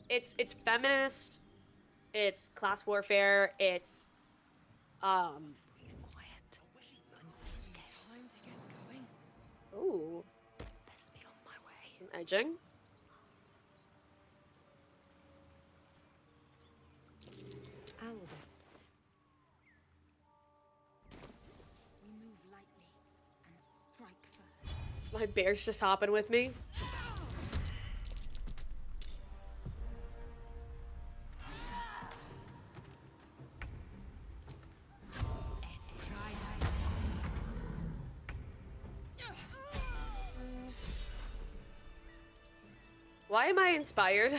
it's feminist, it's class warfare, it's ooh. Best be on my way. Edging. Albert. We move lightly and strike first. My bear's just hopping with me. Why am I inspired?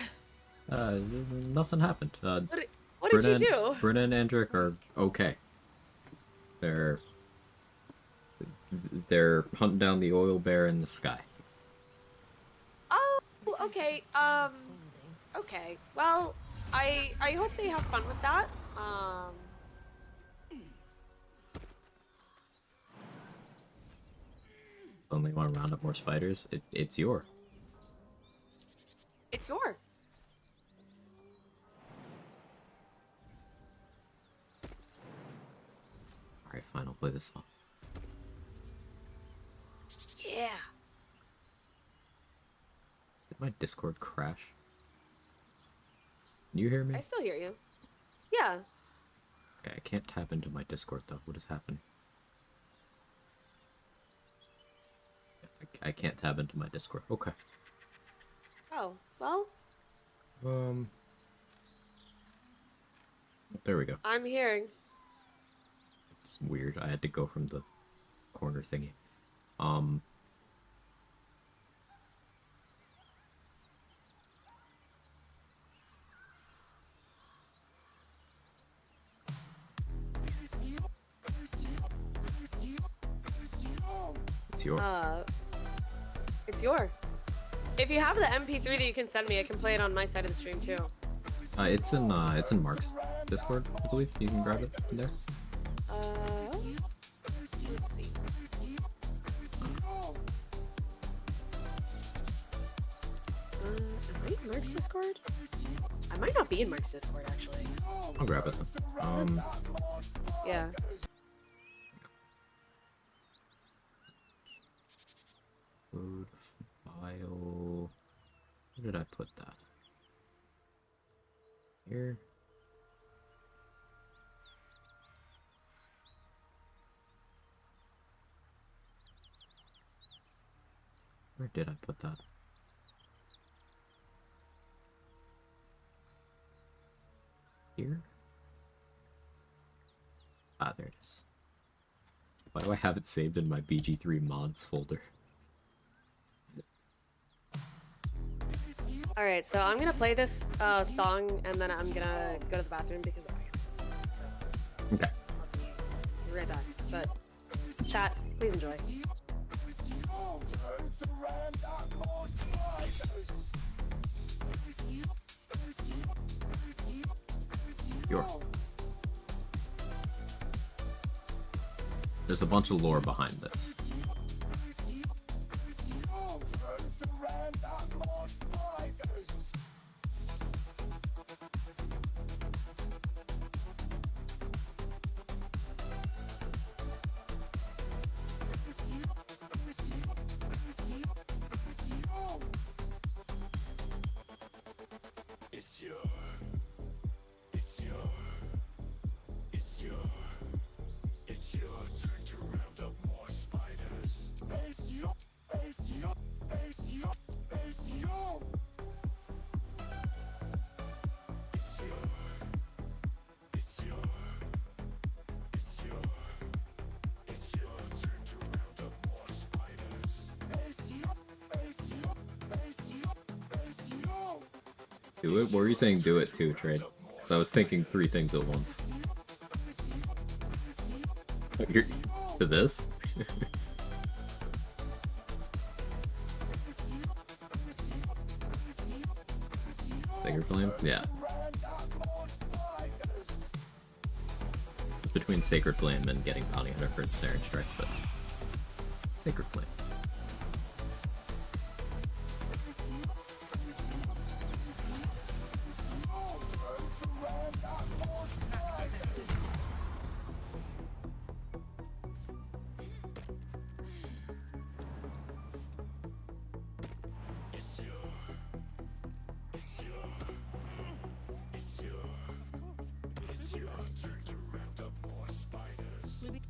Nothing happened. What did you do? Brynna and Andric are okay. They're hunting down the oil bear in the sky. Oh, okay. Okay. Well, I hope they have fun with that. Only want to round up more spiders. It's your. It's your. Alright, fine, I'll play this song. Yeah. Did my Discord crash? Can you hear me? I still hear you. Yeah. Okay, I can't tap into my Discord though. What has happened? I can't tab into my Discord. Okay. Oh, well. There we go. I'm hearing. It's weird. I had to go from the corner thingy. It's your. It's your. If you have the MP3 that you can send me, I can play it on my side of the stream too. It's in Mark's Discord, I believe. You can grab it in there. Let's see. Am I in Mark's Discord? I might not be in Mark's Discord, actually. I'll grab it. Yeah. Food, file. Where did I put that? Here. Where did I put that? Here? Ah, there it is. Why do I have it saved in my BG3 mods folder? Alright, so I'm gonna play this song and then I'm gonna go to the bathroom because I am. So Okay. I'll be right back. But chat, please enjoy. There's a bunch of lore behind this. Do it? What were you saying do it too, Trade? Because I was thinking 3 things at once. You're to this? Sacred Flame? Yeah. It's between Sacred Flame and getting Bounty Hunter for Ensnaring Strike, but Sacred Flame.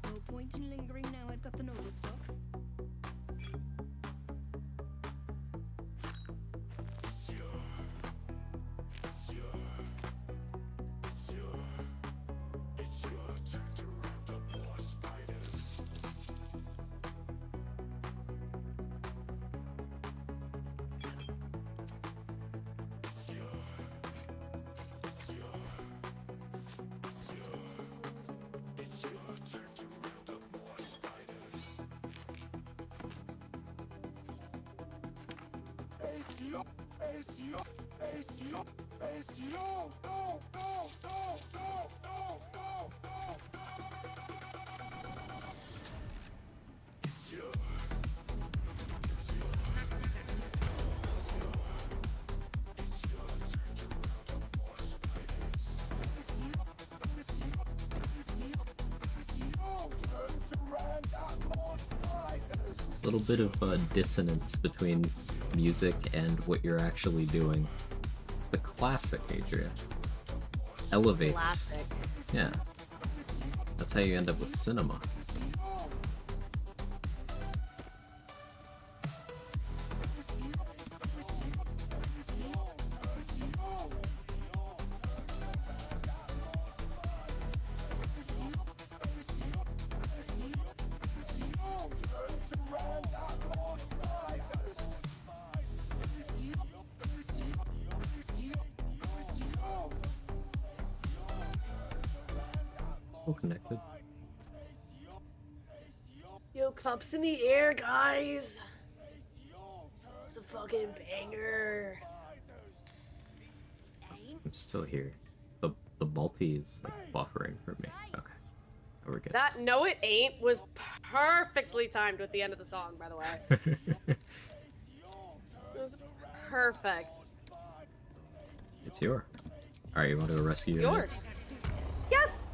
No point in lingering now. I've got the noble stock. Little bit of dissonance between music and what you're actually doing. The classic, Adria. Elevates. Classic. Yeah. That's how you end up with cinema. Connected. Yo, cups in the air, guys. It's a fucking banger. I'm still here. The multi is like buffering for me. Okay. Oh, we're good. That "No It Ain't" was perfectly timed with the end of the song, by the way. It was perfect. It's your. Alright, you want to go rescue It's units? yours. Yes!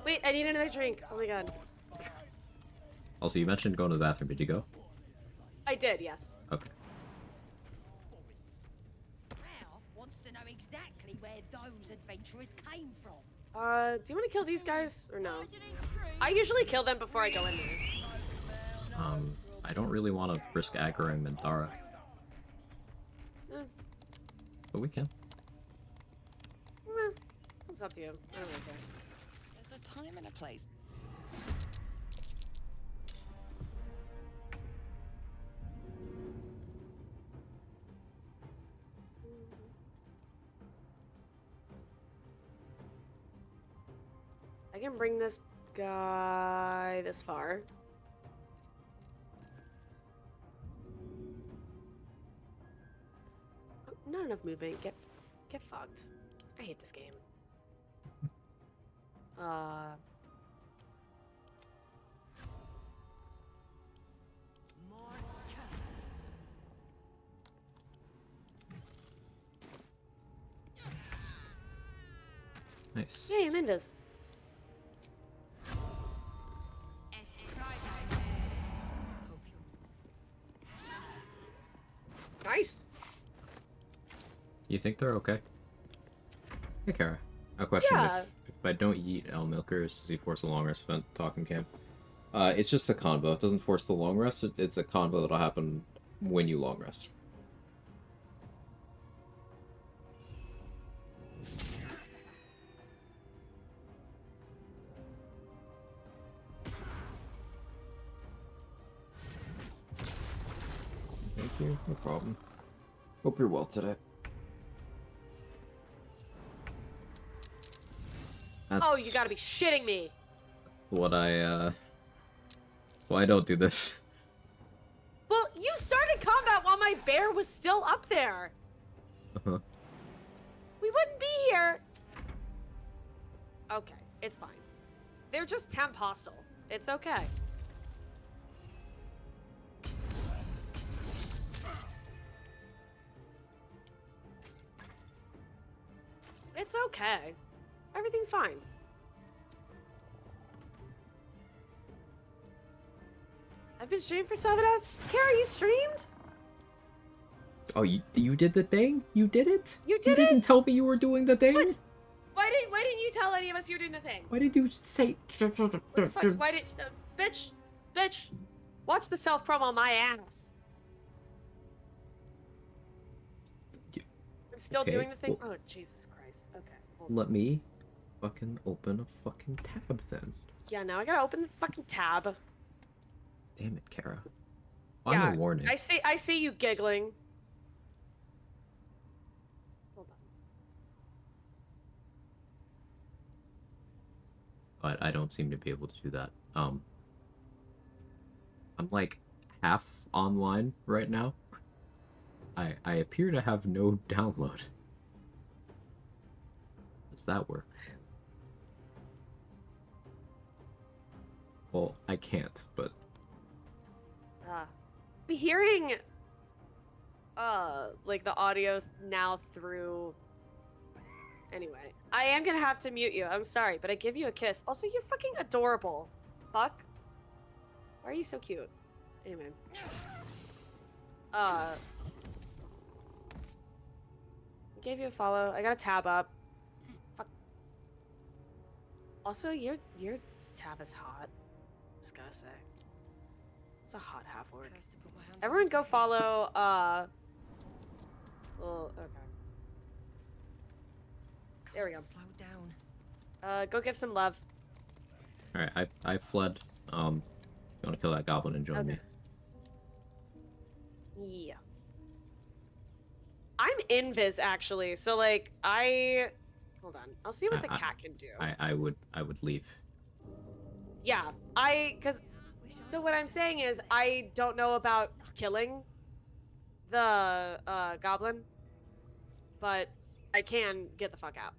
Wait, I need another drink. Oh my god. Also, you mentioned going to the bathroom. Did you go? I did, yes. Okay. Now wants to know exactly where those adventurers came from. Do you want to kill these guys or no? I usually kill them before I go in there. I don't really want to risk aggroing Mintara. But we can. It's up to you. I don't really care. There's a time and a place. I can bring this guy this far. Oh, not enough movement. Get fucked. I hate this game. Nice. Yay, Amanda's. Nice. You think they're okay? Hey, Kara. A question. Yeah. If I don't eat L Milkers, does he force a long rest spent talking camp? It's just a combo. It doesn't force the long rest. It's a combo that'll happen when you long rest. Thank you. No problem. Hope you're well today. Oh, you gotta be shitting me. Well, I don't do this. Well, you started combat while my bear was still up there. Uh-huh. We wouldn't be here. Okay, it's fine. They're just temp hostile. It's okay. It's okay. Everything's fine. I've been streaming for 7 hours. Kara, you streamed? Oh, you did the thing? You did it? You did You didn't tell me you were doing the thing? What? Why didn't you tell any of us you were doing the thing? Why did you say... Fuck, why did... bitch. Watch the self-promo on my ass. I'm still Okay, doing the thing? well- Oh, Jesus Christ. Okay. Let me fucking open a fucking tab then. Yeah, now I gotta open the fucking tab. Damn it, Kara. Final warning. I see you giggling. Hold on. But I don't seem to be able to do that. I'm like half online right now. I appear to have no download. Does that work? Well, I can't, but Be hearing like the audio now through. Anyway, I am gonna have to mute you. I'm sorry, but I give you a kiss. Also, you're fucking adorable. Fuck. Why are you so cute? Anyway. I gave you a follow. I got a tab up. Fuck. Also, your tab is hot. Just gotta say. It's a hot half orc. Everyone go follow, well, okay. There we go. Slow down. Go give some love. alright, I fled. You wanna kill that goblin and join me? Yeah. I'm invis actually, so like hold on. I'll see what the cat can do. I would leave. Yeah, so what I'm saying is I don't know about killing the goblin, but I can get the fuck out.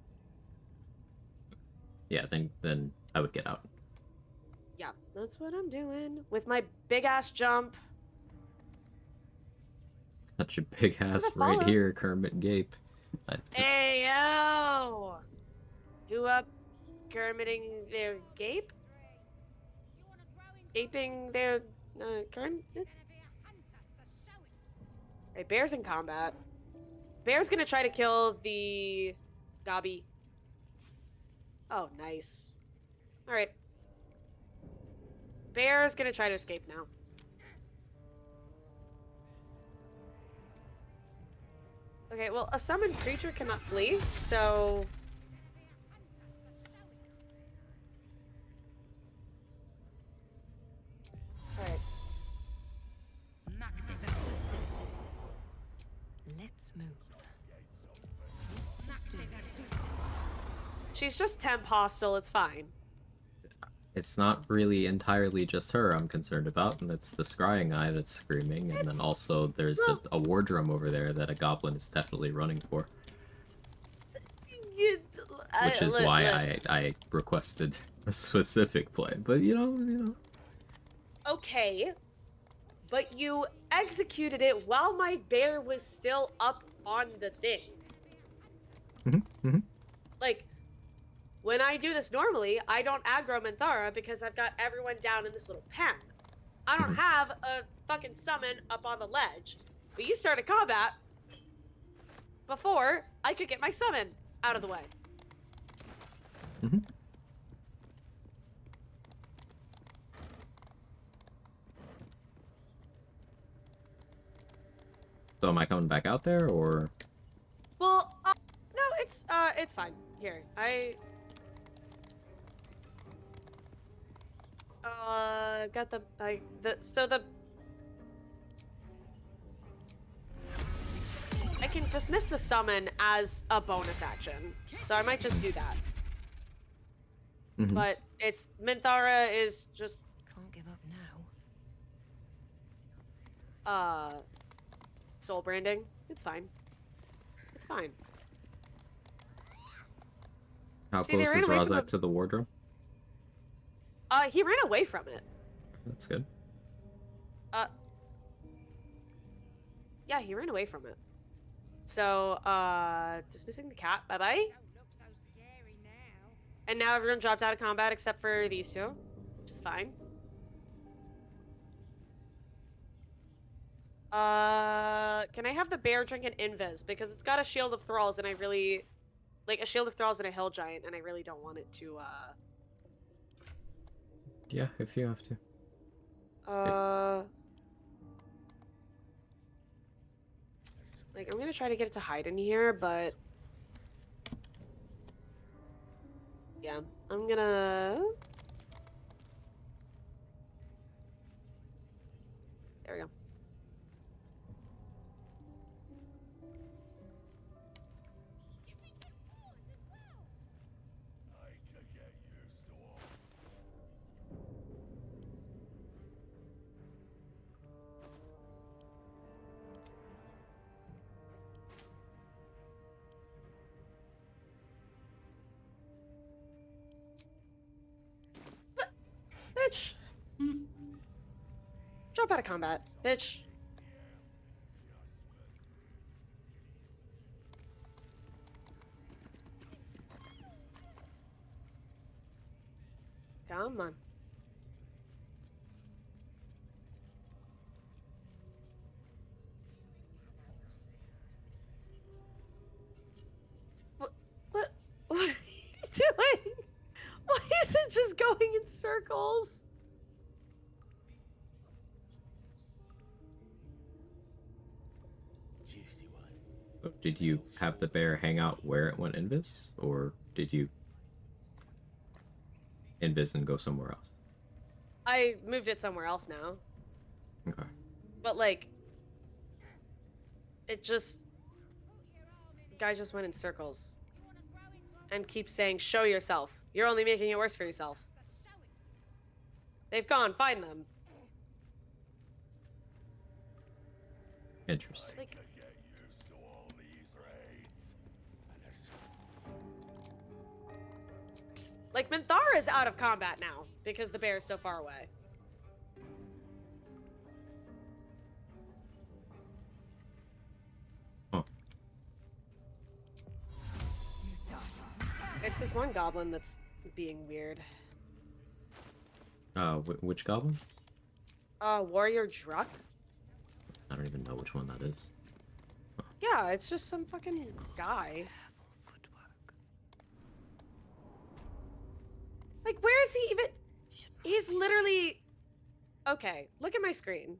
Yeah, then I would get out. Yeah, that's what I'm doing with my big ass jump. Got your big ass right here, Kermit Gape. Hey yo! Who up? Kermitting their gape? Gaping their Kermit? Right, Bear's in combat. Bear's gonna try to kill the Gobby. Oh, nice. Alright. Bear's gonna try to escape now. Okay, well, a summoned creature cannot flee, so... Alright. Let's move. She's just temp hostile, it's fine. It's not really entirely just her I'm concerned about, and it's the scrying eye that's screaming, and then also there's a wardroom over there that a goblin is definitely running for. Which is why I requested a specific play, but you know. Okay, but you executed it while my bear was still up on the thing. Like, when I do this normally, I don't aggro Minthara because I've got everyone down in this little pen. I don't have a fucking summon up on the ledge. But you started combat before I could get my summon out of the way. So am I coming back out there, or? Well, no, it's fine. Here, got I can dismiss the summon as a bonus action, so I might just do that. But it's Minthara is just Can't give up now. Soul branding. It's fine. It's fine. How close is Razak to the wardrobe? He ran away from it. That's good. Yeah, he ran away from it. So, dismissing the cat. Bye-bye. And now everyone dropped out of combat except for these two, which is fine. Can I have the bear drink an invis? Because it's got a shield of thralls and I really... Like, a shield of thralls and a hill giant, and I really don't want it to, Yeah, if you have to. Like, I'm gonna try to get it to hide in here, but... Yeah, I'm gonna... There we go. Bitch! Drop out of combat, bitch. Come on. What are you doing? Why is it just going in circles? Did you have the bear hang out where it went invis, or did you invis and go somewhere else? I moved it somewhere else now. Okay. But like, it just... Guy just went in circles. And keeps saying, show yourself. You're only making it worse for yourself. They've gone, find them. Interesting. Like, Minthara is out of combat now, because the bear is so far away. Oh. It's this one goblin that's being weird. Which goblin? Warrior Druck? I don't even know which one that is. Yeah, it's just some fucking guy. Like, where is he even? He's literally... Okay, look at my screen.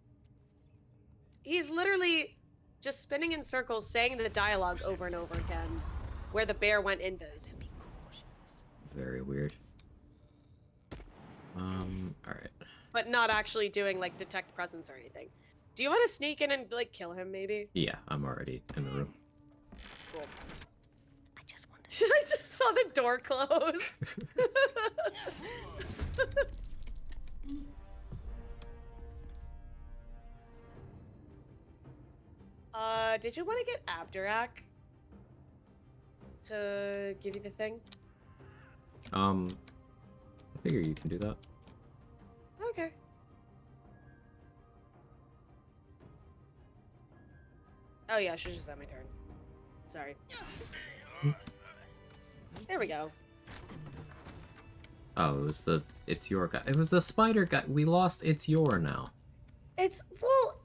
He's literally just spinning in circles, saying the dialogue over and over again, where the bear went invis. Very weird. Alright. But not actually doing, like, detect presence or anything. Do you want to sneak in and, like, kill him, maybe? Yeah, I'm already in the room. Cool. I just saw the door close. Did you want to get Abdurak to give you the thing? I figure you can do that. Okay. Oh yeah, I should just end my turn. Sorry. There we go. Oh, it was the it's your guy. It was the spider guy. We lost it's your now. It's, well,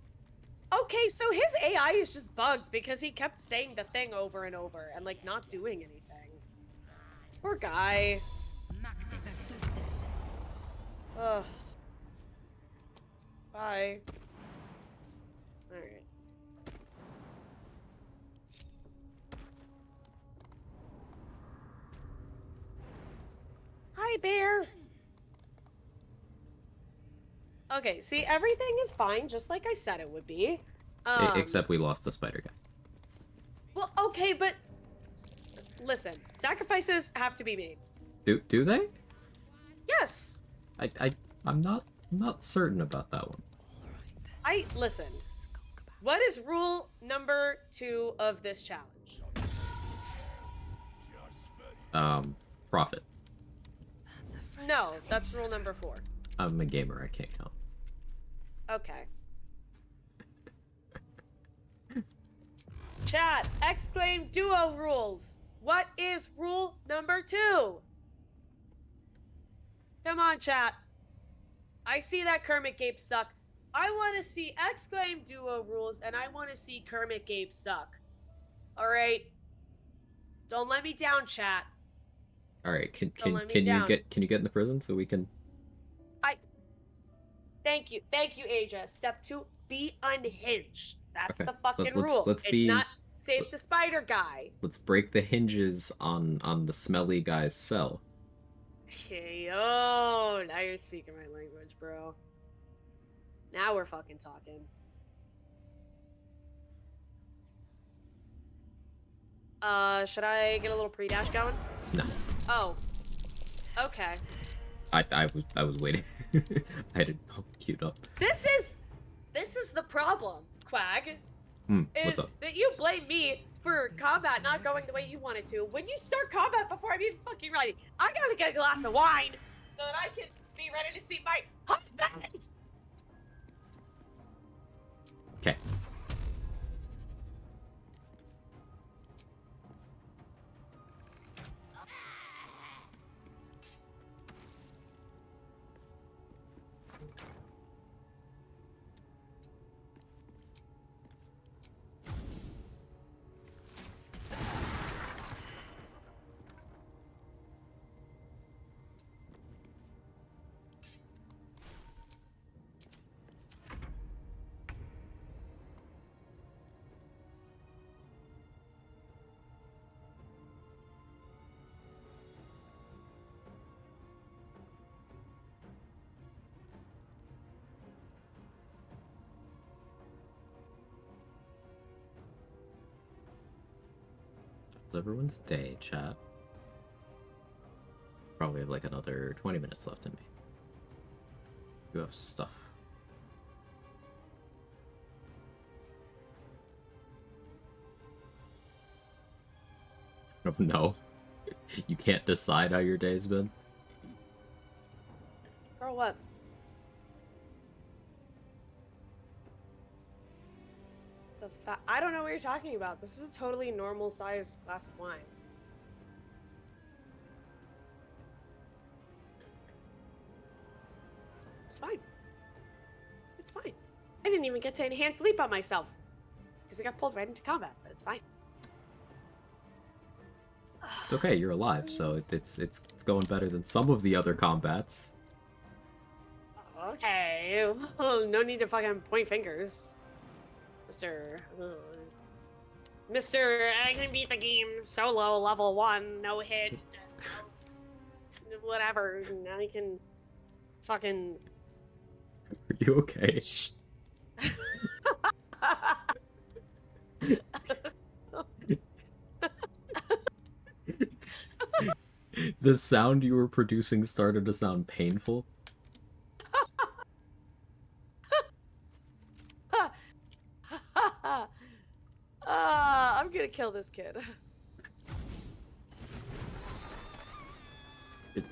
okay, so his AI is just bugged because he kept saying the thing over and over and, like, not doing anything. Poor guy. Ugh. Bye. Alright. Hi, bear! Okay, see, everything is fine, just like I said it would be. Except we lost the spider guy. Well, okay, but... Listen, sacrifices have to be made. Do they? Yes! I'm not certain about that one. Listen. What is rule number 2 of this challenge? Profit. No, that's rule number 4. I'm a gamer, I can't count. Okay. Chat, exclaim duo rules. What is rule number 2? Come on, chat. I see that Kermit Gape suck. I want to see exclaim duo rules, and I want to see Kermit Gape suck. All right. Don't let me down, chat. All right, can down. you get in the prison so we can? Thank you, Aja. Step 2: be unhinged. That's Okay. the fucking Let's rule. It's be- not save the spider guy. Let's break the hinges on the smelly guy's cell. Okay, oh, now you're speaking my language, bro. Now we're fucking talking. Should I get a little pre-dash going? No. Oh. Okay. I was waiting. I had it all queued up. This is the problem, Quag. What's up? That you blame me for combat not going the way you want it to. When you start combat before I'm even fucking ready, I gotta get a glass of wine so that I can be ready to see my husband. Okay. How's everyone's day, chat? Probably have like another 20 minutes left in me. You have stuff. Oh no. You can't decide how your day's been? Girl, what? I don't know what you're talking about. This is a totally normal-sized glass of wine. It's fine. It's fine. I didn't even get to enhance leap on myself. Because I got pulled right into combat, but it's fine. It's okay, you're alive, so it's going better than some of the other combats. Okay. No need to fucking point fingers. Mr. I can beat the game solo level 1, no hit, whatever. I can fucking... Are you okay? The sound you were producing started to sound painful. I'm gonna kill this kid.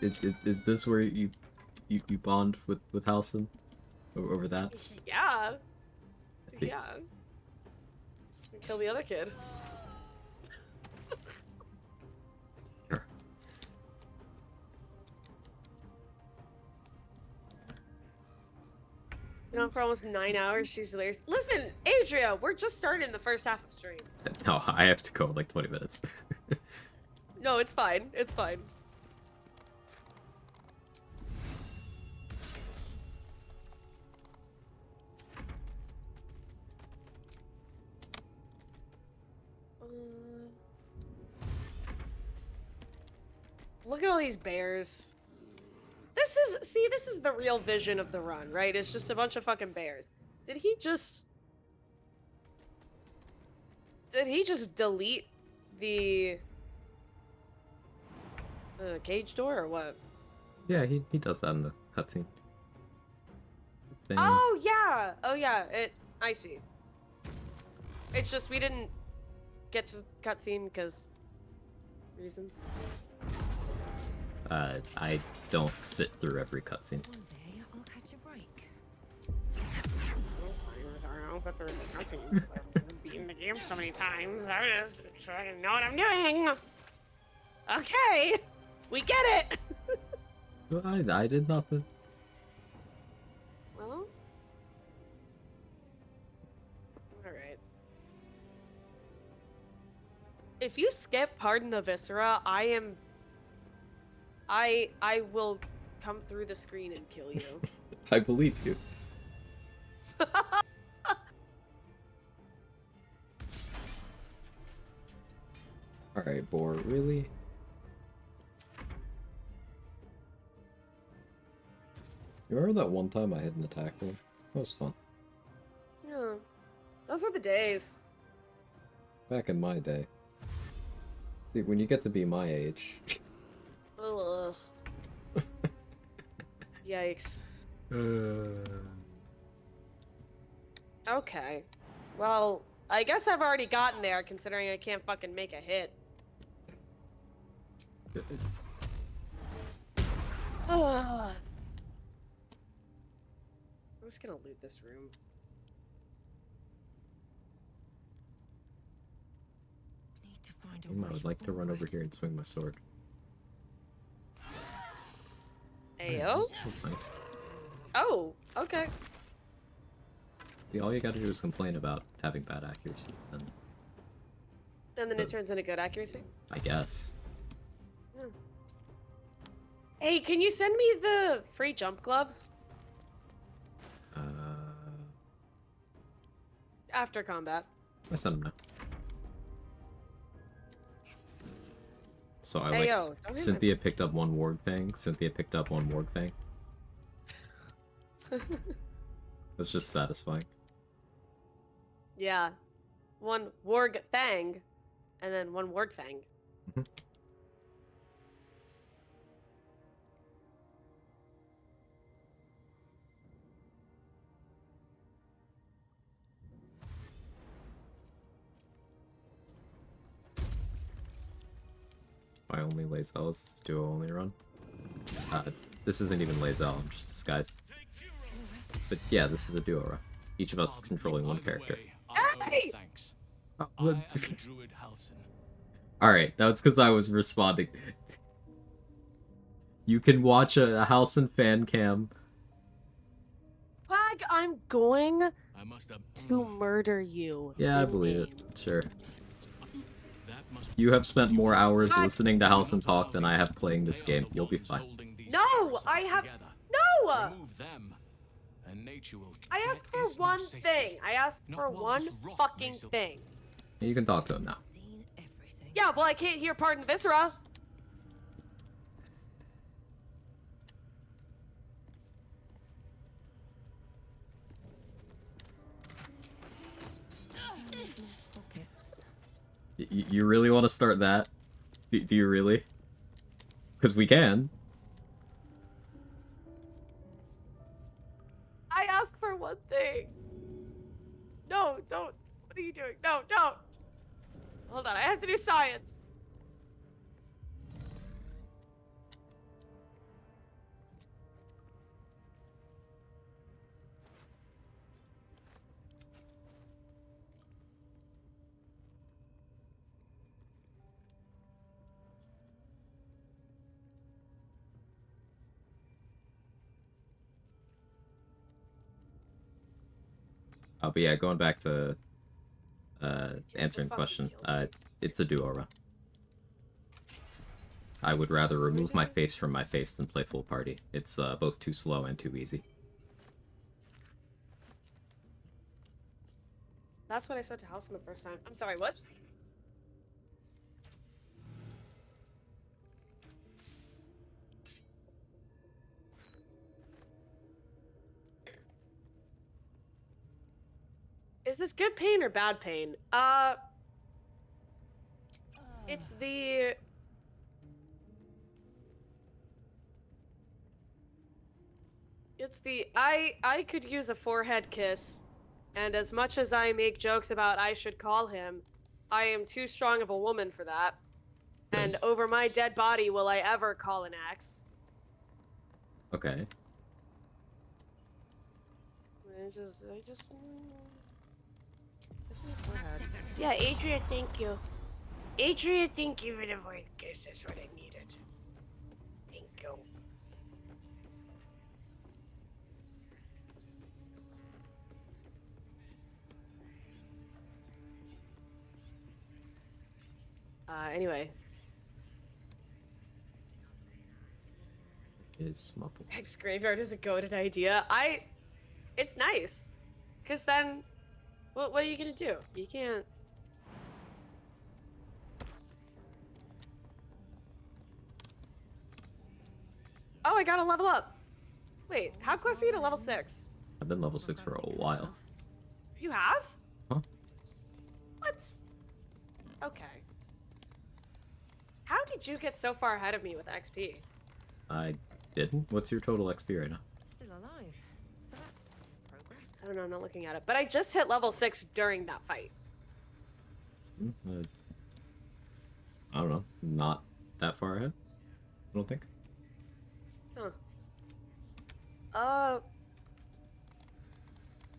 Is this where you bond with Halcyon over that? Yeah. I see. Yeah. Kill the other kid. Sure. You know, for almost 9 hours, she's hilarious. Listen, Adria, we're just starting the first half of stream. No, I have to go in like 20 minutes. No, it's fine. It's fine. Look at all these bears. This is the real vision of the run, right? It's just a bunch of fucking bears. Did he just delete the cage door or what? Yeah, he does that in the cutscene. Oh yeah. Oh yeah. I see. It's just we didn't get the cutscene because reasons. I don't sit through every cutscene. One day I'll catch a break. I'll sit through the cutscene. I've beaten the game so many times. I just trying to know what I'm doing. Okay, we get it. I did nothing. Well, all right. If you skip Pardon the Viscera, I will come through the screen and kill you. I believe you. Alright, Boar, really? You remember that one time I hit an attack roll? That was fun. Yeah, those were the days. Back in my day. See, when you get to be my age... Ugh. Yikes. Okay. Well, I guess I've already gotten there, considering I can't fucking make a hit. I'm just gonna loot this room. Need to find I would like to run over here and swing my sword. Ayo? That was nice. Oh, okay. See, all you gotta do is complain about having bad accuracy, and And then it turns into good accuracy? I guess. Hmm. Hey, can you send me the free jump gloves? After combat. I sent them now. So I Hey, yo, don't hit Cynthia picked up one Warg Fang, Cynthia picked up one Warg Fang. That's just satisfying. Yeah. One Warg Fang, and then one Warg Fang. I only Lae'zel's duo only run. This isn't even Lae'zel, I'm just disguised. But yeah, this is a duo run. Each of us is controlling one character. Hey! Oh, alright, that's because I was responding. You can watch a Halcyon fan cam Quag, I'm going I must have. to murder you. Yeah, I believe it. Sure. You have spent more hours listening to Halcyon talk than I have playing this game. You'll be fine. No, I have no. Remove them, and nature will. I asked for one thing. I asked for one fucking thing. You can talk to him now. Yeah, well, I can't hear Pardon Viscera. You really want to start that? Do you really? Because we can. I asked for one thing. No, don't. What are you doing? No, don't. Hold on, I have to do science. But yeah, going back to answering the question, it's a duo run. I would rather remove my face from my face than play full party. It's both too slow and too easy. That's what I said to Halcyon the first time. I'm sorry, what? Is this good pain or bad pain? It's the... I could use a forehead kiss, and as much as I make jokes about I should call him, I am too strong of a woman for that. And over my dead body will I ever call an axe. Okay. I just kiss my forehead. Yeah, Adria, thank you. Adria, thank you for the voice kiss. That's what I needed. Thank you. Anyway. Is Mupple. X Graveyard is a goated idea. It's nice. Because then, what are you gonna do? You can't... Oh, I gotta level up. Wait, how close are you to level 6? I've been level 6 for a while. You have? Huh? What? Okay. How did you get so far ahead of me with XP? I didn't? What's your total XP right now? Still alive. So that's progress. I don't know, I'm not looking at it. But I just hit level 6 during that fight. I don't know. Not that far ahead? I don't think. Huh.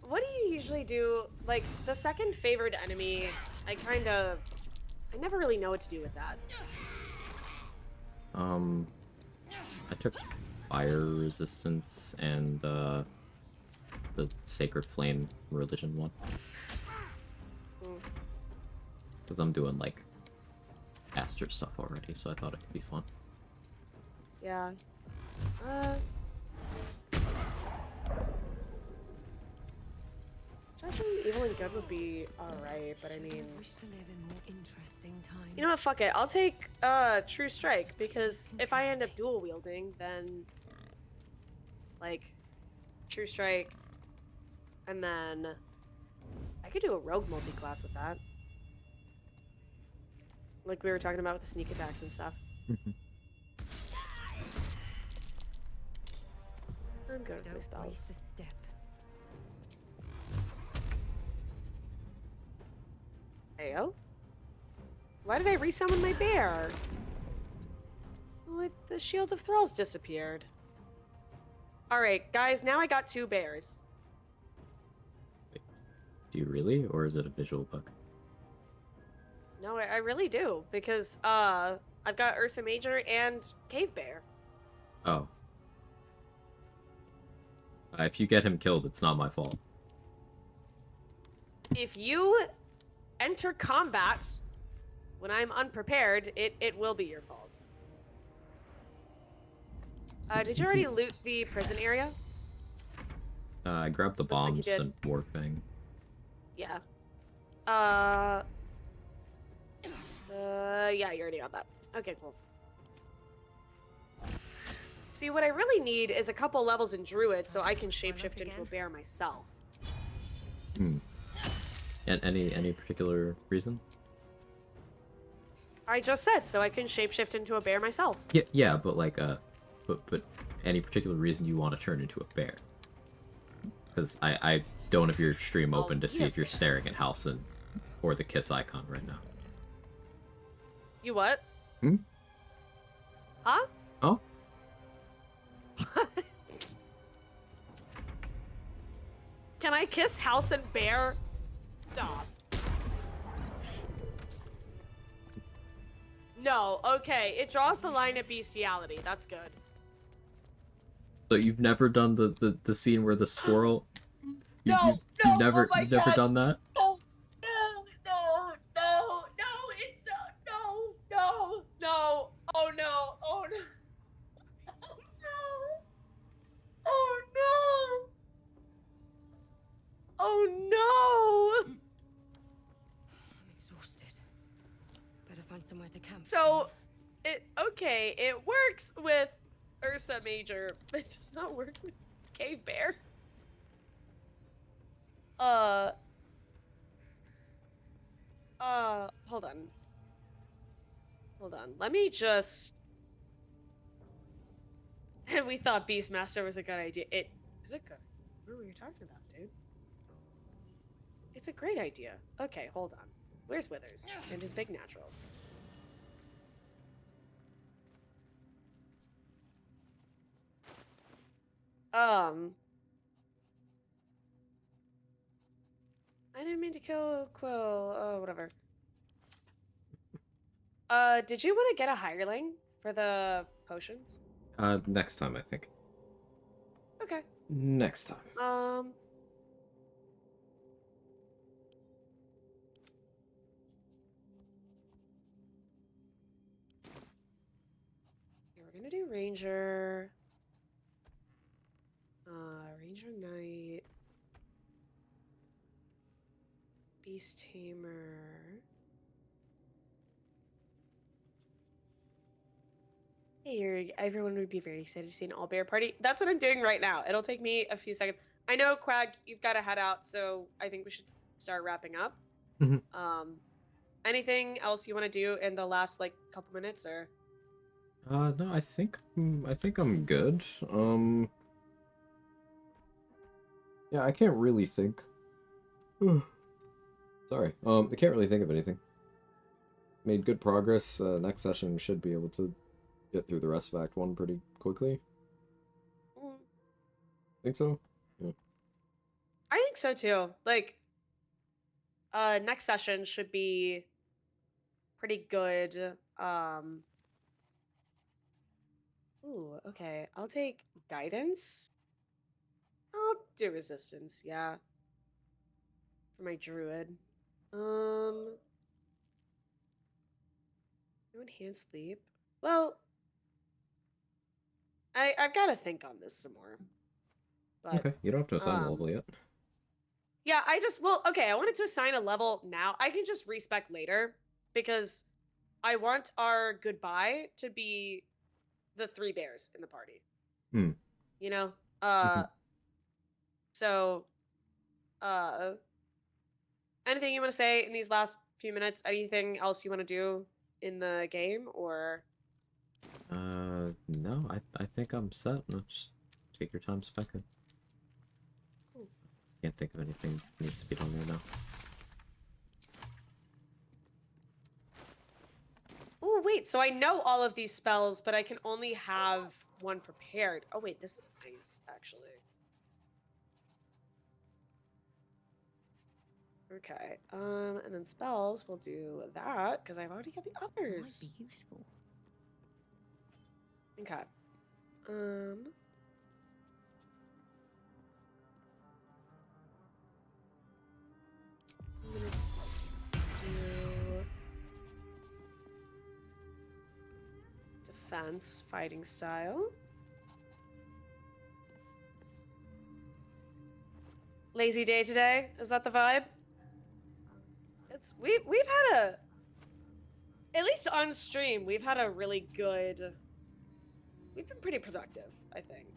What do you usually do? Like, the second favored enemy, I never really know what to do with that. I took fire resistance and the sacred flame religion one. Because I'm doing like Aster stuff already, so I thought it could be fun. Yeah. Judging evil and good would be alright, but I mean... You know what, fuck it. I'll take True Strike, because if I end up dual wielding, then... Like, True Strike, and then... I could do a rogue multi-class with that. Like we were talking about with the sneak attacks and stuff. I'm good with my spells. Heyo? Why did I resummon my bear? Well, the Shield of Thralls disappeared. Alright, guys, now I got 2 bears. Wait, do you really? Or is it a visual bug? No, I really do, because, I've got Ursa Major and Cave Bear. Oh. If you get him killed, it's not my fault. If you enter combat when I'm unprepared, it will be your fault. Did you already loot the prison area? I grabbed the Looks like you bombs did. and warping. Yeah. Yeah, you already got that. Okay, cool. See, what I really need is a couple levels in Druid so I can shapeshift into a bear myself. Hmm. And any particular reason? I just said, so I can shapeshift into a bear myself. Yeah, but like, but any particular reason you want to turn into a bear? Because I don't have your stream open to see if you're staring at Halcyon or the kiss icon right now. You what? Hmm? Huh? Oh? Can I kiss House and Bear? Stop. No, okay. It draws the line at bestiality. That's good. So you've never done the scene where the squirrel? You've never oh my you've never God. done that? Oh, no, no. Oh no, oh no. Oh no. Oh no. I'm exhausted. Better find somewhere to camp. So, it works with Ursa Major, but it does not work with Cave Bear. Hold on. Hold on. Let me just... We thought Beastmaster was a good idea. It is a good... I don't know what you're talking about, dude. It's a great idea. Okay, hold on. Where's Withers and his big naturals? I didn't mean to kill Quill. Oh, whatever. Did you want to get a hireling for the potions? Next time, I think. Okay. Next time. Yeah, we're gonna do Ranger. Ranger Knight. Beast Tamer. Hey, everyone would be very excited to see an all-bear party. That's what I'm doing right now. It'll take me a few seconds. I know, Quag, you've got to head out, so I think we should start wrapping up. Anything else you want to do in the last, like, couple minutes, or? No, I think I'm good. Yeah, I can't really think. Sorry. I can't really think of anything. Made good progress. Next session should be able to get through the rest of Act 1 pretty quickly. Think so? Yeah. I think so too. Like, next session should be pretty good. Ooh, okay. I'll take guidance. I'll do resistance, yeah. For my druid. No enhanced sleep. Well, I've got to think on this some more. But, Okay, you don't have to assign the level yet. Yeah, okay, I wanted to assign a level now. I can just respec later because I want our goodbye to be the 3 bears in the party. You know? So, anything you want to say in these last few minutes? Anything else you want to do in the game, or? No, I think I'm set. No, just take your time specking. Cool. Can't think of anything that needs to be done right now. Oh, wait, so I know all of these spells, but I can only have one prepared. Oh, wait, this is nice, actually. Okay, and then spells, we'll do that, because I've already got the others. Might be useful. Okay. defense, fighting style. Lazy day today? Is that the vibe? We've had a, at least on stream, we've had a really good, we've been pretty productive, I think.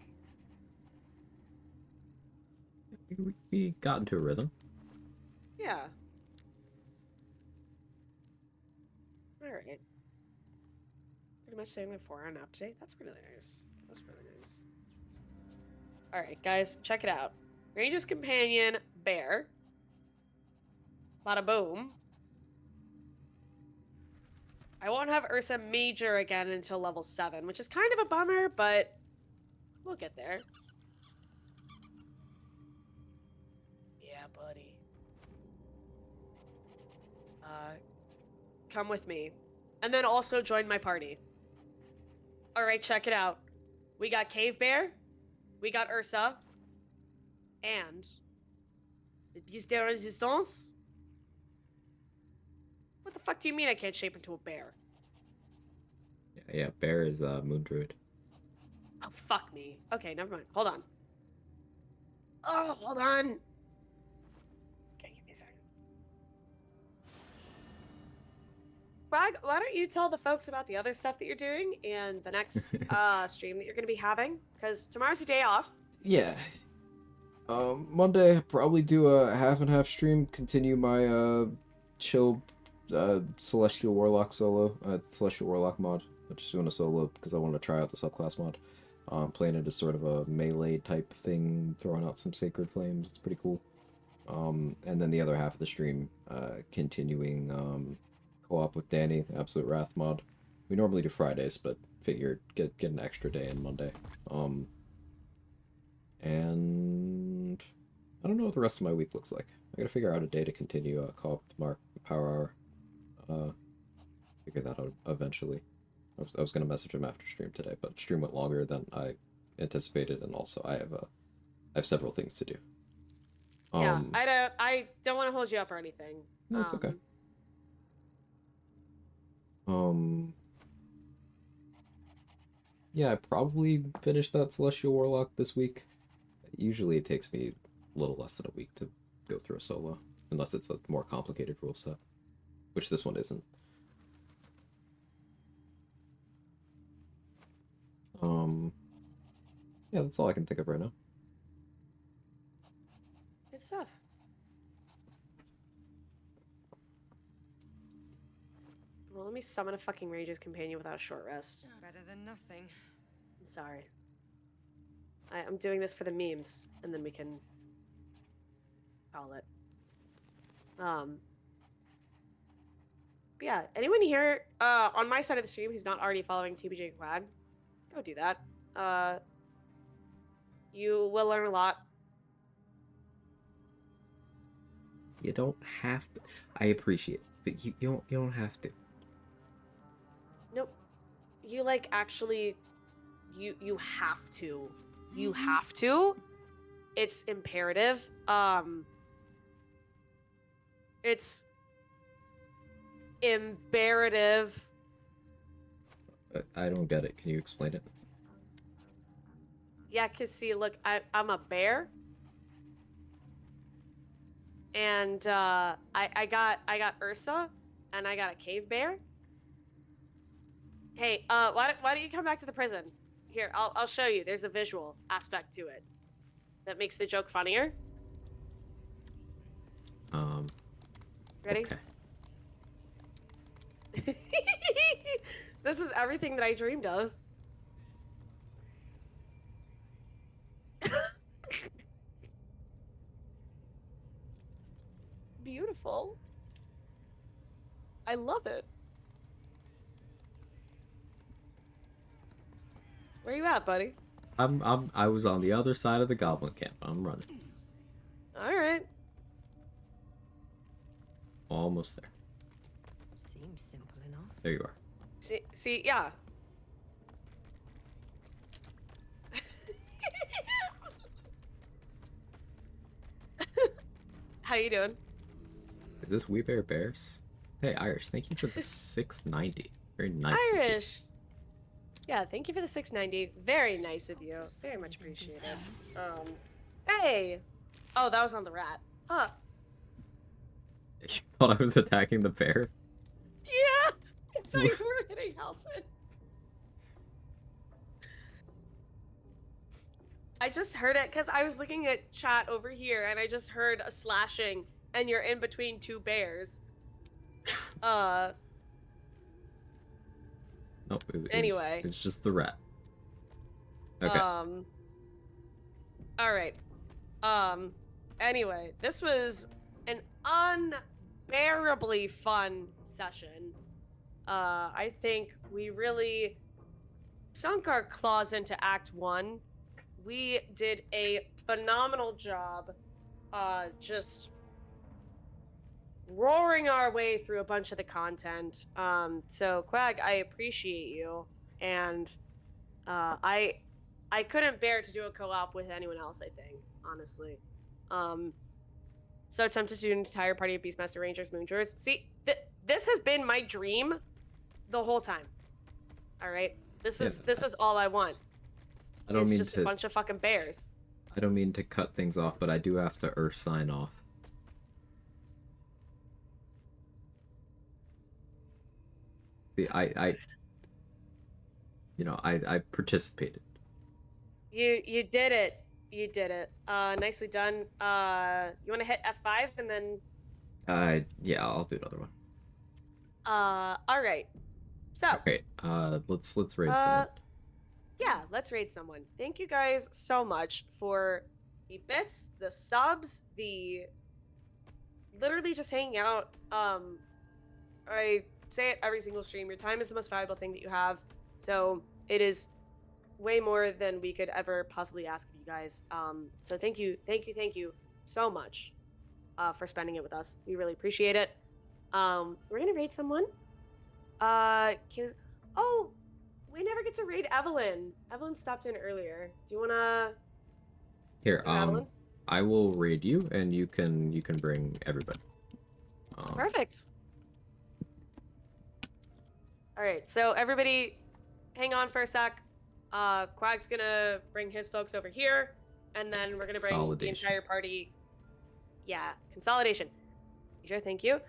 We got into a rhythm. Yeah. Alright. Pretty much saying my 4-hour nap today. That's really nice. That's really nice. Alright, guys, check it out. Ranger's Companion, Bear. Bada boom. I won't have Ursa Major again until level 7, which is kind of a bummer, but we'll get there. Yeah, buddy. Come with me. And then also join my party. Alright, check it out. We got Cave Bear, we got Ursa, and the Beast de Resistance. What the fuck do you mean I can't shape into a bear? Yeah, Bear is Moon Druid. Oh, fuck me. Okay, never mind. Hold on. Oh, hold on. Okay, give me a second. Quag, why don't you tell the folks about the other stuff that you're doing and the next stream that you're going to be having? Because tomorrow's your day off. Yeah. Monday, probably do a half and half stream, continue my chill Celestial Warlock solo, Celestial Warlock mod. I'm just doing a solo because I want to try out the subclass mod. Playing it as sort of a melee type thing, throwing out some Sacred Flames. It's pretty cool. And then the other half of the stream, continuing co-op with Danny, Absolute Wrath mod. We normally do Fridays, but figured get an extra day in Monday. And I don't know what the rest of my week looks like. I gotta figure out a day to continue co-op Mark Power Hour. Figure that out eventually. I was gonna message him after stream today, but stream went longer than I anticipated, and also I have several things to do. Yeah, I don't want to hold you up or anything. No, it's okay. Yeah, I probably finished that Celestial Warlock this week. Usually it takes me a little less than a week to go through a solo, unless it's a more complicated rule set, which this one isn't. Yeah, that's all I can think of right now. Good stuff. Well, let me summon a fucking Ranger's Companion without a short rest. Better than nothing. I'm sorry. I'm doing this for the memes, and then we can call it. But yeah, anyone here on my side of the stream who's not already following TBJ Quag, go do that. You will learn a lot. You don't have to. I appreciate it, but you don't have to. Nope. You like actually you have to. You have to. It's imperative. It's imperative. I don't get it. Can you explain it? Yeah, cause see, look, I'm a bear. And I got Ursa, and I got a cave bear. Hey, why don't you come back to the prison? Here, I'll show you. There's a visual aspect to it that makes the joke funnier. Ready? Okay. This is everything that I dreamed of. Beautiful. I love it. Where you at, buddy? I was on the other side of the goblin camp. I'm running. All right. Almost there. Seems simple enough. There you are. See, yeah. How you doing? Is this We Bear Bears? Hey, Irish, thank you for the 690. Very nice. Irish. Yeah, thank you for the 690. Very nice of you. Very much appreciated. Hey! Oh, that was on the rat. Huh. You thought I was attacking the bear? Yeah! I thought you were hitting Halson. I just heard it because I was looking at chat over here and I just heard a slashing and you're in between two bears. Nope, Anyway. it's just the rat. Okay. Alright. Anyway, this was an unbearably fun session. I think we really sunk our claws into Act 1. We did a phenomenal job, just roaring our way through a bunch of the content. So Quag, I appreciate you, and I couldn't bear to do a co-op with anyone else, I think, honestly. So tempted to do an entire party of Beastmaster Rangers Moondroids. See, this has been my dream the whole time. All right, this is all I want. I don't mean just a bunch of fucking bears. I don't mean to cut things off, but I do have to sign off. See, I participated. You did it. You did it. Nicely done. You want to hit F5 and then? Yeah, I'll do another one. All right. So. Okay. Let's raid someone. Yeah, let's raid someone. Thank you guys so much for the bits, the subs, the literally just hanging out. I say it every single stream. Your time is the most valuable thing that you have. So it is way more than we could ever possibly ask of you guys. So thank you so much for spending it with us. We really appreciate it. We're gonna raid someone. Oh, we never get to raid Evelyn. Evelyn stopped in earlier. Do you wanna? Here, Evelyn? I will raid you, and you can bring everybody. Perfect. All right, so everybody, hang on for a sec. Quag's gonna bring his folks over here, and then we're gonna bring the entire party. Yeah, consolidation. Sure, thank you.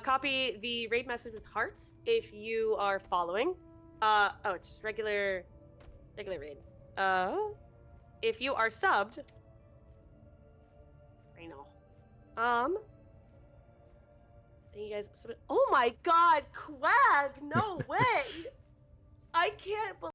Copy the raid message with hearts if you are following. Oh, it's just regular raid. If you are subbed, I know. You guys, oh my God, Quag! No way! I can't believe.